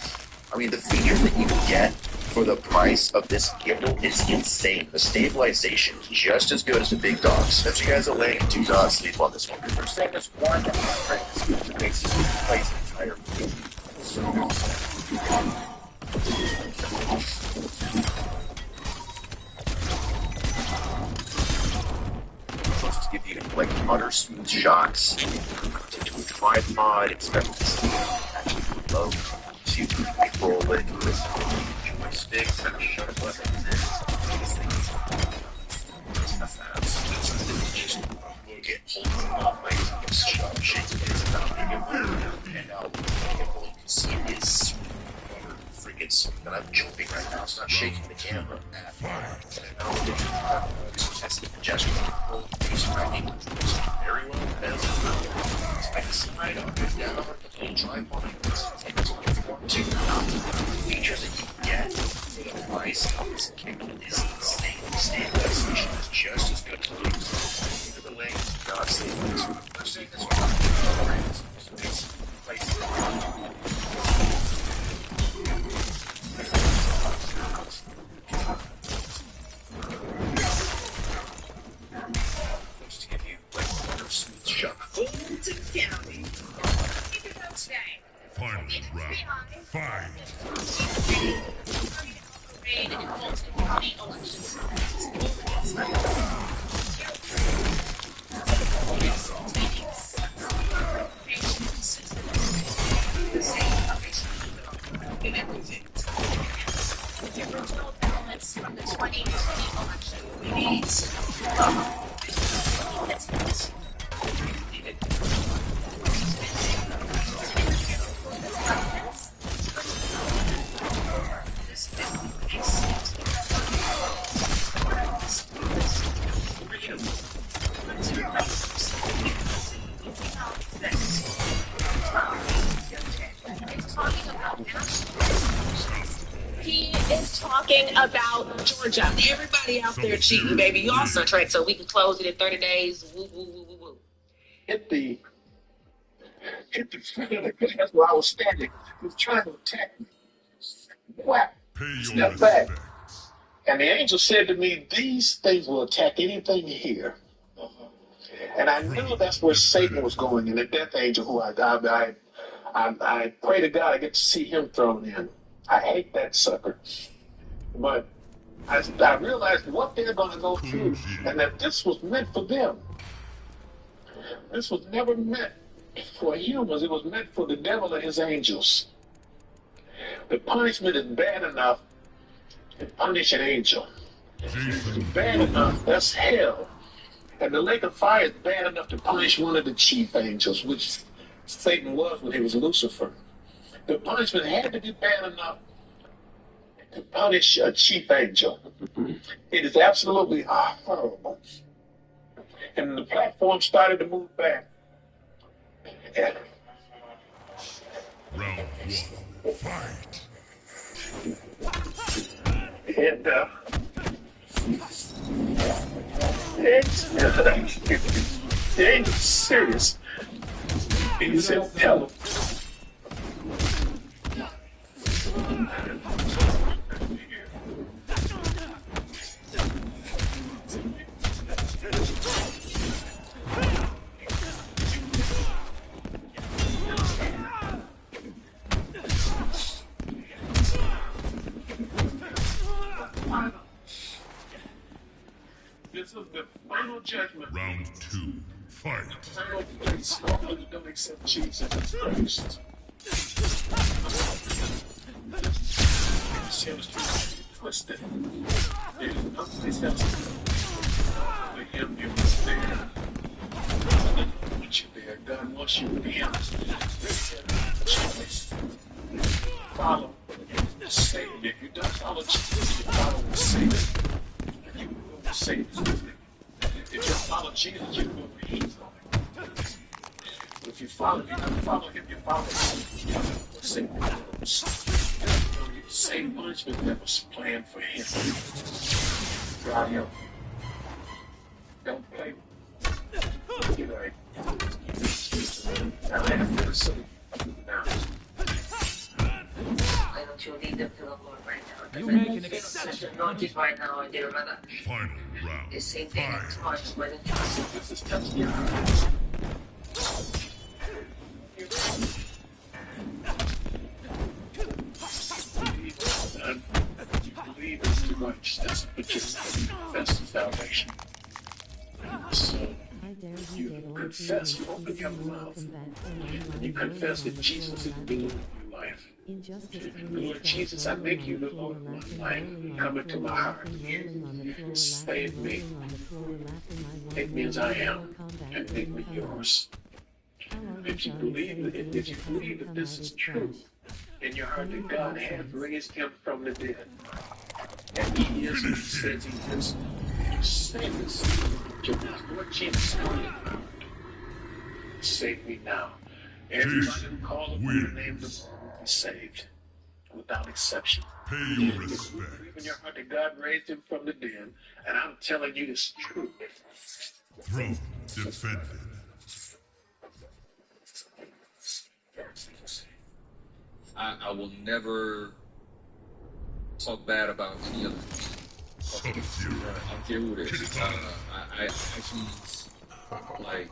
I mean, the features that you get for the price of this gimbal is insane. The stabilization is just as good as the big dogs. Sent you guys a link. Do not sleep on this one. There's saying this one that makes you replace the entire video. Supposed to give you like butter smooth shots. Mount it to a tripod. It's got this actually low. So you can control it with sticks and a shutter button. And now you can see it is freaking smooth. And I'm jumping right now. It's not shaking the camera at all. Testing the gesture. Face tracking very well as well. Side to side, up and down, the little tripod. Features that you get for the price of this gimbal is insane. The stabilization is just as good as the big. Look at the length. God save this one. Let's take this one. Supposed to give you like a smooth shot. Final round. Fight. The original balance from the 2020 election. He is talking about Georgia. Everybody out there cheating, baby. You also track so we can close it in 30 days. Woo, woo, woo, woo, woo. Hit the front of the glass where I was standing. He was trying to attack me. Whap! Step back. And the angel said to me, these things will attack anything here. And I knew that's where Satan was going, and the death angel, who I pray to God I get to see him thrown in. I hate that sucker. But I realized what they're going to go through, and that this was meant for them. This was never meant for humans. It was meant for the devil and his angels. The punishment is bad enough to punish an angel. It's bad enough, that's hell. And the lake of fire is bad enough to punish one of the chief angels, which Satan was when he was Lucifer. The punishment had to be bad enough to punish a chief angel. It is absolutely horrible. And the platform started to move back. And Round one. Fight. And it ain't serious. He said, tell him. This is the final judgment. Round two. Fight. Final place. All you don't accept Jesus Christ. Seems to be twisted. There's no place else to go. him, you was there. God doesn't want you there. God wants you with him. Choice. Follow the Savior. If you don't follow Jesus, you follow the Savior. And you will go where Savior's with him. If you follow Jesus, you go where he's going. But if you don't follow him, you follow the Savior goes. The same punishment that was planned for him. God help. Don't play. You're right. Now I have to say, now. Why don't you lead them to the Lord right now? You Because make I an feel exception. such a naughty right now, and dear mother. Final round. The same thing as much. Why don't you This is touching your you believe it's the righteousness, but you confess the salvation. So you confess, you open your mouth, and you confess that Jesus is the Lord of your life. Lord Jesus, I make you the Lord of my life. Come into my heart. You save me. Take me as I am, and make me yours. If you believe that this is true in your heart, that God has raised him from the dead, and he is who says he is, you say this. Lord Jesus, save me now. Everybody who calls upon the name of the Lord will be saved, without exception. Pay your respect. Believe in your heart that God raised him from the dead, and I'm telling you it's true. Throne defended. I will never talk bad about any other. I don't care who it is. I actually like.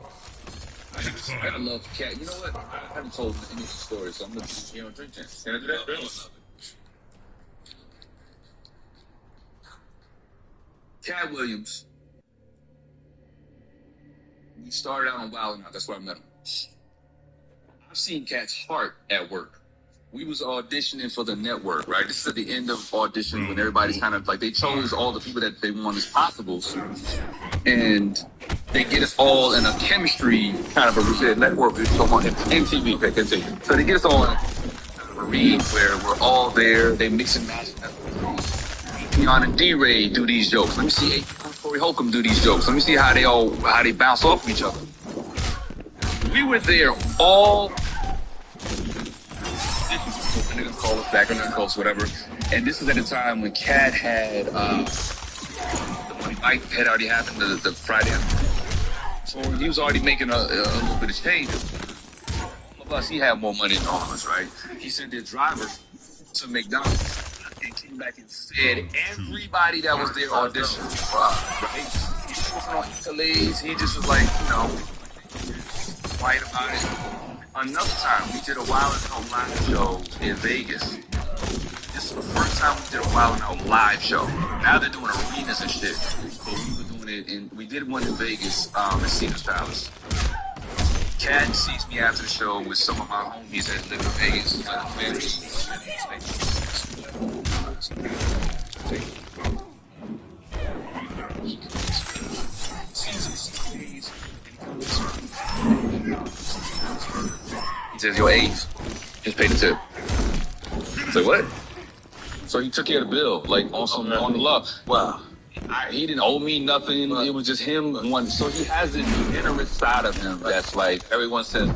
I love Cat. You know what? I haven't told any of these stories, so I'm gonna just drink chance. Can I do that? Cat Williams. We started out on Wild 'N Out. That's where I met him. I've seen Cat's heart at work. We was auditioning for the network, right? This is at the end of audition when everybody's kind of like, they chose all the people that they want as possibles. And they get us all in a chemistry kind of a network. We're talking about MTV, continue. So they get us all in a read where we're all there. They mix and match. Keon and D-Ray do these jokes. Let me see Corey Holcomb do these jokes. Let me see how they bounce off of each other. We were there all. They're gonna call us back, or they're gonna call us whatever. And this is at a time when Cat had the Money Mike had already happened the Friday. So he was already making a little bit of change. All of us, he had more money than all of us, right? He sent their driver to McDonald's and came back and said everybody that was there auditioned, right? He wasn't on accolades. He just was like, quiet about it. Another time, we did a Wild 'N Out live show in Vegas. This is the first time we did a Wild 'N Out live show. Now they're doing arenas and shit. But we were doing it, and we did one in Vegas at Caesar's Palace. Cat sees me after the show with some of my homies that live in Vegas. Like, he says, "Yo, Ace, just pay the tip." I say, "What?" So he took care of the bill, like on the love. Wow. He didn't owe me nothing. It was just him. So he has this generous side of him that's like, everyone says,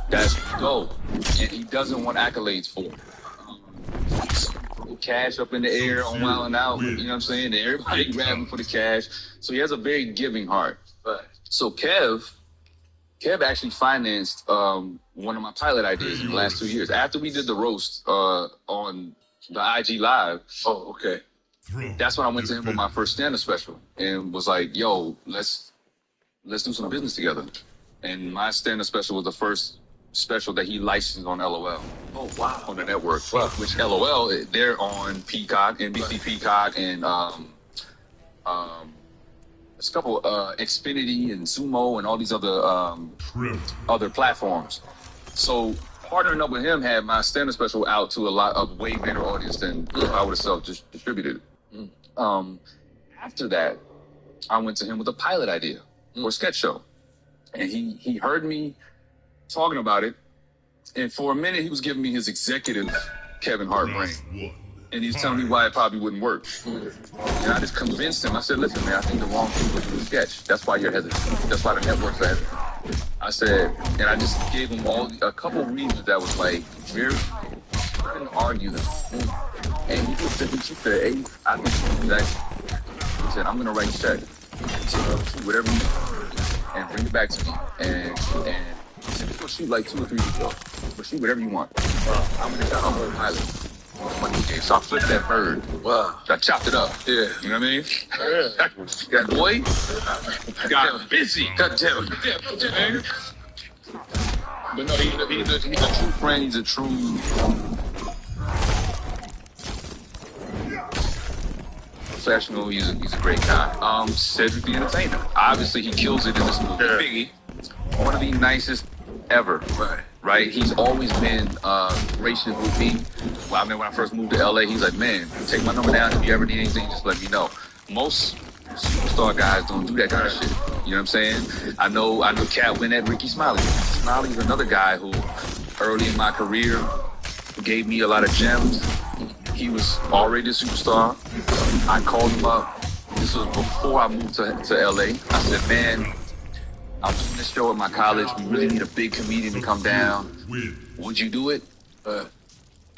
that's dope. And he doesn't want accolades for it. Cash up in the air on Wild 'N Out, you know what I'm saying? And everybody grabbing for the cash. So he has a very giving heart. So Kev actually financed one of my pilot ideas in the last 2 years. After we did the roast on the IG Live. Oh, okay. That's when I went to him for my first stand-up special and was like, "Yo, let's do some business together." And my stand-up special was the first special that he licensed on LOL. Oh wow! On the network, which LOL they're on Peacock, NBC Peacock, and there's a couple Xfinity and Sumo and all these other platforms. So partnering up with him had my stand-up special out to a way bigger audience than I would have self-distributed. After that, I went to him with a pilot idea for a sketch show. And he heard me talking about it. And for a minute, he was giving me his executive Kevin Hart brain. And he's telling me why it probably wouldn't work. And I just convinced him. I said, listen, man, I think the wrong people do the sketch. That's why you're hesitant. That's why the network's hesitant. I said, and I just gave him a couple reasons that was like, very, I didn't argue them. And he said, hey, I think exactly. He said, I'm going to write a check. Shoot whatever you want and bring it back to me. And he said, we'll shoot like 2 or 3 weeks ago. But shoot whatever you want. I'm going to pilot. So I flipped that bird. Wow. I chopped it up. Yeah. You know what I mean? Yeah. That boy got busy. God damn it. But no, he's a true friend. He's a true professional. He's a great guy. Cedric the Entertainer. Obviously, he kills it in this movie. Biggie. One of the nicest ever. Right? He's always been gracious with me. Well, I mean, when I first moved to LA, he's like, man, take my number down. If you ever need anything, just let me know. Most superstar guys don't do that kind of shit. You know what I'm saying? I know Cat went at Ricky Smiley. Smiley's another guy who, early in my career, gave me a lot of gems. He was already a superstar. I called him up. This was before I moved to LA. I said, man, I'm doing this show at my college. We really need a big comedian to come down. Would you do it?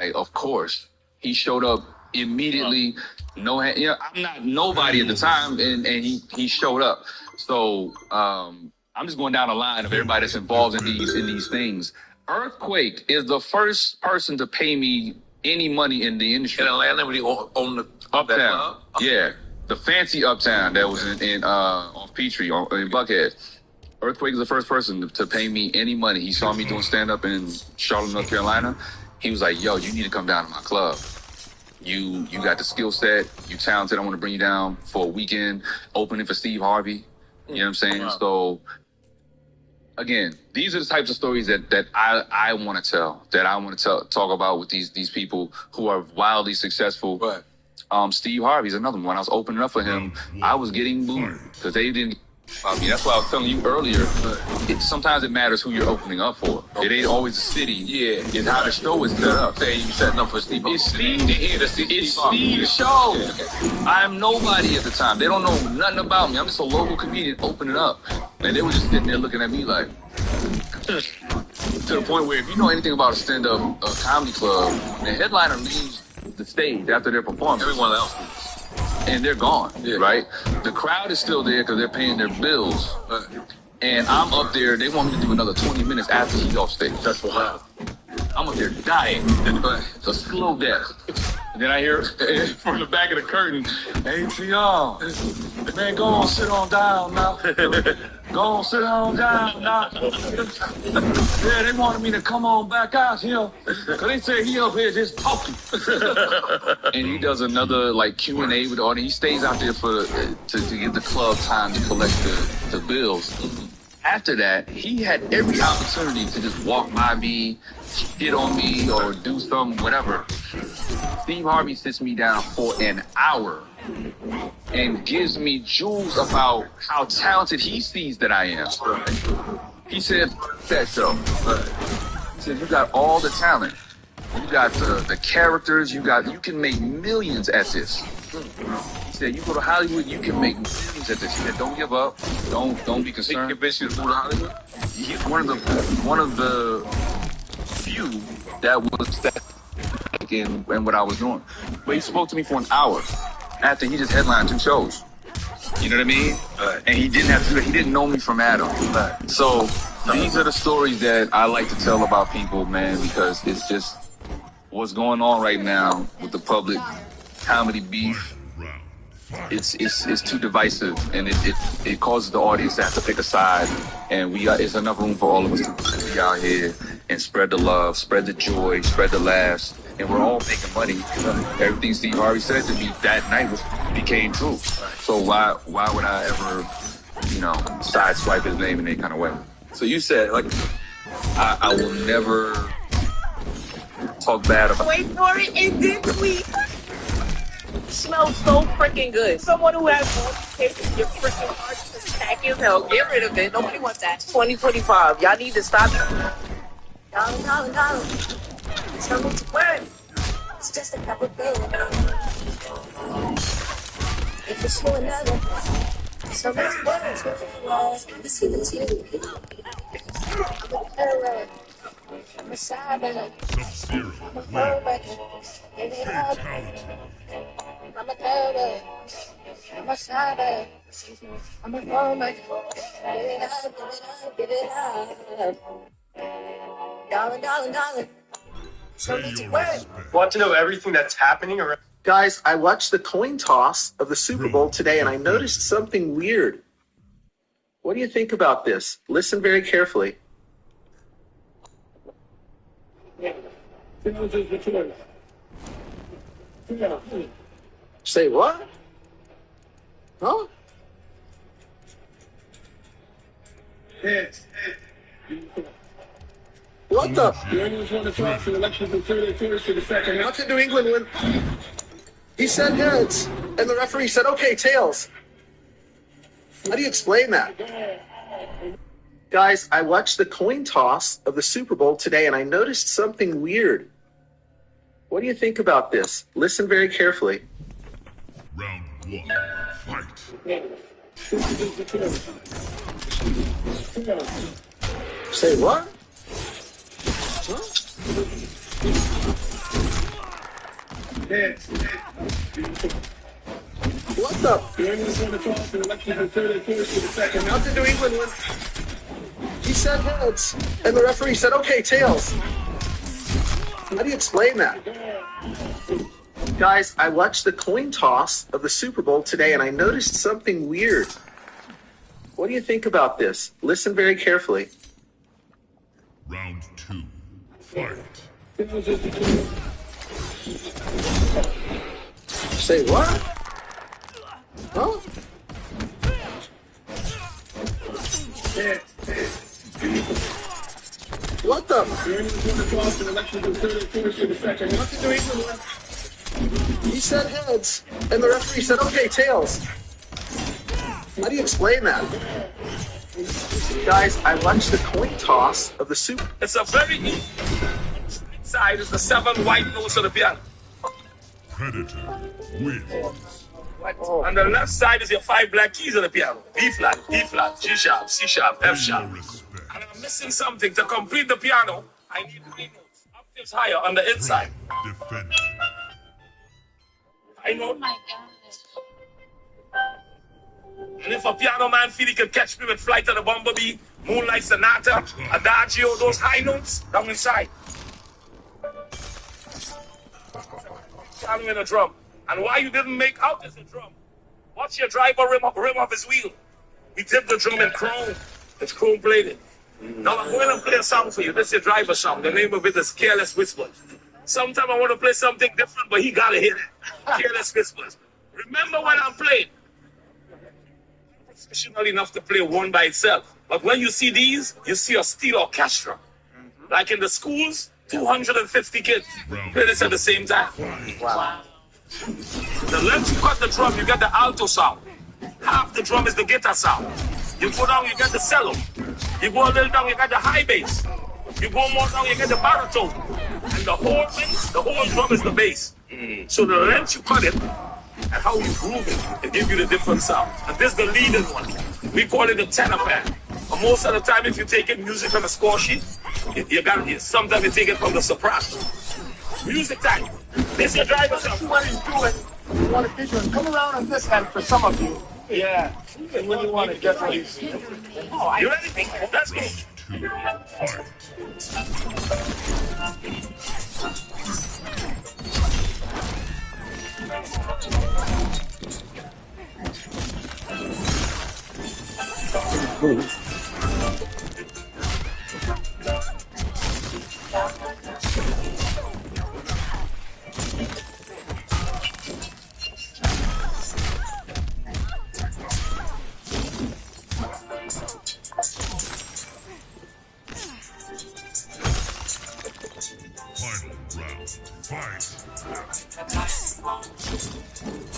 Hey, of course. He showed up immediately. No, you know, I'm not nobody at the time, and he showed up. So I'm just going down the line of everybody that's involved in these things. Earthquake is the first person to pay me any money in the industry. In Atlanta, when he owned the Uptown. Yeah, the fancy Uptown that was on Peachtree in Buckhead. Earthquake is the first person to pay me any money. He saw me doing stand-up in Charlotte, North Carolina. He was like, yo, you need to come down to my club. You got the skill set. You talented. I want to bring you down for a weekend, opening for Steve Harvey. You know what I'm saying? Wow. So, again, these are the types of stories that I want to tell, that I want to talk about with these people who are wildly successful. Right. Steve Harvey's another one. When I was opening up for him, I was getting booed because they didn't. I mean, that's why I was telling you earlier. Sometimes it matters who you're opening up for. It ain't always the city. Yeah, it's how the show is set up. Say you setting up for Steve. It's Steve. It's Steve's show. I'm nobody at the time. They don't know nothing about me. I'm just a local comedian opening up, and they were just sitting there looking at me like. To the point where if you know anything about a stand-up comedy club, the headliner leaves the stage after their performance. Everyone else leaves. And they're gone, right? The crowd is still there because they're paying their bills. And I'm up there, they want me to do another 20 minutes after he's off stage. That's wild. I'm up there dying. It's a slow death. And then I hear from the back of the curtain, hey, y'all, man, go on, sit on down now. Go on, sit on down now. Yeah, they wanted me to come on back out here because they said he up here just talking. And he does another like Q&A with the audience. He stays out there to give the club time to collect the bills. After that, he had every opportunity to just walk by me, hit on me, or do something, whatever. Steve Harvey sits me down for an hour and gives me jewels about how talented he sees that I am. He said, that show. He said, you got all the talent. You got the characters. You can make millions at this. He said, you go to Hollywood, you can make millions at this. He said, don't give up. Don't be concerned. He convinced you to move to Hollywood? He's one of the few that was that in what I was doing. But he spoke to me for an hour after he just headlined 2 shows. You know what I mean? And he didn't have to do that. He didn't know me from Adam. So these are the stories that I like to tell about people, man, because it's just what's going on right now with the public comedy beef. It's too divisive, and it causes the audience to have to pick a side. And it's enough room for all of us to be out here and spread the love, spread the joy, spread the laughs. And we're all making money. Everything Steve Harvey said to me that night became true. So why would I ever, sideswipe his name in any kind of way? So you said, like, I will never talk bad about. Wait for it, it's this week. smells so freaking good. Someone who has more taste, your freaking heart is tacky as hell. Get rid of it. Nobody wants that. 2025. Y'all need to stop. Dollar. Tell me to work. It's just a couple bills. If it's for another, so much words. It's even two. I'm a terror. I'm a cyber. Sub-Zero I'm a wins. robot. Give it up. Fatality. I'm a terror. I'm a cyber. I'm a robot. Give it up. Dollar. So Pay much your work. respect. Want to know everything that's happening around? Guys, I watched the coin toss of the Super Bowl today and I noticed something weird. What do you think about this? Listen very carefully. Say what? Huh? What the? New England's won the toss and elections in 31st to the second. What did New England win? He said heads, and the referee said, okay, tails. How do you explain that? Guys, I watched the coin toss of the Super Bowl today and I noticed something weird. What do you think about this? Listen very carefully. Round one. Fight. Say what? Huh? What the? New England's won the toss and elections in 31st to the second. How did New England win? He said heads, and the referee said, okay, tails. How do you explain that? Guys, I watched the coin toss of the Super Bowl today and I noticed something weird. What do you think about this? Listen very carefully. Round two. Fight. Say what? Huh? What the? New England's won the toss and elections in 31st to the second. What did New England win? He said heads, and the referee said, okay, tails. How do you explain that? Guys, I watched the coin toss of the Super. It's a very easy. Side is the 7 white notes of the piano. Predator wins. On the left side is your 5 black keys of the piano. B flat, G sharp, C sharp, F Pay sharp. your respect. And I'm missing something to complete the piano. I need high notes, octaves higher on the inside. Defend. I know. And if a piano man feel he can catch me with Flight of the Bumblebee, Moonlight Sonata, Adagio, those high notes down inside. Piano in a drum. And why you didn't make out as a drum? Watch your driver rim off his wheel. We dip the drum in chrome. It's chrome plated. Now I'm going to play a song for you. This is your driver song. The name of it is Careless Whispers. Sometime I want to play something different, but he gotta hit it. Careless Whispers. Remember when I'm playing? I'm professional enough to play one by itself. But when you see these, you see a steel orchestra. Like in the schools, 250 kids play this at the same time. Wow. The left you cut the drum, you get the alto sound. Half the drum is the guitar sound. You go down, you get the cello. You go a little down, you get the high bass. You go more down, you get the baritone. And the whole drum is the bass. So the length you cut it and how you groove it gives you the different sound. And this is the leading one. We call it the tenor pad. But most of the time, if you take it music from a score sheet, you got it. Sometimes you take it from the soprano. Music time. This your driver song. What he's doing, you want to feature him. Come around on this end for some of you. Yeah. And when you want to get what he's doing. Oh, you ready? Let's go. Two. Fight. Final round. Fight.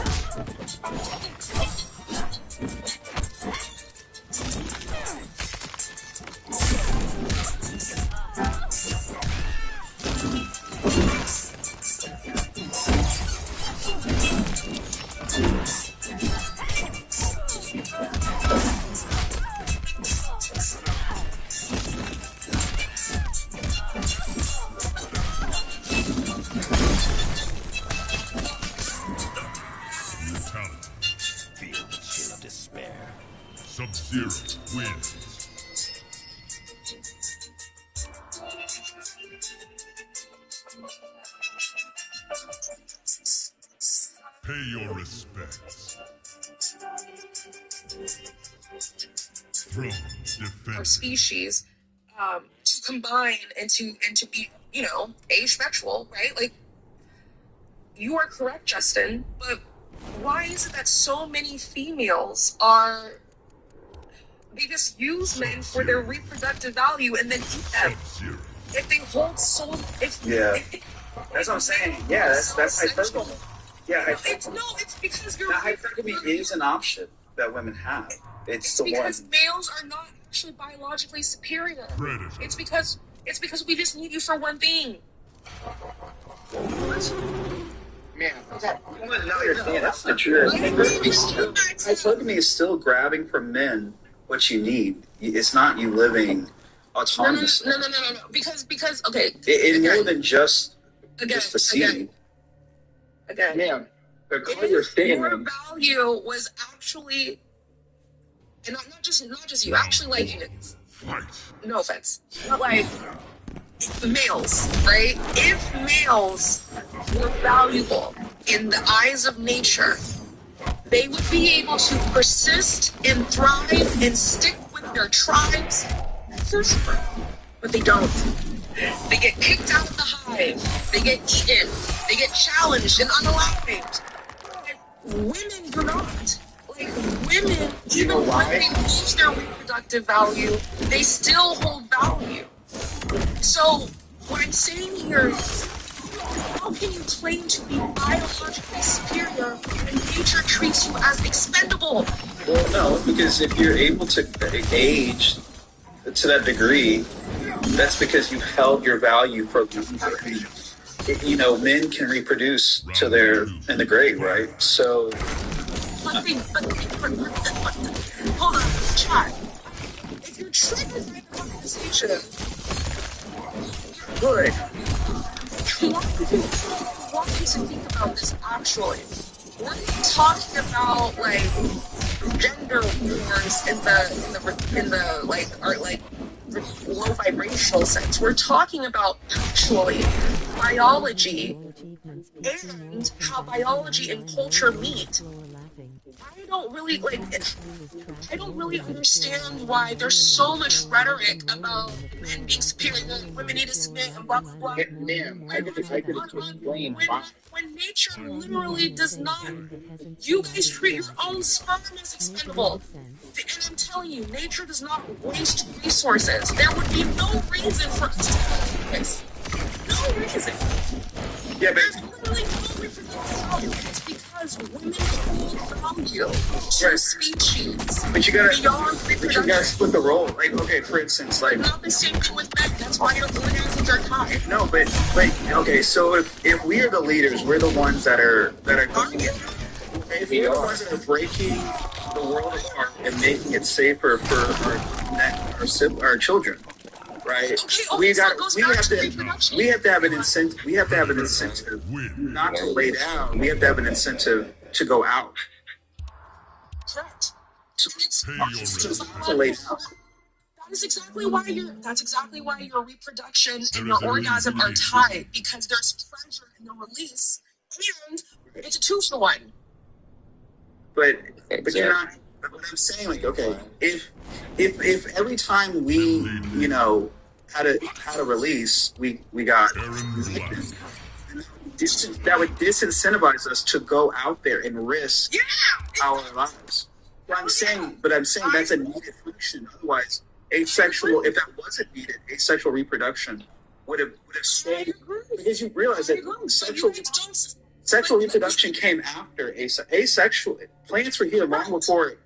Sub-Zero wins. Pay your respects. Throne defense. Our species to combine and to be, you know, asexual, right? Like, you are correct, Justin, but why is it that so many females they just use men for their reproductive value and then eat them? If they hold soul, Yeah. That's what I'm saying. Yeah, that's hyperbole. Yeah, it's because you're. Now, hypergamy is an option that women have. It's the because one. males are not actually biologically superior. It's because we just need you for one thing. Man, That's not true. Hypergamy is still grabbing from men what you need. It's not you living autonomously. No. Because okay. It's more than just the seed. Again. Yeah. Your value was actually, and not just you. Actually, like, no offense, but like males, right? If males were valuable in the eyes of nature, they would be able to persist and thrive and stick with their tribes forever. But they don't. They get kicked out of the hive. They get eaten. They get challenged and unalive. Women do not. Like, women, even when they lose their reproductive value, they still hold value. So, what I'm saying here is, how can you claim to be biologically superior when nature treats you as expendable? Well, no, because if you're able to age to that degree, that's because you've held your value for, you know, men can reproduce till they're in the grave, right? So. But hold on, chat. If you're triggered by the conversation, good. I want you to think about this actually. We're talking about like gender wars in the like or like low vibrational sense. We're talking about actually biology and how biology and culture meet. I don't really understand why there's so much rhetoric about men being superior and women need to submit and blah blah blah. I could explain why. When nature literally does not, you guys treat your own sperm as expendable. And I'm telling you, nature does not waste resources. There would be no reason for us to do this. No reason. Yeah, but there's literally no reproductive value. It's because women hold value to species. But you gotta split the role. Like, okay, for instance, like. Not the same thing with men. That's why your orgasms are high. No, but okay. So if we are the leaders, we're the ones that are doing it. If we're the ones that are breaking the world apart and making it safer for our children, right? Okay, we have to have an incentive. We have to have an incentive not to lay down. We have to have an incentive to go out. Correct. To lay down. That's exactly why your reproduction and your orgasm are tied, because there's pleasure in the release, and it's a 2-for-1. But you're not. But what I'm saying, like, okay, if every time we, you know, had a release, we got that would disincentivize us to go out there and risk our lives. But I'm saying that's a needed function. Otherwise, asexual, if that wasn't needed, asexual reproduction would have stayed, because you realize that sexual reproduction came after asexual. Plants were here long before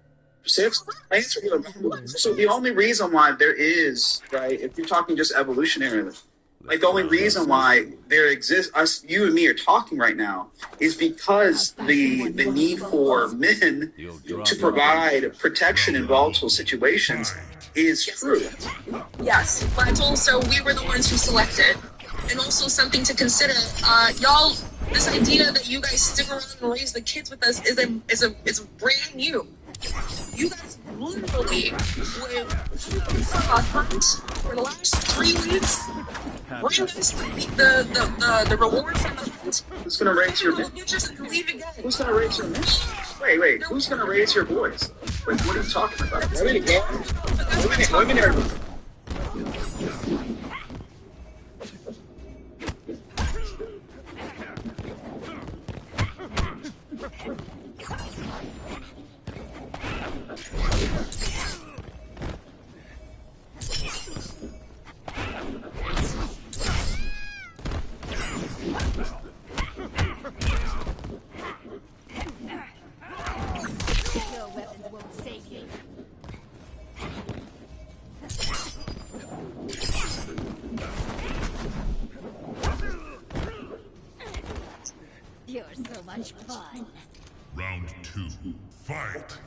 plants were here long before. So the only reason why there is, right, if you're talking just evolutionarily, like the only reason why there exists, you and me are talking right now, is because the need for men to provide protection in volatile situations is true. Yes, but also we were the ones who selected, and also something to consider. Y'all, this idea that you guys stick around and raise the kids with us is brand new. You guys literally with hunt for the last 3 weeks. Bring us the rewards from the hunt. Who's gonna raise your? You just leave again. Who's gonna raise your? Wait. Who's gonna raise your boys? Wait, what are you talking about? Wait a minute. Wait a minute. Your weapons won't save you. You're so much fun. Round 2. Fight!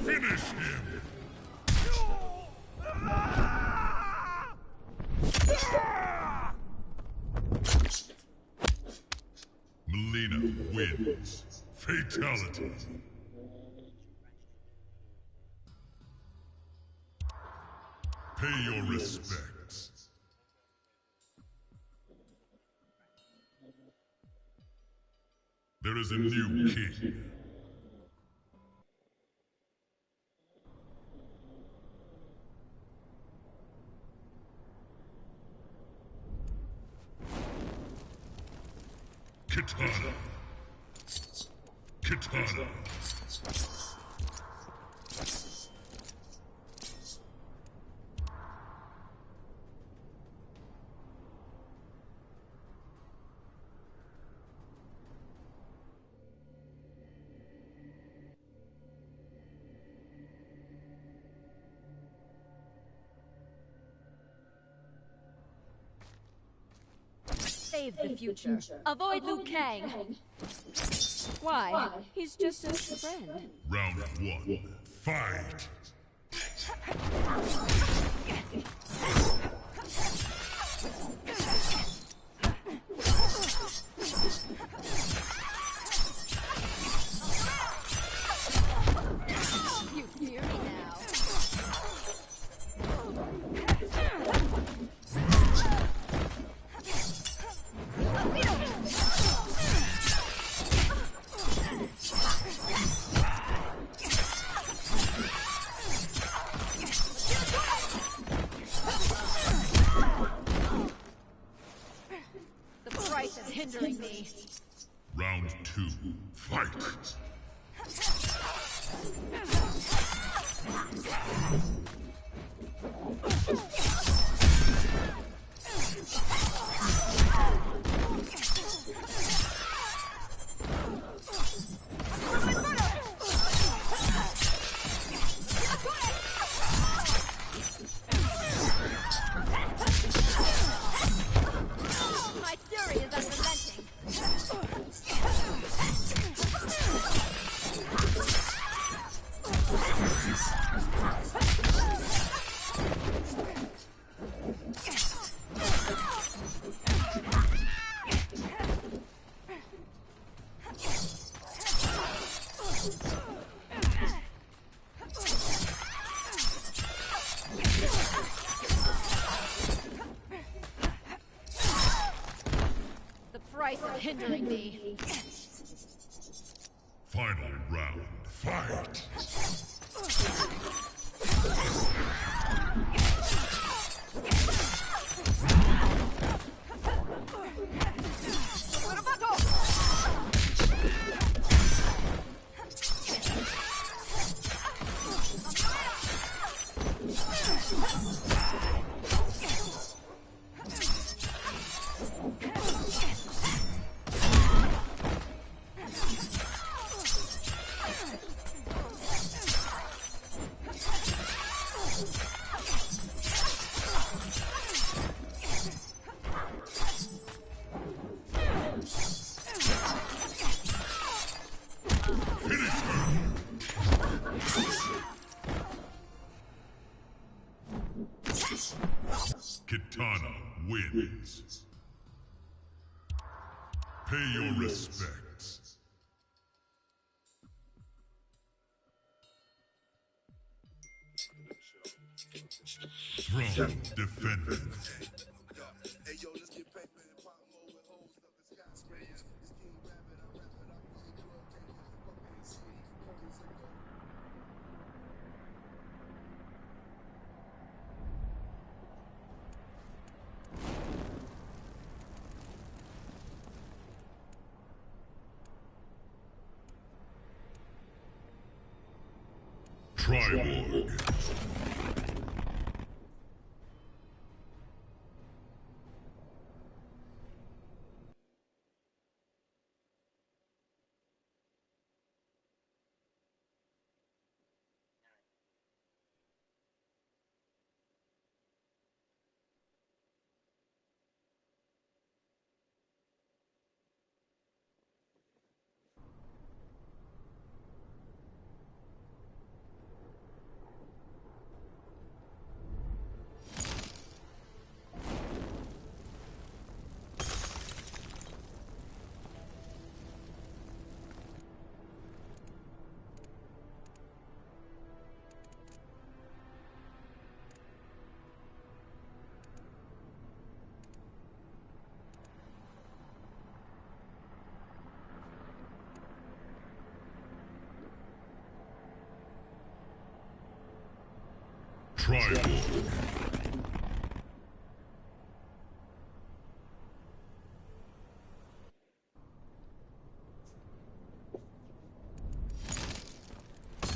Finish him! Melina wins. Fatality. Pay your respects. There is a new king. Kitana. Kitana. Save the future. Avoid Liu Kang. Why? He's just a friend. Round 1. Fight! You fear me now. The price is hindering me. Round 2. Fight! My fury is unrelenting. The price of hindering me. Final round. Fight! Kitana wins. Pay your respects. Throne defended. Triborg. Triborg.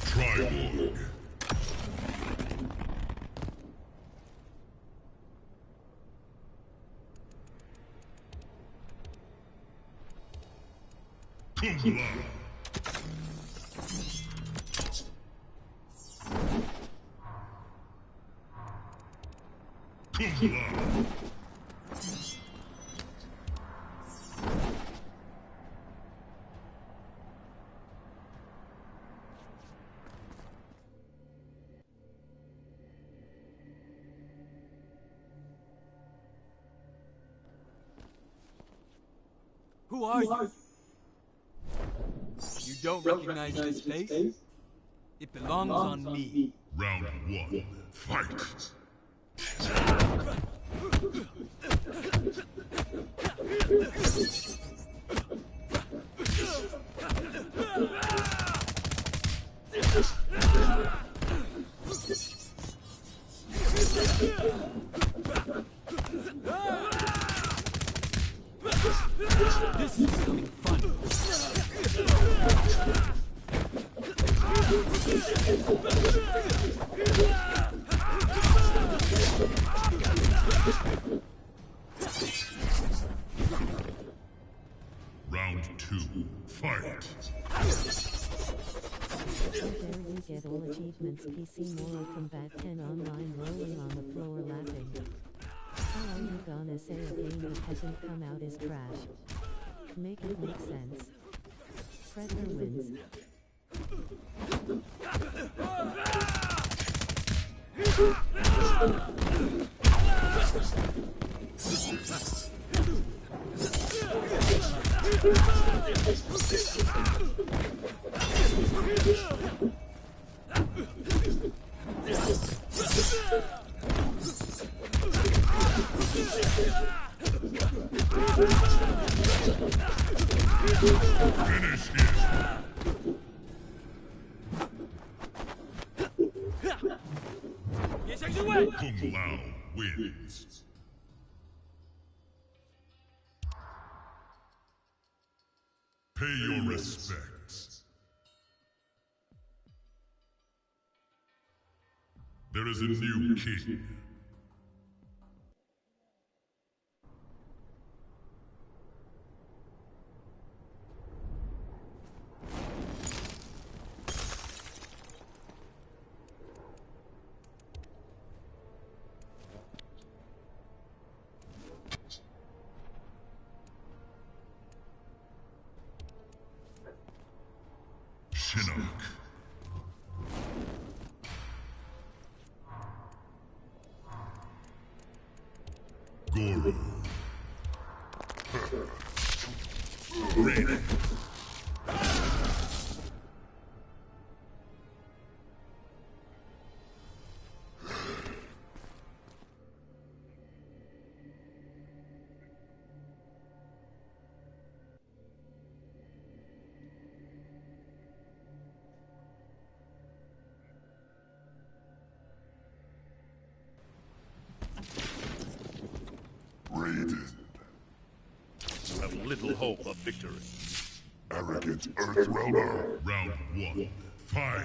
Triborg. Kumbla. Kumbla. Who are you? You don't recognize this face? It belongs on me. Round one, fight. This is becoming fun. Round two, fight. How dare you get all achievements PC Mortal Kombat 10 online rolling on the floor laughing. How are you gonna say a game that hasn't come out is trash? Make it make sense. Predator wins. Finish him. Kung Lao wins. Pay your respects. There is a new king. Shinnok. Goro. Ready. Raiden. You have little hope of victory. Arrogant Earthrealmer. Round 1. Fight.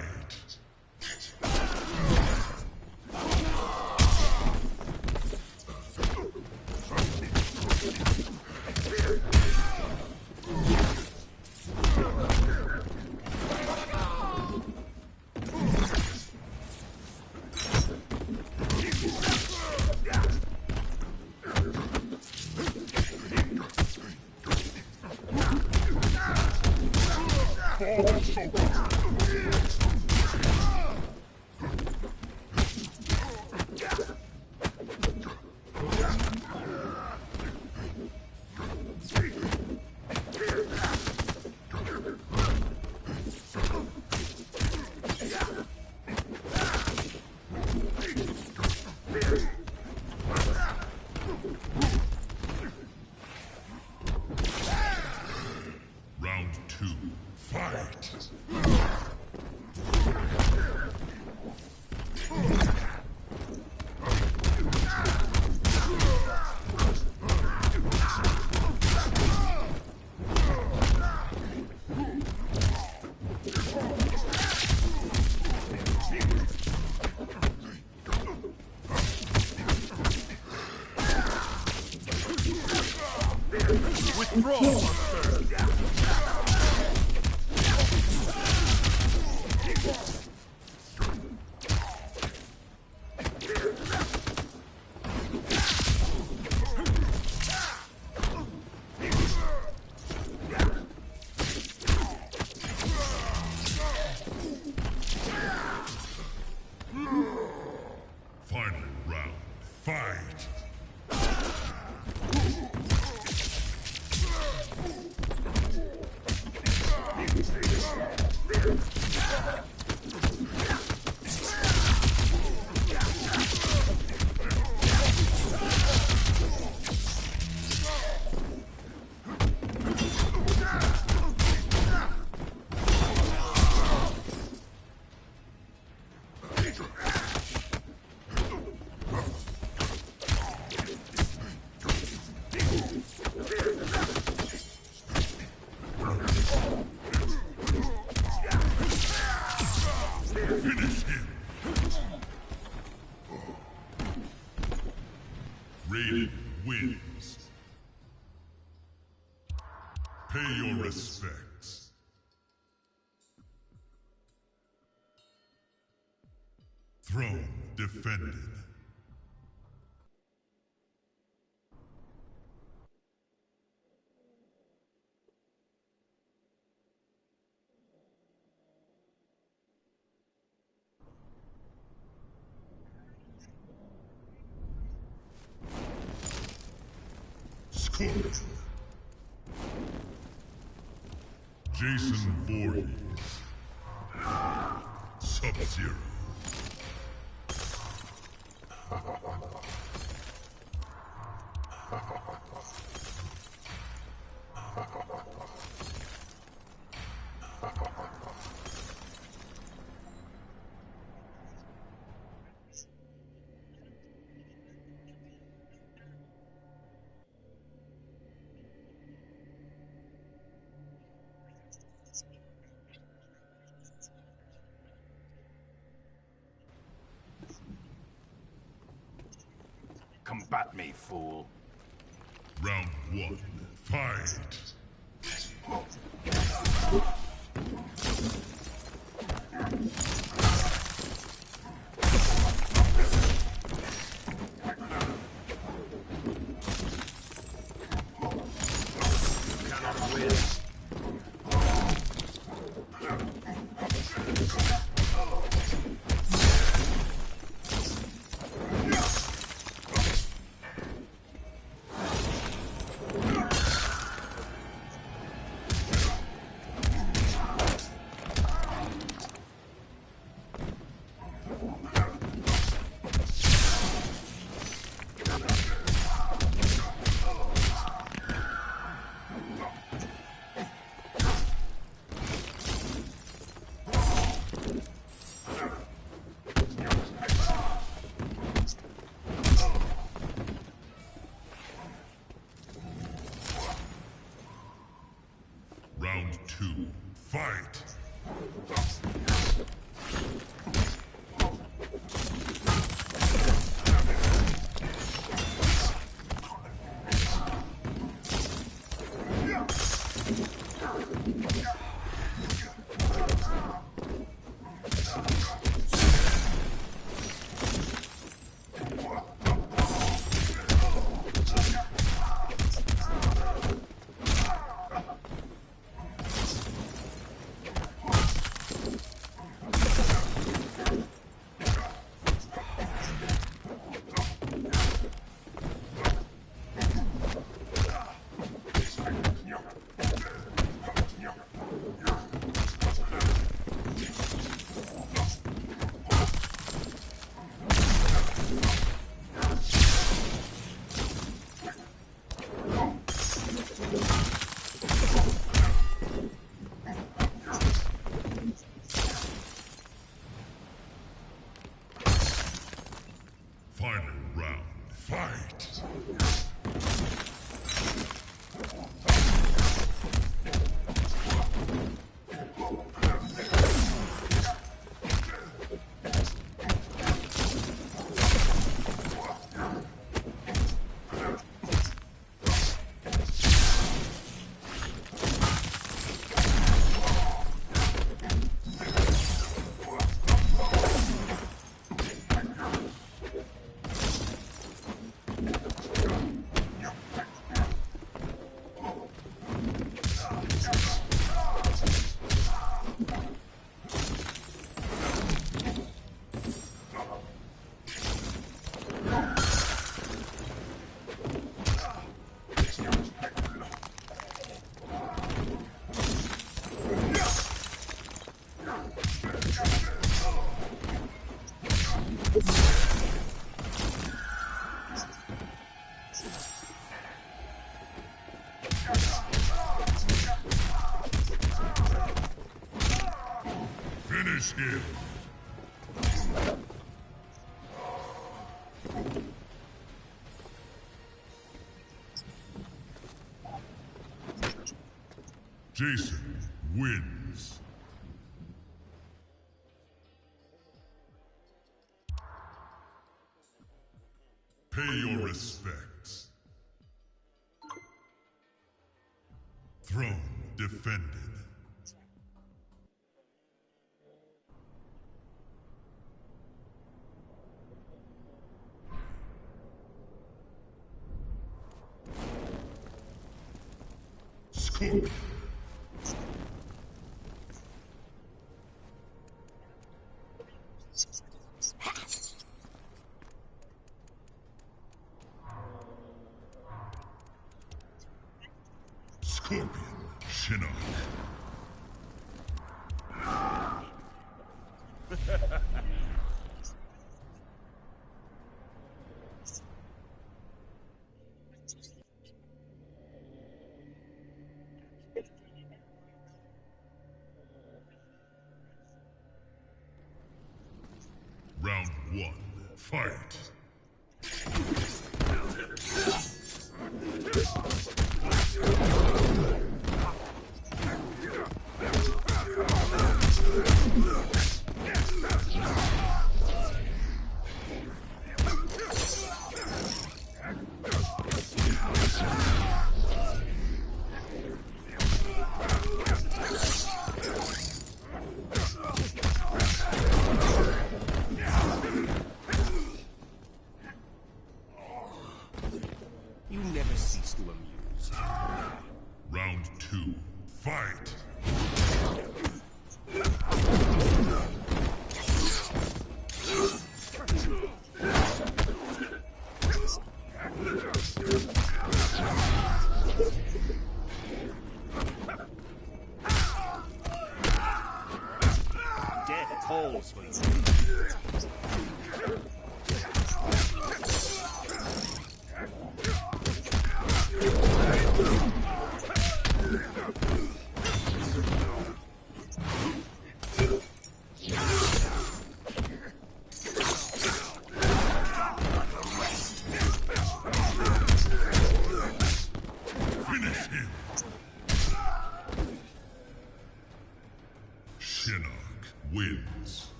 Round 2. Fight. Withdraw. Final round. Fight. Finish him. Raiden wins. Pay your respects. Throne defended. Score. Jason Voorhees. Sub-Zero. Combat me, fool. Round 1. Fight. Cannot win. two, fight! Final round, fight! Finish him! Jason wins. Pay your respects. Throne defended. Scorpion. Scorpion, Shinnok. Round one, fight! You never cease to amuse. Round two, fight! Death tolls for you.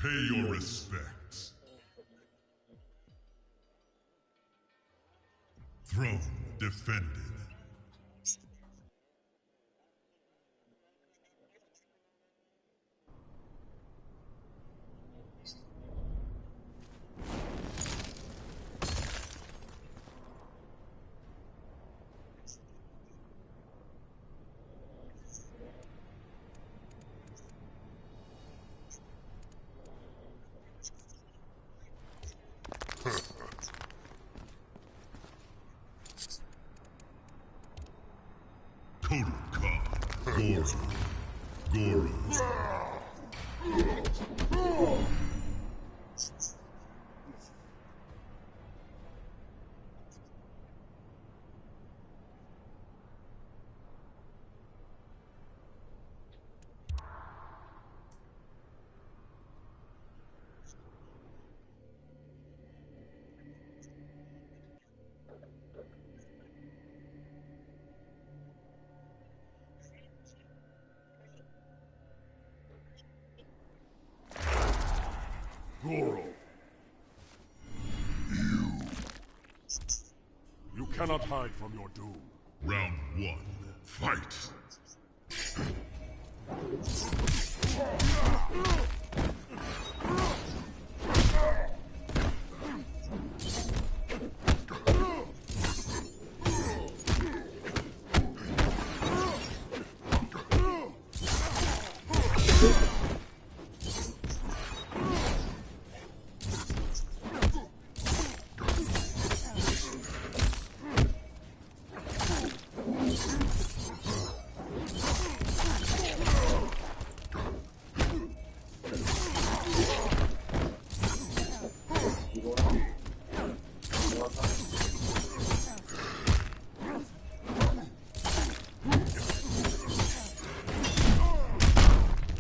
Pay your respects. Throne defended. Total Khan. Goro. Goro. You cannot hide from your doom. Round 1. Fight.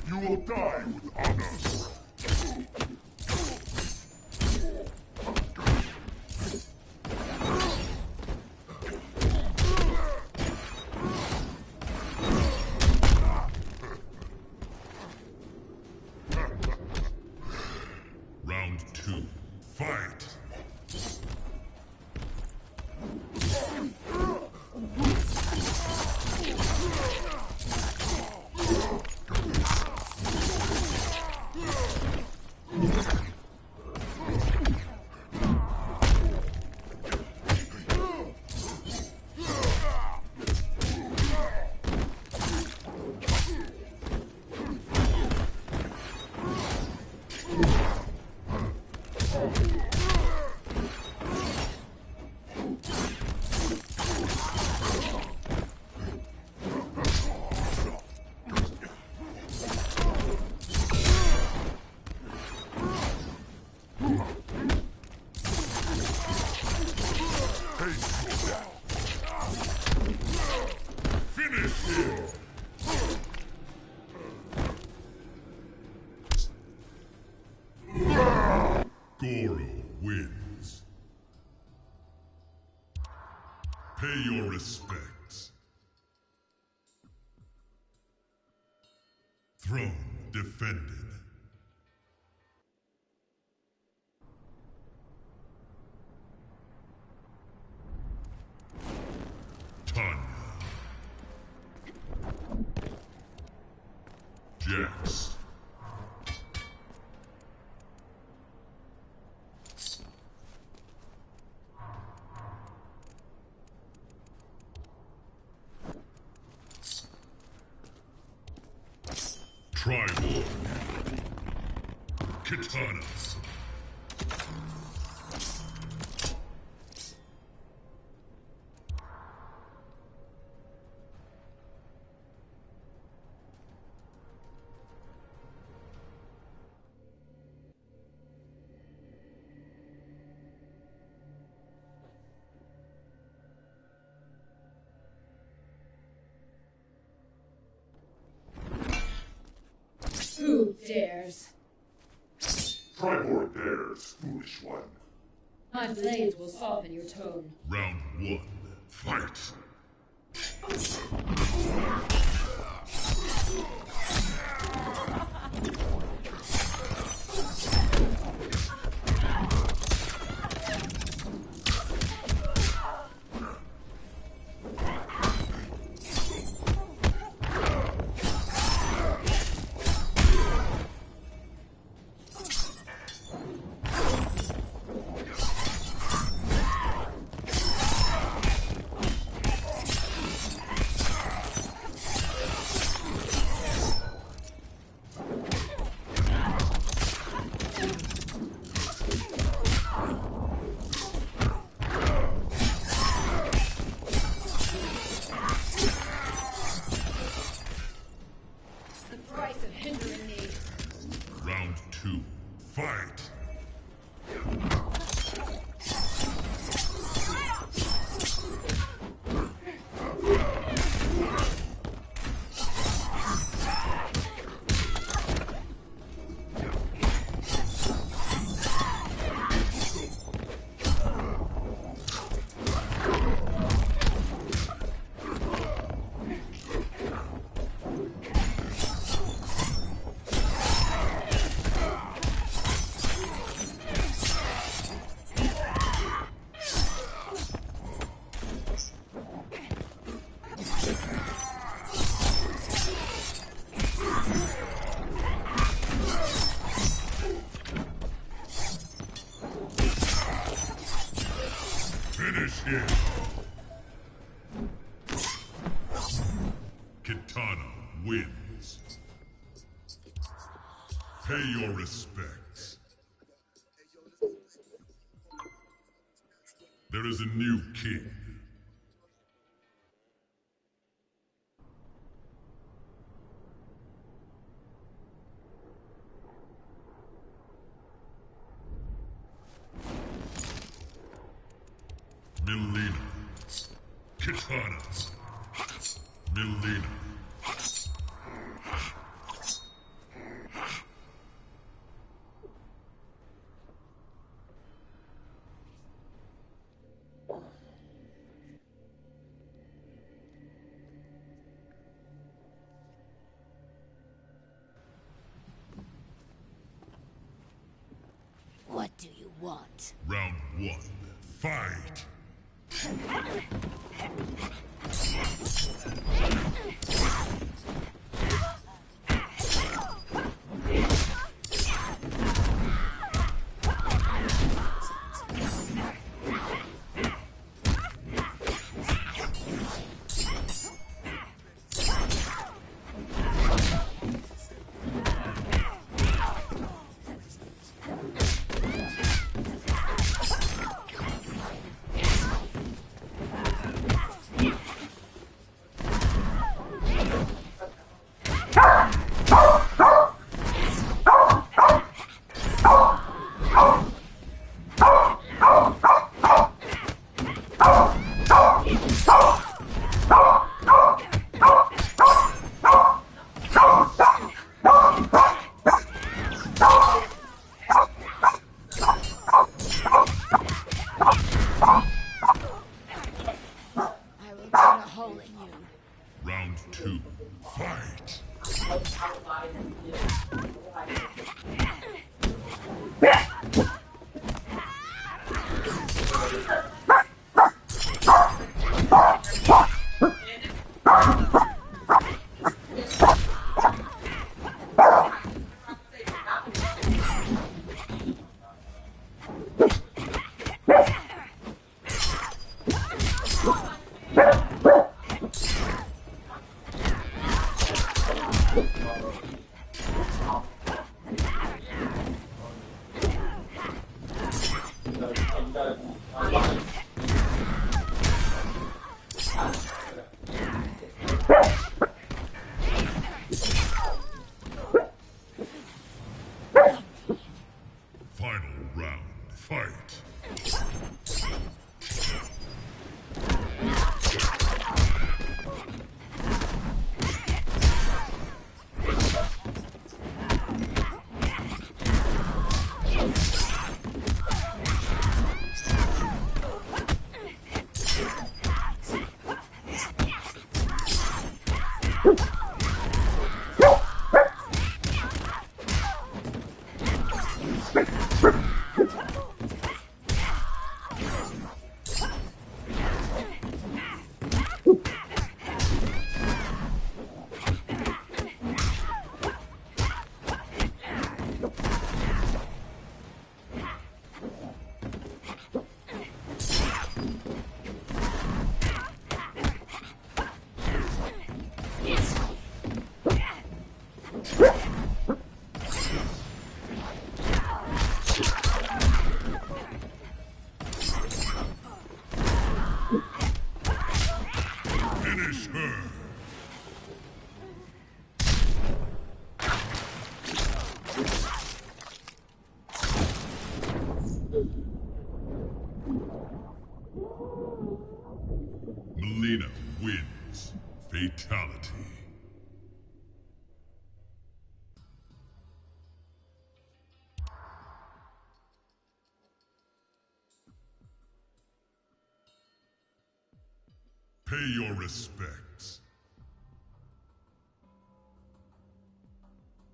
You will die with honor. Round 2. Fight. Goro wins. Pay your respects. Throne defended. Tanya. Jax. Tribal. Kitana. Who dares? Tribor dares, foolish one. My blades will soften your tone. Round 1. Fight. 2. Fight! Finish him! Kitana wins. Pay your respects. There is a new king. Melina. Katanas. Melina. What do you want? Round 1. Fight! Round 2. Fight! Final round. Fight! Fatality. Pay your respects.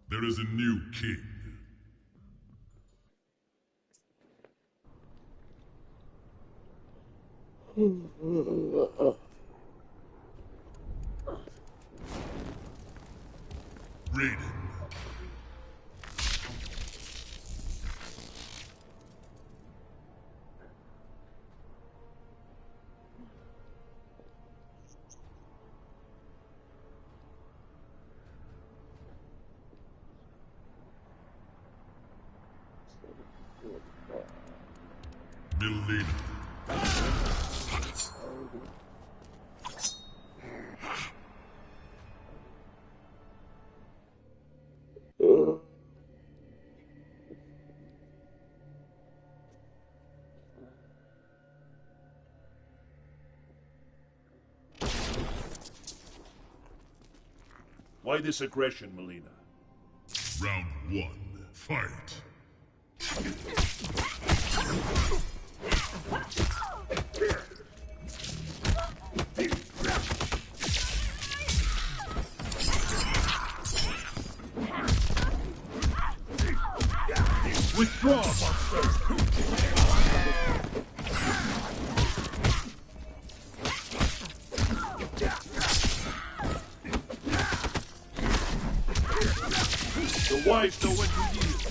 There is a new king. Raiden. Milena. Why this aggression, Melina? Round 1. Fight. Withdraw, monster! The wives know when to yield.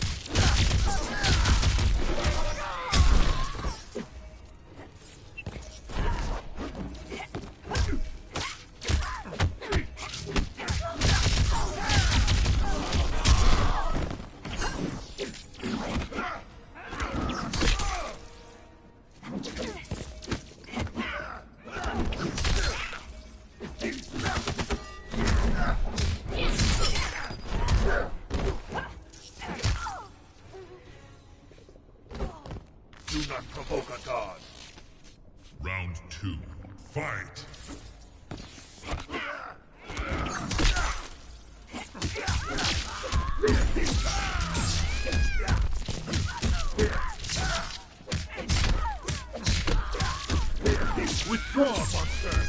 Do not provoke a god. Round 2. Fight. Withdraw, monster!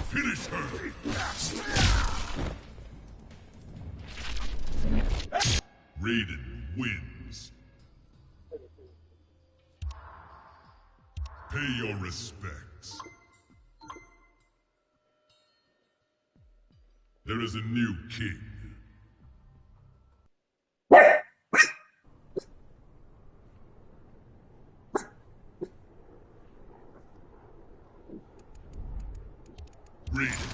Finish her. Raiden wins. Pay your respects. There is a new king. Raiden.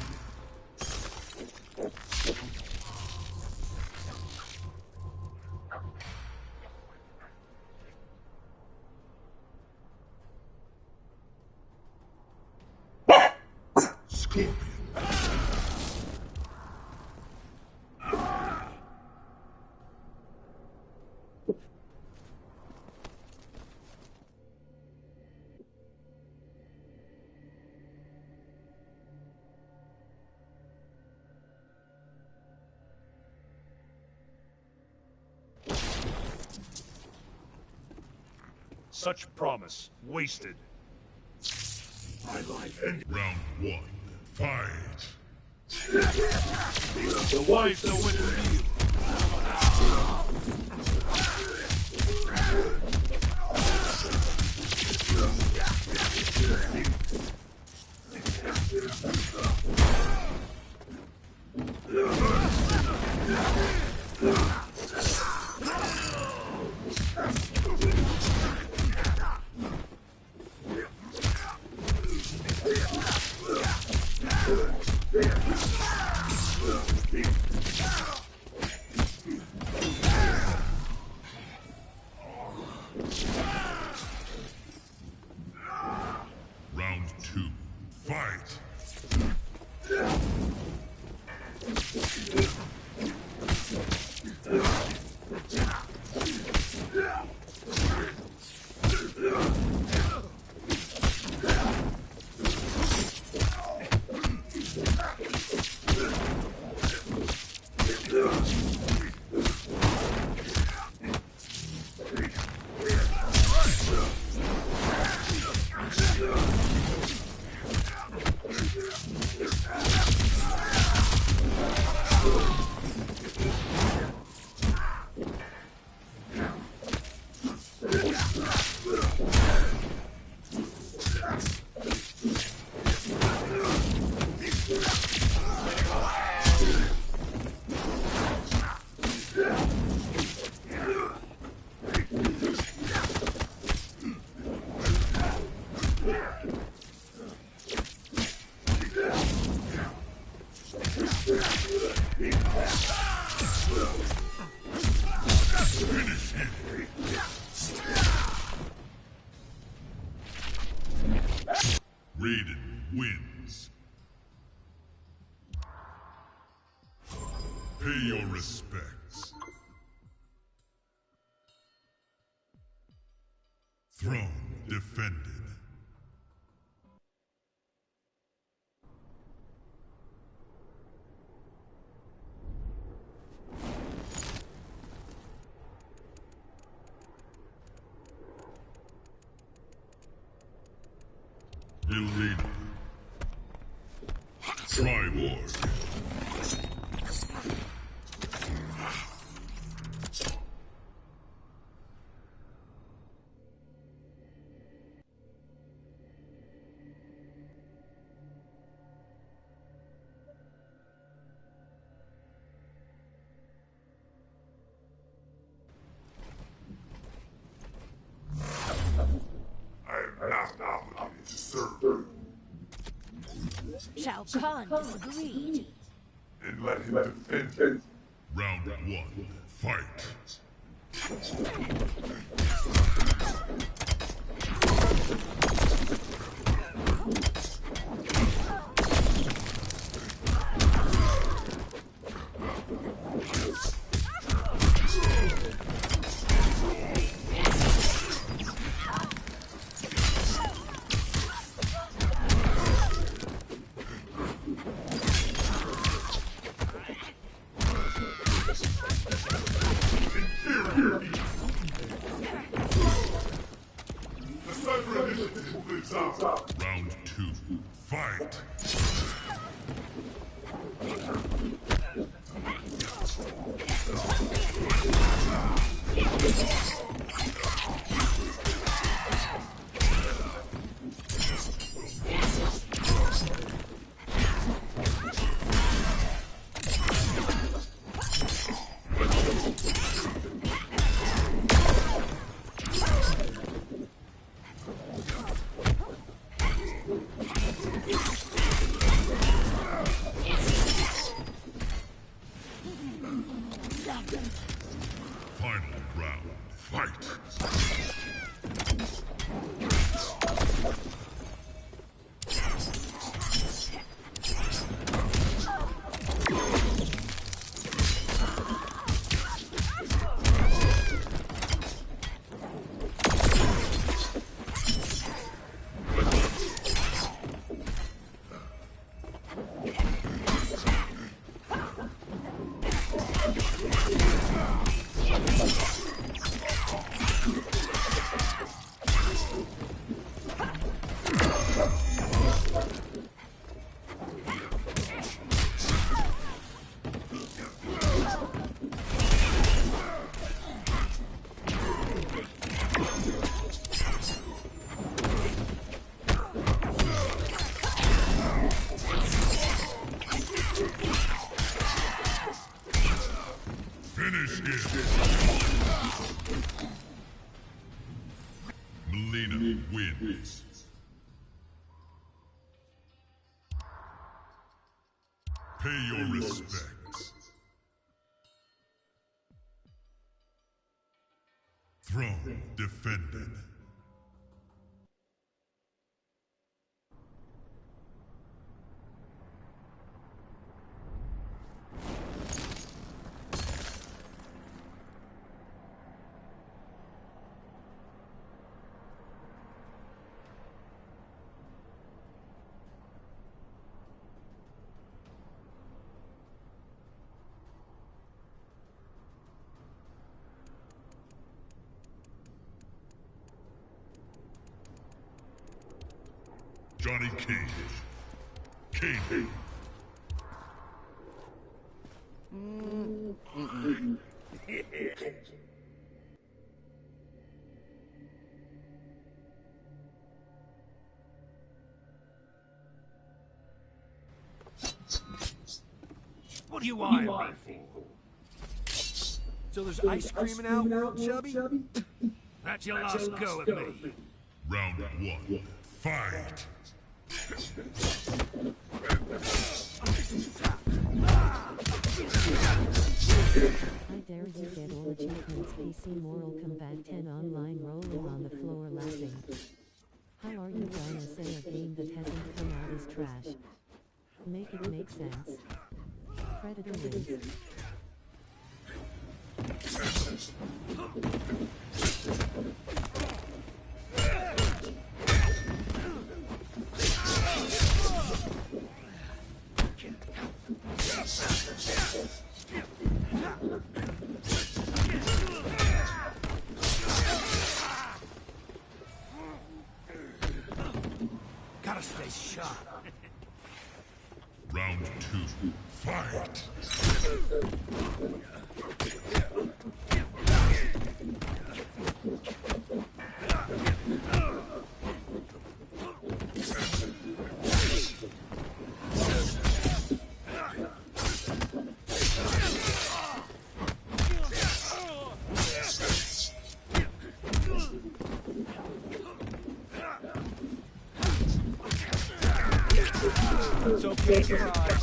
Scorpion. Such promise, wasted. My life ended. Round 1. Fight. The wives know when to yield. Raiden wins. Pay your respects. Throne defended. Elena. Triborg. I am not obligated to serve you. Shao Kahn disagreed. And let him defend it. Round 1, fight. Round 2, fight! Final round, fight! Finish him! Melina wins. Pay your respects. Throne defended. Johnny Cage. Cage. What do you eyeing me for? So there's ice cream in Outworld, Chubby? That's your last go at me. Round 1, fight! I dare you get all achievements PC Moral Combat 10 online rolling on the floor laughing. How are you gonna say a game that hasn't come out is trash? Make it make sense. Predator wins. Gotta stay sharp. Round 2, fight! It's okay to cry.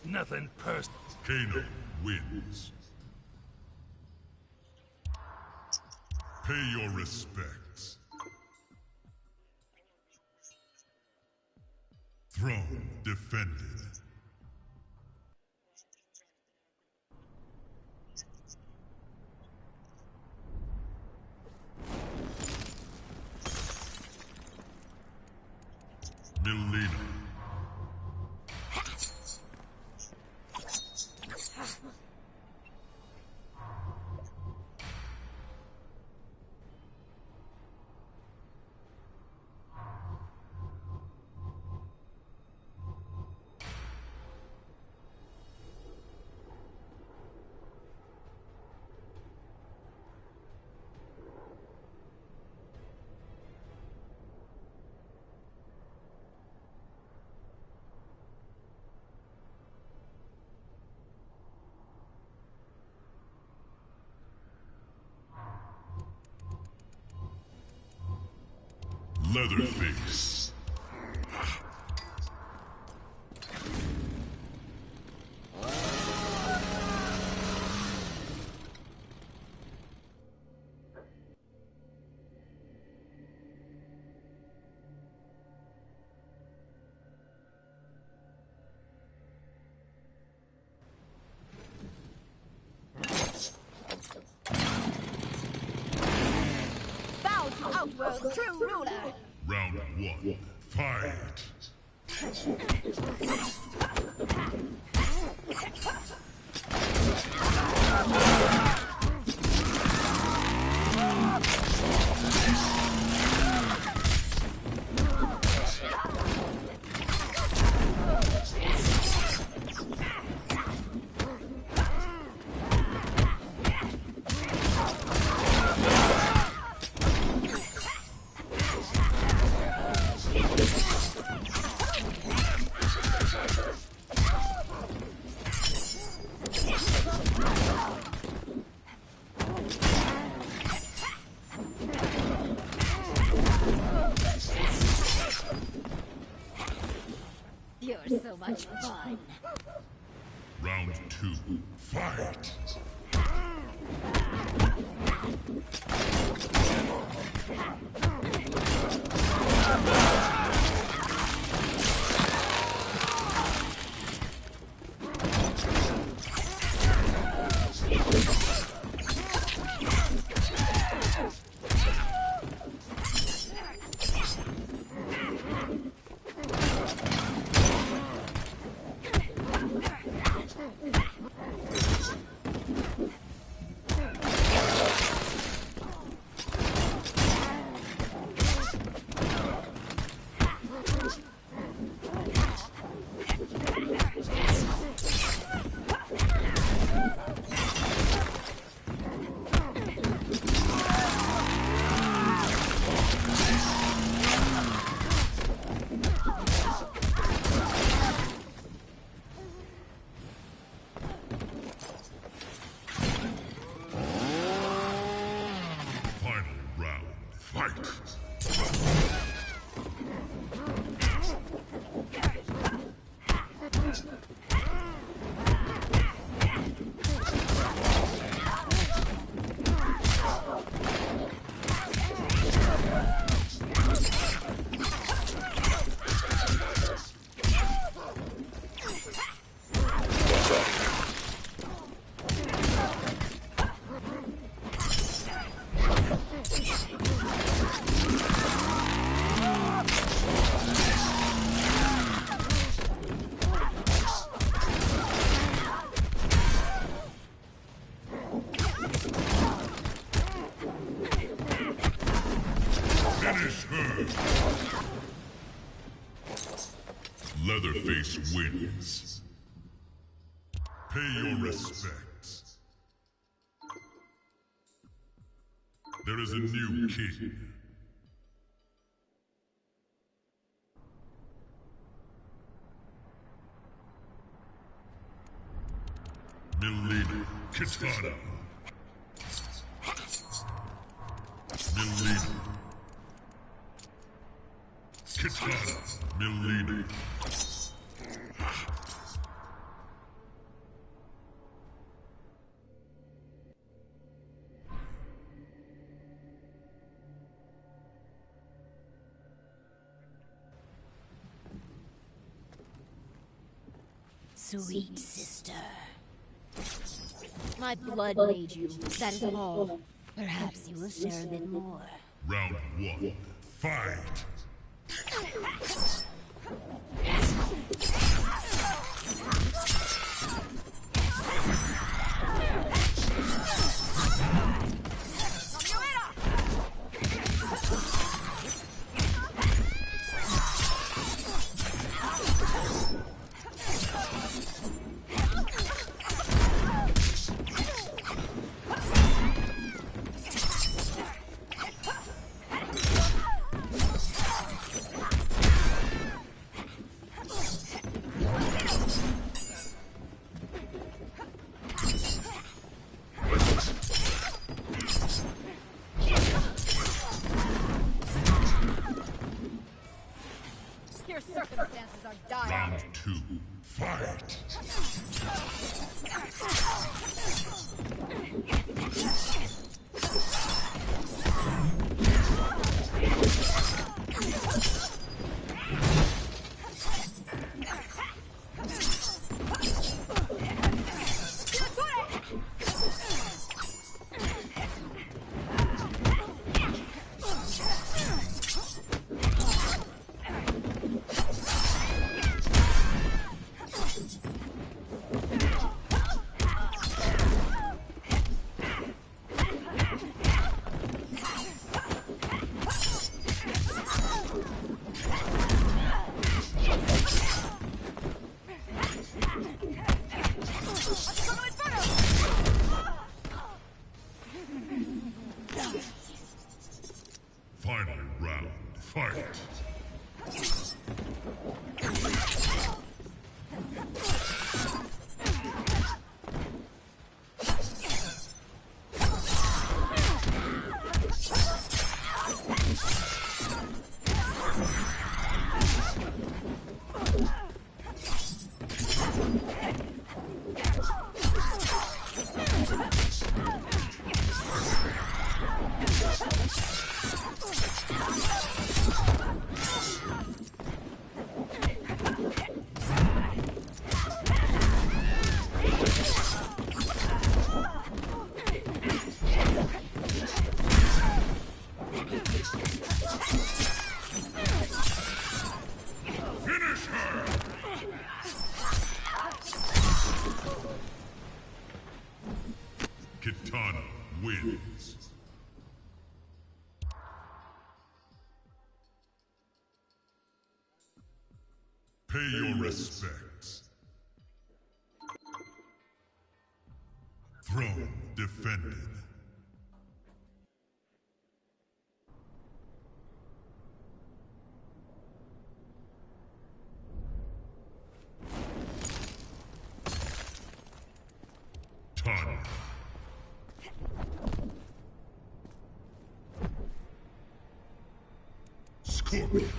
Nothing personal. Kano wins. Pay your respects. Throne defended. Milena. Leatherface. Bow to Outworld's true ruler. Round 1, fight! You're so much fun. Round 2, fight! Finish her! Leatherface wins. Pay your respects. There is a new king. Milena Kitana. Milena. Kitana. Milena. Sweet sister. My blood made you, that is all. Perhaps you will share a bit more. Round 1. Fight! Your circumstances are dire. Round 2. Fight! Final round. Fight! Finish her! Kitana wins. Pay your respects. Throne defended. Tanya. Scorpion.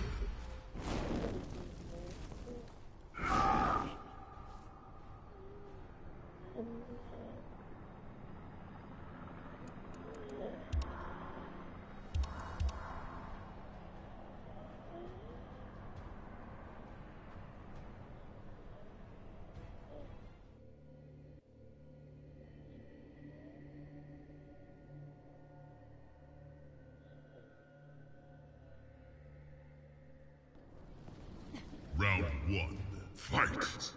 Round one, fight!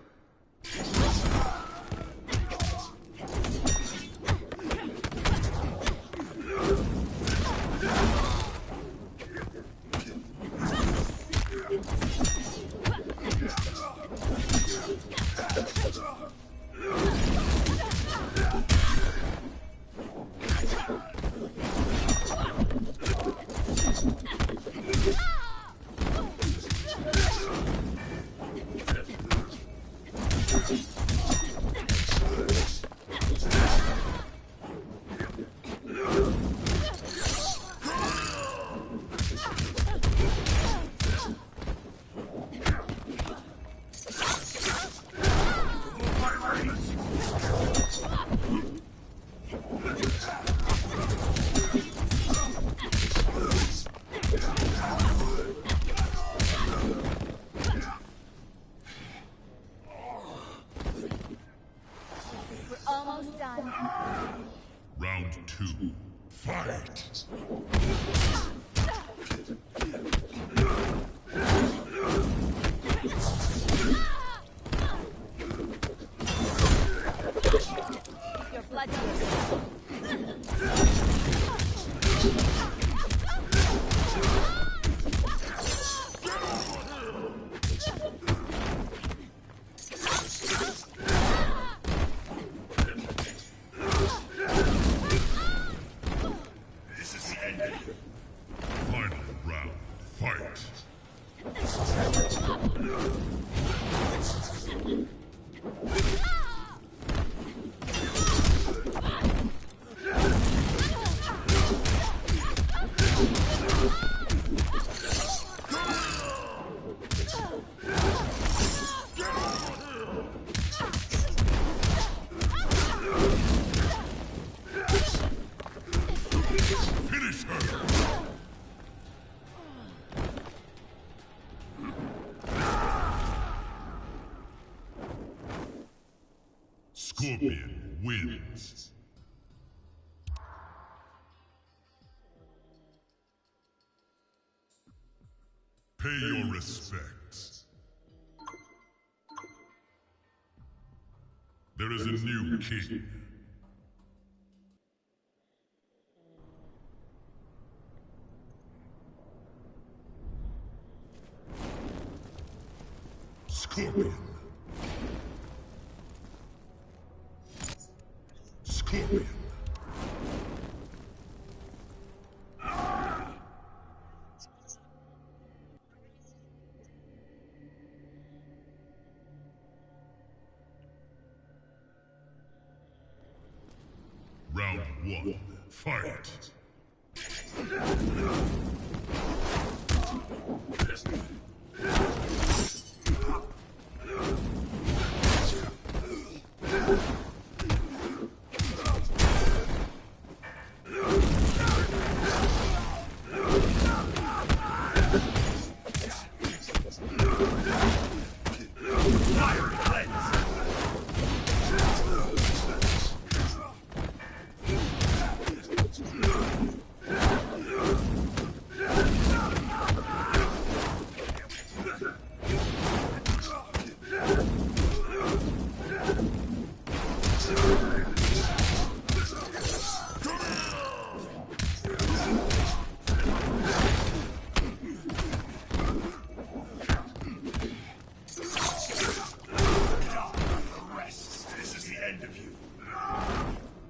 Almost done. Round two, fight! Your blood This is the end. Final round, fight! Finish her! Scorpion wins. Pay your respects. There is a new king. Scorpion. Scorpion. Round one, fight!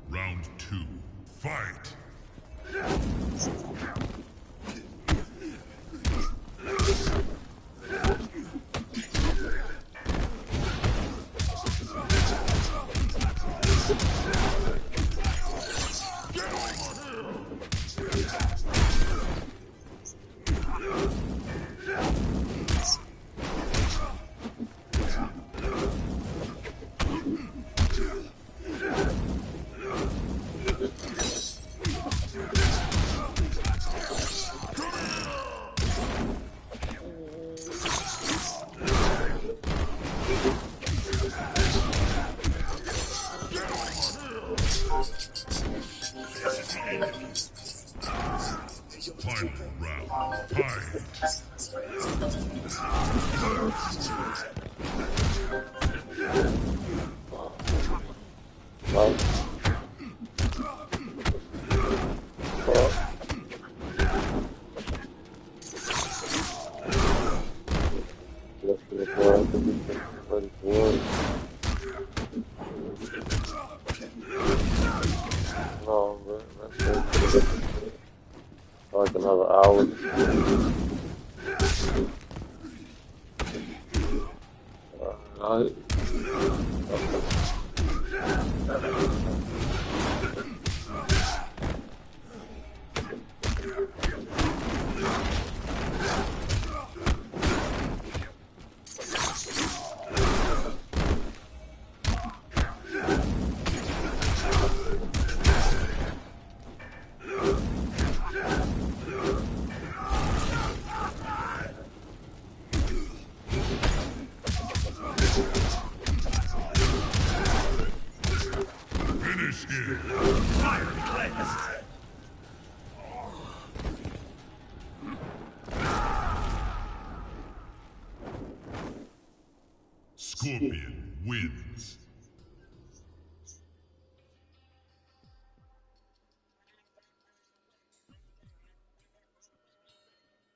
Round two, fight! Final round. Fight. No, bro, that's like another hour. Finish him. Fire cleansed. Scorpion wins.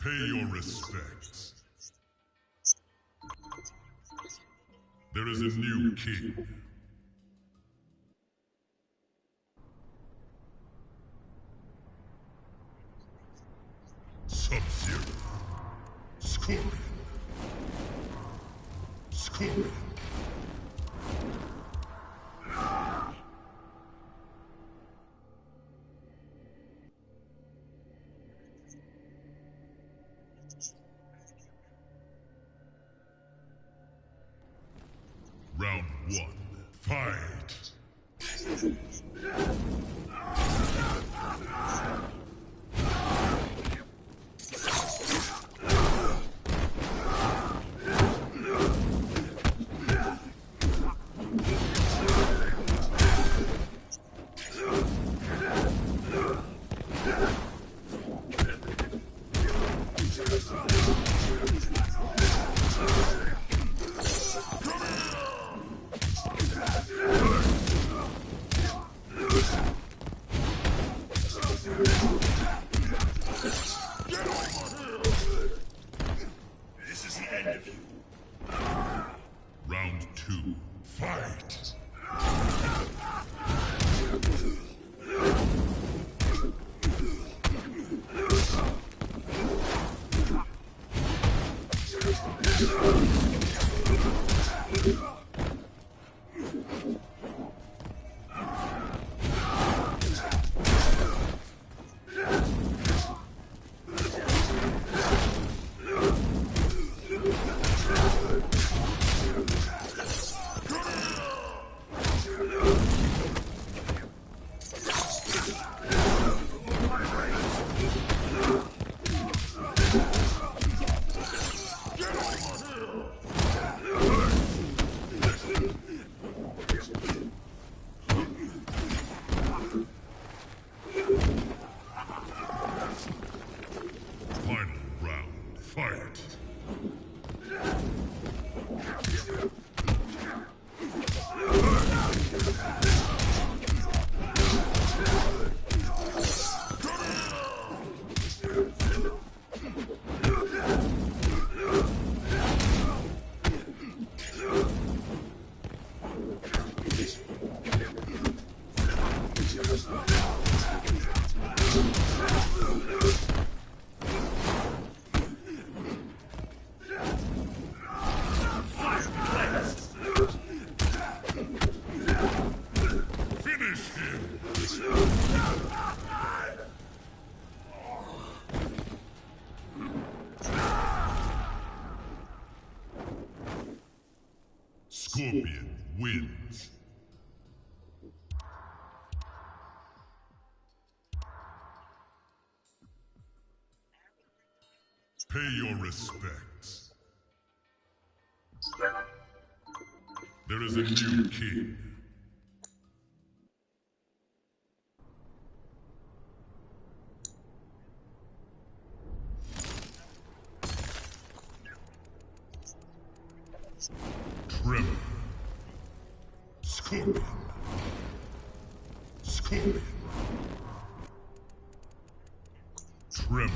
Pay your respects. There is a new king. Sub-Zero. Scorpion. Scorpion. Round one. Fight. This is the end of you. Round two. Fight. Final round. Fight. Finish him. Scorpion wins. Pay your respects. There is a new king. Scorpion. Scorpion. Tremor.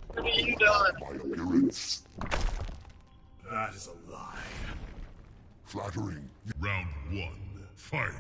What have you done? My appearance. That is a lie. Flattering. Round 1. Fight.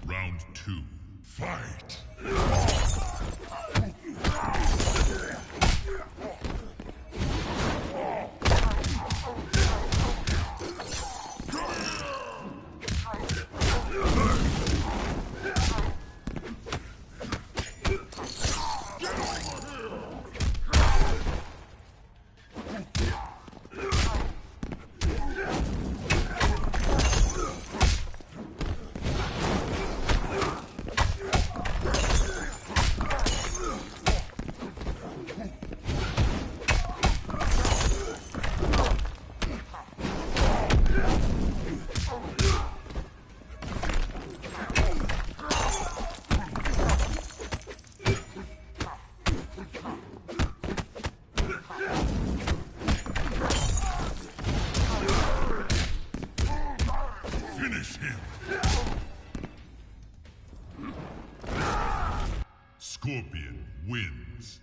Round 2. Fight. Finish him. Scorpion wins.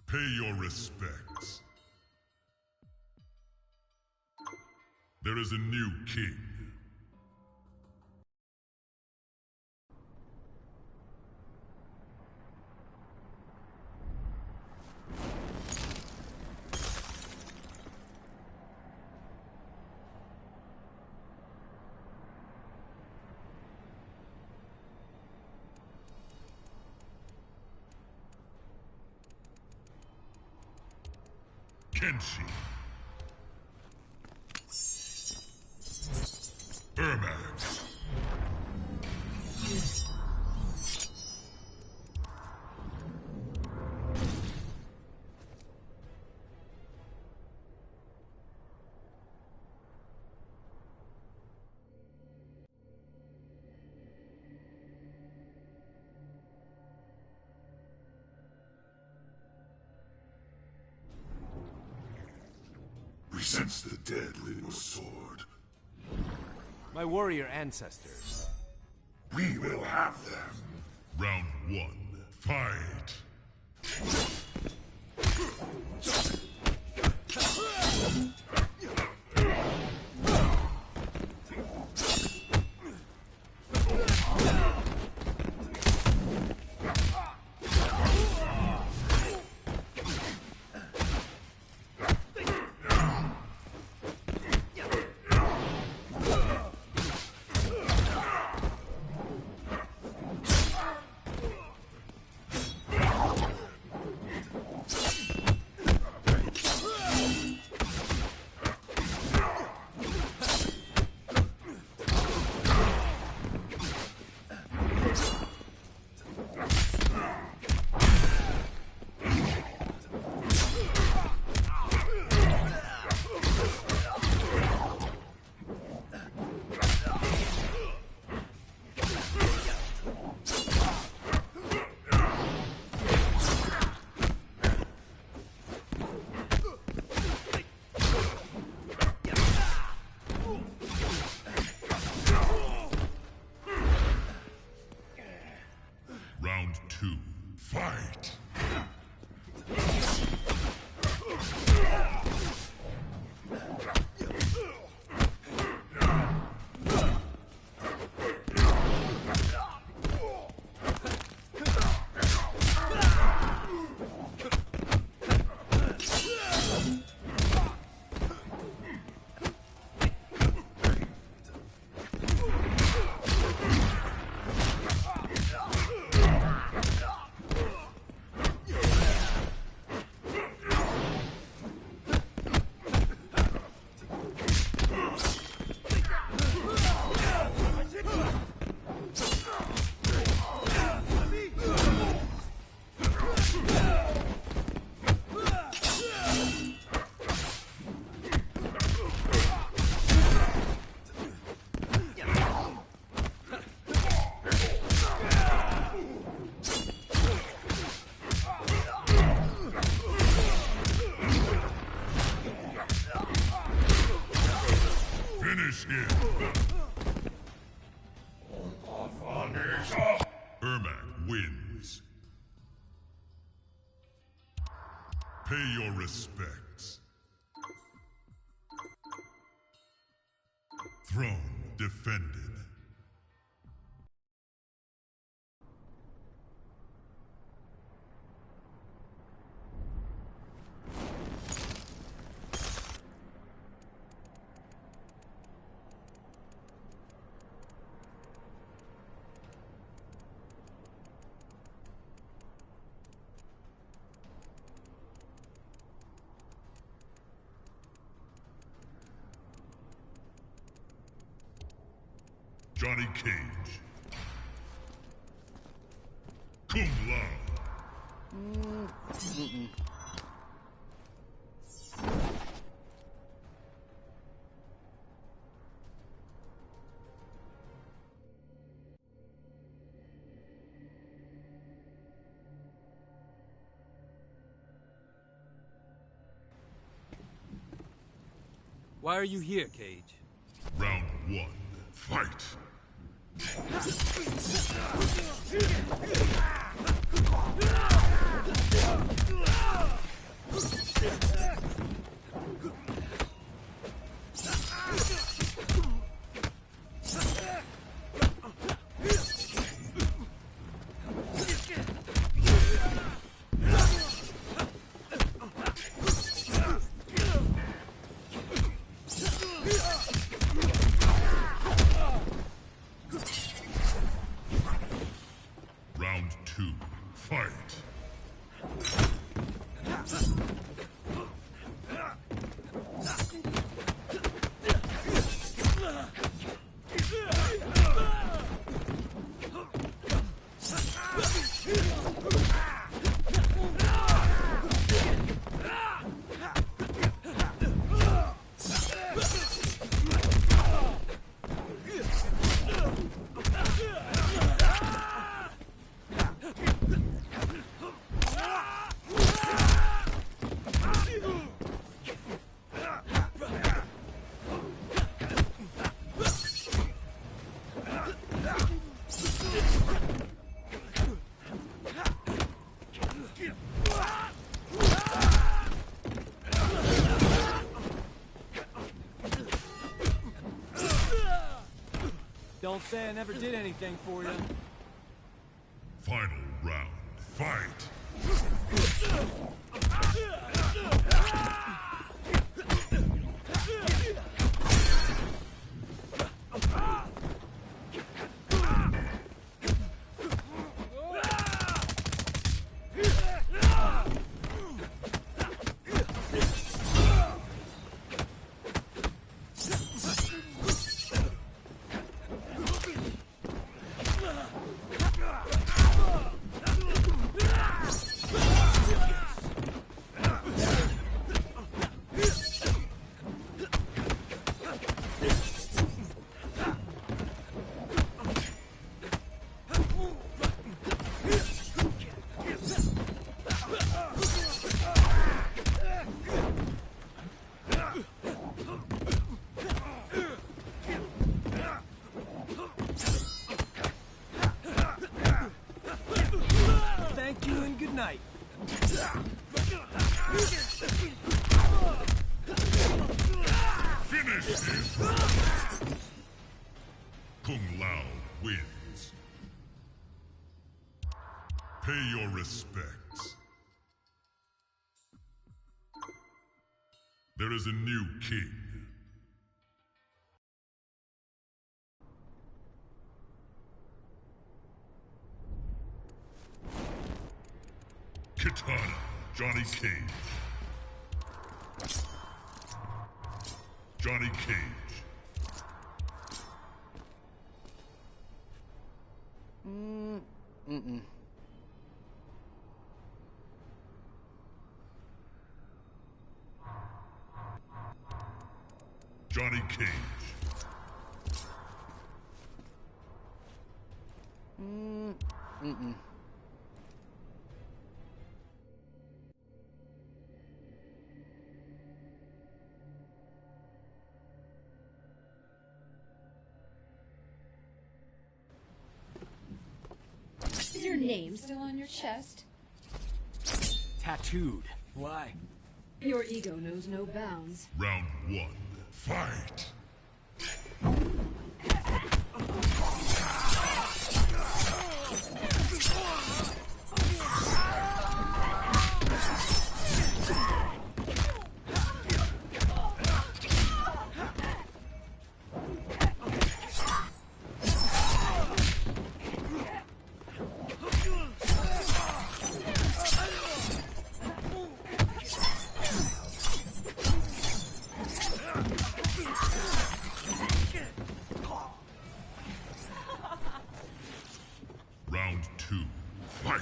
Pay your respects. There is a new king. Kenshi. Ermac. We sense the dead with your sword. My warrior ancestors. We will have them. Round 1. Fight. Pay your respects. Throne defended. Johnny Cage. Kung Lao. Why are you here, Cage? Round 1. Fight. Round 2. Fight. Don't say I never did anything for you. Final round. Fight. Thank you and good night. Finish him. Kung Lao wins. Pay your respects. There is a new king. Kitana, Johnny Cage. Johnny Cage. Johnny Cage. Is your name still on your chest? Tattooed. Why? Your ego knows no bounds. Round 1. Fight! Round 2. Fight!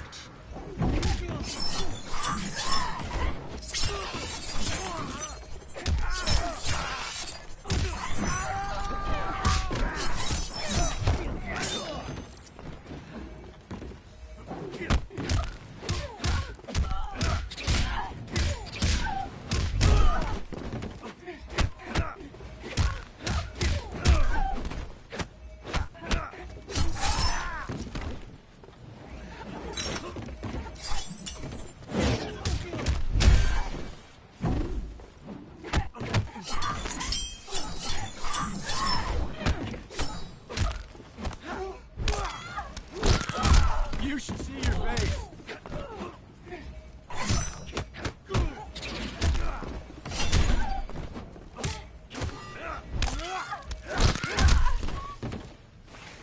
You should see your face.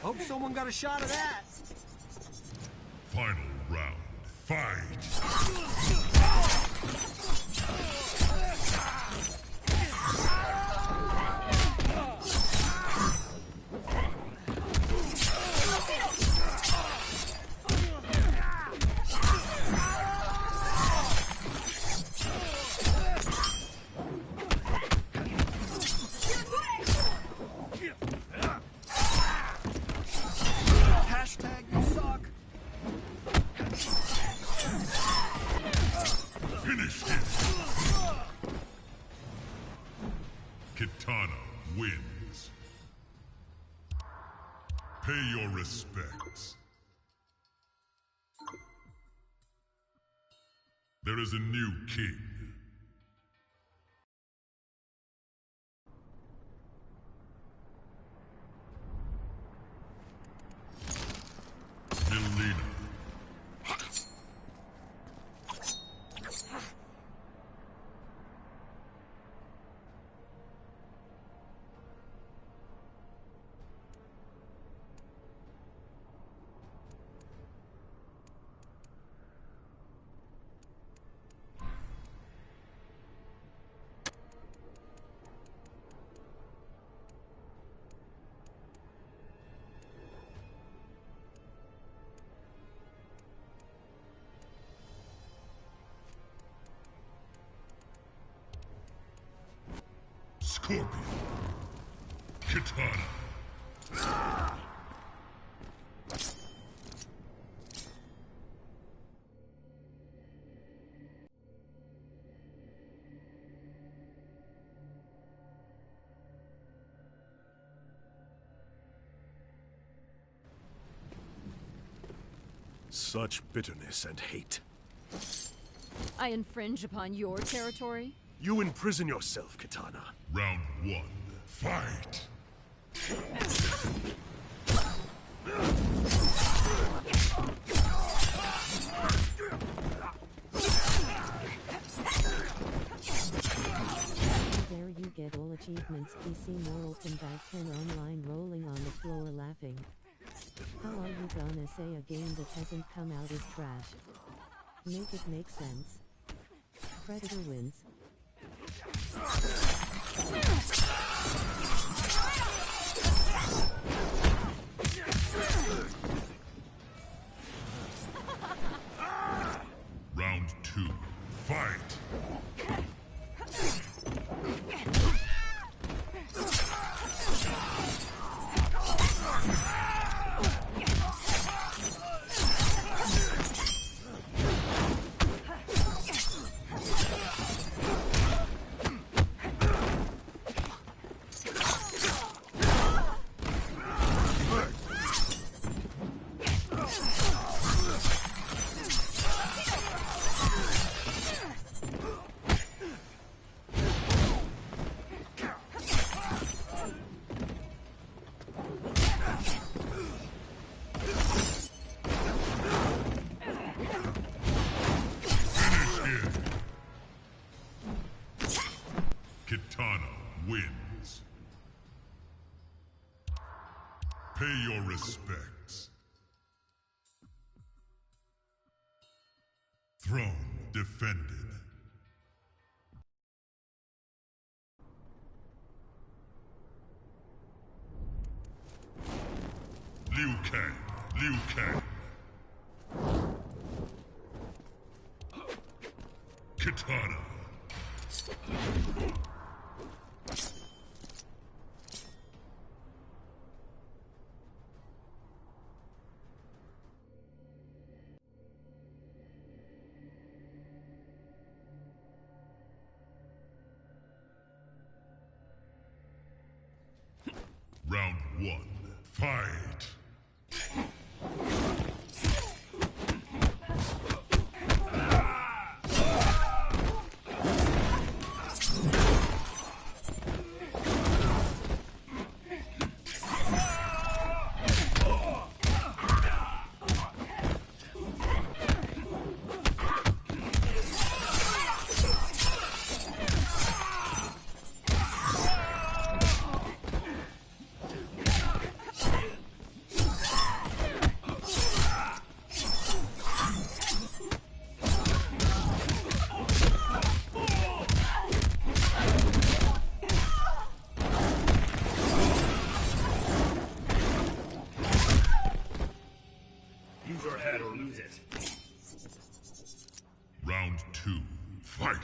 Hope someone got a shot of that. Final round. Fight! Hashtag you suck. Finish him! Kitana wins. Pay your respects. There is a new king. Melina. Scorpion. Kitana. Such bitterness and hate. I infringe upon your territory? You imprison yourself, Kitana. Round 1. Fight! There you get all achievements. PC Moral Combat 10 online rolling on the floor laughing. How are you gonna say a game that hasn't come out is trash? Make it make sense. Predator wins. Round 2. Fight! Kitana wins. Pay your respects. Throne defended. Liu Kang, Liu Kang. Kitana. Round 1, fight! Use your head or lose it. Round 2, fight!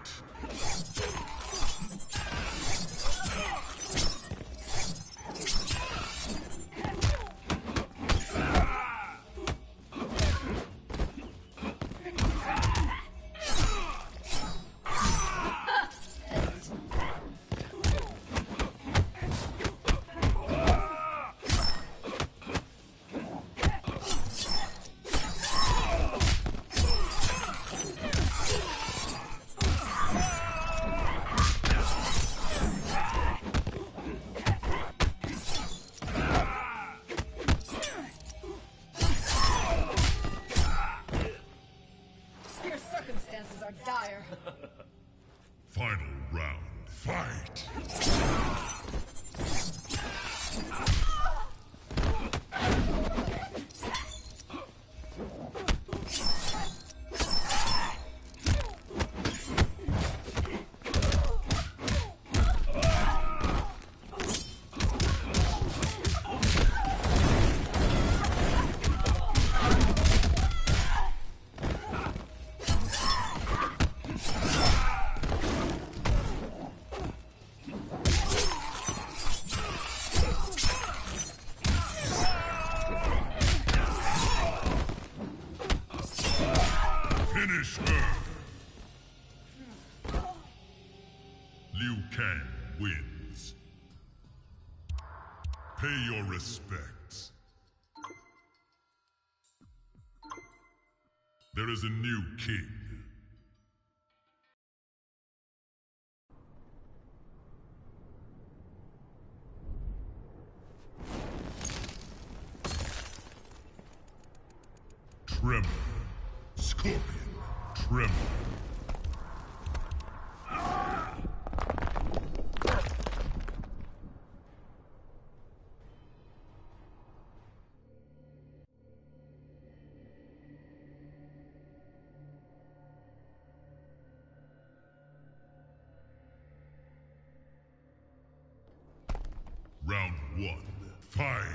Your circumstances are dire. Final round, fight! Finish her! Liu Kang wins. Pay your respects. There is a new king. Tremor. Scorpion. Tremor. Round 1, fight!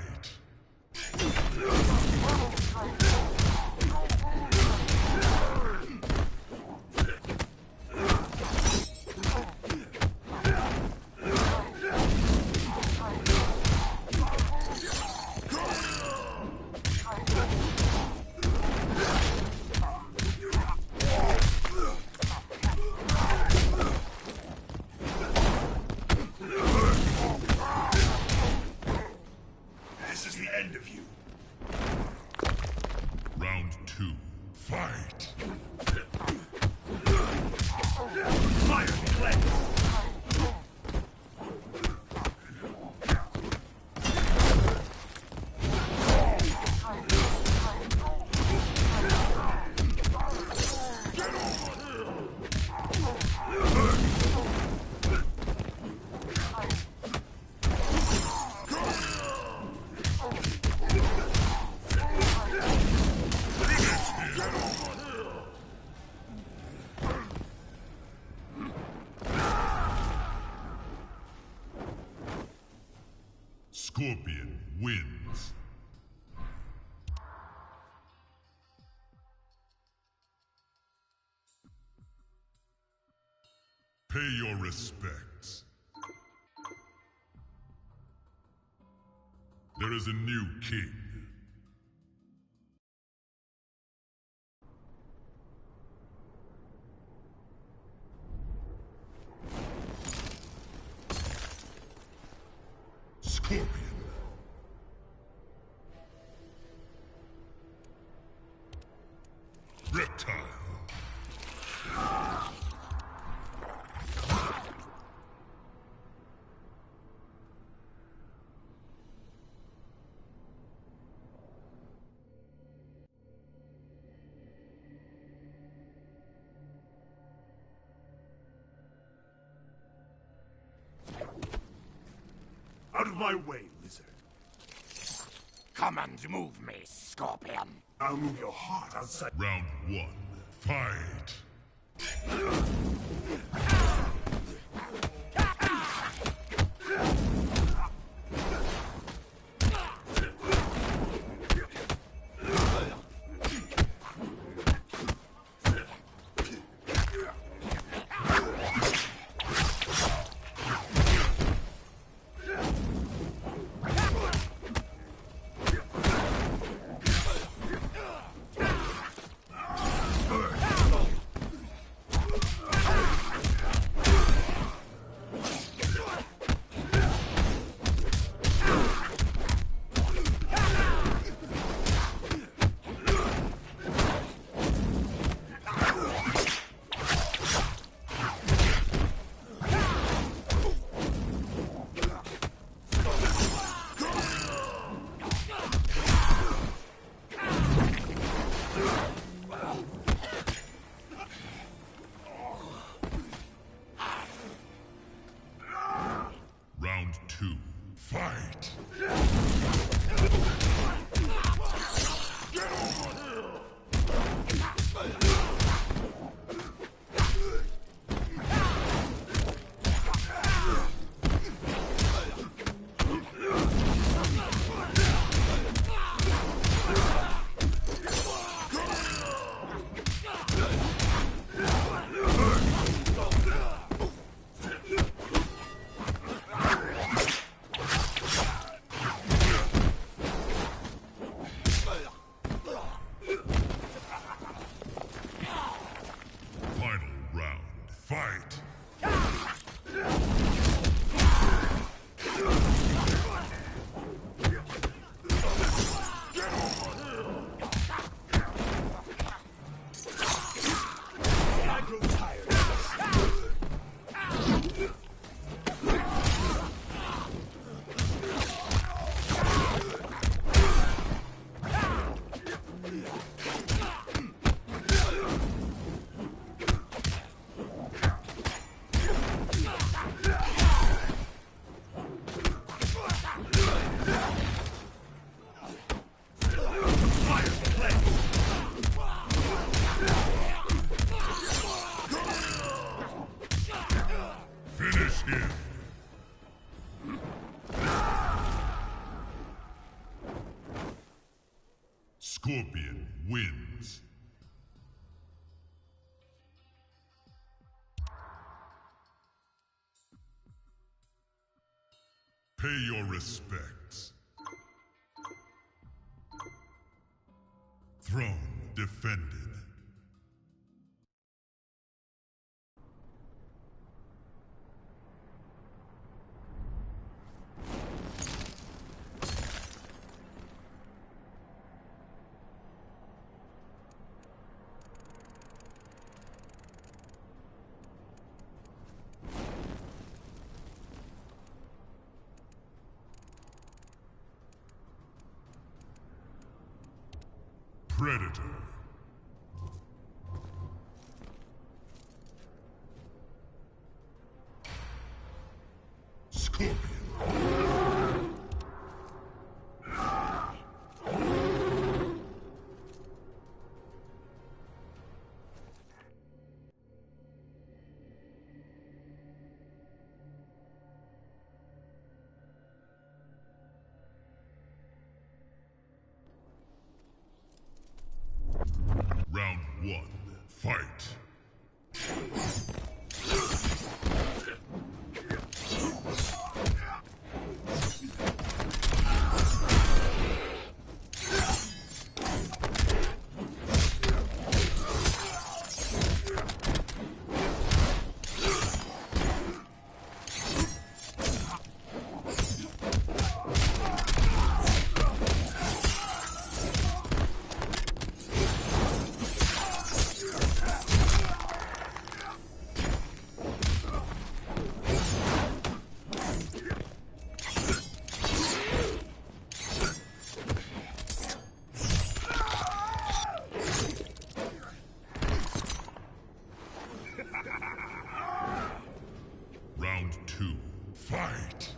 Scorpion wins. Pay your respects. There is a new king. Scorpion. Reptile. Out of my way, lizard. Come and move me, Scorpion. I'll move your heart outside. Round 1. Fight. Round 2. Fight! Final round. Fight! I grow tired of Finish him! Scorpion wins. Pay your respects. Throne defended. Predator. Scorpion. Round 2. Fight!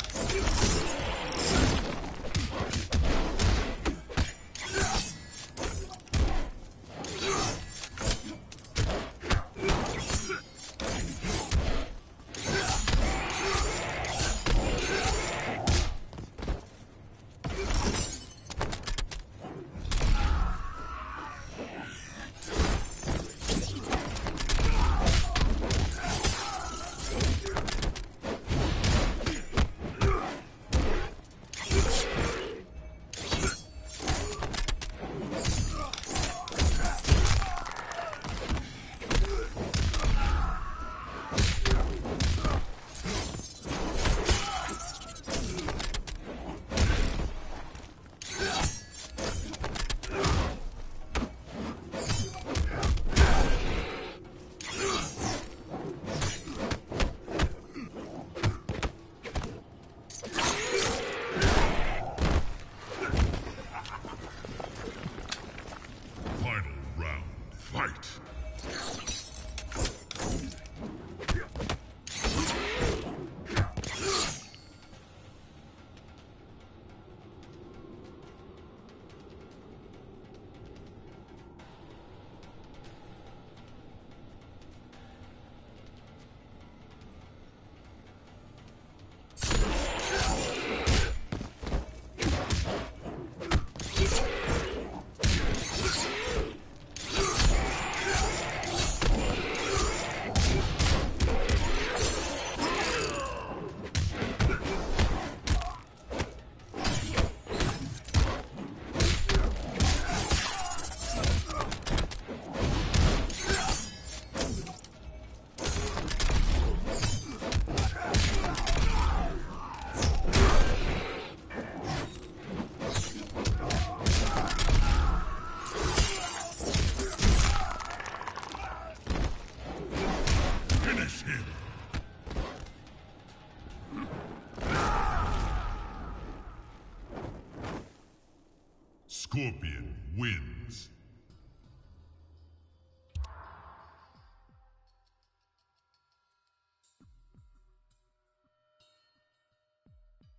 Scorpion wins.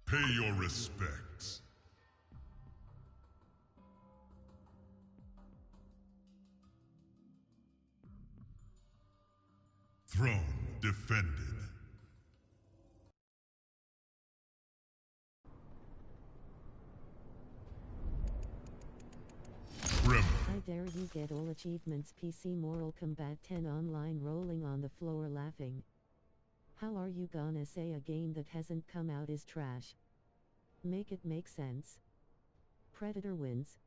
Pay your respects. Throne defended. I dare you get all achievements PC Mortal Kombat 10 online rolling on the floor laughing. How are you gonna say a game that hasn't come out is trash? Make it make sense. Predator wins.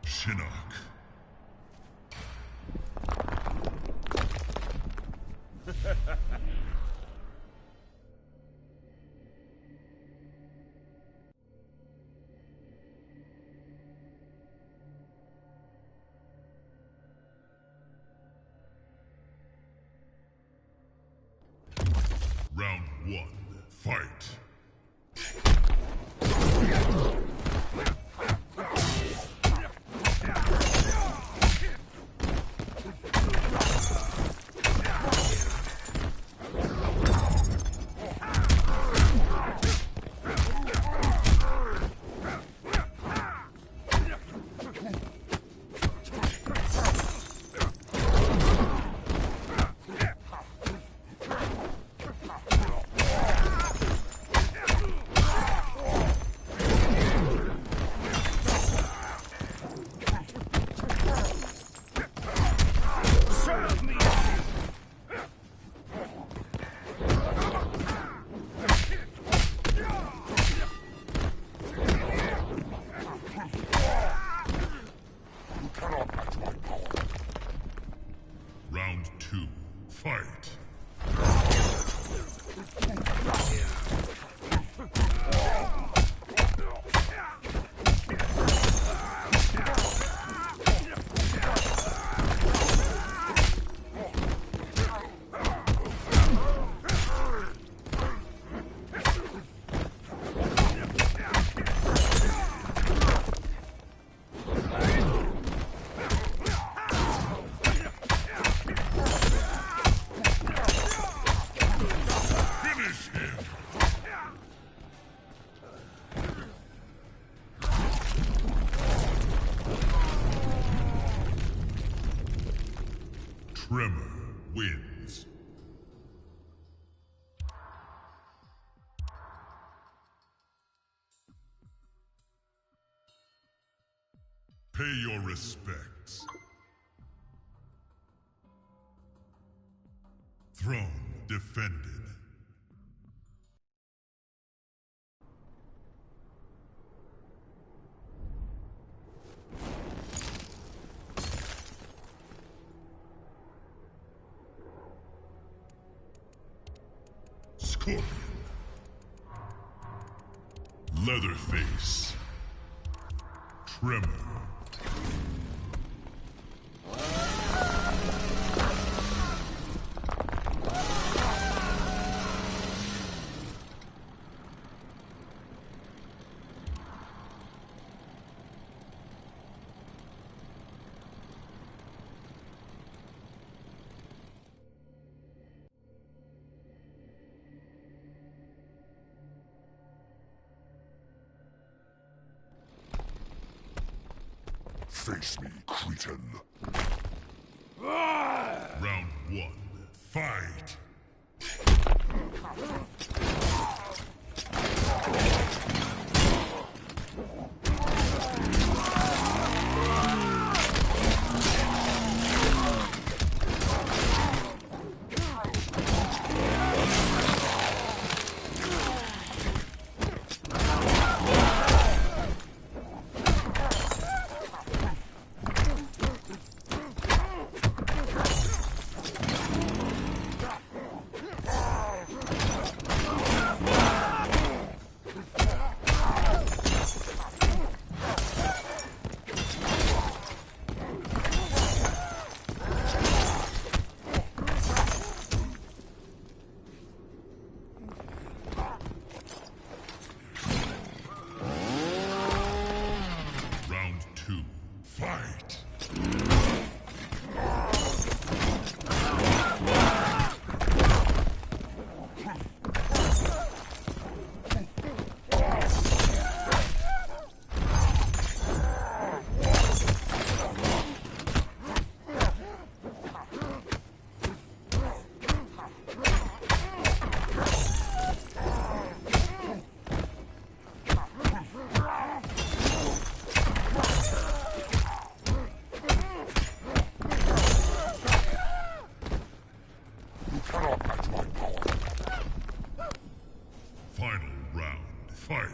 Shinnok. Round 1. Fight. Tremor wins. Pay your respects. Throne defended. Scorpion. Leatherface. Tremor. Face me, cretin. Round 1. Fight! Round 2. Fight! Final round. Fight!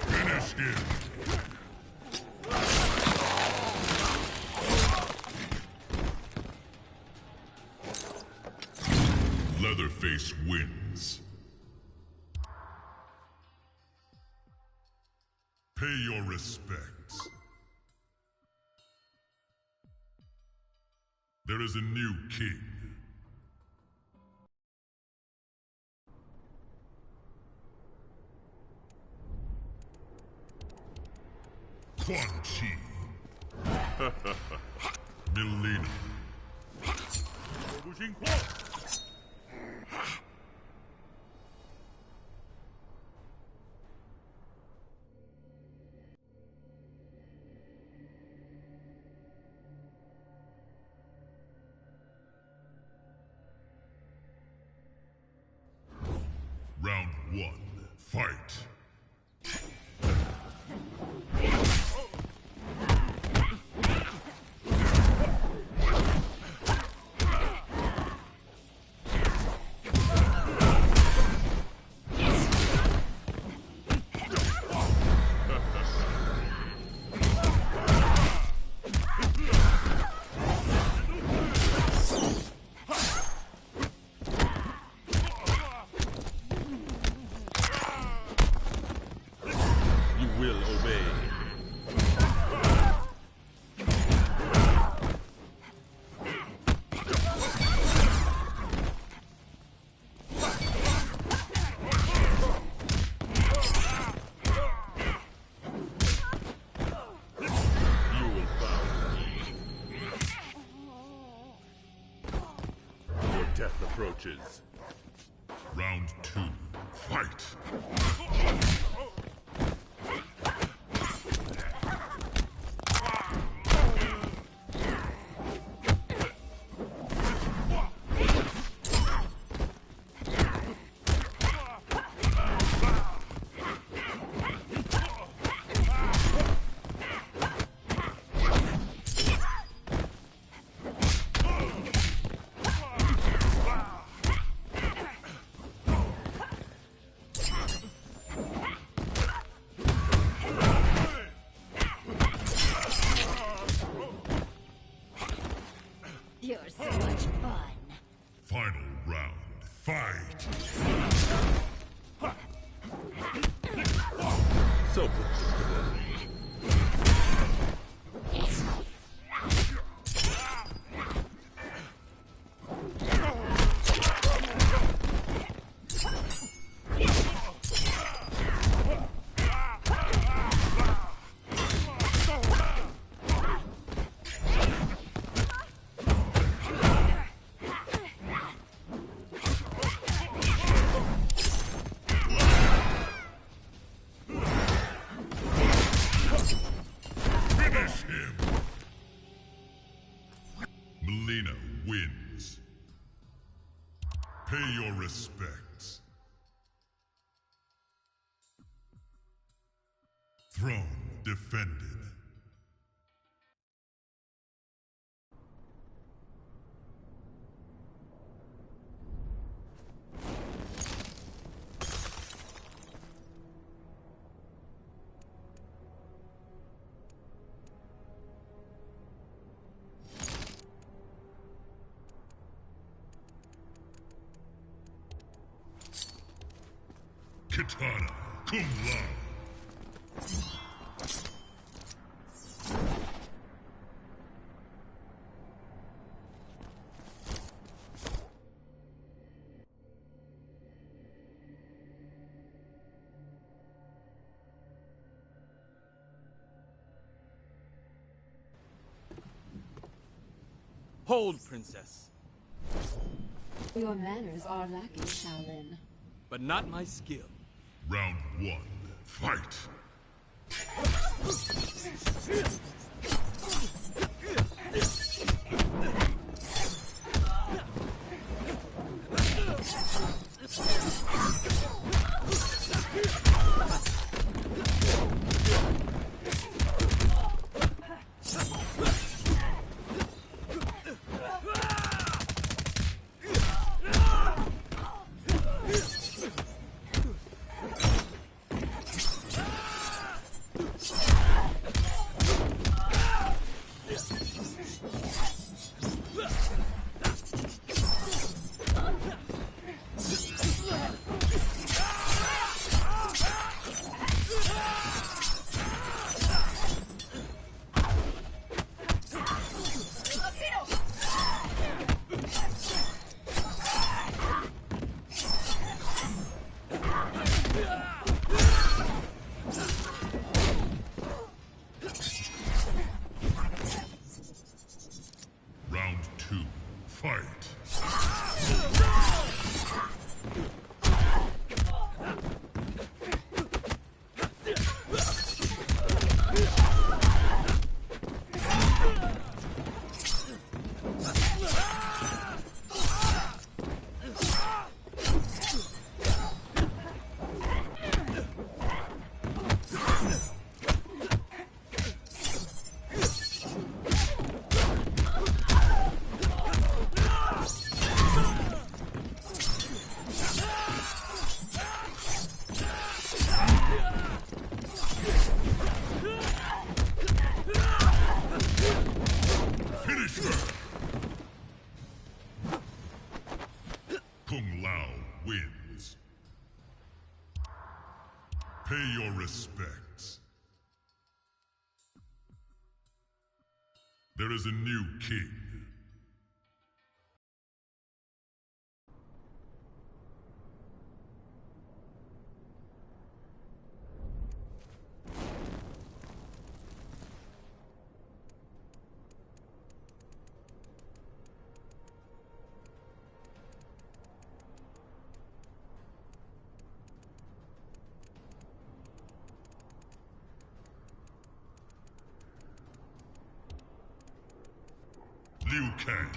Finish him! Leatherface wins. Pay your respects. There is a new king. Quan Chi. Millennium. Round 1. Fight! approaches. Round 2. Fight! You're so much fun. Final round. Fight! So Finish him! Melina wins. Pay your respects. Throne defended. Katana, cum laude. Hold, princess. Your manners are lacking, Shaolin. But not my skill. Round 1. Fight! Round 2. Fight! Finish her! Kung Lao wins. Pay your respects. There is a new king. Liu Kang.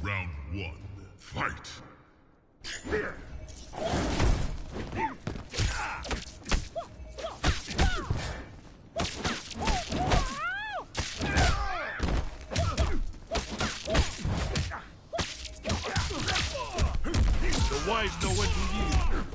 Round 1, fight! The wise know when to yield.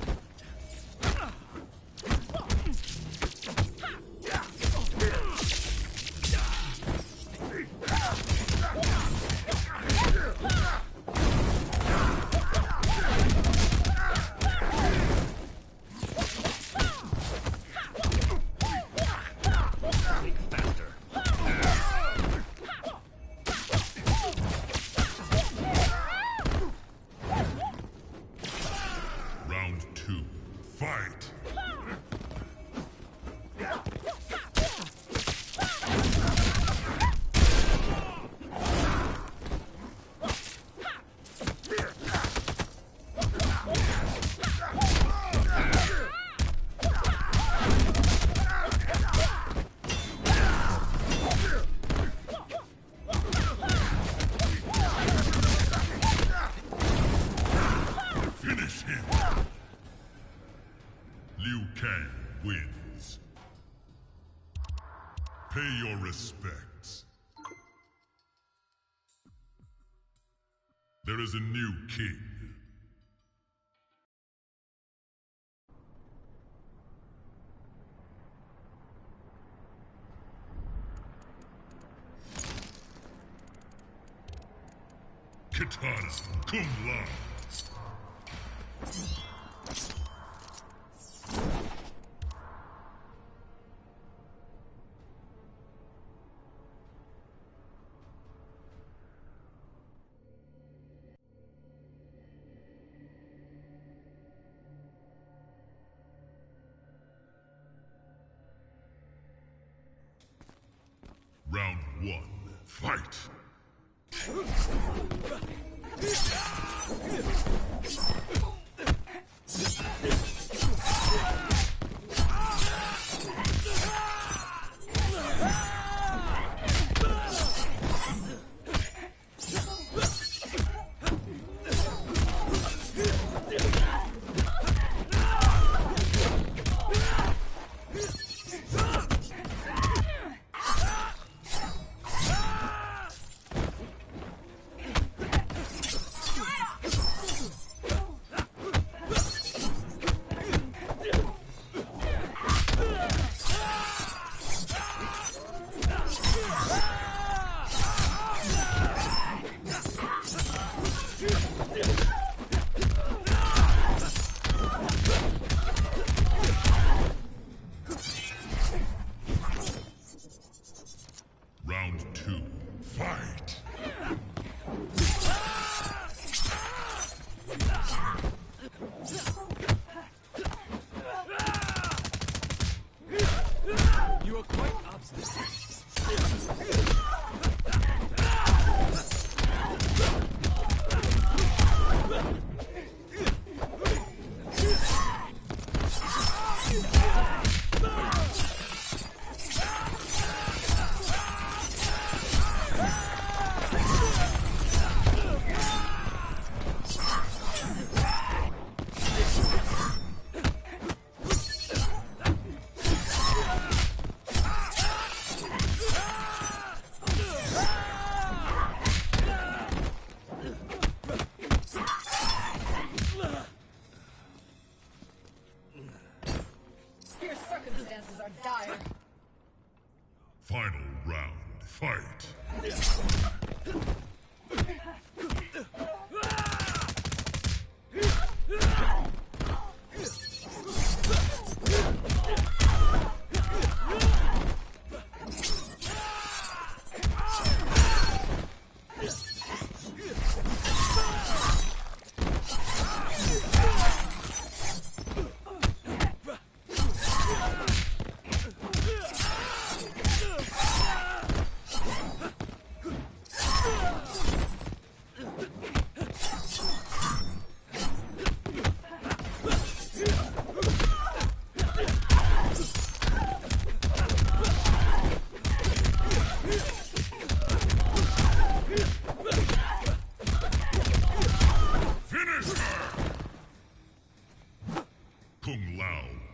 Round 2, fight! Finish him! Liu Kang wins. Pay your respects. There is a new king. Katana, cum laude. Round 1, fight! Round 2, fight! You are quite obstinate. Your circumstances are dire. Final round, fight!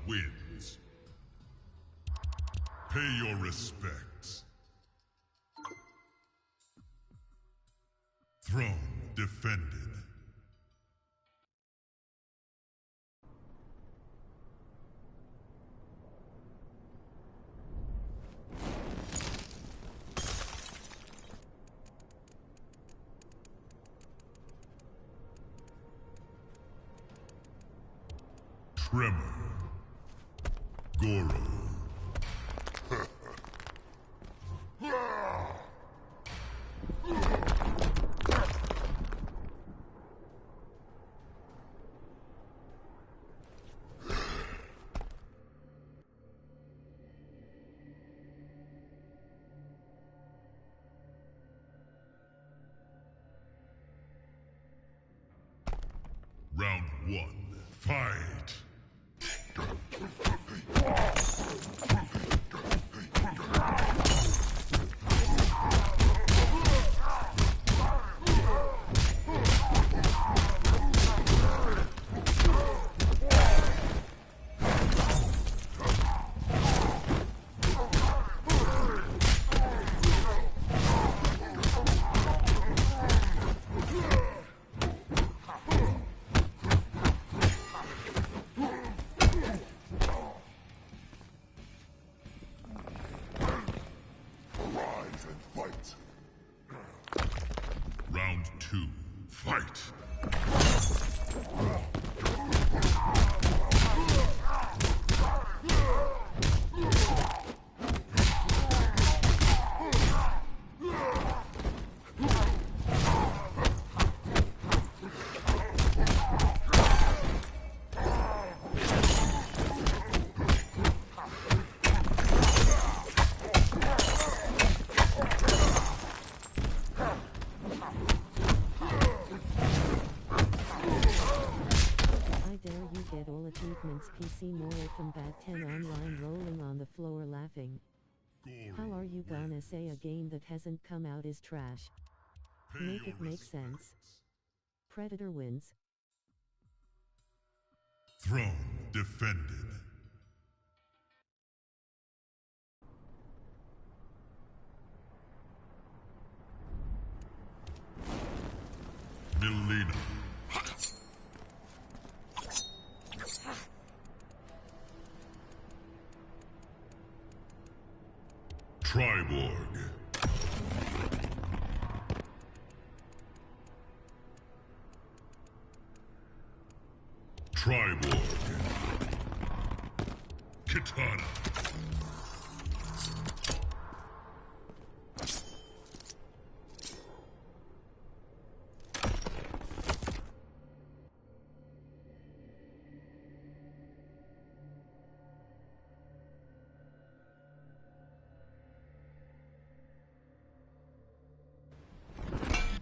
wins. Pay your respects. Throne defended. Tremor. Goro. Round 1. Fight! Round 2. Fight! Get all achievements. PC Mortal Kombat 10 online, rolling on the floor laughing. How are you gonna say a game that hasn't come out is trash? Make it make sense. Predator wins. Throne defended. Melina. Triborg. Triborg. Kitana.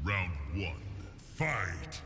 Round 1. Fight!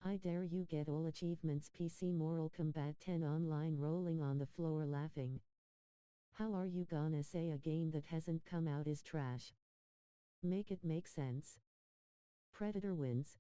I dare you get all achievements PC Mortal Kombat 10 online rolling on the floor laughing. How are you gonna say a game that hasn't come out is trash? Make it make sense. Predator wins.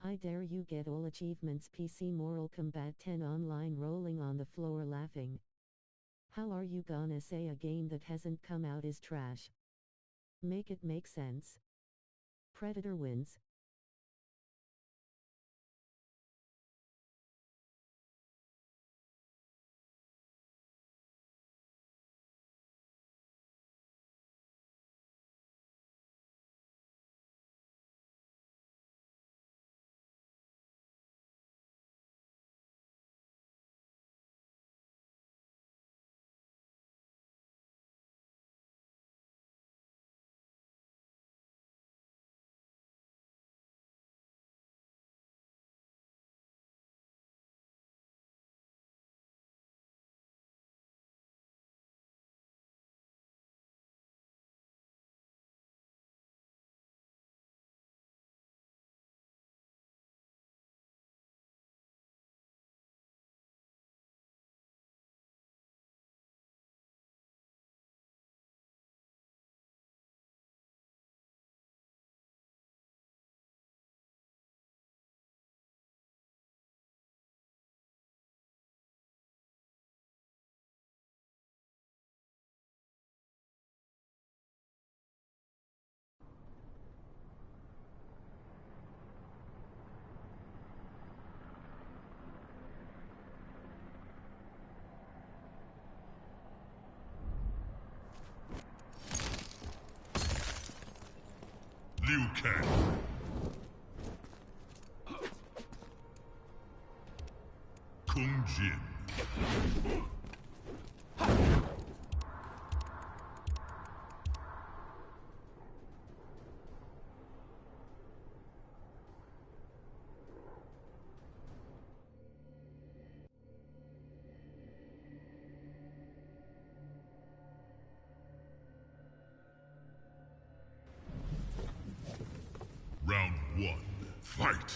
I dare you get all achievements PC Moral Combat 10 online rolling on the floor laughing. How are you gonna say a game that hasn't come out is trash? Make it make sense. Predator wins. Liu Kang. Kung Jin. Round 1, fight!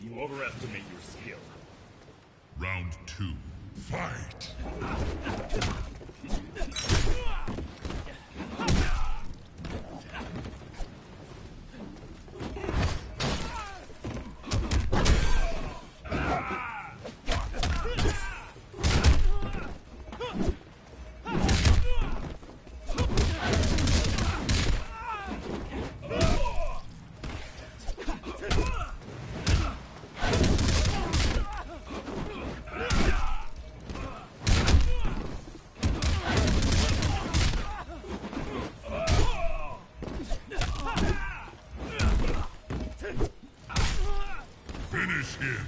You overestimate your skill. Round 2, fight! Finish him!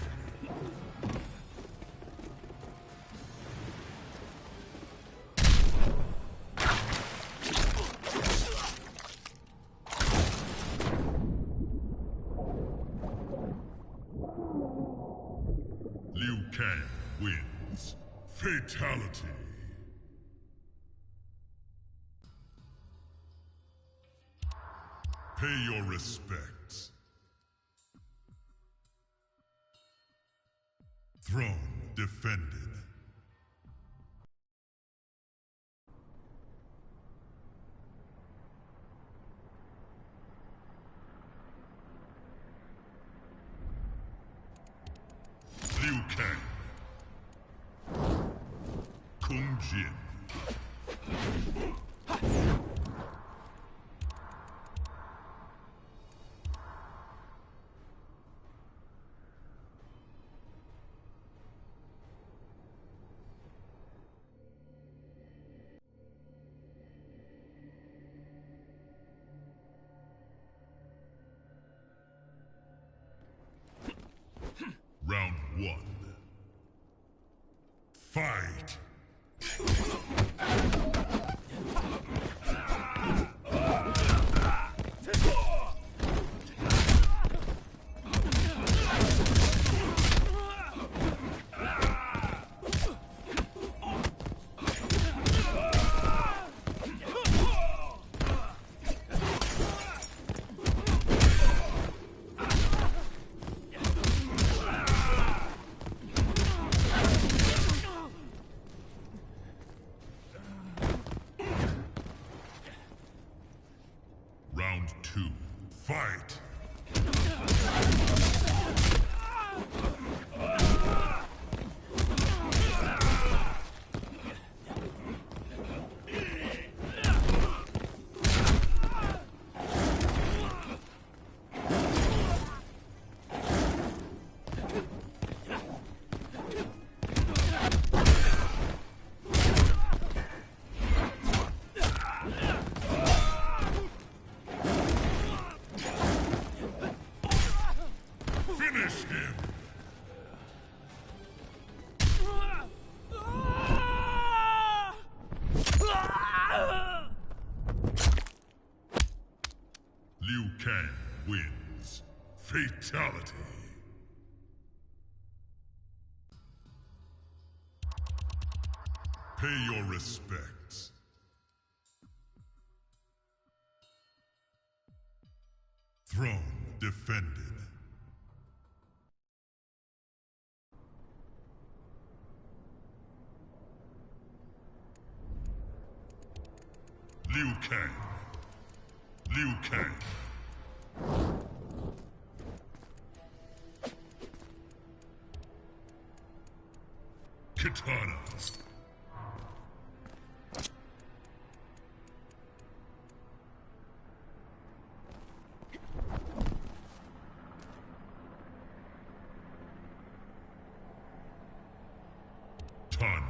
Liu Kang wins. Fatality. Pay your respects. Throne defended. Liu Kang. Kung Jin. Round 1. Fight! 2. Fight! Finish him! Liu Kang wins. Fatality. Pay your respects. Throne defended. Liu Kang. Liu Kang. Katana. Tanya.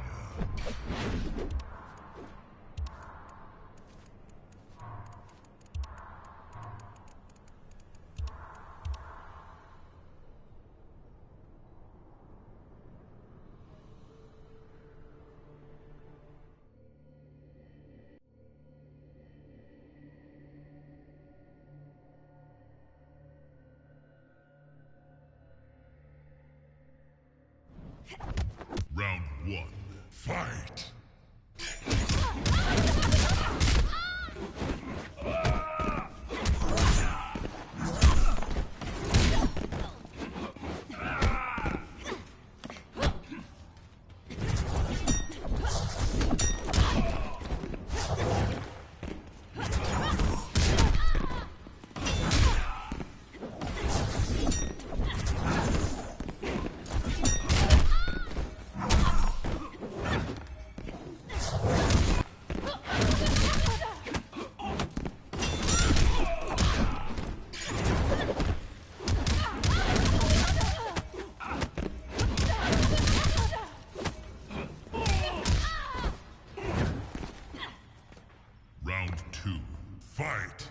Round 1. Fight! Round 2. Fight!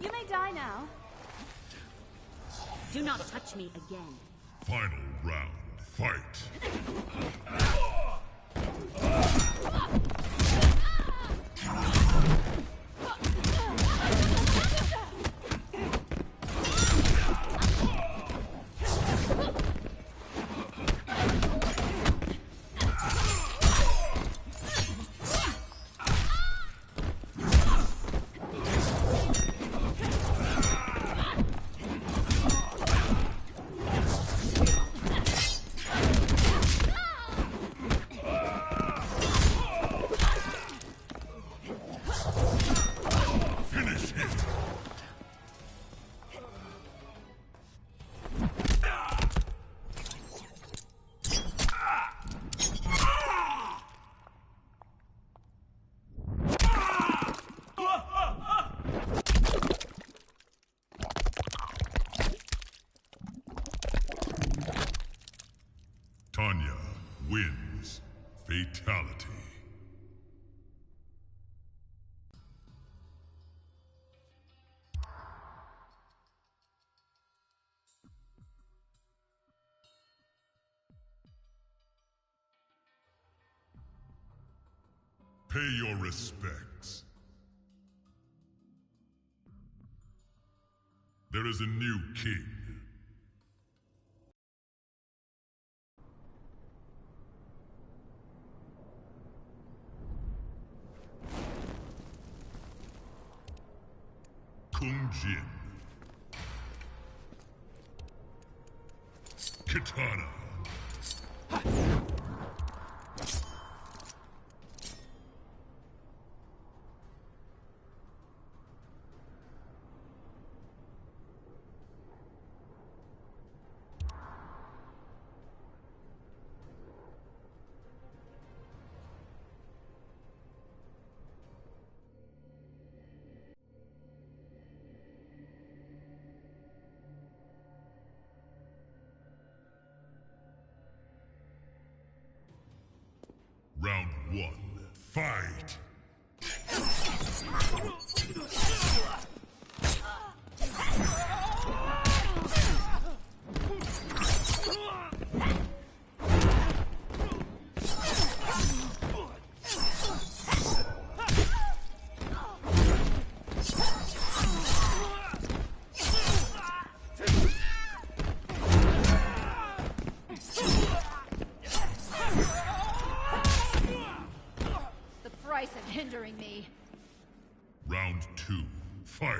You may die now. Do not touch me again. Final round. Fight! Finish him! Tanya wins. Fatality. Pay your respects. There is a new king. Kung Jin. Katana. Round one, fight! Of hindering me. Round two, fight!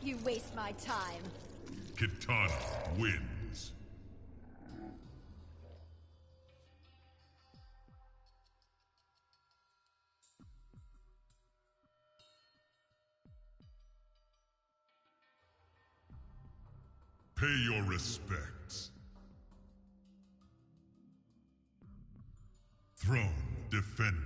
You waste my time. Katana wins. Pay your respects. Throne defended.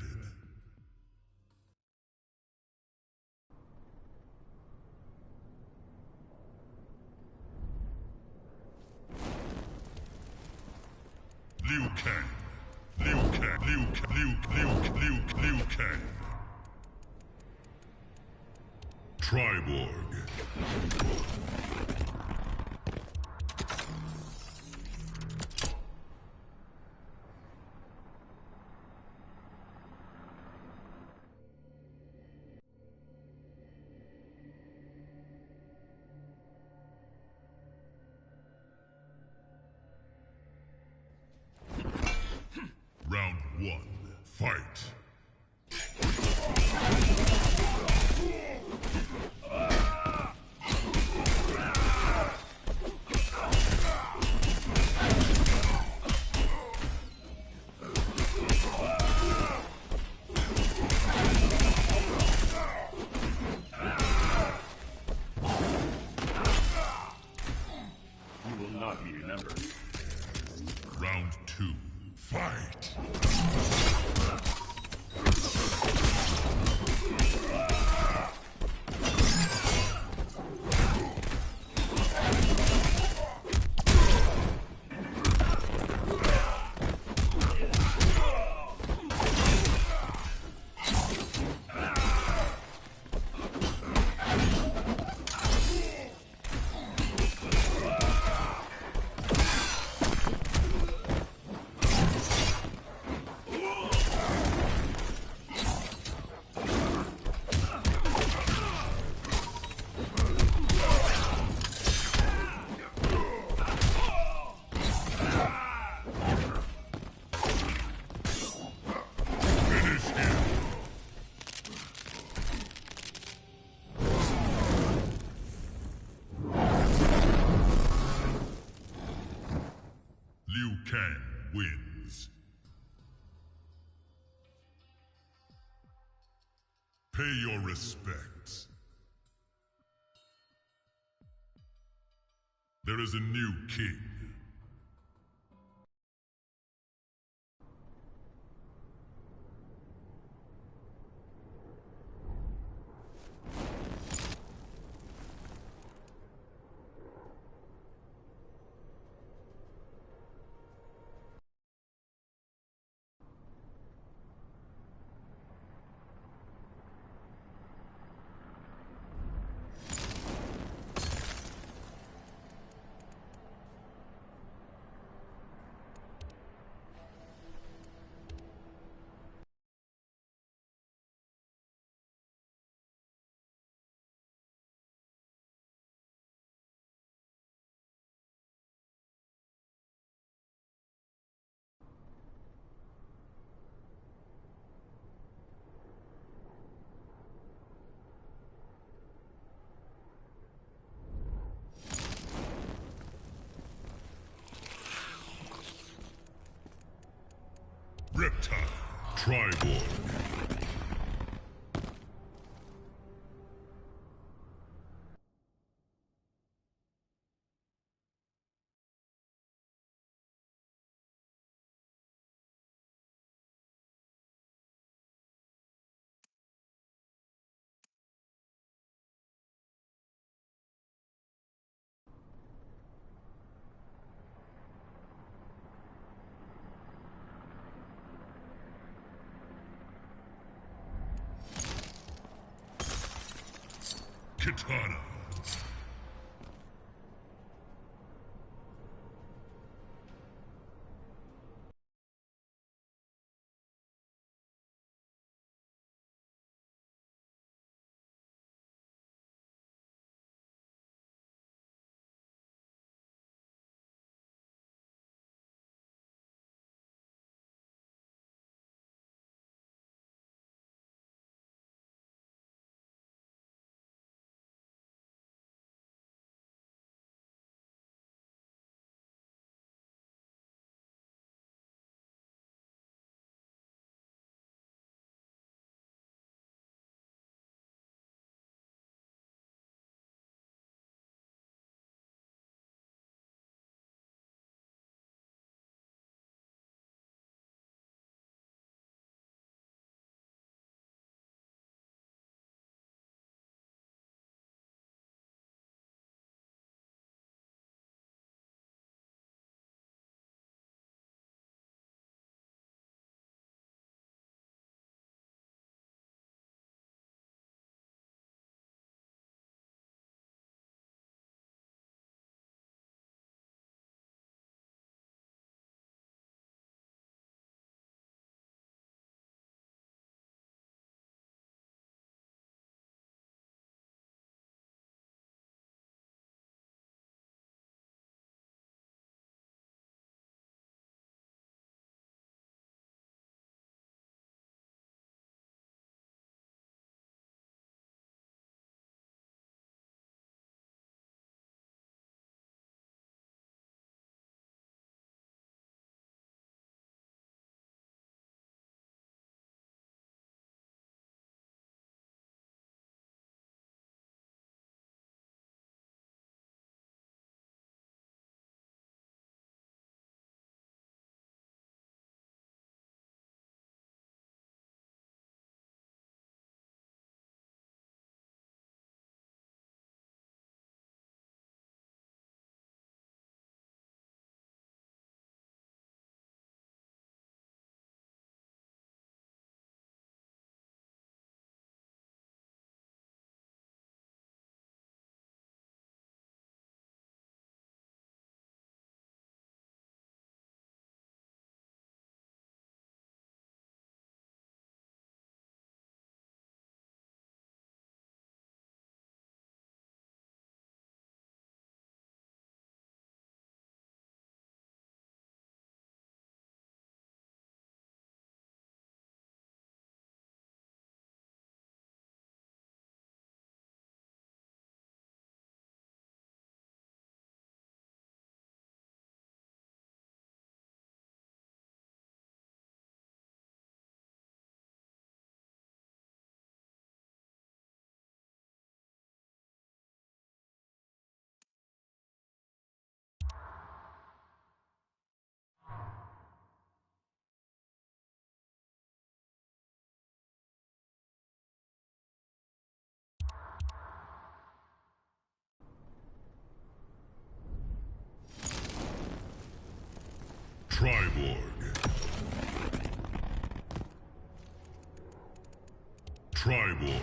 Liu Kang. Liu Kang. Liu Kang. Triborg. Round one, fight! You will not be remembered. Round two, fight! Liu Kang wins. Pay your respects. There is a new king. Reptile, Triborg. Katana. Triborg.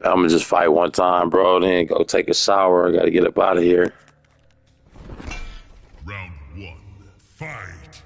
I'm gonna just fight one time, bro, then go take a shower. I gotta get up out of here. Round 1. Fight.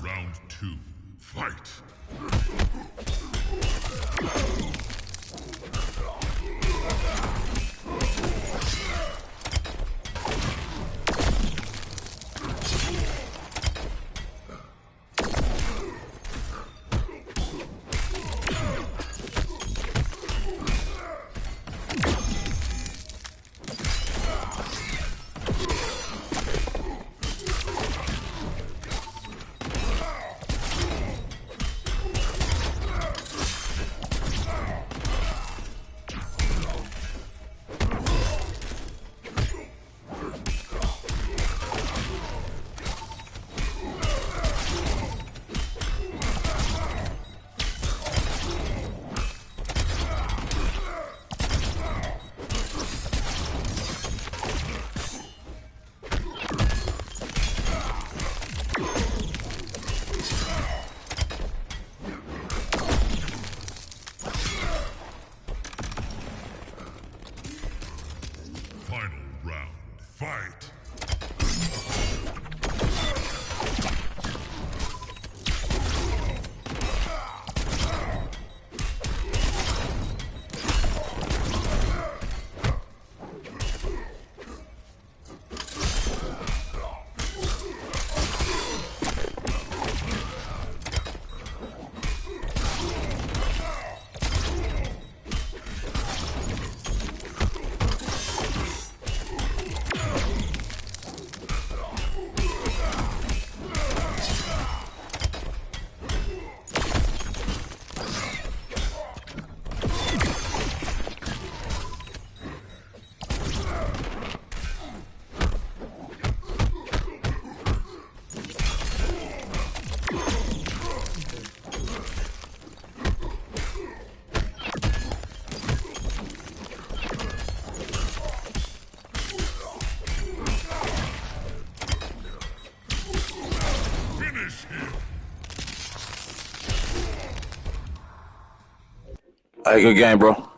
Round 2. Fight. Final round. Fight. Hey, good game, bro.